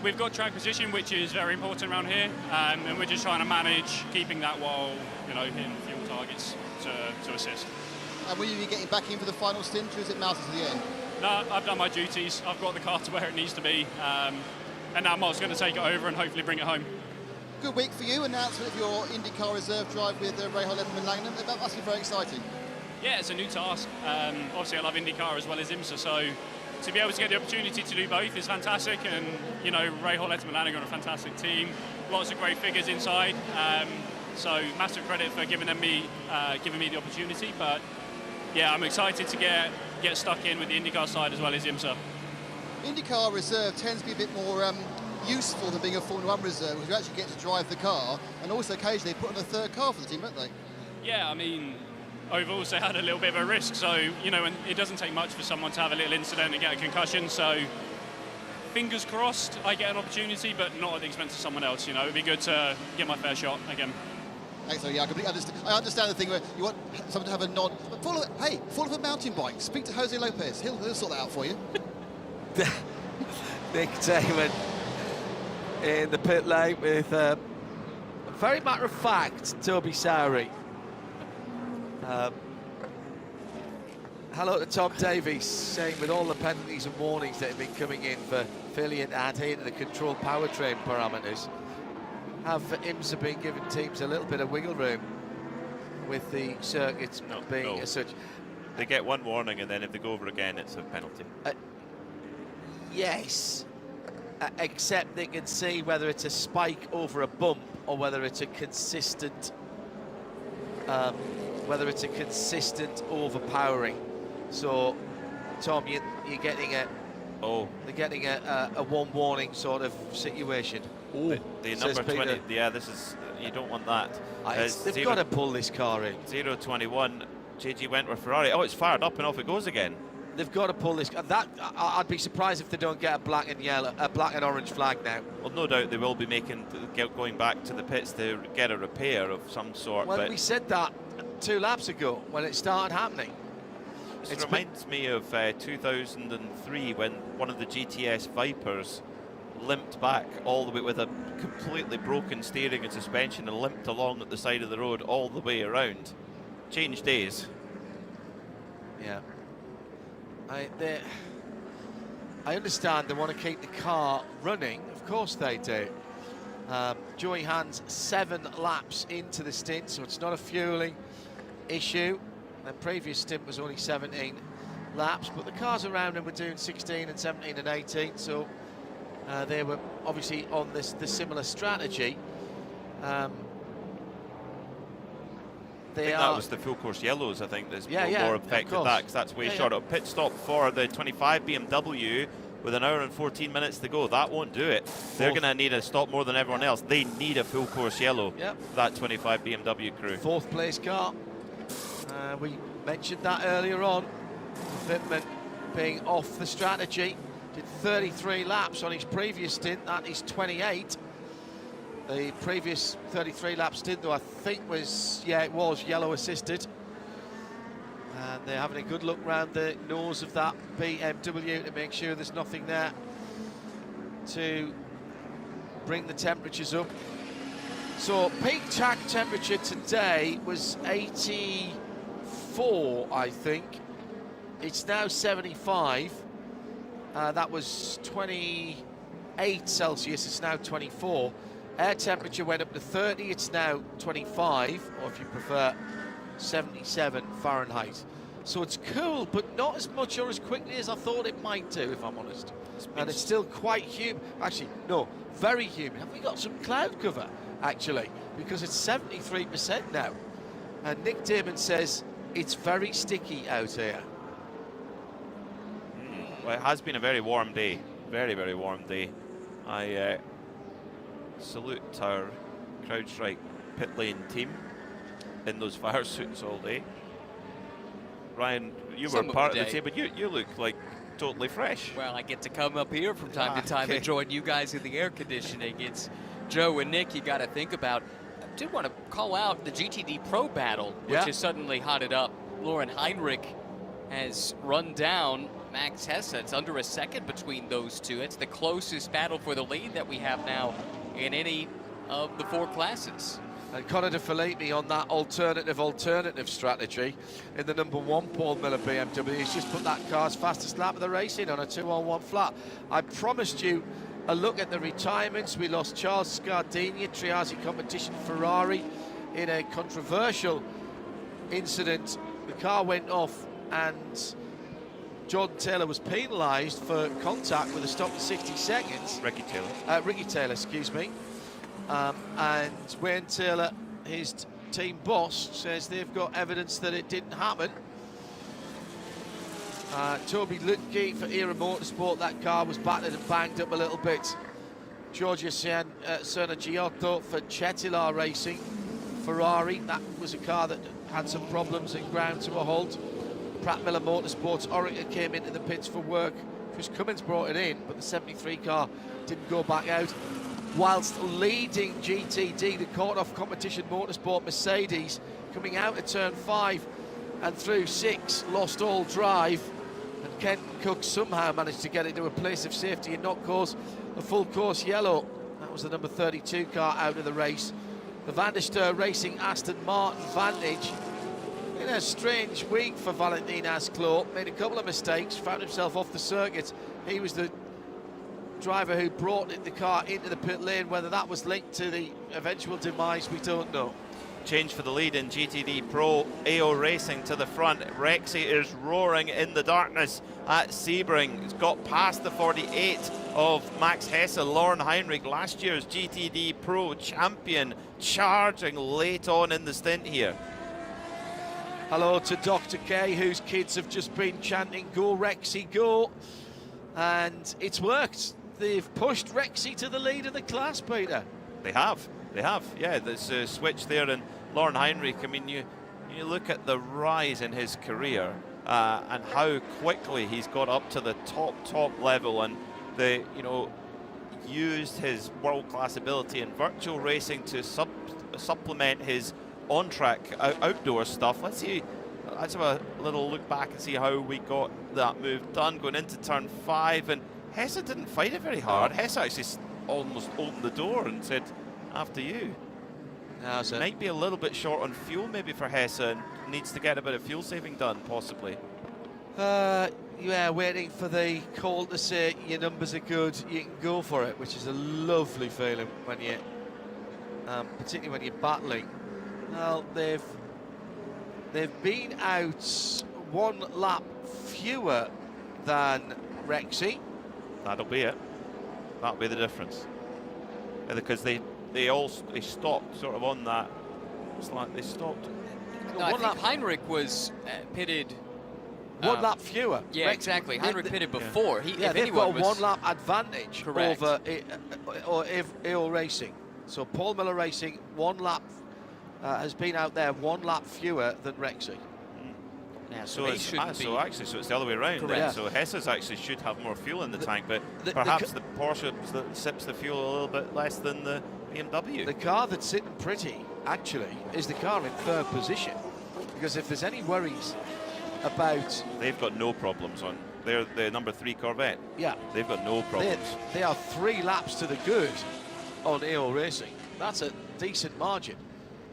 we've got track position, which is very important around here, and we're just trying to manage keeping that while, you know, hitting fuel targets to assist. And will you be getting back in for the final stint, or is it mounted to the end? No, I've done my duties. I've got the car to where it needs to be, and now Mark's going to take it over and hopefully bring it home. Good week for you. Announcement of your IndyCar reserve drive with Rahal Letterman Langham. That must be very exciting. Yeah, it's a new task. Obviously, I love IndyCar as well as IMSA, so to be able to get the opportunity to do both is fantastic. And you know, Rahal Letterman Langham are a fantastic team. Lots of great figures inside. So massive credit for giving me the opportunity. But yeah, I'm excited to get stuck in with the IndyCar side as well as IMSA. IndyCar reserve tends to be a bit more useful than being a Formula 1 reserve, because you actually get to drive the car, and also occasionally put on a third car for the team, don't they? Yeah, I mean, I've also had a little bit of a risk, so you know, and it doesn't take much for someone to have a little incident and get a concussion. So fingers crossed, I get an opportunity, but not at the expense of someone else. You know, it'd be good to get my fair shot again. Excellent. Yeah, I completely understand. I understand the thing where you want someone to have a nod. But fall of a mountain bike. Speak to Jose Lopez. He'll sort that out for you. Nick Damon in the pit lane with a very matter-of-fact Toby Sowry. Hello to Tom Davies, saying with all the penalties and warnings that have been coming in for failing to adhere to the controlled powertrain parameters, have IMSA been giving teams a little bit of wiggle room with the circuits being as such? They get one warning, and then if they go over again, it's a penalty. Yes, except they can see whether it's a spike over a bump or whether it's a consistent, overpowering. So, Tom, you're getting they're getting a one warning sort of situation. The number 20, yeah, this is, you don't want that. They've got to pull this car in. 021, JG Wentworth Ferrari. Oh, it's fired up and off it goes again. They've got to pull this. I'd be surprised if they don't get a black and orange flag now. Well, no doubt they will be going back to the pits to get a repair of some sort. Well, but we said that 2 laps ago when it started happening. It reminds me of 2003 when one of the GTS Vipers limped back all the way with a completely broken steering and suspension and limped along at the side of the road all the way around. Changed days. Yeah. I understand they want to keep the car running. Of course they do. Joey Hand's 7 laps into the stint, so it's not a fueling issue. The previous stint was only 17 laps, but the cars around him were doing 16 and 17 and 18, so they were obviously on the similar strategy. That was the full course yellows, I think, that's more affected that, because that's way short. A pit stop for the 25 BMW with 1 hour and 14 minutes to go. That won't do it. They're going to need a stop more than everyone else. They need a full course yellow, that 25 BMW crew. 4th place car. We mentioned that earlier on. Wittmann being off the strategy. Did 33 laps on his previous stint. That is 28. The previous 33 lap stint, though, I think was, it was yellow assisted. And they're having a good look round the nose of that BMW to make sure there's nothing there to bring the temperatures up. So peak track temperature today was 84, I think. It's now 75. That was 28 Celsius, it's now 24. Air temperature went up to 30, it's now 25, or if you prefer, 77 Fahrenheit. So it's cool, but not as much or as quickly as I thought it might do, if I'm honest. And it's still quite humid. Actually, no, very humid. Have we got some cloud cover, actually? Because it's 73% now. And Nick Damon says it's very sticky out here. Well, it has been a very warm day. Very, very warm day. I salute our CrowdStrike pit lane team in those fire suits all day. Ryan, you were part of the team, but you look like totally fresh. Well, I get to come up here from time to time and join you guys in the air conditioning. It's Joe and Nick you got to think about. I did want to call out the GTD Pro battle, which has suddenly hotted up. Lauren Heinrich has run down Max Hesse. It's under a second between those two. It's the closest battle for the lead that we have now in any of the 4 classes. And Conor De Filippi on that alternative strategy in the number 1 Paul Miller BMW. He's just put that car's fastest lap of the race in on a 2-on-1 flat. I promised you a look at the retirements. We lost Charles Scardini, Triazzi competition Ferrari, in a controversial incident. The car went off and Jordan Taylor was penalised for contact with a stop in 60 seconds. Ricky Taylor, excuse me. And Wayne Taylor, his team boss, says they've got evidence that it didn't happen. Toby Lutke for Era Motorsport, that car was battered and banged up a little bit. Giorgio Serna-Giotto for Cetilar Racing, Ferrari, that was a car that had some problems and ground to a halt. Pratt Miller Motorsports, Orica came into the pits for work. Chris Cummins brought it in, but the 73 car didn't go back out. Whilst leading GTD, the caught-off competition Motorsport Mercedes, coming out of turn 5 and through 6, lost all drive, and Kenton Cook somehow managed to get it to a place of safety and not cause a full course yellow. That was the number 32 car out of the race. The Van der Steur Racing Aston Martin Vantage, in a strange week for Valentin Asclot, made a couple of mistakes, found himself off the circuit. He was the driver who brought the car into the pit lane. Whether that was linked to the eventual demise, we don't know. Change for the lead in GTD Pro. AO Racing to the front. Rexy is roaring in the darkness at Sebring. It's got past the 48 of Max Hesse. Lauren Heinrich, last year's GTD Pro champion, charging late on in the stint here. Hello to Dr. K, whose kids have just been chanting, "Go Rexy, go!" And it's worked. They've pushed Rexy to the lead of the class, Peter. They have. Yeah, there's a switch there, and Lauren Heinrich, I mean, you look at the rise in his career and how quickly he's got up to the top level, and used his world-class ability in virtual racing to supplement his on-track outdoor stuff. Let's have a little look back and see how we got that move done going into turn 5, and Hesse didn't fight it very hard. Hesse actually almost opened the door and said, "After you." Might be a little bit short on fuel maybe for Hesse, and needs to get a bit of fuel saving done possibly. Yeah, waiting for the call to say your numbers are good, you can go for it, which is a lovely feeling when you, particularly when you're battling. Well, they've been out 1 lap fewer than Rexy. That'll be it. That'll be the difference. Because they stopped sort of on that. It's like they stopped. No, I think Heinrich was pitted. 1 lap fewer. Yeah, exactly. Heinrich pitted before. They've got a 1 lap advantage correct over AO Racing. So Paul Miller Racing, 1 lap has been out there 1 lap fewer than Rexy. Yeah, so it's the other way around. Correct. So Hesse's actually should have more fuel in the tank, but perhaps the Porsche sips the fuel a little bit less than the BMW. The car that's sitting pretty, actually, is the car in 3rd position. Because if there's any worries about... They've got no problems on. They're the number 3 Corvette. Yeah. They've got no problems. They are 3 laps to the good on AO Racing. That's a decent margin.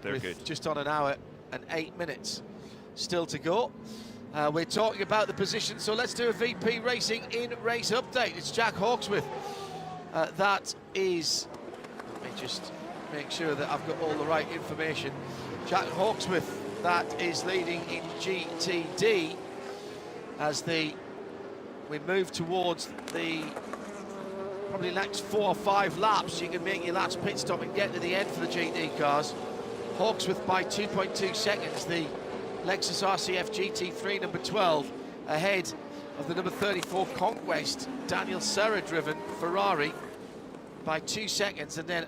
They're good. Just on an hour and 8 minutes still to go. We're talking about the position, so let's do a VP Racing in-race update. It's Jack Hawksworth. That is... Let me just make sure that I've got all the right information. Jack Hawksworth, that is leading in GTD as we move towards the probably next 4 or 5 laps. You can make your last pit stop and get to the end for the GT cars. Hawksworth by 2.2 seconds, the Lexus RCF GT3 number 12, ahead of the number 34 Conquest, Daniel Serra-driven Ferrari by 2 seconds, and then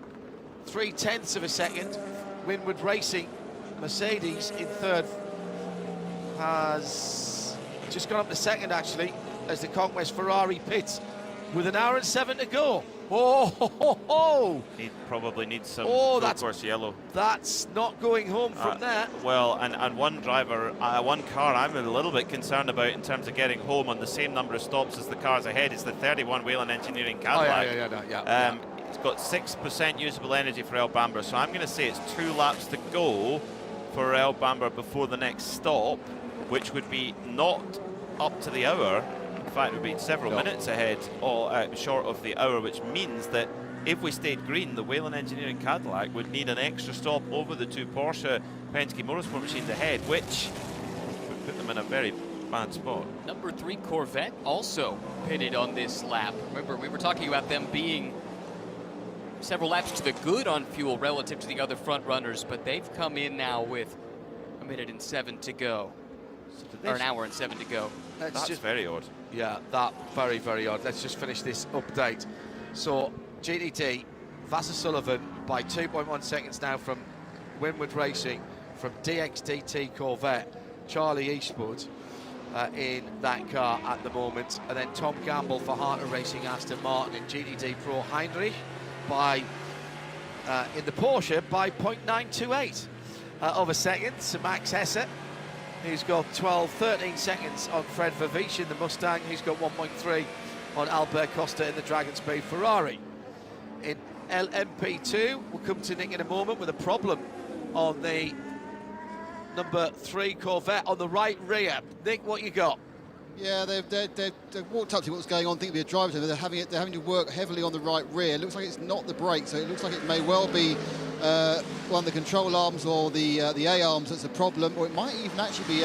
0.3 of a second, Winward Racing Mercedes in 3rd has just gone up to 2nd actually, as the Conquest Ferrari pits with 1 hour and 7 to go. He probably needs some course yellow. That's not going home from there. Well, and one driver, one car I'm a little bit concerned about in terms of getting home on the same number of stops as the cars ahead is the 31 Whelen Engineering Cadillac. It's got 6% usable energy for El Bamber, so I'm going to say it's 2 laps to go for El Bamber before the next stop, which would be not up to the hour. In fact, it would be several minutes ahead, or short of the hour, which means that if we stayed green, the Whelen Engineering Cadillac would need an extra stop over the 2 Porsche Penske Motorsport machines ahead, which would put them in a very bad spot. Number 3 Corvette also pitted on this lap. Remember, we were talking about them being several laps to the good on fuel relative to the other front runners, but they've come in now with 1 minute and 7 to go. Or an hour and 7 to go. That's just very odd. Yeah, that very, very odd. Let's just finish this update. So, GTD, Vassar Sullivan by 2.1 seconds now from Winward Racing, from DXDT Corvette, Charlie Eastwood in that car at the moment. And then Tom Gamble for Harter Racing, Aston Martin, and GTD Pro Heinrich by, in the Porsche, by 0.928 of a second. So Max Hesse, who's got 13 seconds on Fred Vervish in the Mustang, who's got 1.3 on Albert Costa in the Dragon Speed Ferrari. In LMP2, we'll come to Nick in a moment with a problem on the number 3 Corvette on the right rear. Nick, what you got? Yeah, they've walked up to what's going on, think it'll be a driver to them. They're having to work heavily on the right rear. It looks like it's not the brake, so it looks like it may well be one of the control arms or the A arms that's a problem, or it might even actually be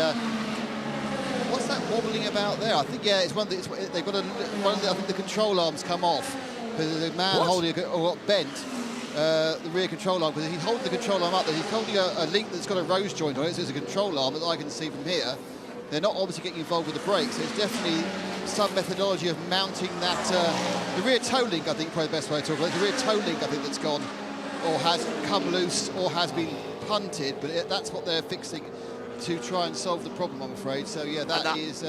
what's that wobbling about there? I think, yeah, it's one that they've got I think the control arms come off because the man holding it got bent. The rear control arm, because he's holding the control arm up, he's holding a link that's got a rose joint on it, so it's a control arm that I can see from here. They're not obviously getting involved with the brakes, so it's definitely some methodology of mounting that. The rear toe link, I think, probably the best way to talk about it. The rear toe link, I think, that's gone, or has come loose, or has been punted, but that's what they're fixing to try and solve the problem, I'm afraid. So, yeah, that is...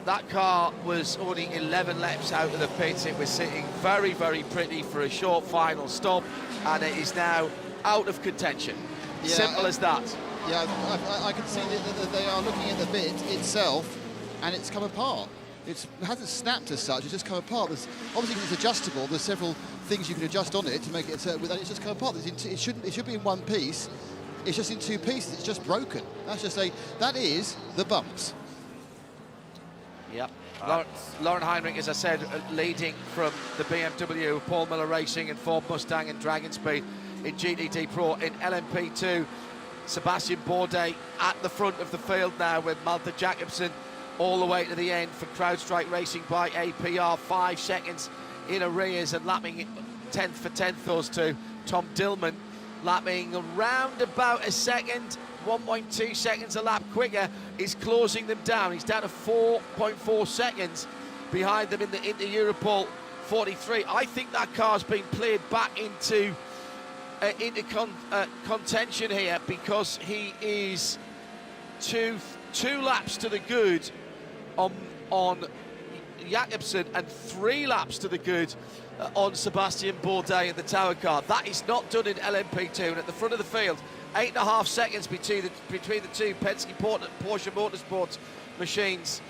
That car was only 11 laps out of the pits. It was sitting very, very pretty for a short final stop, and it is now out of contention. Yeah, Simple as that. Yeah, I can see that they are looking at the bit itself, and it's come apart. It hasn't snapped as such, it's just come apart. Obviously, because it's adjustable, there's several things you can adjust on it to make it with that. It's just come apart. It should be in one piece. It's just in 2 pieces. It's just broken. That is the bumps. Yep. Lauren Heinrich, as I said, leading from the BMW, Paul Miller Racing and Ford Mustang and Dragon Speed in GTD Pro. In LMP2, Sebastian Bourdais at the front of the field now with Malte Jacobsen all the way to the end for CrowdStrike Racing by APR, 5 seconds in arrears and lapping 10th for 10th those two. Tom Dillman lapping around about a second, 1.2 seconds a lap quicker, is closing them down. He's down to 4.4 seconds behind them in the Europol 43. I think that car's been played back into contention here because he is two laps to the good on Jacobsen and 3 laps to the good on Sebastian Bourdais in the Tower car. That is not done in LMP2, and at the front of the field, 8.5 seconds between the two Penske Porsche Motorsport machines.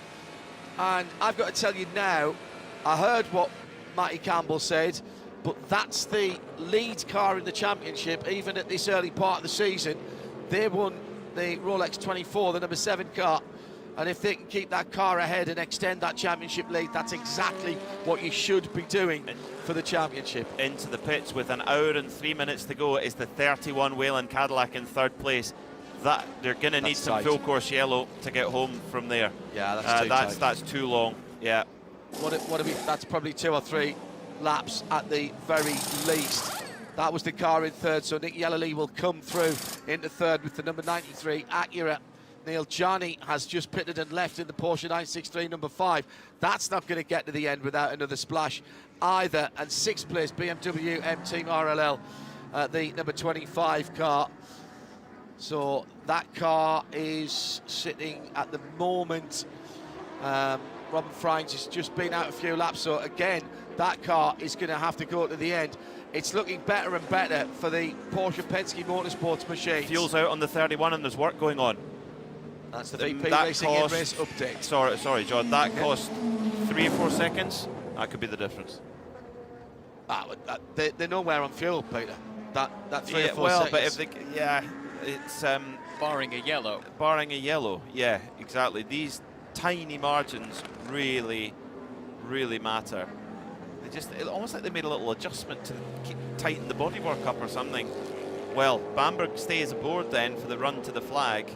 And I've got to tell you now, I heard what Matty Campbell said, but that's the lead car in the championship, even at this early part of the season. They won the Rolex 24, the number 7 car, and if they can keep that car ahead and extend that championship lead, that's exactly what you should be doing for the championship. Into the pits with an hour and 3 minutes to go is the 31 Whelen Cadillac in 3rd place. That they're going to need some full course yellow to get home from there. Yeah, that's too long. Yeah. That's probably 2 or 3 laps at the very least. That was the car in 3rd, so Nick Yellowly will come through into 3rd with the number 93 Acura. Neil Jani has just pitted and left in the Porsche 963 number 5. That's not going to get to the end without another splash either. And 6th place BMW M Team RLL, the number 25 car. So that car is sitting at the moment. Robin Frines has just been out a few laps, so again, that car is going to have to go to the end. It's looking better and better for the Porsche Penske Motorsports machines. Fuel's out on the 31 and there's work going on. That's the VP Racing in-race update. Sorry, John. That cost 3 or 4 seconds. That could be the difference. They're nowhere on fuel, Peter. That 3 or 4 well, seconds. but if they, it's barring a yellow. Barring a yellow, yeah, exactly. These tiny margins really, really matter. Almost like they made a little adjustment to tighten the bodywork up or something. Well, Bamberg stays aboard then for the run to the flag,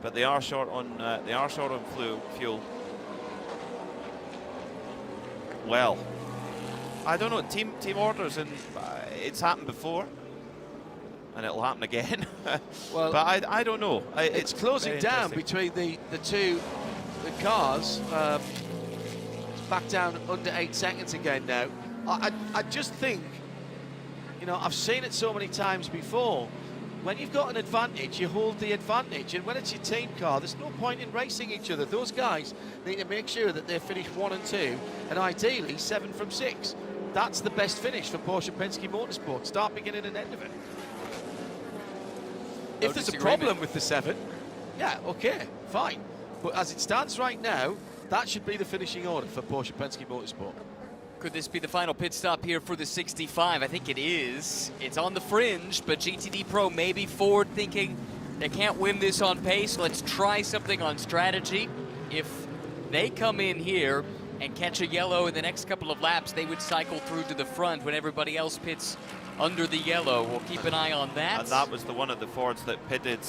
but they are short on fuel. Well, I don't know. Team orders, and it's happened before, and it'll happen again. Well, but I don't know. It's closing down between the two cars. It's back down under 8 seconds again now. I just think, you know, I've seen it so many times before. When you've got an advantage, you hold the advantage, and when it's your team car, there's no point in racing each other. Those guys need to make sure that they finish 1 and 2, and ideally 7 from 6. That's the best finish for Porsche Penske Motorsport. Start, beginning, and end of it. If there's a problem with the 7, yeah, okay, fine. But as it stands right now, that should be the finishing order for Porsche Penske Motorsport. Could this be the final pit stop here for the 65? I think it is. It's on the fringe, but GTD Pro may be forward thinking they can't win this on pace. Let's try something on strategy. If they come in here and catch a yellow in the next couple of laps, they would cycle through to the front when everybody else pits under the yellow. We'll keep an eye on that. And that was the one of the Fords that pitted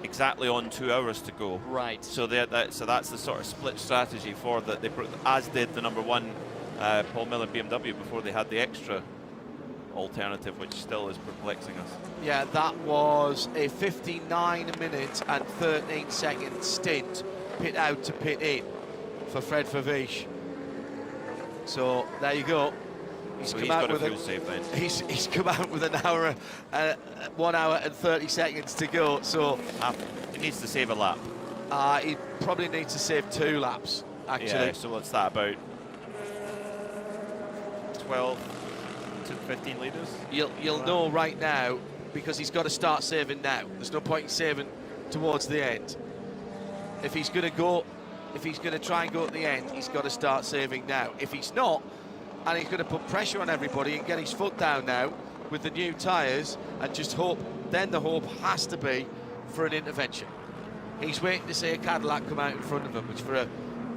exactly on 2 hours to go. Right. So that's the sort of split strategy for that. They, as did the number 1 Paul Miller BMW before they had the extra alternative, which still is perplexing us. Yeah, that was a 59-minute and 13-second stint, pit out to pit in, for Fred Favish. So there you go. He's come out with he's come out with 1 hour and 30 seconds to go. So he needs to save a lap. He probably needs to save 2 laps, actually. Yeah, so what's that, about 12 to 15 litres? You'll know right now, because he's got to start saving now. There's no point in saving towards the end. If he's going to try and go at the end, he's got to start saving now. If he's not, and he's going to put pressure on everybody and get his foot down now with the new tyres and just hope, then the hope has to be for an intervention. He's waiting to see a Cadillac come out in front of him, which for a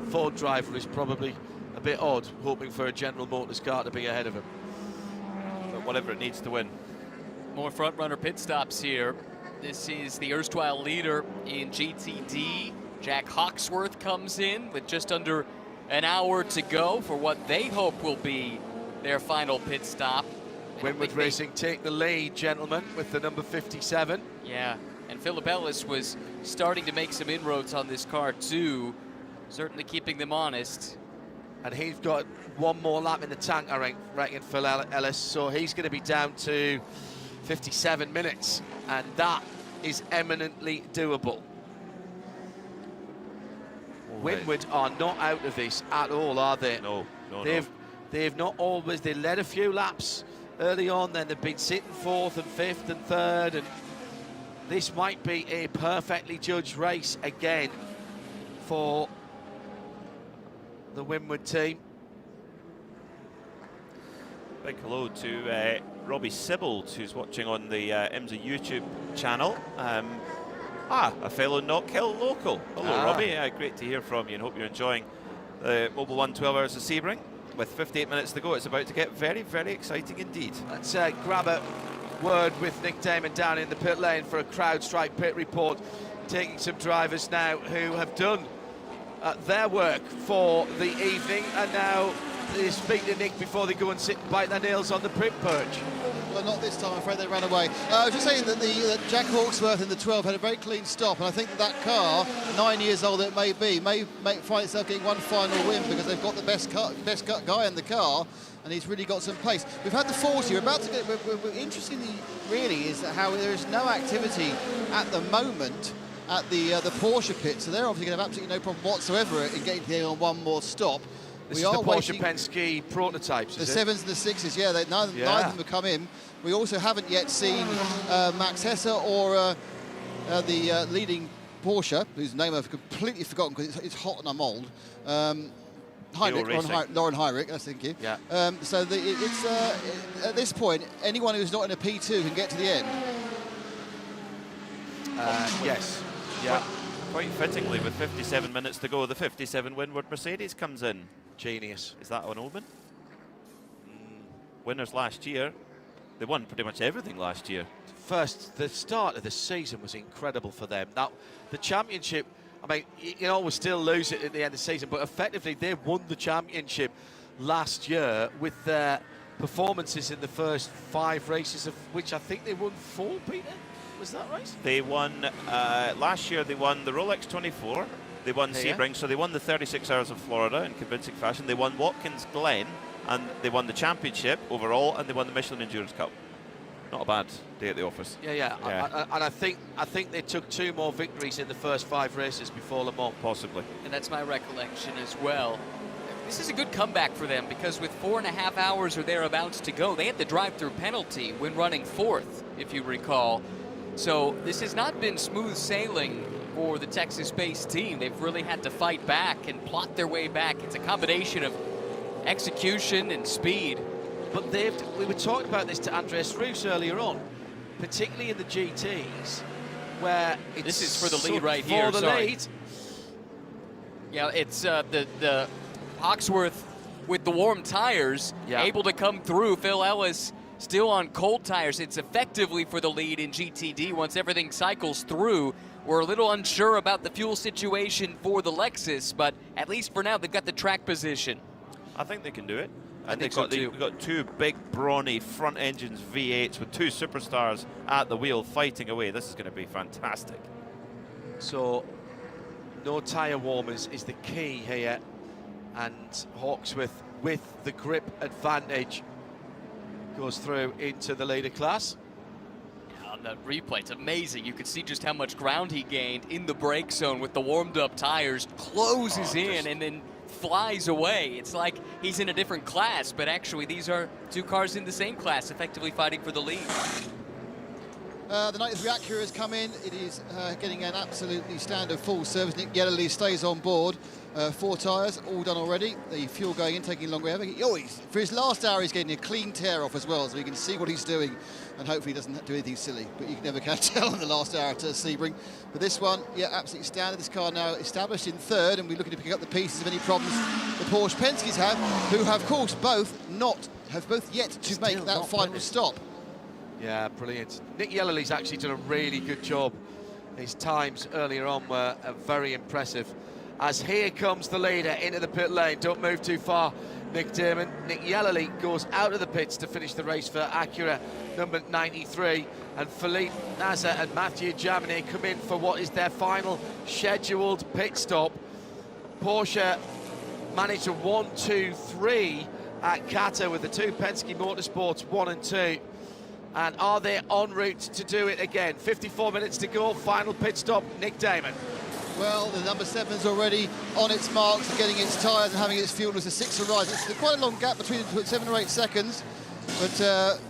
Ford driver is probably a bit odd, hoping for a General Motors car to be ahead of him. But whatever it needs to win. More front runner pit stops here. This is the erstwhile leader in GTD. Jack Hawksworth comes in with just under an hour to go for what they hope will be their final pit stop. Winward Racing take the lead, gentlemen, with the number 57. Yeah, and Philip Ellis was starting to make some inroads on this car too, certainly keeping them honest. And he's got 1 more lap in the tank, I reckon, Phil Ellis, so he's going to be down to 57 minutes, and that is eminently doable. Winward are not out of this at all, are they? No. They've not always, they led a few laps early on, then they've been sitting 4th and 5th and 3rd, and this might be a perfectly judged race again for the Winward team. Big hello to Robbie Sibbald, who's watching on the IMSA YouTube channel. A fellow Knockhill local. Hello, Robbie. Great to hear from you, and hope you're enjoying the Mobil 1 12 Hours of Sebring. With 58 minutes to go, it's about to get very, very exciting indeed. Let's grab a word with Nick Damon down in the pit lane for a CrowdStrike pit report, taking some drivers now who have done their work for the evening, and now they speak to Nick before they go and sit and bite their nails on the pit perch. Well, not this time, I'm afraid they ran away. I was just saying that Jack Hawksworth in the 12 had a very clean stop, and I think that car, 9 years old it may be, may find itself getting one final win because they've got the best guy in the car, and he's really got some pace. We've had the 40. We're about to get. Interestingly, really, is that how there is no activity at the moment at the Porsche pit, so they're obviously going to have absolutely no problem whatsoever in getting here on one more stop. This is the Porsche Penske prototypes, the 7s and the 6s, yeah, neither of them have come in. We also haven't yet seen Max Hesse or the leading Porsche, whose name I've completely forgotten because it's hot and I'm old. Lauren Heinrich, thank you. Yeah. So it's at this point, anyone who's not in a P2 can get to the end. Yes. Yeah. Quite fittingly, with 57 minutes to go, the 57 Winward Mercedes comes in. Genius. Is that an omen? Winners last year. They won pretty much everything last year. The start of the season was incredible for them. Now, the championship, I mean, you always still lose it at the end of the season, but effectively they won the championship last year with their performances in the first 5 races, of which I think they won 4, Peter? Was that right? They won, last year they won the Rolex 24, they won Sebring, so they won the 36 Hours of Florida in convincing fashion, they won Watkins Glen, and they won the championship overall, and they won the Michelin Endurance Cup. Not a bad day at the office. Yeah. And I think they took 2 more victories in the first 5 races before Le Mans. Possibly. And that's my recollection as well. This is a good comeback for them because with 4.5 hours or thereabouts to go, they had the drive-through penalty when running 4th, if you recall. So this has not been smooth sailing for the Texas-based team. They've really had to fight back and plot their way back. It's a combination of execution and speed. But we were talking about this to Andres Roos earlier on, particularly in the GTs, where this is for the lead right here. For the lead. Yeah, it's the Hawksworth with the warm tires, able to come through. Phil Ellis still on cold tires. It's effectively for the lead in GTD once everything cycles through. We're a little unsure about the fuel situation for the Lexus, but at least for now, they've got the track position. I think they can do it. And they've got 2 big, brawny front engines V8s with 2 superstars at the wheel fighting away. This is going to be fantastic. So, no tyre warmers is the key here, and Hawksworth with the grip advantage goes through into the leader class. Yeah, on the replay, it's amazing. You can see just how much ground he gained in the brake zone with the warmed up tires, closes in and then flies away. It's like he's in a different class, but actually these are 2 cars in the same class, effectively fighting for the lead. The 93 Acura has come in. It is getting an absolutely standard full service. Nick Yellerly stays on board. 4 tyres, all done already. The fuel going in, taking longer ever. For his last hour, he's getting a clean tear off as well, so you can see what he's doing, and hopefully he doesn't do anything silly. But you can never tell in the last hour to Sebring. But this one, absolutely standard. This car now established in 3rd, and we're looking to pick up the pieces of any problems the Porsche Penske's have, who have, of course, both yet to make that final stop. Yeah, brilliant. Nick Yellerly's actually done a really good job. His times earlier on were very impressive. As here comes the leader into the pit lane. Don't move too far, Nick Damon. Nick Yellerly goes out of the pits to finish the race for Acura number 93. And Philippe Nasser and Mathieu Jaminet come in for what is their final scheduled pit stop. Porsche managed to 1-2-3 at Qatar with the 2 Penske Motorsports 1 and 2. And are they en route to do it again? 54 minutes to go, final pit stop, Nick Damon. Well, the number 7's already on its marks, getting its tyres and having its fuel as the 6 arrives. It's quite a long gap between 7 or 8 seconds, but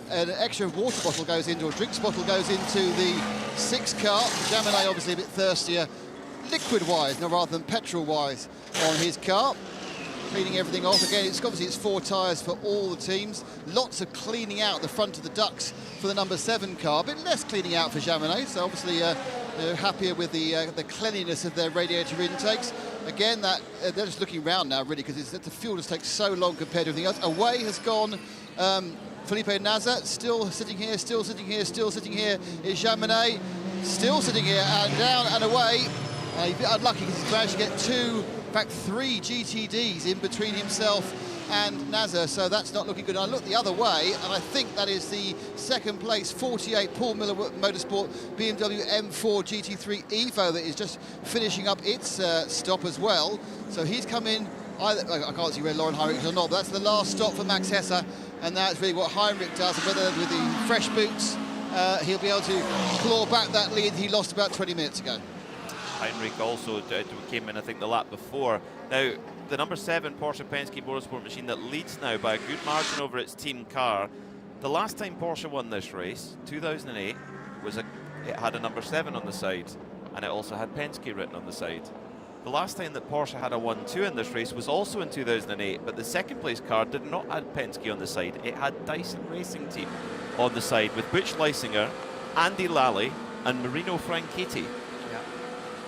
an extra water bottle goes into, or drinks bottle goes into the 6 car. Jaminet obviously a bit thirstier, liquid-wise, rather than petrol-wise on his car. Cleaning everything off. Again, it's 4 tyres for all the teams. Lots of cleaning out the front of the ducts for the number 7 car. A bit less cleaning out for Jaminet, so obviously they're happier with the cleanliness of their radiator intakes. Again, they're just looking around now, really, because the fuel just takes so long compared to everything else. Away has gone Felipe Nasser, still sitting here, still sitting here, still sitting here is Jaminet, still sitting here, and down and away. He's a bit unlucky because he's managed to get 2, in fact 3 GTDs in between himself and Nasser, so that's not looking good. I look the other way, and I think that is the 2nd place 48 Paul Miller Motorsport BMW M4 GT3 Evo that is just finishing up its stop as well. So he's come in, I can't see where Lauren Heinrich is or not, but that's the last stop for Max Hesser, and that's really what Heinrich does, and whether with the fresh boots he'll be able to claw back that lead he lost about 20 minutes ago. Heinrich also came in, I think, the lap before. Now, the number 7 Porsche Penske Motorsport machine that leads now by a good margin over its team car. The last time Porsche won this race, 2008, it had a number 7 on the side, and it also had Penske written on the side. The last time that Porsche had a 1-2 in this race was also in 2008, but the second place car did not have Penske on the side. It had Dyson Racing Team on the side with Butch Leisinger, Andy Lally and Marino Franchitti. Yeah.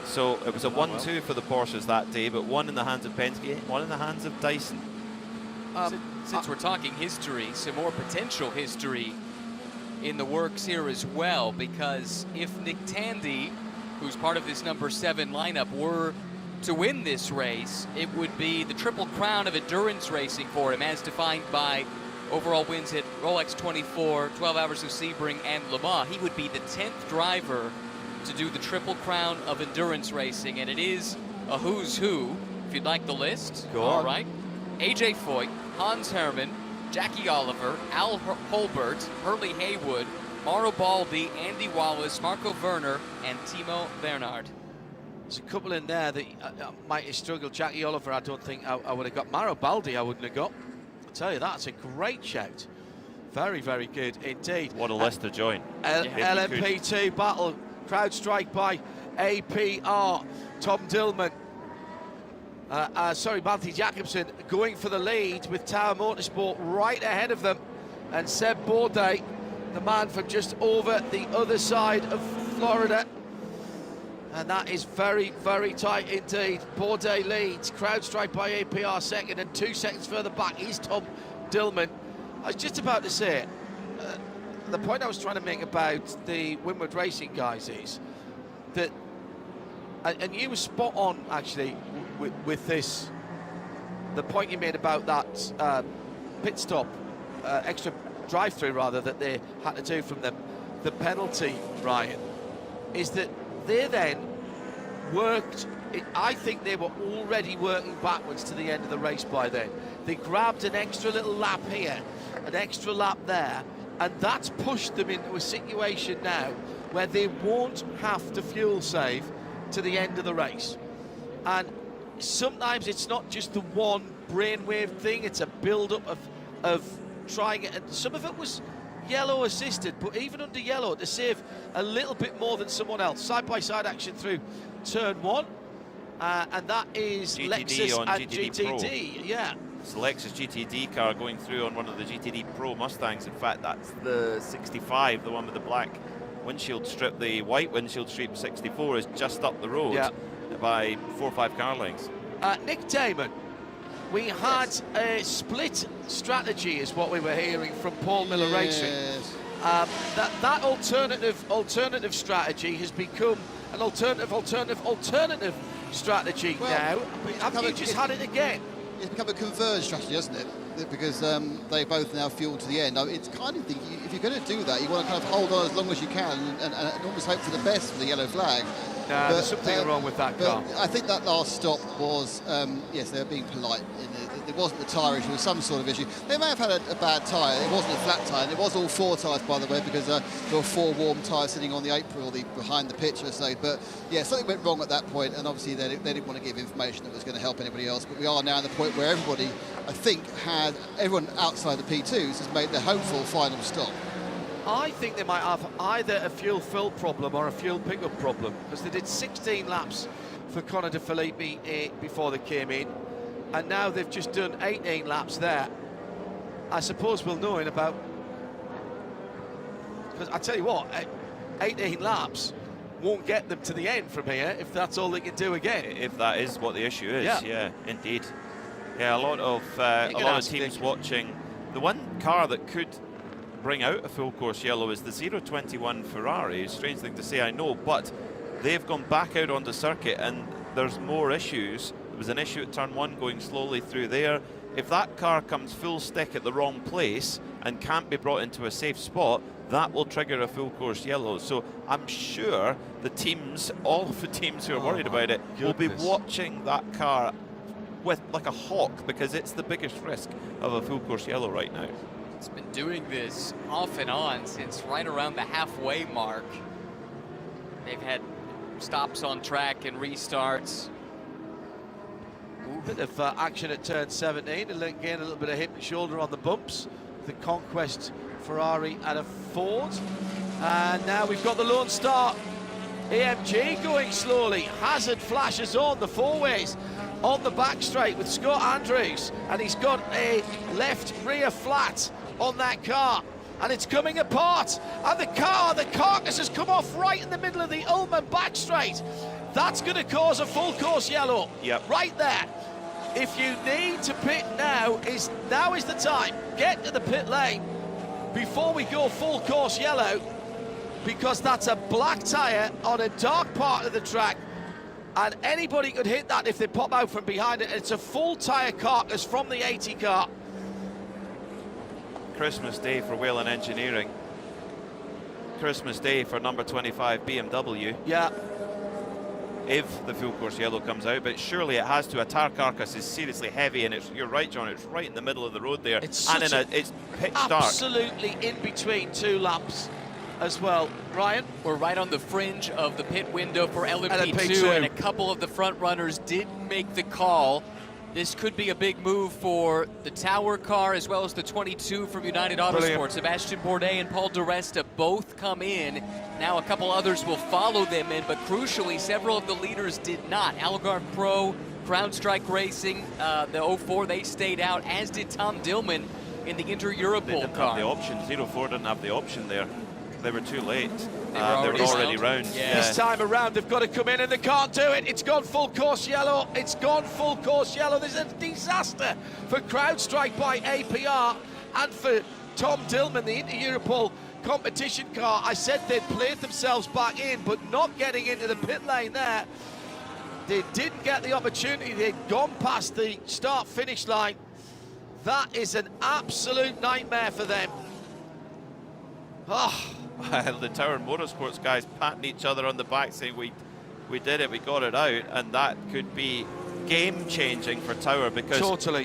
So it was a 1-2 for the Porsches that day, but one in the hands of Penske, one in the hands of Dyson. Since we're talking history, some more potential history in the works here as well, because if Nick Tandy, who's part of this number 7 lineup, were to win this race, it would be the triple crown of endurance racing for him, as defined by overall wins at Rolex 24, 12 Hours of Sebring, and Le Mans. He would be the 10th driver to do the triple crown of endurance racing, and it is a who's who, if you'd like the list. Go All on. right. AJ Foyt, Hans Hermann, Jackie Oliver, Al Holbert, Hurley Haywood, Mauro Baldi, Andy Wallace, Marco Werner, and Timo Bernhard. There's a couple in there that might have struggled. Jackie Oliver, I don't think I would have got. Mauro Baldi, I wouldn't have got. I'll tell you, that's a great shout. Very, very good indeed. What a list to join. LMP2 battle, crowd strike by APR. Tom Dillman, Matthew Jacobson going for the lead with Tower Motorsport right ahead of them. And Seb Bourdais, the man from just over the other side of Florida. And that is very, very tight indeed. Bourdais leads, crowd strike by APR second, and 2 seconds further back is Tom Dillman. I was just about to say, the point I was trying to make about the Winward Racing guys is that, and you were spot on actually with this, the point you made about that pit stop, extra drive-through rather, that they had to do from the penalty, Ryan, is that they then worked, I think they were already working backwards to the end of the race by then. They grabbed an extra little lap here, an extra lap there, and that's pushed them into a situation now where they won't have to fuel save to the end of the race. And sometimes it's not just the one brainwave thing, it's a build-up of trying it, and some of it was yellow assisted, but even under yellow, to save a little bit more than someone else. Side-by-side action through turn 1, and that is GTD Lexus on and GTD GTD, yeah. It's the Lexus GTD car going through on one of the GTD Pro Mustangs. In fact, that's the 65, the one with the black windshield strip. The white windshield strip 64 is just up the road by 4 or 5 car lengths. Nick Damon, we had a split strategy is what we were hearing from Paul Miller Racing. That alternative strategy has become an alternative strategy now. Have you just had it again? It's become a converged strategy, hasn't it? Because they both now fuel to the end. It's kind of if you're going to do that, you want to kind of hold on as long as you can and almost hope for the best for the yellow flag. Nah, there's something wrong with that car. I think that last stop was, yes, they were being polite. It wasn't the tyre issue, it was some sort of issue. They may have had a bad tyre. It wasn't a flat tyre, and it was all 4 tyres, by the way, because there were 4 warm tyres sitting on the apron, behind the pitch, let's say. But yeah, something went wrong at that point, and obviously they didn't want to give information that was going to help anybody else. But we are now at the point where everybody, I think, everyone outside the P2s has made their hopeful final stop. I think they might have either a fuel fill problem or a fuel pickup problem, because they did 16 laps for Connor De Filippi before they came in, and now they've just done 18 laps there. I suppose we'll know in about, because I tell you what, 18 laps won't get them to the end from here if that's all they can do again. If that is what the issue is, yeah indeed. Yeah, a lot of teams watching. The one car that could bring out a full course yellow is the 021 Ferrari. Strange thing to say, I know, but they've gone back out on the circuit and there's more issues. There was an issue at turn 1 going slowly through there. If that car comes full stick at the wrong place and can't be brought into a safe spot, that will trigger a full course yellow. So I'm sure the teams, all of the teams who are worried about it, will be watching that car with like a hawk, because it's the biggest risk of a full course yellow right now. It's been doing this off and on since right around the halfway mark. They've had stops on track and restarts. Bit of action at turn 17, and again a little bit of hip and shoulder on the bumps. The Conquest Ferrari and a Ford. And now we've got the Lone Star AMG going slowly. Hazard flashes on the four-ways on the back straight with Scott Andrews, and he's got a left rear flat on that car, and it's coming apart, and the carcass has come off right in the middle of the Ullman back straight. That's going to cause a full course yellow. Yep. Right there. If you need to pit now is the time. Get to the pit lane before we go full course yellow, because that's a black tyre on a dark part of the track, and anybody could hit that if they pop out from behind it. It's a full tyre carcass from the 80 car. Christmas Day for Whelen Engineering. Christmas Day for number 25 BMW. Yeah. If the full course yellow comes out, but surely it has to. A tire carcass is seriously heavy, and you're right, John, it's right in the middle of the road there. It's pitch dark. Absolutely in between two laps as well. Ryan? We're right on the fringe of the pit window for LMP2, and a couple of the front runners did make the call. This could be a big move for the Tower car as well as the 22 from United Autosport. Sebastian Bourdais and Paul di Resta both come in. Now a couple others will follow them in, but crucially, several of the leaders did not. Algarve Pro, Crown Strike Racing, the 04, they stayed out, as did Tom Dillman in the Inter-Europol car. Have the option. 04 didn't have the option there. They were too late. They were already round. Yeah. This time around, they've got to come in, and they can't do it. It's gone full course yellow. It's gone full course yellow. There's a disaster for CrowdStrike by APR and for Tom Dillman, the Inter-Europol competition car. I said they'd played themselves back in, but not getting into the pit lane there. They didn't get the opportunity. They'd gone past the start-finish line. That is an absolute nightmare for them. Oh. The Tower Motorsports guys patting each other on the back saying we did it, we got it out, and that could be game-changing for Tower, because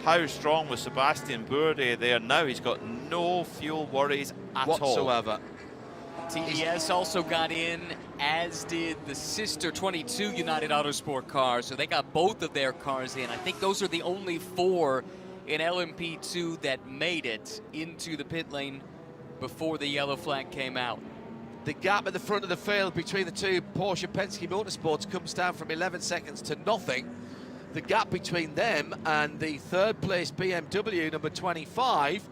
how strong was Sebastian Bourdais there? Now he's got no fuel worries at all. Whatsoever. TES also got in, as did the sister 22 United Autosport car, so they got both of their cars in. I think those are the only 4 in LMP2 that made it into the pit lane before the yellow flag came out. The gap at the front of the field between the two Porsche Penske Motorsports comes down from 11 seconds to nothing. The gap between them and the third place BMW number 25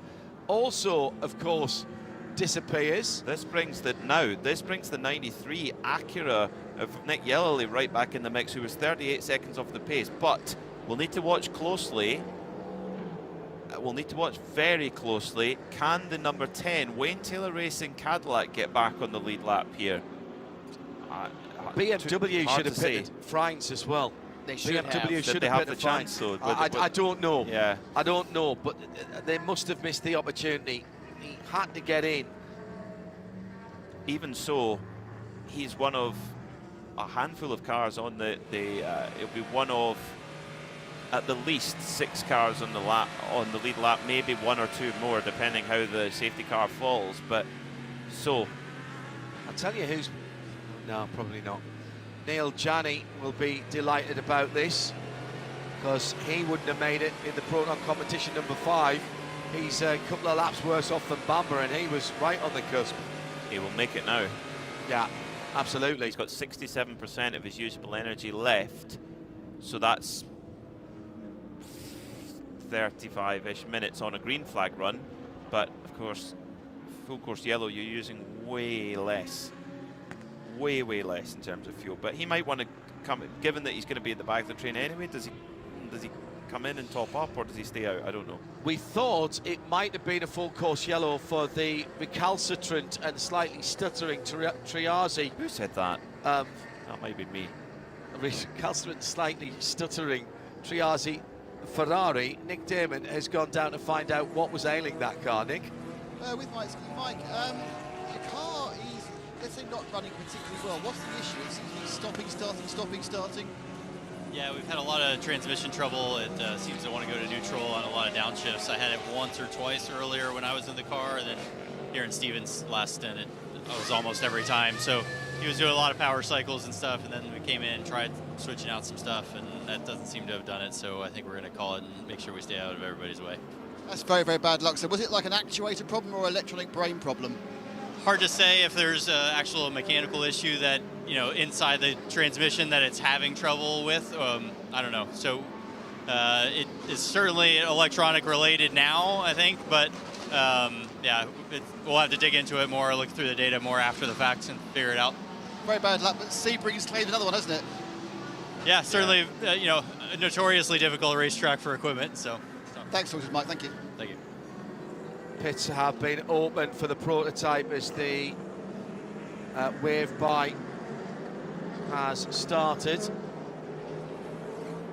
also, of course, disappears. This brings the 93 Acura of Nick Yellowly right back in the mix, who was 38 seconds off the pace. But we'll need to watch closely. We'll need to watch very closely. Can the number 10 Wayne Taylor Racing Cadillac get back on the lead lap here? BMW should have pitted Frines as well. They should BMW should have have had the chance, though. I don't know. Yeah, I don't know, but they must have missed the opportunity. He had to get in. Even so, he's one of a handful of cars on the it'll be one of at the least 6 cars on the lead lap, maybe 1 or 2 more, depending how the safety car falls. But so, I'll tell you who's... No, probably not. Neil Janney will be delighted about this, because he wouldn't have made it in the Proton competition number 5. He's a couple of laps worse off than Bamber, and he was right on the cusp. He will make it now. Yeah, absolutely. He's got 67% of his usable energy left, so that's 35-ish minutes on a green flag run. But of course, full course yellow, you're using way less in terms of fuel. But he might want to come, given that he's going to be at the back of the train anyway. Does he come in and top up, or does he stay out? I don't know. We thought it might have been a full course yellow for the recalcitrant and slightly stuttering Triazzi. Who said that? That might be me. Recalcitrant, slightly stuttering Triazzi Ferrari. Nick Damon has gone down to find out what was ailing that car. Nick? With Mike, the car is, let's say, not running particularly well. What's the issue? It seems to be stopping, starting. Yeah, we've had a lot of transmission trouble. It seems to want to go to neutral on a lot of downshifts. I had it once or twice earlier when I was in the car, and then here in Stevens last stint, it was almost every time. So he was doing a lot of power cycles and stuff, and then we came in and tried switching out some stuff, and that doesn't seem to have done it. So I think we're going to call it and make sure we stay out of everybody's way. That's very, very bad luck. So was it like an actuator problem or electronic brain problem? hard to say if there's an actual mechanical issue that, inside the transmission that it's having trouble with. I don't know. So it is certainly electronic related now, I think, but yeah, we'll have to dig into it more, look through the data more after the facts and figure it out. Very bad luck, but Sebring's claimed another one, hasn't it? Yeah, certainly, a notoriously difficult racetrack for equipment, so. Thanks, Mike, thank you. Thank you. Pits have been opened for the prototype as the wave by has started.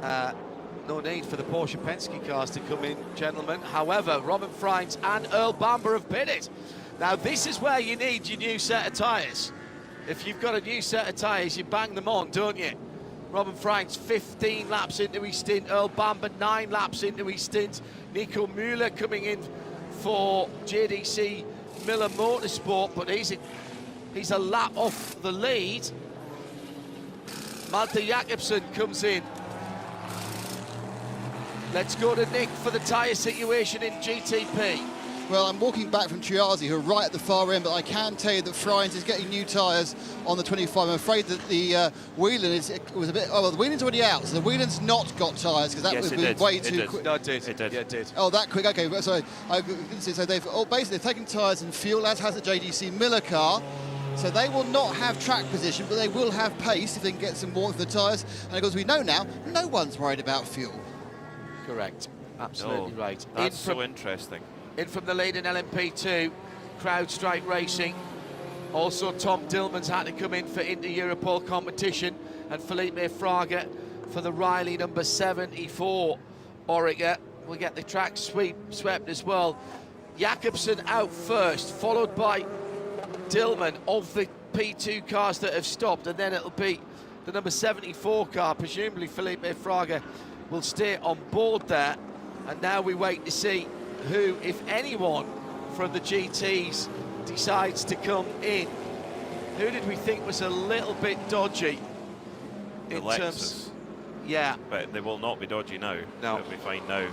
No need for the Porsche Penske cars to come in, gentlemen. However, Robin Freins and Earl Bamber have pitted. Now, this is where you need your new set of tyres. If you've got a new set of tyres, you bang them on, don't you? Robin Freins 15 laps into his stint, Earl Bamber 9 laps into his stint, Nico Müller coming in for JDC Miller Motorsport, but he's a lap off the lead. Malte Jakobsen comes in. Let's go to Nick for the tyre situation in GTP. Well, I'm walking back from Triazi, who are right at the far end, but I can tell you that Freins is getting new tyres on the 25. I'm afraid that the Whelan was a bit... Oh, well, the Whelan's already out, so the Whelan's not got tyres, because that yes, would be way too quick. No, it did. It did. Yeah, it did. Oh, that quick, okay. Sorry. So they've basically taken tyres and fuel, as has the JDC Miller car. So they will not have track position, but they will have pace if they can get some warmth for the tyres. And of course, we know now, no one's worried about fuel. Correct. Absolutely right. That's so interesting. In from the lead in LMP2, CrowdStrike Racing. Also, Tom Dillman's had to come in for Inter-Europol competition, and Felipe Fraga for the Riley number 74 Orica. We'll get the track swept as well. Jakobsen out first, followed by Dillman of the P2 cars that have stopped, and then it'll be the number 74 car. Presumably Felipe Fraga will stay on board there, and now we wait to see who, if anyone, from the GTs decides to come in. Who did we think was a little bit dodgy in terms? Yeah. But they will not be dodgy now. No. It'll be fine now.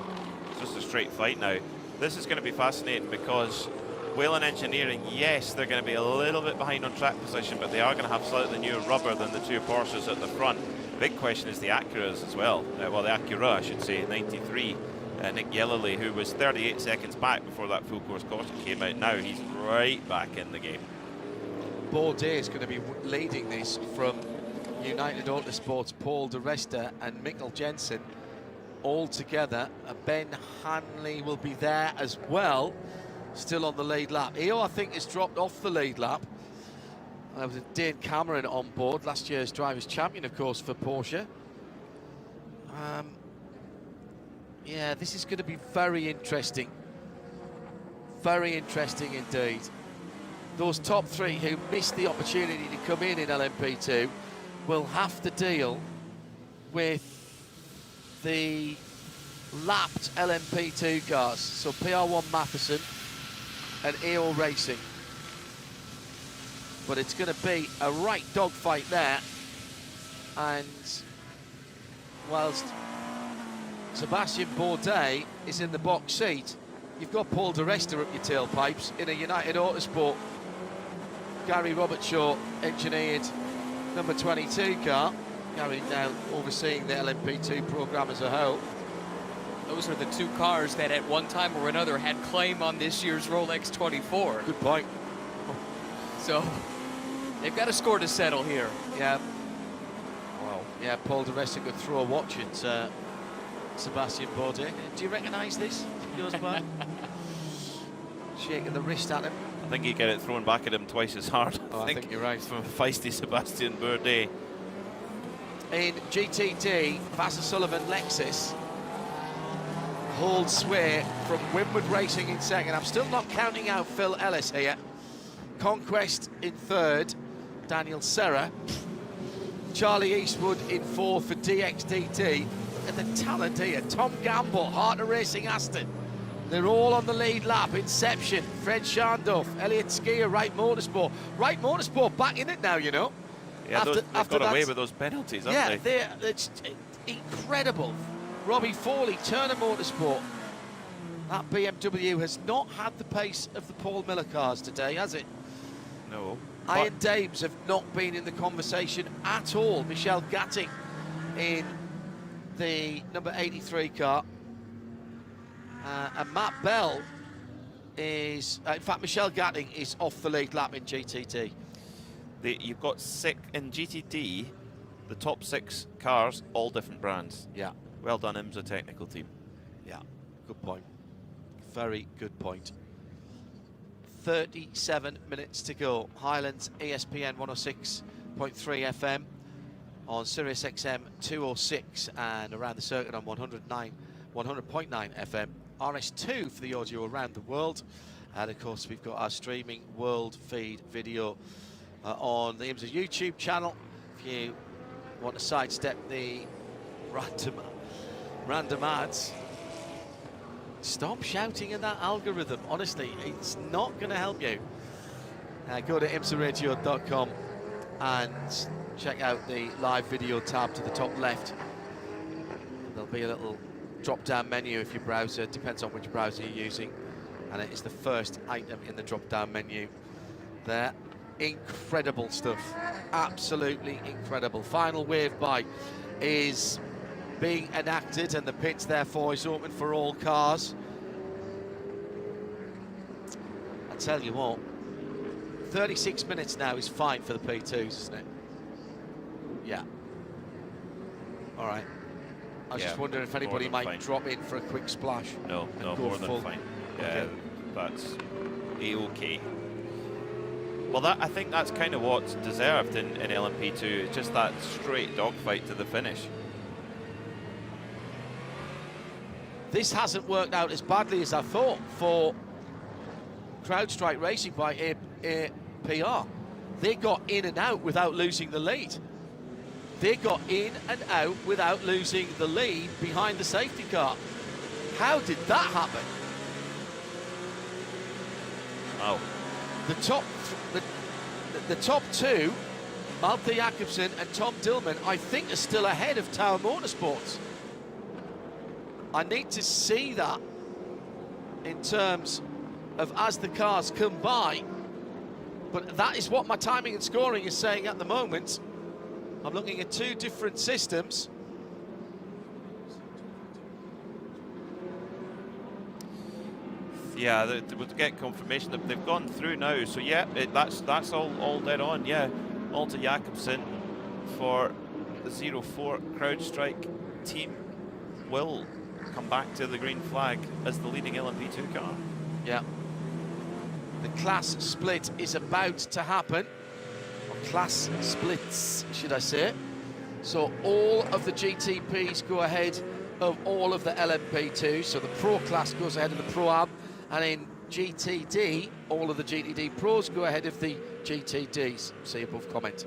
It's just a straight fight now. This is going to be fascinating because Whelen Engineering, yes, they're going to be a little bit behind on track position, but they are going to have slightly newer rubber than the two Porsches at the front. The big question is the Acuras as well. Well, the Acura, I should say, 93. Nick Yellowley, who was 38 seconds back before that full course caution came out. Now he's right back in the game. Bourdais is going to be leading this from United Autosport's Paul de Resta and Mikkel Jensen all together. Ben Hanley will be there as well, still on the lead lap. EO, I think, has dropped off the lead lap. There was a Dane Cameron on board, last year's Drivers' Champion, of course, for Porsche. Yeah, this is going to be very interesting. Very interesting indeed. Those top three who missed the opportunity to come in LMP2 will have to deal with the lapped LMP2 cars. So PR1 Matheson and EO Racing. But it's going to be a right dogfight there. And whilst Sebastian Bourdais is in the box seat, you've got Paul de Resta up your tailpipes in a United Autosport Gary Robertshaw engineered number 22 car. Gary now overseeing the LMP2 program as a whole. Those are the two cars that at one time or another had claim on this year's Rolex 24. Good point. So they've got a score to settle here. Yeah. Wow. Yeah, Paul de Resta could throw a watch at Sebastian Bourdais. Do you recognise this? Yours back? Shaking the wrist at him. I think he'd get it thrown back at him twice as hard. Oh, I think you're right. From feisty Sebastian Bourdais. In GTD, Vassar Sullivan Lexus holds sway from Winward Racing in second. I'm still not counting out Phil Ellis here. Conquest in third, Daniel Serra. Charlie Eastwood in fourth for DXDT. Look at the talent here. Tom Gamble, Heart of Racing Aston. They're all on the lead lap. Inception, Fred Scharndorf, Elliot Skier, Wright Motorsport. Wright Motorsport back in it now, you know. Yeah, they've got away with those penalties, haven't they? Yeah, it's incredible. Robbie Foley, Turner Motorsport. That BMW has not had the pace of the Paul Miller cars today, has it? No. Iron Dames have not been in the conversation at all. Michelle Gatting in the number 83 car. And Matt Bell is, in fact, Michelle Gatting is off the lead lap in GTD. You've got 6 in GTD, the top 6 cars, all different brands. Yeah. Well done, IMSA technical team. Yeah, good point. Very good point. 37 minutes to go. Highlands ESPN 106.3 FM on Sirius XM 206 and around the circuit on 100.9 FM. RS2 for the audio around the world. And of course, we've got our streaming world feed video on the IMSA YouTube channel. If you want to sidestep the random ads, stop shouting at that algorithm. Honestly, it's not going to help you. Go to imsaradio.com and check out the live video tab to the top left. There'll be a little drop-down menu if your browser, depends on which browser you're using, and it is the first item in the drop-down menu there. Incredible stuff, absolutely incredible. Final wave by is being enacted, and the pitch therefore is open for all cars. I tell you what, 36 minutes now is fine for the P2s, isn't it? Yeah. All right. I was just wondering if anybody might drop in for a quick splash. No, more than fine. Yeah, okay. That's A-OK. Well, I think that's kind of what's deserved in LMP2. It's just that straight dogfight to the finish. This hasn't worked out as badly as I thought for CrowdStrike Racing by APR. They got in and out without losing the lead. They got in and out without losing the lead behind the safety car. How did that happen? Oh. The top two, Malte Jakobsen and Tom Dillman, I think are still ahead of Tower Motorsports. I need to see that in terms of as the cars come by. But that is what my timing and scoring is saying at the moment. I'm looking at two different systems. Yeah, we'll get confirmation that they've gone through now. So yeah, that's all dead on. Yeah, Malte Jakobsen for the 04 CrowdStrike team will come back to the green flag as the leading LMP2 car. Yeah. The class split is about to happen. Or class splits, should I say. So all of the GTPs go ahead of all of the LMP2. So the Pro class goes ahead of the Pro-Am. And in GTD, all of the GTD Pros go ahead of the GTDs. See above comment.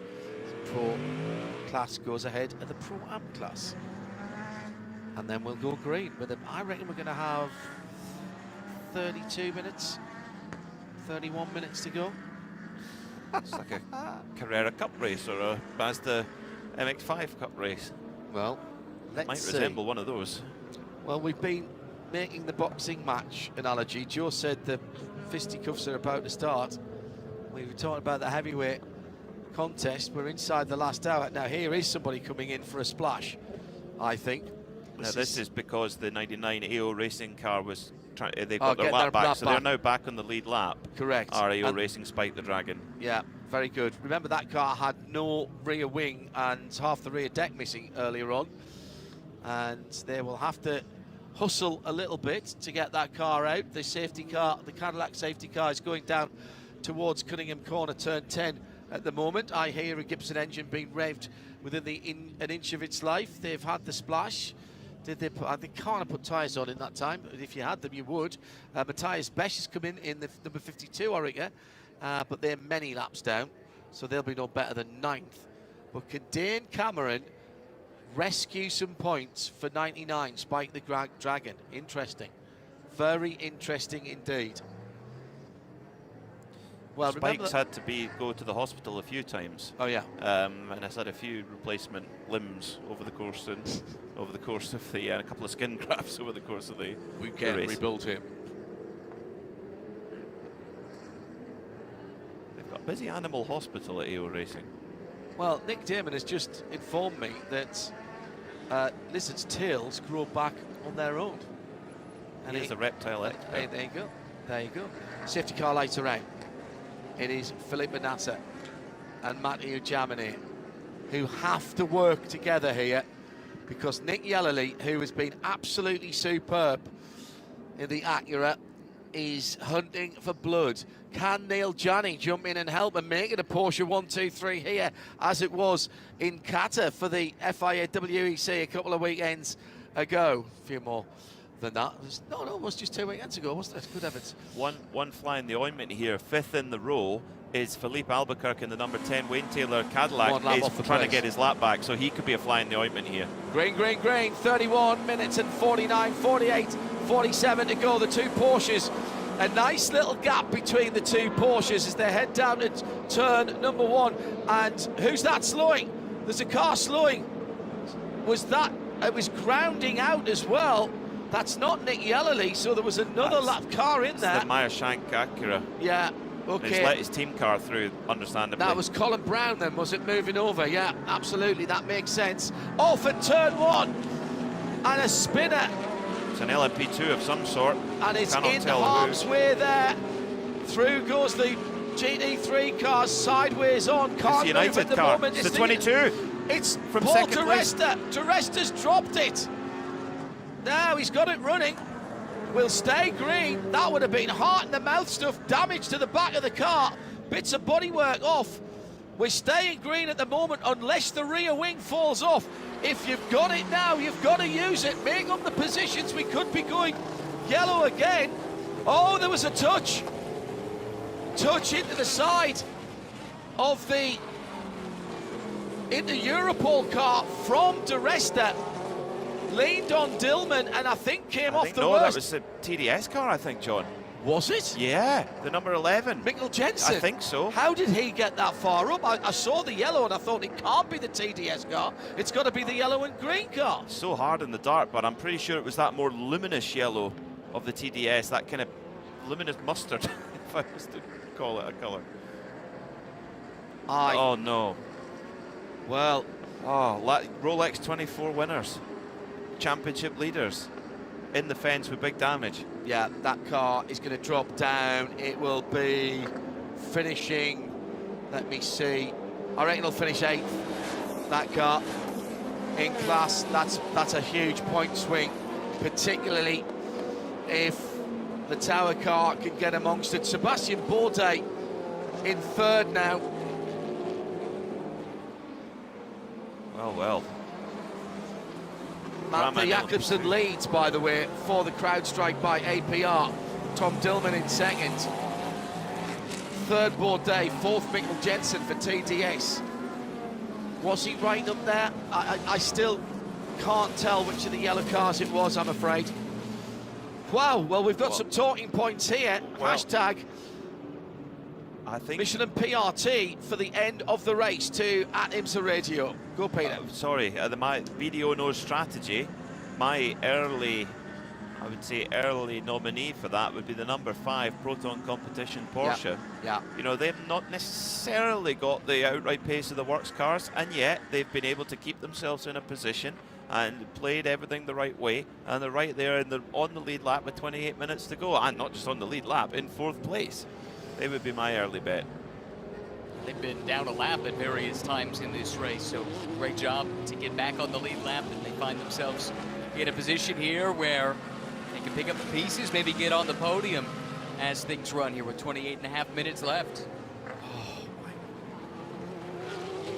The Pro class goes ahead of the Pro-Am class. And then we'll go green. But I reckon we're going to have 32 minutes, 31 minutes to go. It's like a Carrera Cup race or a Mazda MX-5 Cup race. Well, let's might see. resemble one of those. Well, we've been making the boxing match analogy. Joe said the fisticuffs are about to start. We were talking about the heavyweight contest. We're inside the last hour. Now here is somebody coming in for a splash, I think. This is because the 99 AO Racing car was they got their lap back, so they're now back on the lead lap. Correct. AO Racing spiked the Dragon. Yeah, very good. Remember that car had no rear wing and half the rear deck missing earlier on, and they will have to hustle a little bit to get that car out. The safety car, the Cadillac safety car, is going down towards Cunningham Corner, turn 10 at the moment. I hear a Gibson engine being revved within an inch of its life. They've had the splash. Did they put? They can't have put tyres on in that time. If you had them, you would. Matthias Besch has come in the number 52, I reckon, but they're many laps down, so they'll be no better than 9th. But can Dane Cameron rescue some points for 99, spike the Dragon? Interesting. Very interesting indeed. Well, Spike's had to go to the hospital a few times. Oh yeah. And has had a few replacement limbs over the course of the and a couple of skin grafts over the course of the We can rebuild him. They've got busy animal hospital at AO Racing. Well, Nick Damon has just informed me that lizards' tails grow back on their own. And he's a reptile expert. There you go. There you go. Safety car lights are out. It is Philippe Manatta and Mathieu Jaminet who have to work together here, because Nick Yellerly, who has been absolutely superb in the Acura, is hunting for blood. Can Neil Janney jump in and help and make it a Porsche 1-2-3 here, as it was in Qatar for the FIA WEC a couple of weekends ago? A few more than that. No, it was just 2 weekends ago, wasn't it? Good heavens. One fly in the ointment here, 5th in the row, is Philippe Albuquerque in the number 10 Wayne Taylor Cadillac, is trying to get his lap back, so he could be a fly in the ointment here. Green, 31 minutes and 49, 48, 47 to go. The two Porsches, a nice little gap between the two Porsches as they head down to turn number 1. And who's that slowing? There's a car slowing. It was grounding out as well. That's not Nick Yellerly, so there was another lap car in there. The Meyer Shank Acura. Yeah. Okay. He's let his team car through, understandably. That was Colin Brown then, was it, moving over? Yeah, absolutely, that makes sense. Off at turn 1, and a spinner. It's an LMP2 of some sort. And it's in harm's way there. Through goes the GT3 car, sideways on. Can't move at the moment. It's the 22. It's from Paul second place. Teresta's dropped it. Now he's got it running. Will stay green. That would have been heart in the mouth stuff, damage to the back of the car, bits of bodywork off. We're staying green at the moment unless the rear wing falls off. If you've got it now, you've got to use it. Make up the positions. We could be going yellow again. Oh, there was a touch into the side of the Europol car from DeResta. Leaned on Dillman and I think came off the worst. No, that was the TDS car, I think, John. Was it? Yeah, the number 11. Mikkel Jensen? I think so. How did he get that far up? I saw the yellow and I thought it can't be the TDS car. It's got to be the yellow and green car. So hard in the dark, but I'm pretty sure it was that more luminous yellow of the TDS, that kind of luminous mustard, if I was to call it a colour. Oh, no. Well. Oh, Rolex 24 winners. Championship leaders in the fence with big damage. Yeah, that car is going to drop down. It will be finishing, let me see, I reckon it'll finish 8th, that car, in class. That's a huge point swing, particularly if the Tower car can get amongst it. Sebastian Bourdais in 3rd now. Well. Matt Jakobsen leads, by the way, for the crowd strike by APR. Tom Dillman in 2nd. 3rd Bourdais, 4th Mikkel Jensen for TDS. Was he right up there? I still can't tell which of the yellow cars it was, I'm afraid. Wow, well, we've got some talking points here. Hashtag I think Michelin PRT for the end of the race to at IMSA Radio. Go, Peter. My video knows strategy. My early nominee for that would be the number 5 Proton Competition Porsche. Yeah. You know, they've not necessarily got the outright pace of the works cars, and yet they've been able to keep themselves in a position and played everything the right way, and they're right there on the lead lap with 28 minutes to go, and not just on the lead lap, in 4th place. They would be my early bet. They've been down a lap at various times in this race, so great job to get back on the lead lap, and they find themselves in a position here where they can pick up the pieces, maybe get on the podium as things run here with 28.5 minutes left.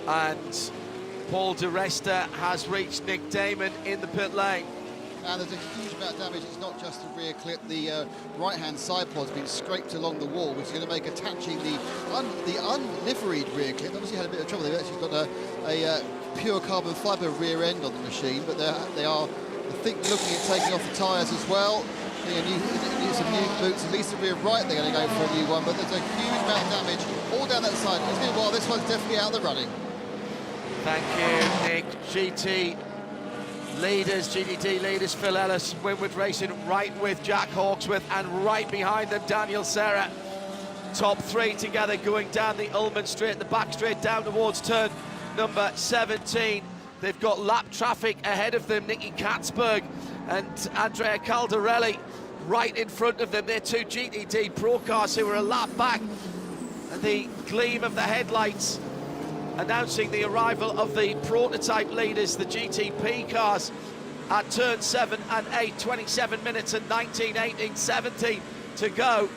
And Paul DeResta has reached Nick Damon in the pit lane. And there's a huge amount of damage. It's not just the rear clip. The right-hand side pod's been scraped along the wall, which is going to make attaching the unliveried rear clip. Obviously had a bit of trouble. They've actually got a pure carbon fibre rear end on the machine, but they are, I think, looking at taking off the tyres as well. Need some new boots. At least the rear right they're going to go for a new one, but there's a huge amount of damage all down that side. It's going to be a while. This one's definitely out of the running. Thank you, Nick. GTD leaders, Phil Ellis, Winward Racing right with Jack Hawksworth, and right behind them, Daniel Serra. top three together going down the Ullman straight, the back straight down towards turn number 17. They've got lap traffic ahead of them. Nicky Katzberg and Andrea Caldarelli right in front of them. They're two GTD Pro cars who are a lap back. And the gleam of the headlights announcing the arrival of the prototype leaders, the GTP cars, at turn 7 and 8, 27 minutes and 19, 18, 17 to go.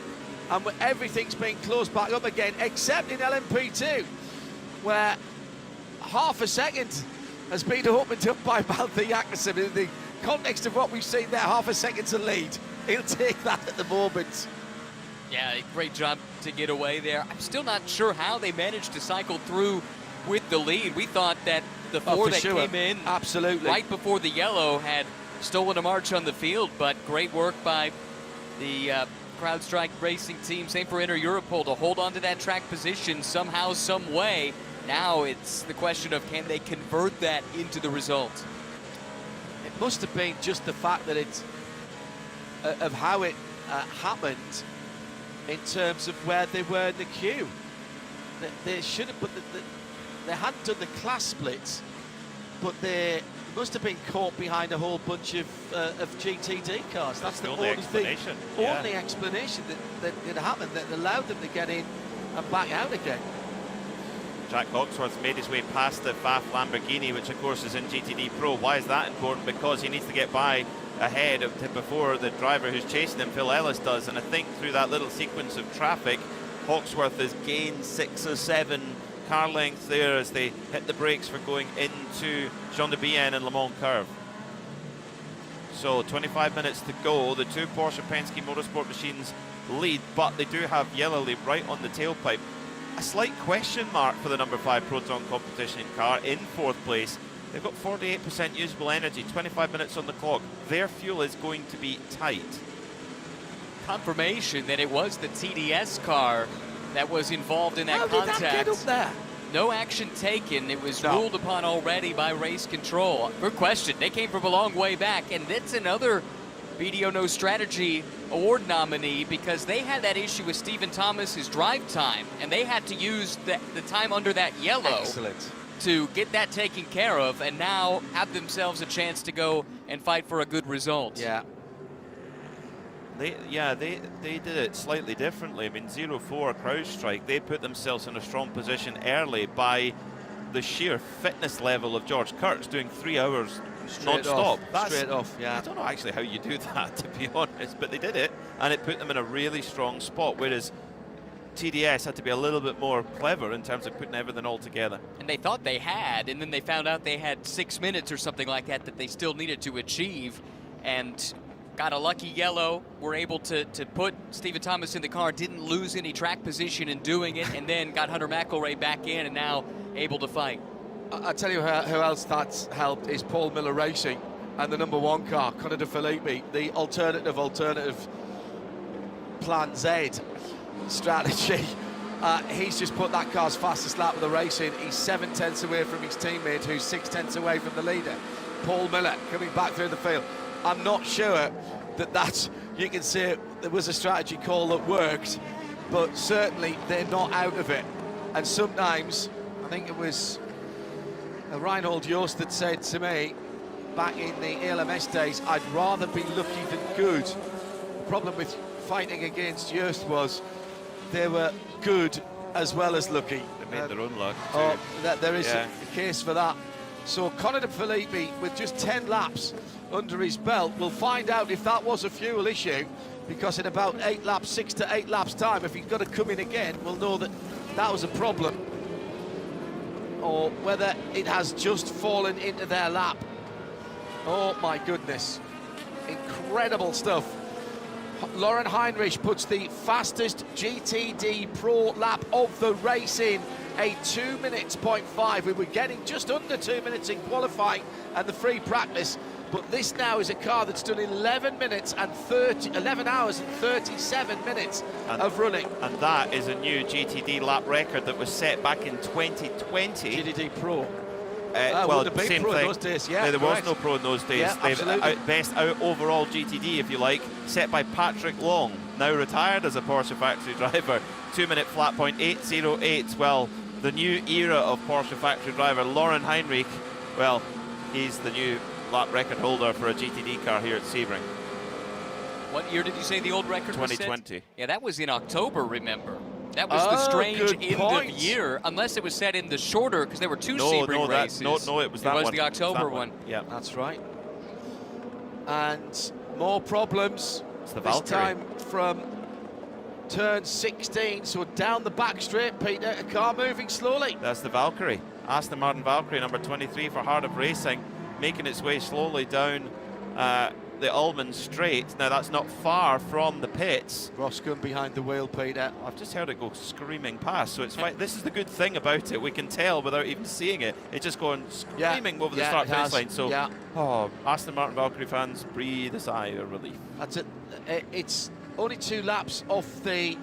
And everything's been closed back up again, except in LMP2, where half a second has been opened up by Malthi Jakobsen. In the context of what we've seen there, half a second to lead. He'll take that at the moment. Yeah, great job to get away there. I'm still not sure how they managed to cycle through with the lead. We thought that the four that came in absolutely right before the yellow had stolen a march on the field, but great work by the CrowdStrike Racing team, same for Inter Europol, to hold on to that track position somehow, some way. Now it's the question of, can they convert that into the result? It must have been just the fact that it's of how it happened in terms of where they were in the queue. They should have, but they hadn't done the class splits, but they must have been caught behind a whole bunch of GTD cars. That's the only explanation. Only explanation that could happen, that allowed them to get in and back out again. Jack Hawksworth made his way past the FAF Lamborghini, which of course is in GTD Pro. Why is that important? Because he needs to get by ahead of before the driver who's chasing him, Phil Ellis, does. And I think through that little sequence of traffic, Hawksworth has gained 6 or 7 car lengths there as they hit the brakes for going into Jean de Bienne and Le Mans Curve. So 25 minutes to go. The two Porsche Penske Motorsport machines lead, but they do have yellow lead right on the tailpipe. A slight question mark for the number 5 Proton competition car in 4th place. They've got 48% usable energy, 25 minutes on the clock. Their fuel is going to be tight. Confirmation that it was the TDS car that was involved in that contact. How did that get up there? No action taken. It was ruled upon already by race control. Good question. They came from a long way back, and that's another BDO No Strategy Award nominee, because they had that issue with Stephen Thomas's drive time, and they had to use the time under that yellow to get that taken care of, and now have themselves a chance to go and fight for a good result. Yeah. They did it slightly differently. I mean, 0-4 CrowdStrike, they put themselves in a strong position early by the sheer fitness level of George Kurtz, doing 3 hours non-stop. Straight off, yeah. I don't know actually how you do that, to be honest, but they did it, and it put them in a really strong spot, whereas TDS had to be a little bit more clever in terms of putting everything all together. And they thought they had, and then they found out they had 6 minutes or something like that they still needed to achieve, and got a lucky yellow, were able to put Stephen Thomas in the car, didn't lose any track position in doing it, and then got Hunter McElroy back in and now able to fight. I'll tell you who else that's helped is Paul Miller Racing and the number 1 car, Conor de Filippi, the alternative Plan Z strategy. He's just put that car's fastest lap of the race in. He's 7 tenths away from his teammate, who's 6 tenths away from the leader. Paul Miller coming back through the field. I'm not sure that's, you can say there was a strategy call that worked, but certainly they're not out of it. And sometimes, I think it was Reinhold Joost that said to me back in the ALMS days, I'd rather be lucky than good. The problem with fighting against Joost was they were good as well as lucky. They made their own luck too. Oh, there is a case for that. So Conor de Filippi, with just 10 laps under his belt, we'll find out if that was a fuel issue, because in about 6 to 8 laps time, if he's got to come in again, we'll know that that was a problem, or whether it has just fallen into their lap. Oh my goodness, incredible stuff. Lauren Heinrich puts the fastest GTD Pro lap of the race in, a 2 minutes 0.5. We were getting just under 2 minutes in qualifying and the free practice, but this now is a car that's done 11 hours and 37 minutes of running. And that is a new GTD lap record that was set back in 2020. GTD Pro. Well, same Pro thing. in those days, yeah, there was no Pro in those days. Yeah, They've best out overall GTD, if you like, set by Patrick Long. now retired as a Porsche factory driver. 2-minute flat point 8:08. Well, the new era of Porsche factory driver, Lauren Heinrich, well, he's the new lap record holder for a GTD car here at Sebring. What year did you say the old record was set? 2020. Yeah, that was in October, remember. That was the strange end of year, unless it was set in the shorter, because there were two Sebring races. No, it was that one. It was the October one. Yeah, that's right. And more problems. It's the this Valkyrie. time from turn 16, so down the back straight, Peter, a car moving slowly. That's the Valkyrie. Aston Martin Valkyrie, number 23 for Heart of Racing, making its way slowly down the Ullman Straight. Now that's not far from the pits. Roscoe behind the wheel, Peter. I've just heard it go screaming past, so it's fine. This is the good thing about it. We can tell without even seeing it. It's just going screaming over the start finish line. So, oh, Aston Martin Valkyrie fans, breathe a sigh of relief. That's it. It's only 2 laps off the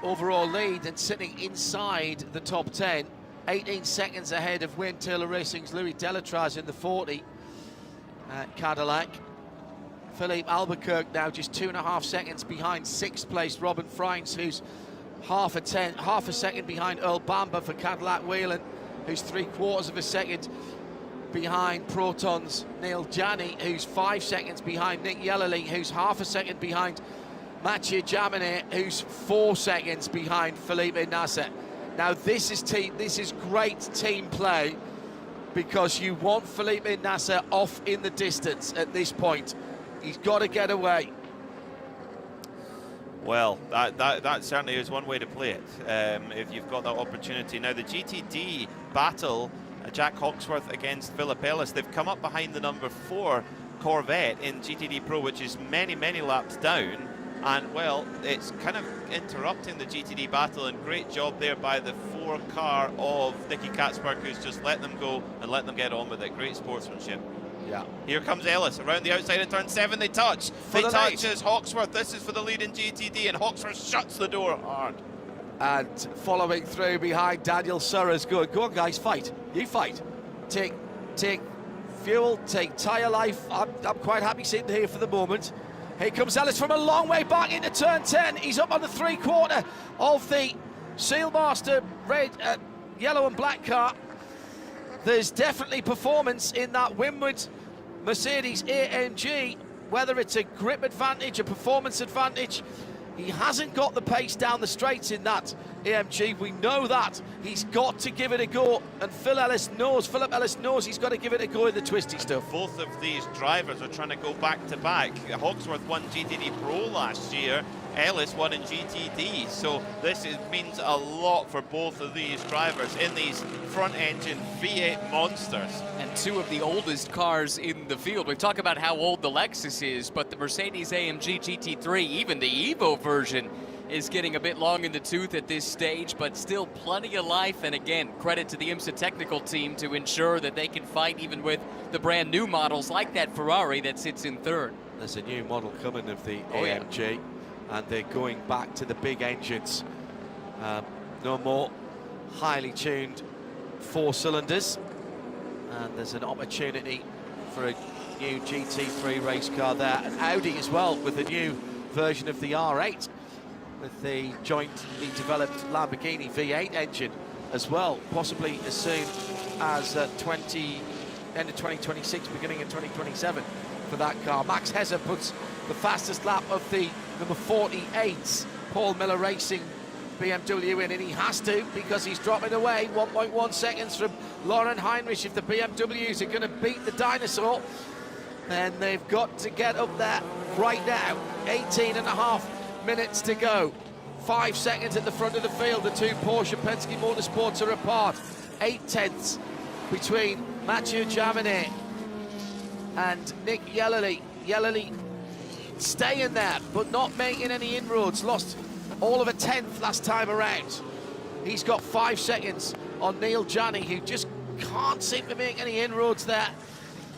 overall lead and sitting inside the top 10. 18 seconds ahead of Wayne Taylor Racing's Louis Delatraz in the 40 Cadillac. Philippe Albuquerque now just 2.5 seconds behind 6th place Robin Freins, who's half a second behind Earl Bamber for Cadillac Whelan, who's 3/4 of a second behind Proton's Neil Janney, who's 5 seconds behind Nick Yellerly, who's half a second behind Mathieu Jaminet, who's 4 seconds behind Felipe Nasser. Now this is great team play, because you want Felipe Nasser off in the distance at this point. He's got to get away. Well, that certainly is one way to play it, if you've got that opportunity. Now the GTD battle, Jack Hawksworth against Philip Ellis, they've come up behind the number 4 Corvette in GTD Pro, which is many laps down, and well, it's kind of interrupting the GTD battle, and great job there by the 4 car of Nicky Katzberg, who's just let them go and let them get on with it. Great sportsmanship. Yeah. Here comes Ellis around the outside of turn 7. They touch. They touch as Hawksworth. This is for the lead in GTD, and Hawksworth shuts the door hard. And following through behind Daniel Surra's good. Go on, guys, fight. You fight. Take fuel, take tyre life. I'm quite happy sitting here for the moment. Here comes Ellis from a long way back into turn 10. He's up on the 3/4 of the Sealmaster red, yellow and black car. There's definitely performance in that Winward Mercedes AMG, whether it's a grip advantage, a performance advantage. He hasn't got the pace down the straights in that AMG. We know that. He's got to give it a go, and Philip Ellis knows he's got to give it a go in the twisty stuff. Both of these drivers are trying to go back to back. Hawksworth won GTD Pro last year. Ellis won in GTD, so this means a lot for both of these drivers in these front-engine V8 monsters. And 2 of the oldest cars in the field. We talk about how old the Lexus is, but the Mercedes AMG GT3, even the Evo version, is getting a bit long in the tooth at this stage, but still plenty of life. And again, credit to the IMSA technical team to ensure that they can fight even with the brand new models like that Ferrari that sits in 3rd. There's a new model coming of the AMG. And they're going back to the big engines. No more highly tuned 4 cylinders. And there's an opportunity for a new GT3 race car there. And Audi as well, with the new version of the R8, with the jointly developed Lamborghini V8 engine as well, possibly as soon as end of 2026, beginning of 2027 for that car. Max Hesser puts the fastest lap of the number 48 Paul Miller Racing BMW in, and he has to, because he's dropping away 1.1 seconds from Lauren Heinrich. If the BMWs are going to beat the dinosaur, then they've got to get up there right now. 18.5 minutes to go. 5 seconds at the front of the field. The 2 Porsche Penske Motorsports are apart. 8 tenths between Mathieu Jaminet and Nick Yellerly. Yellerly staying there, but not making any inroads. Lost all of a tenth last time around. He's got 5 seconds on Neil Janney, who just can't seem to make any inroads there.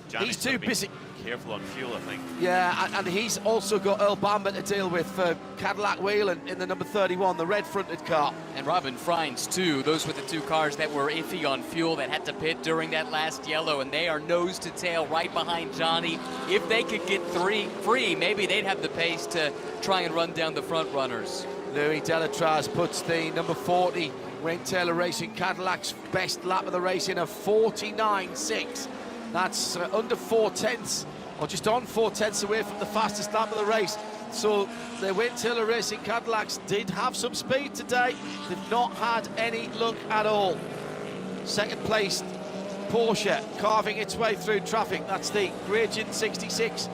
Janney's He's too busy. careful on fuel, I think. Yeah, and he's also got Earl Bamber to deal with for Cadillac Whelan in the number 31, the red-fronted car. And Robin Freins, too. Those were the two cars that were iffy on fuel that had to pit during that last yellow, and they are nose to tail right behind Johnny. If they could get free, maybe they'd have the pace to try and run down the front runners. Louis Delatraz puts the number 40 Wayne Taylor Racing Cadillac's best lap of the race in a 49.6. That's under 4/10, or just on 4/10 away from the fastest lap of the race. So the Wayne Taylor Racing Cadillacs did have some speed today. They've not had any luck at all. Second place, Porsche carving its way through traffic. That's the Gradient 66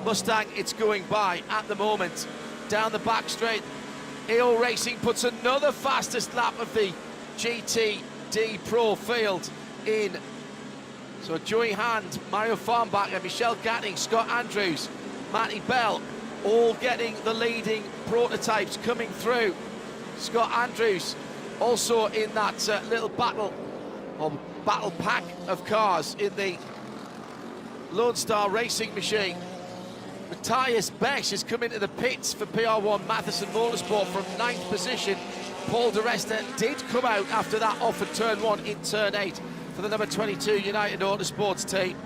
Mustang it's going by at the moment. Down the back straight, AO Racing puts another fastest lap of the GTD Pro field in. So Joey Hand, Mario Farnbacher, Michelle Gatting, Scott Andrews, Matty Bell, all getting the leading prototypes coming through. Scott Andrews also in that little battle pack of cars in the Lone Star Racing machine. Matthias Besch has come into the pits for PR1 Matheson Motorsport from 9th position. Paul de Resta did come out after that off at turn 1 in turn 8 for the number 22 United Autosports team.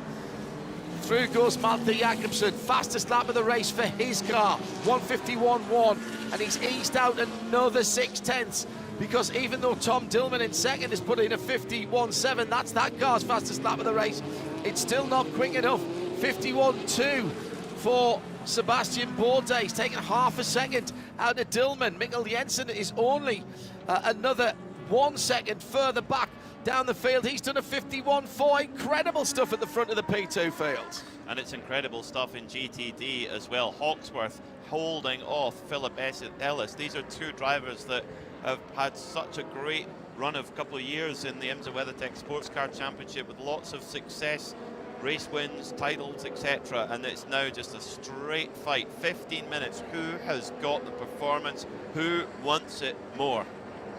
Through goes Malte Jakobsen, fastest lap of the race for his car, 151.1, and he's eased out another 6/10 because even though Tom Dillman in second has put in a 51.7, that's that car's fastest lap of the race, it's still not quick enough. 51.2 for Sebastian Bourdais. He's taken half a second out of Dillman. Mikkel Jensen is only another 1 second further back down the field. He's done a 51.4. Incredible stuff at the front of the P2 field. And it's incredible stuff in GTD as well. Hawksworth holding off Philip Ellis. These are two drivers that have had such a great run of a couple of years in the IMSA WeatherTech SportsCar Championship with lots of success, race wins, titles, etc. And it's now just a straight fight. 15 minutes. Who has got the performance? Who wants it more?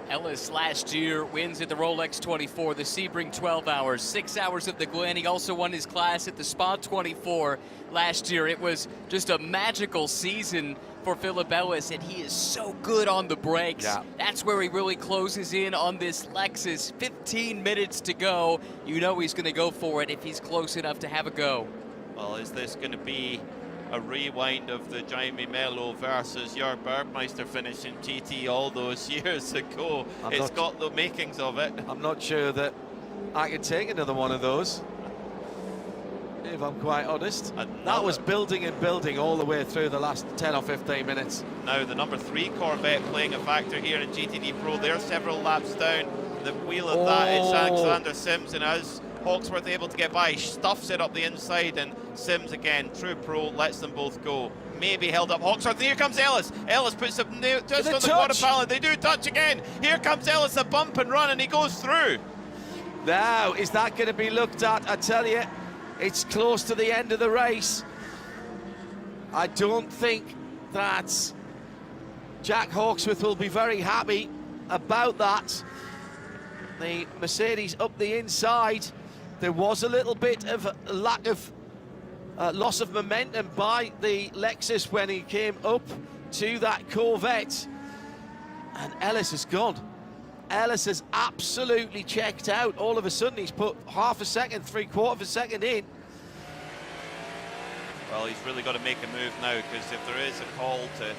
Ellis last year wins at the Rolex 24, the Sebring 12 hours, 6 hours of the Glen. He also won his class at the Spa 24 last year. It was just a magical season for Philip Ellis, and he is so good on the brakes. Yeah. That's where he really closes in on this Lexus. 15 minutes to go. You know he's going to go for it if he's close enough to have a go. Well, is this going to be a rewind of the Jaime Mello versus Jörg Bergmeister finish in GT all those years ago? It's got the makings of it. I'm not sure that I can take another one of those, if I'm quite honest. That was building and building all the way through the last 10 or 15 minutes. Now the number 3 Corvette playing a factor here in GTD Pro. They're several laps down. The wheel of that is Alexander Sims, and as Hawksworth able to get by, stuffs it up the inside, and Sims again, true pro, lets them both go. Maybe held up Hawksworth. Here comes Ellis. Ellis puts up just on the quarter pallet. They do touch again. Here comes Ellis, a bump and run, and he goes through. Now, is that going to be looked at? I tell you, it's close to the end of the race. I don't think that Jack Hawksworth will be very happy about that. The Mercedes up the inside. There was a little bit of a lack of loss of momentum by the Lexus when he came up to that Corvette. And Ellis has gone. Ellis has absolutely checked out. All of a sudden, he's put half a second, 3/4 of a second in. Well, he's really got to make a move now, because if there is a call to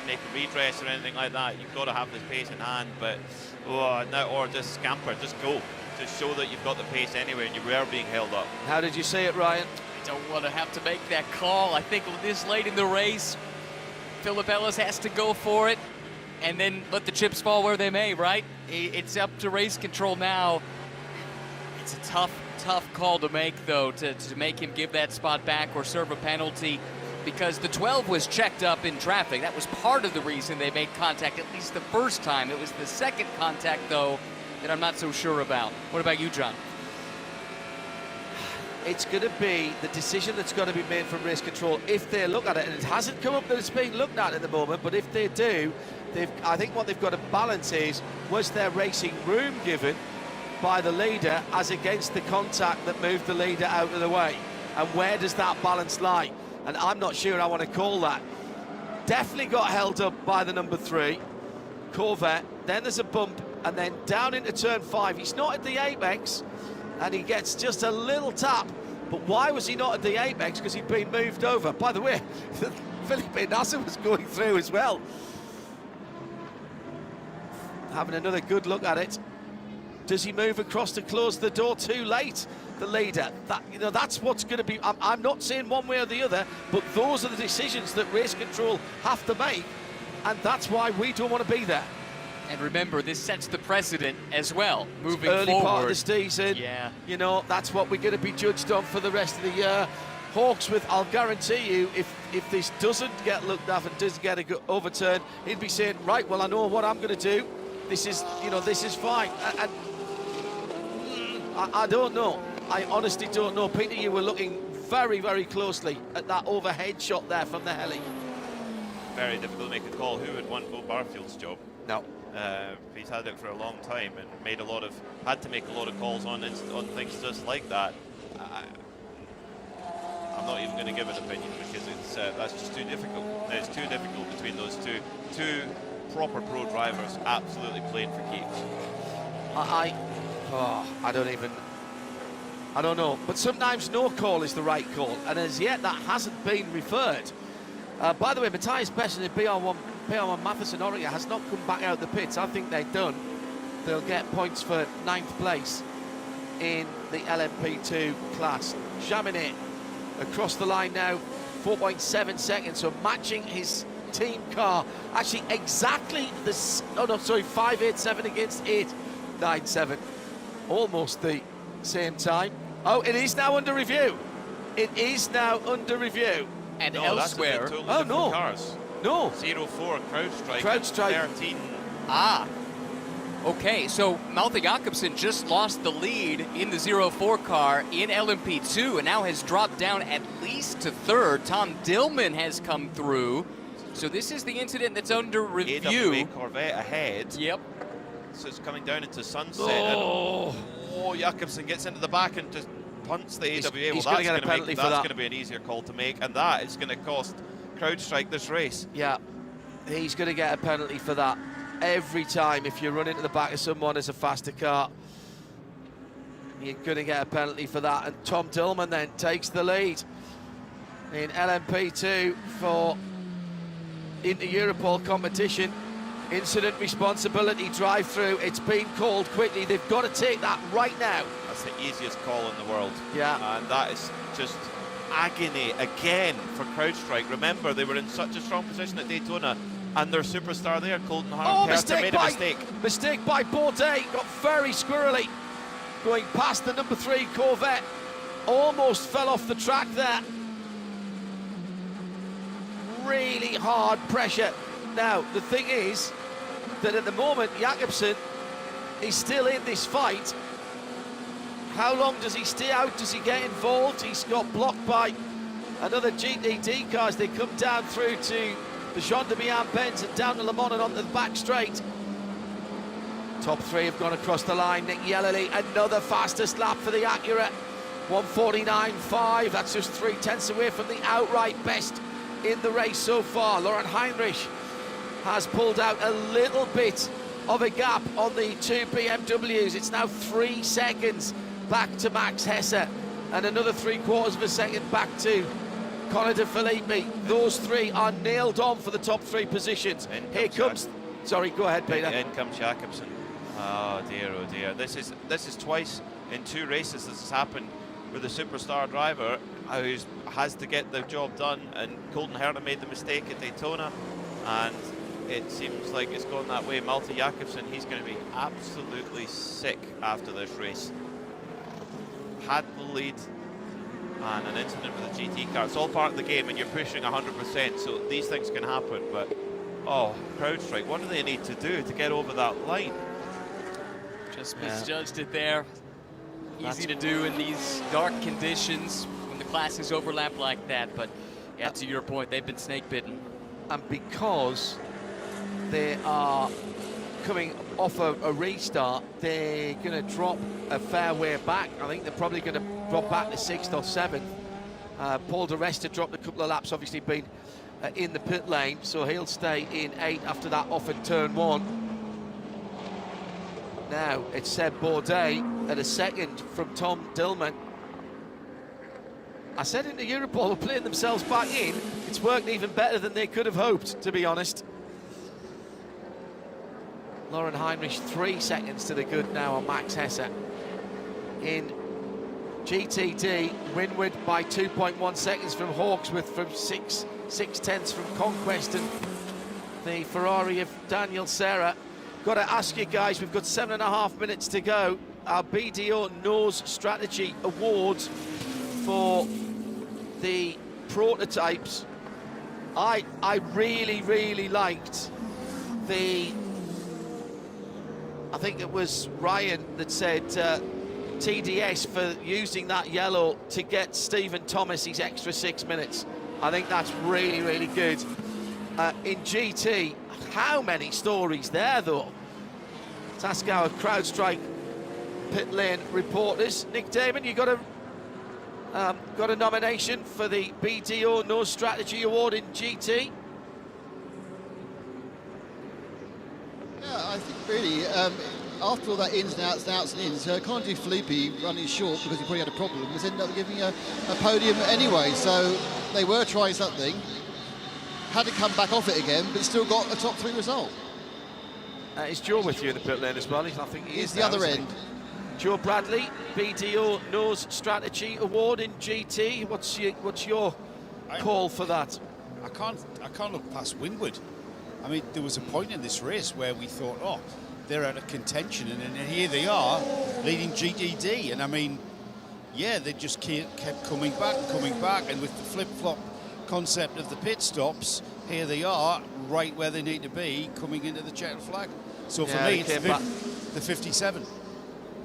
make a redress or anything like that, you've got to have the pace in hand. But no, or just scamper, just go. Just show that you've got the pace anyway and you were being held up. How did you see it, Ryan? I don't want to have to make that call. I think this late in the race, Philip Ellis has to go for it and then let the chips fall where they may, right? It's up to race control now. It's a tough call to make, though, to make him give that spot back or serve a penalty, because the 12 was checked up in traffic. That was part of the reason they made contact, at least the first time. It was the second contact, though, that I'm not so sure about. What about you, John? It's going to be the decision that's got to be made from race control if they look at it, and it hasn't come up that it's being looked at the moment, but if they do, I think what they've got to balance is, was there racing room given by the leader as against the contact that moved the leader out of the way? and where does that balance lie? And I'm not sure I want to call that. Definitely got held up by the number 3 Corvette. Then there's a bump, and then down into turn 5. He's not at the apex, and he gets just a little tap. But why was he not at the apex? Because he'd been moved over. By the way, Felipe Nasser was going through as well. Having another good look at it. Does he move across to close the door too late? The leader, that's what's going to be. I'm not saying one way or the other, but those are the decisions that race control have to make, and that's why we don't want to be there. And remember, this sets the precedent as well, moving early forward. Part of the season. Yeah. That's what we're going to be judged on for the rest of the year. Hawksworth, I'll guarantee you, if this doesn't get looked at and doesn't get overturned, he'd be saying, right, well, I know what I'm going to do. This is, this is fine. And I don't know. I honestly don't know. Peter, you were looking very, very closely at that overhead shot there from the heli. Very difficult to make a call. Who would want Bo Barfield's job? No. He's had it for a long time and had to make a lot of calls on things just like that. I'm not even going to give an opinion because that's just too difficult. It's too difficult between those two proper pro drivers, absolutely playing for keeps. I don't know, but sometimes no call is the right call, and as yet that hasn't been referred. By the way, Matthias Besson and PR1 Matheson Orica has not come back out of the pits. I think they're done. They'll get points for 9th place in the LMP2 class. Jaminet across the line now, 4.7 seconds, so matching his team car. Actually, exactly 5.87 against 8.97. Almost the same time. Oh, it is now under review. It is now under review. And no, elsewhere. That's totally different cars. No. 0-4 CrowdStrike. CrowdStrike. 13. Okay, so Malte Jakobsen just lost the lead in the 0-4 car in LMP2 and now has dropped down at least to 3rd. Tom Dillman has come through. So this is the incident that's under review. AWA Corvette ahead. Yep. So it's coming down into sunset. Oh, Jakobsen gets into the back and just punts the AWA. He's going to get a penalty for that. That's going to be an easier call to make, and that is going to cost CrowdStrike this race. Yeah, he's going to get a penalty for that every time. If you run into the back of someone as a faster car, you're going to get a penalty for that. And Tom Dillman then takes the lead in LMP2 for inter-Europol competition. Incident responsibility drive-through. It's been called quickly. They've got to take that right now. That's the easiest call in the world. Yeah. And that is just agony again for CrowdStrike. Remember, they were in such a strong position at Daytona, and their superstar there, Colton Herta, made a mistake. Mistake by Bourdais. Got very squirrely. Going past the number 3 Corvette. Almost fell off the track there. Really hard pressure. Now, the thing is that at the moment, Jakobsen is still in this fight. How long does he stay out? Does he get involved? He's got blocked by another GTD car as they come down through to the Jean de Bihan bends and down to Le Mans and onto the back straight. Top 3 have gone across the line. Nick Yellowly, another fastest lap for the Acura. 1:49.5. That's just 0.3 away from the outright best in the race so far. Lauren Heinrich has pulled out a little bit of a gap on the 2 BMWs. It's now 3 seconds back to Max Hesse and another 3/4 of a second back to Conor De Filippi. Those 3 are nailed on for the top 3 positions. Here comes... Sorry, go ahead, Peter. In comes Jakobsen. Oh dear. This is twice in 2 races this has happened with a superstar driver who has to get the job done, and Colton Herta made the mistake at Daytona, and it seems like it's gone that way. Malte Jakobsen, he's going to be absolutely sick after this race. Had the lead and an incident with a GT car. It's all part of the game, and you're pushing 100%, so these things can happen. But CrowdStrike, what do they need to do to get over that line? Just misjudged it there. Easy to do in these dark conditions when the classes overlap like that, but yeah, to your point, they've been snake bitten. And because they are coming off a restart, they're going to drop a fair way back. I think they're probably going to drop back to 6th or 7th. Paul de Resta dropped a couple of laps, obviously been in the pit lane, so he'll stay in 8th after that off at turn 1. Now it's Seb Bourdais at a second from Tom Dillman. I said in the Europol were playing themselves back in. It's worked even better than they could have hoped, to be honest. Lauren Heinrich 3 seconds to the good now on Max Hesse. In GTD, Winward by 2.1 seconds from Hawksworth, from 6/10 from Conquest, and the Ferrari of Daniel Serra. Got to ask you guys, we've got 7.5 minutes to go. Our BDO Nose Strategy Awards for the prototypes. I really liked the, I think it was Ryan that said TDS for using that yellow to get Stephen Thomas his extra 6 minutes. I think that's really good. In GT, how many stories there though? Let's ask our CrowdStrike pit lane reporters. Nick Damon, you got a nomination for the BDO No Strategy Award in GT? Yeah, I think really, after all that ins and outs and ins, Conti Filippi running short because he probably had a problem, was ended up giving a podium anyway. So they were trying something, had to come back off it again, but still got a top 3 result. Is Joe with you in the pit lane as well? I think he is the other end. Joe Bradley, BDO Nose Strategy Award in GT. What's your call for that? I can't look past Winward. I mean, there was a point in this race where we thought, oh, they're out of contention, and then here they are leading GTD. And I mean, yeah, they just kept coming back, and with the flip-flop concept of the pit stops, here they are, right where they need to be, coming into the checkered flag. So for me, it's the 57.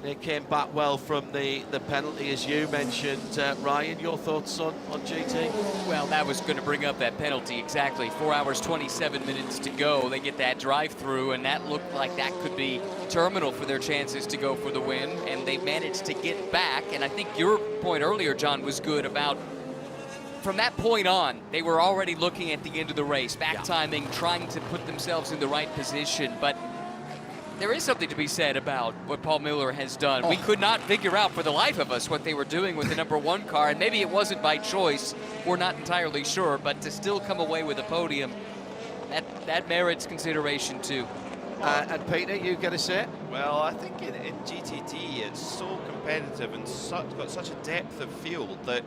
They came back well from the penalty, as you mentioned. Ryan, your thoughts on GT? Well, that was going to bring up that penalty, exactly. 4 hours, 27 minutes to go. They get that drive-through, and that looked like that could be terminal for their chances to go for the win, and they managed to get back. And I think your point earlier, John, was good about from that point on, they were already looking at the end of the race, back timing, trying to put themselves in the right position. But there is something to be said about what Paul Miller has done. We could not figure out for the life of us what they were doing with the #1 car, and maybe it wasn't by choice. We're not entirely sure, but to still come away with a podium, that merits consideration too. And Peter, you get a say? Well, I think in GTD it's so competitive and got such a depth of field that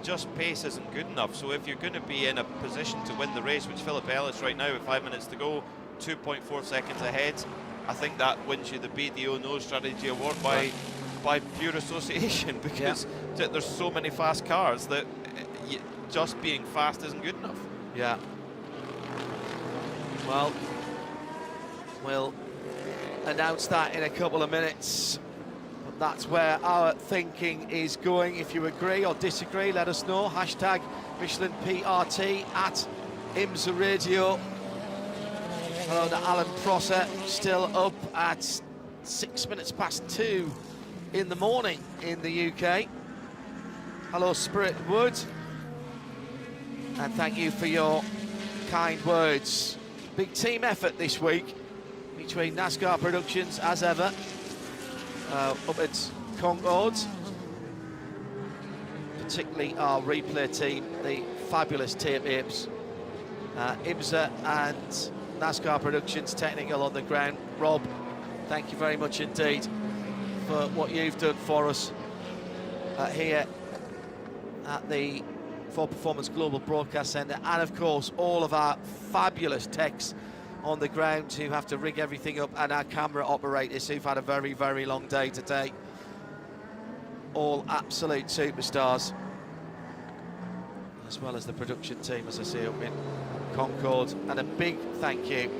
just pace isn't good enough. So if you're going to be in a position to win the race, which Philip Ellis right now with 5 minutes to go, 2.4 seconds ahead, I think that wins you the BDO No Strategy Award by pure association, because there's so many fast cars that just being fast isn't good enough. Yeah. Well, we'll announce that in a couple of minutes. But that's where our thinking is going. If you agree or disagree, let us know. Hashtag Michelin PRT at IMSA Radio. Hello to Alan Prosser, still up at 6 minutes past 2 in the morning in the UK. Hello Spirit Wood, and thank you for your kind words. Big team effort this week between NASCAR Productions, as ever, up at Concord, particularly our replay team, the fabulous Tape Apes, IMSA and NASCAR Productions technical on the ground. Rob, thank you very much indeed for what you've done for us here at the Ford Performance Global Broadcast Centre, and of course all of our fabulous techs on the ground who have to rig everything up, and our camera operators who've had a very, very long day today. All absolute superstars, as well as the production team, as I see up in Concord. And a big thank you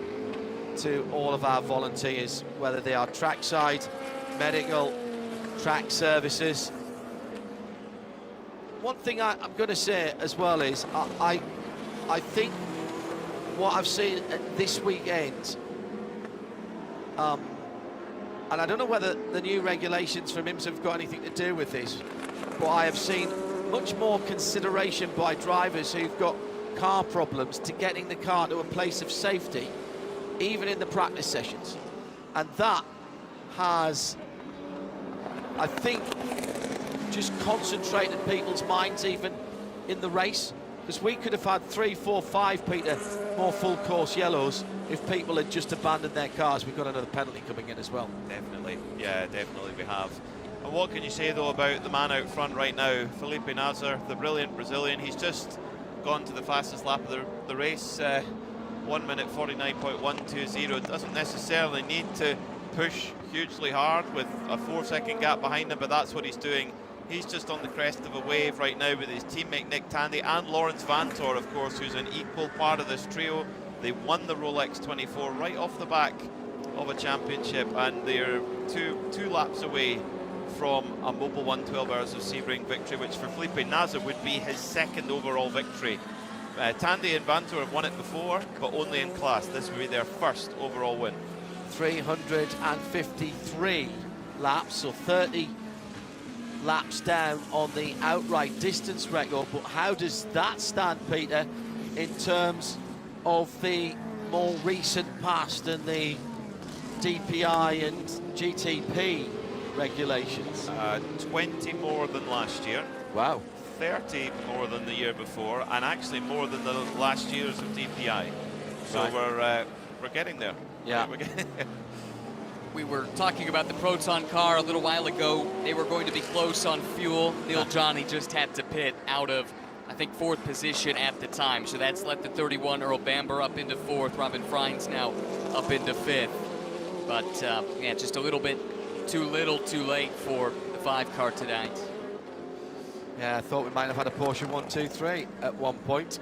to all of our volunteers, whether they are trackside, medical, track services. One thing I'm going to say as well is I think what I've seen this weekend, and I don't know whether the new regulations from IMSA have got anything to do with this, but I have seen much more consideration by drivers who've got car problems to getting the car to a place of safety, even in the practice sessions. And that has, I think, just concentrated people's minds even in the race, because we could have had 3, 4, 5, Peter, more full course yellows if people had just abandoned their cars. We've got another penalty coming in as well. Definitely, yeah, definitely we have. And what can you say though about the man out front right now, Felipe Nasr, the brilliant Brazilian? He's just gone to the fastest lap of the race, 1 minute 49.120. Doesn't necessarily need to push hugely hard with a 4-second gap behind him, but that's what he's doing. He's just on the crest of a wave right now with his teammate Nick Tandy and Lawrence Vantor, of course, who's an equal part of this trio. They won the Rolex 24 right off the back of a championship, and they're two laps away from a Mobil 1 12 Hours of Sebring victory, which for Felipe Nasr would be his second overall victory. Tandy and Vantor have won it before, but only in class. This would be their first overall win. 353 laps, so 30 laps down on the outright distance record. But how does that stand, Peter, in terms of the more recent past and the DPI and GTP regulations? 20 more than last year. Wow. 30 more than the year before, and actually more than the last years of DPI. So Right. we're getting there. Yeah. We're getting there. We were talking about the Proton car a little while ago. They were going to be close on fuel. Neil Johnny just had to pit out of, I think, 4th position at the time. So that's let the 31 Earl Bamber up into 4th. Robin Frines now up into 5th. But yeah, just a little bit too little, too late for the 5 car tonight. Yeah, I thought we might have had a Porsche 123 at one point.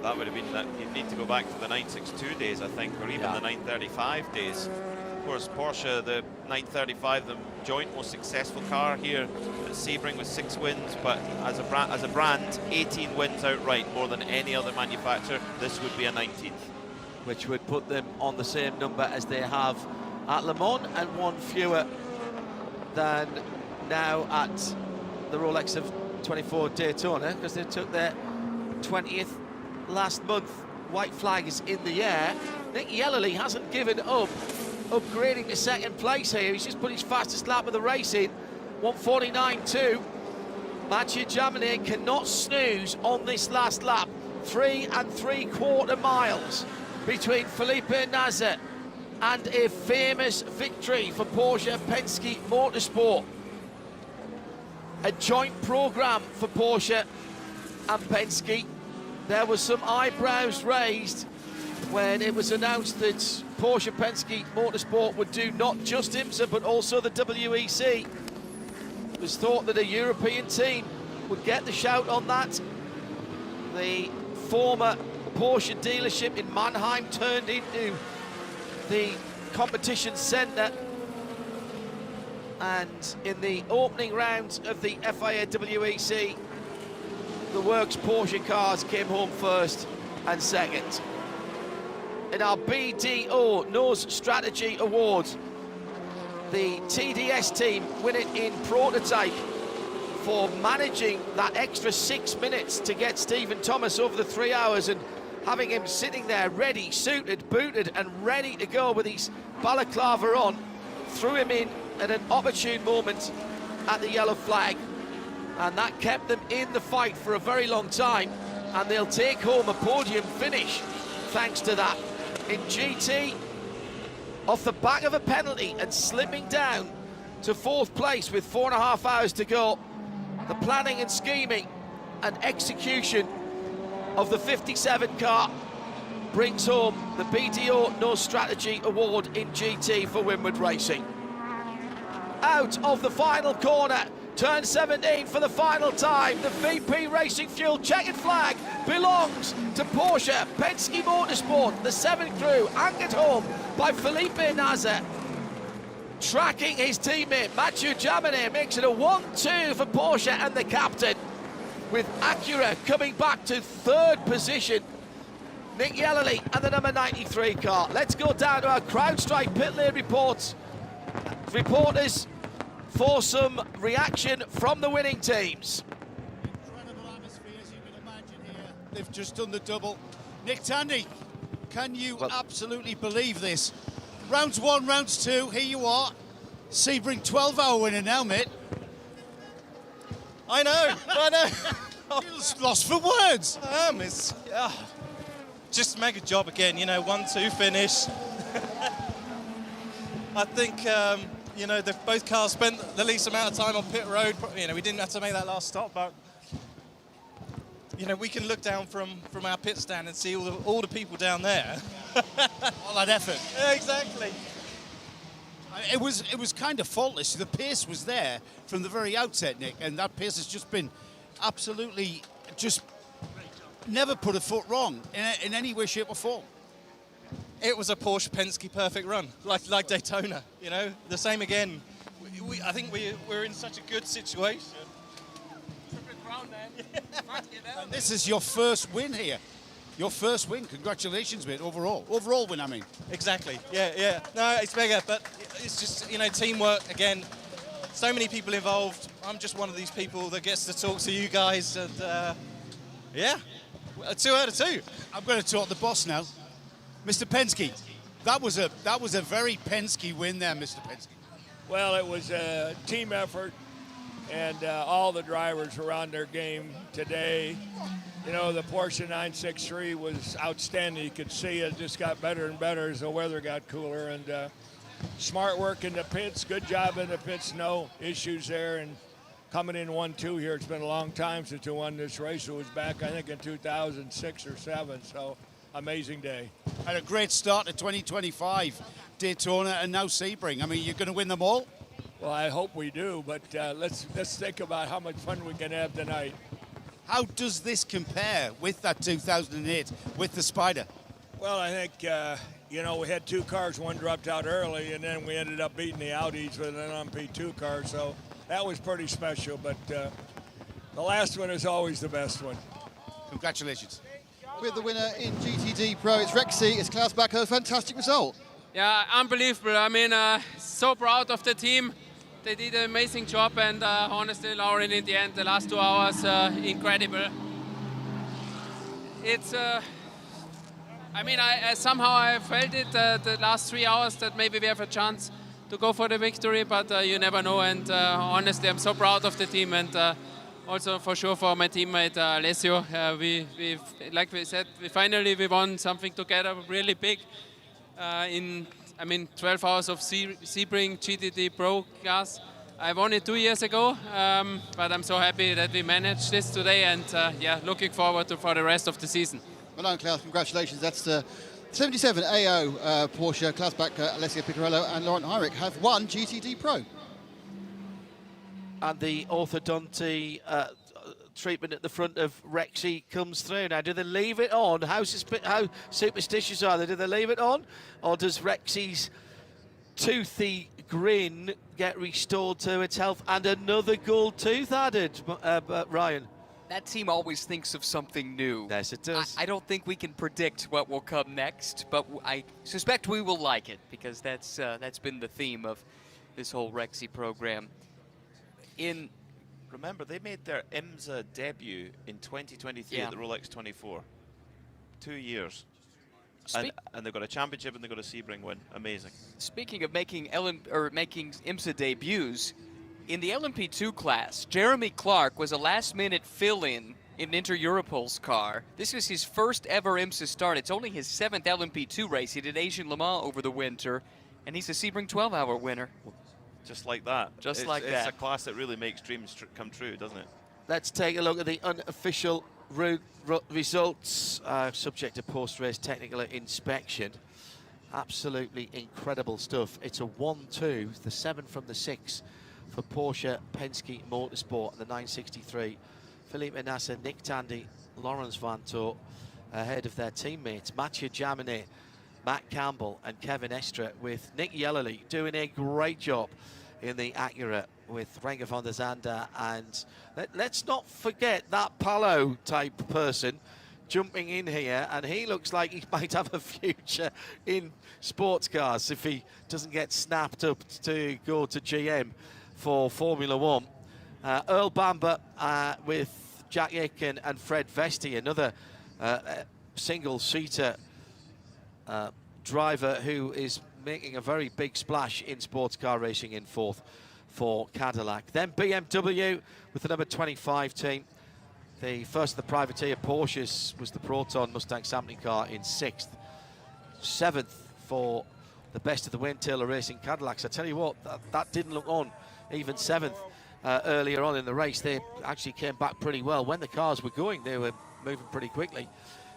That would have been that. You'd need to go back to the 962 days, I think, or even the 935 days. Of course, Porsche, the 935, the joint most successful car here at Sebring with 6 wins, but as a brand, 18 wins outright, more than any other manufacturer. This would be a 19th. Which would put them on the same number as they have at Le Mans, and 1 fewer than now at the Rolex of 24 Daytona, because they took their 20th last month. White flag is in the air. Nick Yellerly hasn't given up upgrading to 2nd place here. He's just put his fastest lap of the race in, 1:49.2. Mathieu Jaminet cannot snooze on this last lap. 3 3/4 miles between Felipe Nasr and a famous victory for Porsche Penske Motorsport. A joint programme for Porsche and Penske. There was some eyebrows raised when it was announced that Porsche Penske Motorsport would do not just IMSA but also the WEC. It was thought that a European team would get the shout on that. The former Porsche dealership in Mannheim turned into the competition centre, and in the opening round of the FIA WEC, the Works Porsche cars came home 1st and 2nd. In our BDO Nose Strategy Awards, the TDS team win it in prototype for managing that extra 6 minutes to get Stephen Thomas over the 3 hours, and having him sitting there ready, suited, booted and ready to go with his balaclava on. Threw him in at an opportune moment at the yellow flag, and that kept them in the fight for a very long time, and they'll take home a podium finish thanks to that. In GT, off the back of a penalty and slipping down to 4th place with 4.5 hours to go, the planning and scheming and execution of the 57 car brings home the BDO No Strategy Award in GT for Winward Racing. Out of the final corner, turn 17 for the final time. The VP Racing Fuel checkered flag belongs to Porsche Penske Motorsport. The 7th crew anchored home by Felipe Nasr. Tracking his teammate Mathieu Jaminet makes it a 1-2 for Porsche and the captain, with Acura coming back to 3rd position. Nick Yellerly and the number 93 car. Let's go down to our CrowdStrike pit lane reporters for some reaction from the winning teams. They've just done the double. Nick Tandy, can you absolutely believe this? Rounds 1, rounds 2, here you are. Sebring 12-hour winner now, mate. I know. You're lost for words. I am. It's just mega job again. 1-2 finish. I think both cars spent the least amount of time on pit road. We didn't have to make that last stop, but we can look down from our pit stand and see all the people down there. All that effort. Yeah, exactly. It was kind of faultless. The pace was there from the very outset, Nick, and that pace has just been absolutely just never put a foot wrong in any way, shape or form. It was a Porsche Penske perfect run, like Daytona. The same again. I think we're in such a good situation. And this is your first win here. Your first win. Congratulations, mate. Overall win, I mean. Exactly. Yeah. No, it's mega, but it's just, teamwork again. So many people involved. I'm just one of these people that gets to talk to you guys, and yeah, 2 out of 2. I'm going to talk the boss now, Mr. Penske. That was a very Penske win there, Mr. Penske. Well, it was a team effort, and all the drivers were on their game today. The Porsche 963 was outstanding. You could see it just got better and better as the weather got cooler. And smart work in the pits, good job in the pits, no issues there. And coming in 1-2 here, it's been a long time since we won this race. It was back, I think, in 2006 or 7. So amazing day. Had a great start to 2025, Daytona and now Sebring. I mean, you're going to win them all? Well, I hope we do, but let's think about how much fun we can have tonight. How does this compare with that 2008 with the Spider? Well, I think, we had 2 cars, one dropped out early, and then we ended up beating the Audis with an LMP2 car, so that was pretty special, but the last one is always the best one. Congratulations. With the winner in GTD Pro, it's Rexy, it's Klaus Backer, a fantastic result. Yeah, unbelievable. I mean, so proud of the team. They did an amazing job, and honestly, Lauren, in the end, the last 2 hours, incredible. It's, I somehow felt it the last 3 hours that maybe we have a chance to go for the victory, but you never know. And honestly, I'm so proud of the team, and also for sure for my teammate Alessio. We like we said, we won something together really big in 12 hours of Sebring GTD Pro class. I won it 2 years ago, but I'm so happy that we managed this today, and looking forward for the rest of the season. Well done, Klaus. Congratulations. That's the 77 AO Porsche. Klaus Backer, Alessio Piccarello and Laurent Heinrich have won GTD Pro. And the orthodonty treatment at the front of Rexy comes through. Now, do they leave it on? How superstitious are they? Do they leave it on? Or does Rexy's toothy grin get restored to its health and another gold tooth added, Ryan? That team always thinks of something new. Yes, it does. I don't think we can predict what will come next, but I suspect we will like it, because that's been the theme of this whole Rexy program. Remember, they made their IMSA debut in 2023 at the Rolex 24. 2 years. And they've got a championship and they've got a Sebring win. Amazing. Speaking of making IMSA debuts, in the LMP2 class, Jeremy Clark was a last-minute fill-in Inter Europol's car. This was his first ever IMSA start. It's only his 7th LMP2 race. He did Asian Le Mans over the winter, and he's a Sebring 12-hour winner. Just like that. It's a class that really makes dreams come true, doesn't it? Let's take a look at the unofficial results, subject to post-race technical inspection. Absolutely incredible stuff. It's a 1-2, the 7 from the 6 for Porsche Penske Motorsport and the 963. Felipe Nasser, Nick Tandy, Lawrence Van Toort ahead of their teammates Mathieu Jaminet, Matt Campbell and Kevin Estre, with Nick Yellerly doing a great job in the Acura with Renger van der Zande, and let's not forget that Palo type person jumping in here, and he looks like he might have a future in sports cars if he doesn't get snapped up to go to GM for Formula One. Earl Bamber with Jack Aiken and Fred Vesti, another single-seater driver who is making a very big splash in sports car racing in fourth for Cadillac. Then BMW with the number 25 team. The first of the privateer Porsches was the Proton Mustang sampling car in sixth. Seventh for the best of the Wayne Taylor Racing Cadillacs. I tell you what, that didn't look on even seventh earlier on in the race. They actually came back pretty well. When the cars were going, they were moving pretty quickly.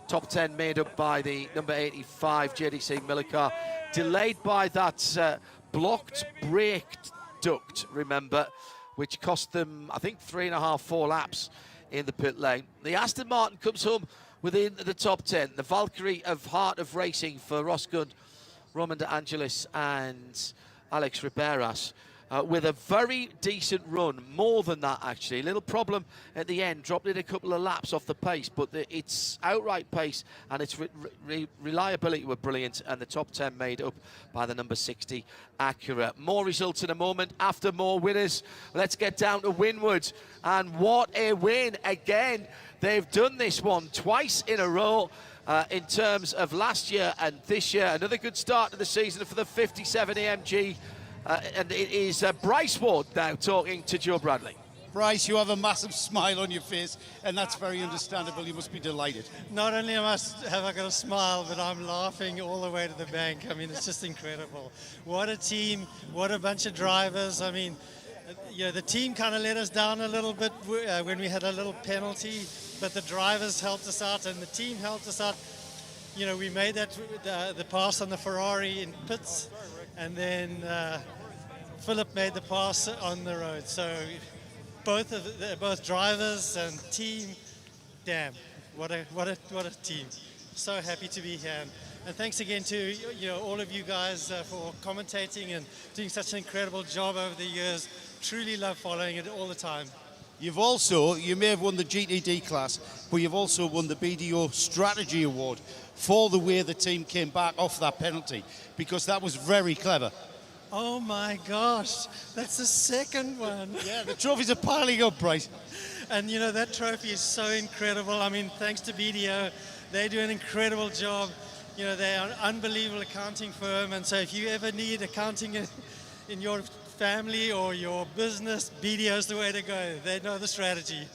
Top 10 made up by the number 85 JDC Miller car, delayed by that blocked brake duct, remember, which cost them, I think, 3.5, 4 laps in the pit lane. The Aston Martin comes home within the top 10. The Valkyrie of Heart of Racing for Ross Gund, Roman De Angelis and Alex Riberas. With a very decent run, more than that actually. A little problem at the end, dropped it a couple of laps off the pace, but its outright pace and its reliability were brilliant, and the top 10 made up by the number 60 Acura. More results in a moment after more winners. Let's get down to Winward, and what a win again. They've done this one twice in a row. In terms of last year and this year, another good start to the season for the 57 AMG. And it is Bryce Ward now talking to Joe Bradley. Bryce, you have a massive smile on your face, and that's very understandable. You must be delighted. Not only have I got a smile, but I'm laughing all the way to the bank. I mean, it's just incredible. What a team, what a bunch of drivers. I mean, the team kind of let us down a little bit when we had a little penalty, but the drivers helped us out, and the team helped us out. We made that the pass on the Ferrari in pits, and then Philip made the pass on the road. So both drivers and team, damn, what a team. So happy to be here. And thanks again to all of you guys for commentating and doing such an incredible job over the years. Truly love following it all the time. You may have won the GTD class, but you've also won the BDO Strategy Award for the way the team came back off that penalty, because that was very clever. Oh my gosh, that's the second one. Yeah, the trophies are piling up, Bryce. And that trophy is so incredible. I mean, thanks to BDO, they do an incredible job. They are an unbelievable accounting firm, and so if you ever need accounting in your family or your business, BDO's the way to go. They know the strategy.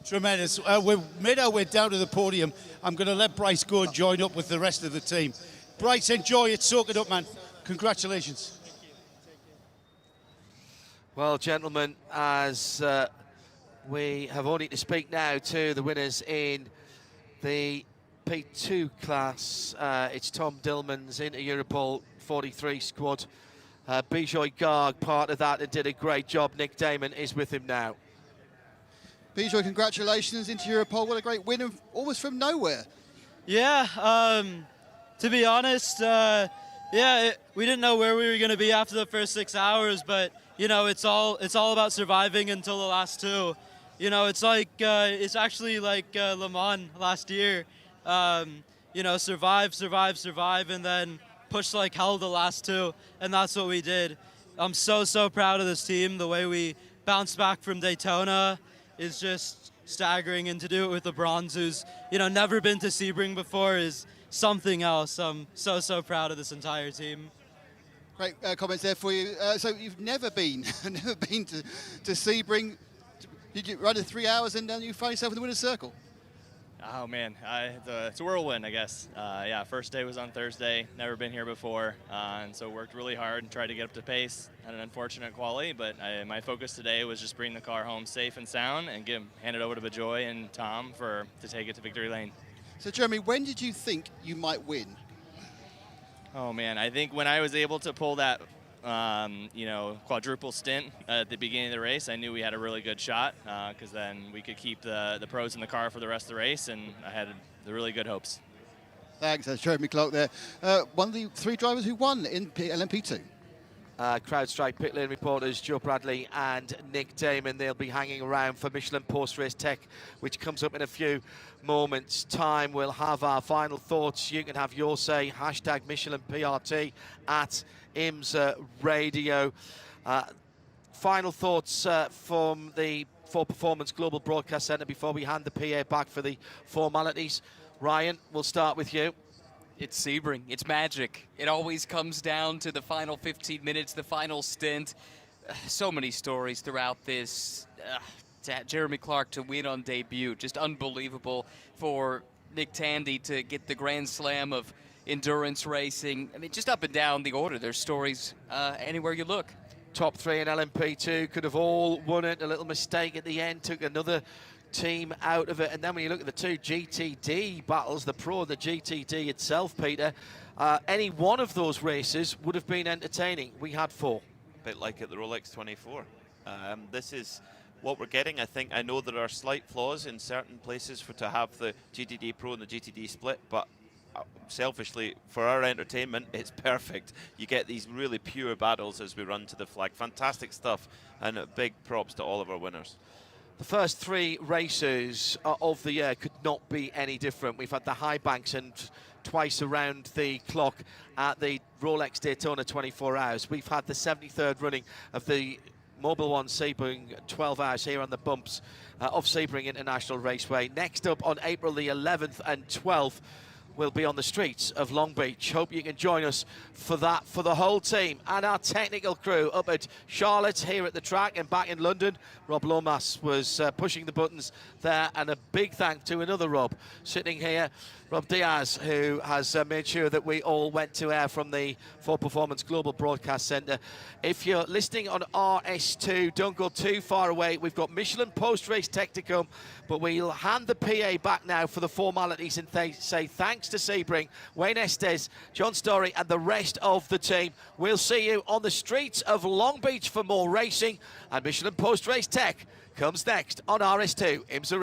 Tremendous. We've made our way down to the podium. I'm going to let Bryce go and join up with the rest of the team. Bryce, enjoy it. Soak it up, man. Congratulations. Thank you. Well, gentlemen, as we have only to speak now to the winners in the P2 class, it's Tom Dillman's Inter Europol 43 squad. Bijoy Garg, part of that, and did a great job. Nick Damon is with him now. Bijoy, congratulations, into Europol. What a great win, almost from nowhere. Yeah, to be honest, we didn't know where we were going to be after the first 6 hours, but it's all about surviving until the last two. It's actually like Le Mans last year. Survive, and then push like hell the last two, and that's what we did. I'm so proud of this team. The way we bounced back from Daytona is just staggering, and to do it with the bronze, who's never been to Sebring before, is something else. I'm so proud of this entire team. Great comments there for you. So you've never been to Sebring. Did you run in 3 hours and then you find yourself in the winner's circle? Oh man, it's a whirlwind, I guess. First day was on Thursday, never been here before, and so worked really hard and tried to get up to pace. Had an unfortunate quali, but my focus today was just bring the car home safe and sound and hand it over to Bijoy and Tom to take it to victory lane. So Jeremy, when did you think you might win? Oh man, I think when I was able to pull that quadruple stint at the beginning of the race, I knew we had a really good shot, because then we could keep the pros in the car for the rest of the race, and I had the really good hopes. Thanks, that's Jeremy Clark there. One of the three drivers who won in LMP2. CrowdStrike pit lane reporters Joe Bradley and Nick Damon. They'll be hanging around for Michelin post-race tech, which comes up in a few moments' time. We'll have our final thoughts. You can have your say. Hashtag Michelin PRT at IMSA Radio. Final thoughts from the For Performance Global Broadcast Centre before we hand the PA back for the formalities. Ryan, we'll start with you. It's Sebring. It's magic. It always comes down to the final 15 minutes, the final stint. So many stories throughout this. Jeremy Clark to win on debut. Just unbelievable for Nick Tandy to get the Grand Slam of endurance racing. I mean, just up and down the order. There's stories anywhere you look. Top 3 in LMP2 could have all won it. A little mistake at the end took another team out of it. And then when you look at the 2 GTD battles, the Pro and the GTD itself, Peter, any one of those races would have been entertaining. We had 4. A bit like at the Rolex 24. This is what we're getting. I think I know there are slight flaws in certain places to have the GTD Pro and the GTD split, but selfishly, for our entertainment, it's perfect. You get these really pure battles as we run to the flag. Fantastic stuff, and big props to all of our winners. The first 3 races of the year could not be any different. We've had the high banks and twice around the clock at the Rolex Daytona 24 Hours. We've had the 73rd running of the Mobil 1 Sebring 12 Hours here on the bumps of Sebring International Raceway. Next up on April the 11th and 12th, we'll be on the streets of Long Beach. Hope you can join us for that, for the whole team and our technical crew up at Charlotte here at the track and back in London. Rob Lomas was pushing the buttons there, and a big thank to another Rob sitting here, Rob Diaz, who has made sure that we all went to air from the For Performance Global Broadcast Centre. If you're listening on RS2, don't go too far away. We've got Michelin post-race tech to come, but we'll hand the PA back now for the formalities and say thanks to Sebring, Wayne Estes, John Story and the rest of the team. We'll see you on the streets of Long Beach for more racing, and Michelin post-race tech comes next on RS2 IMSA.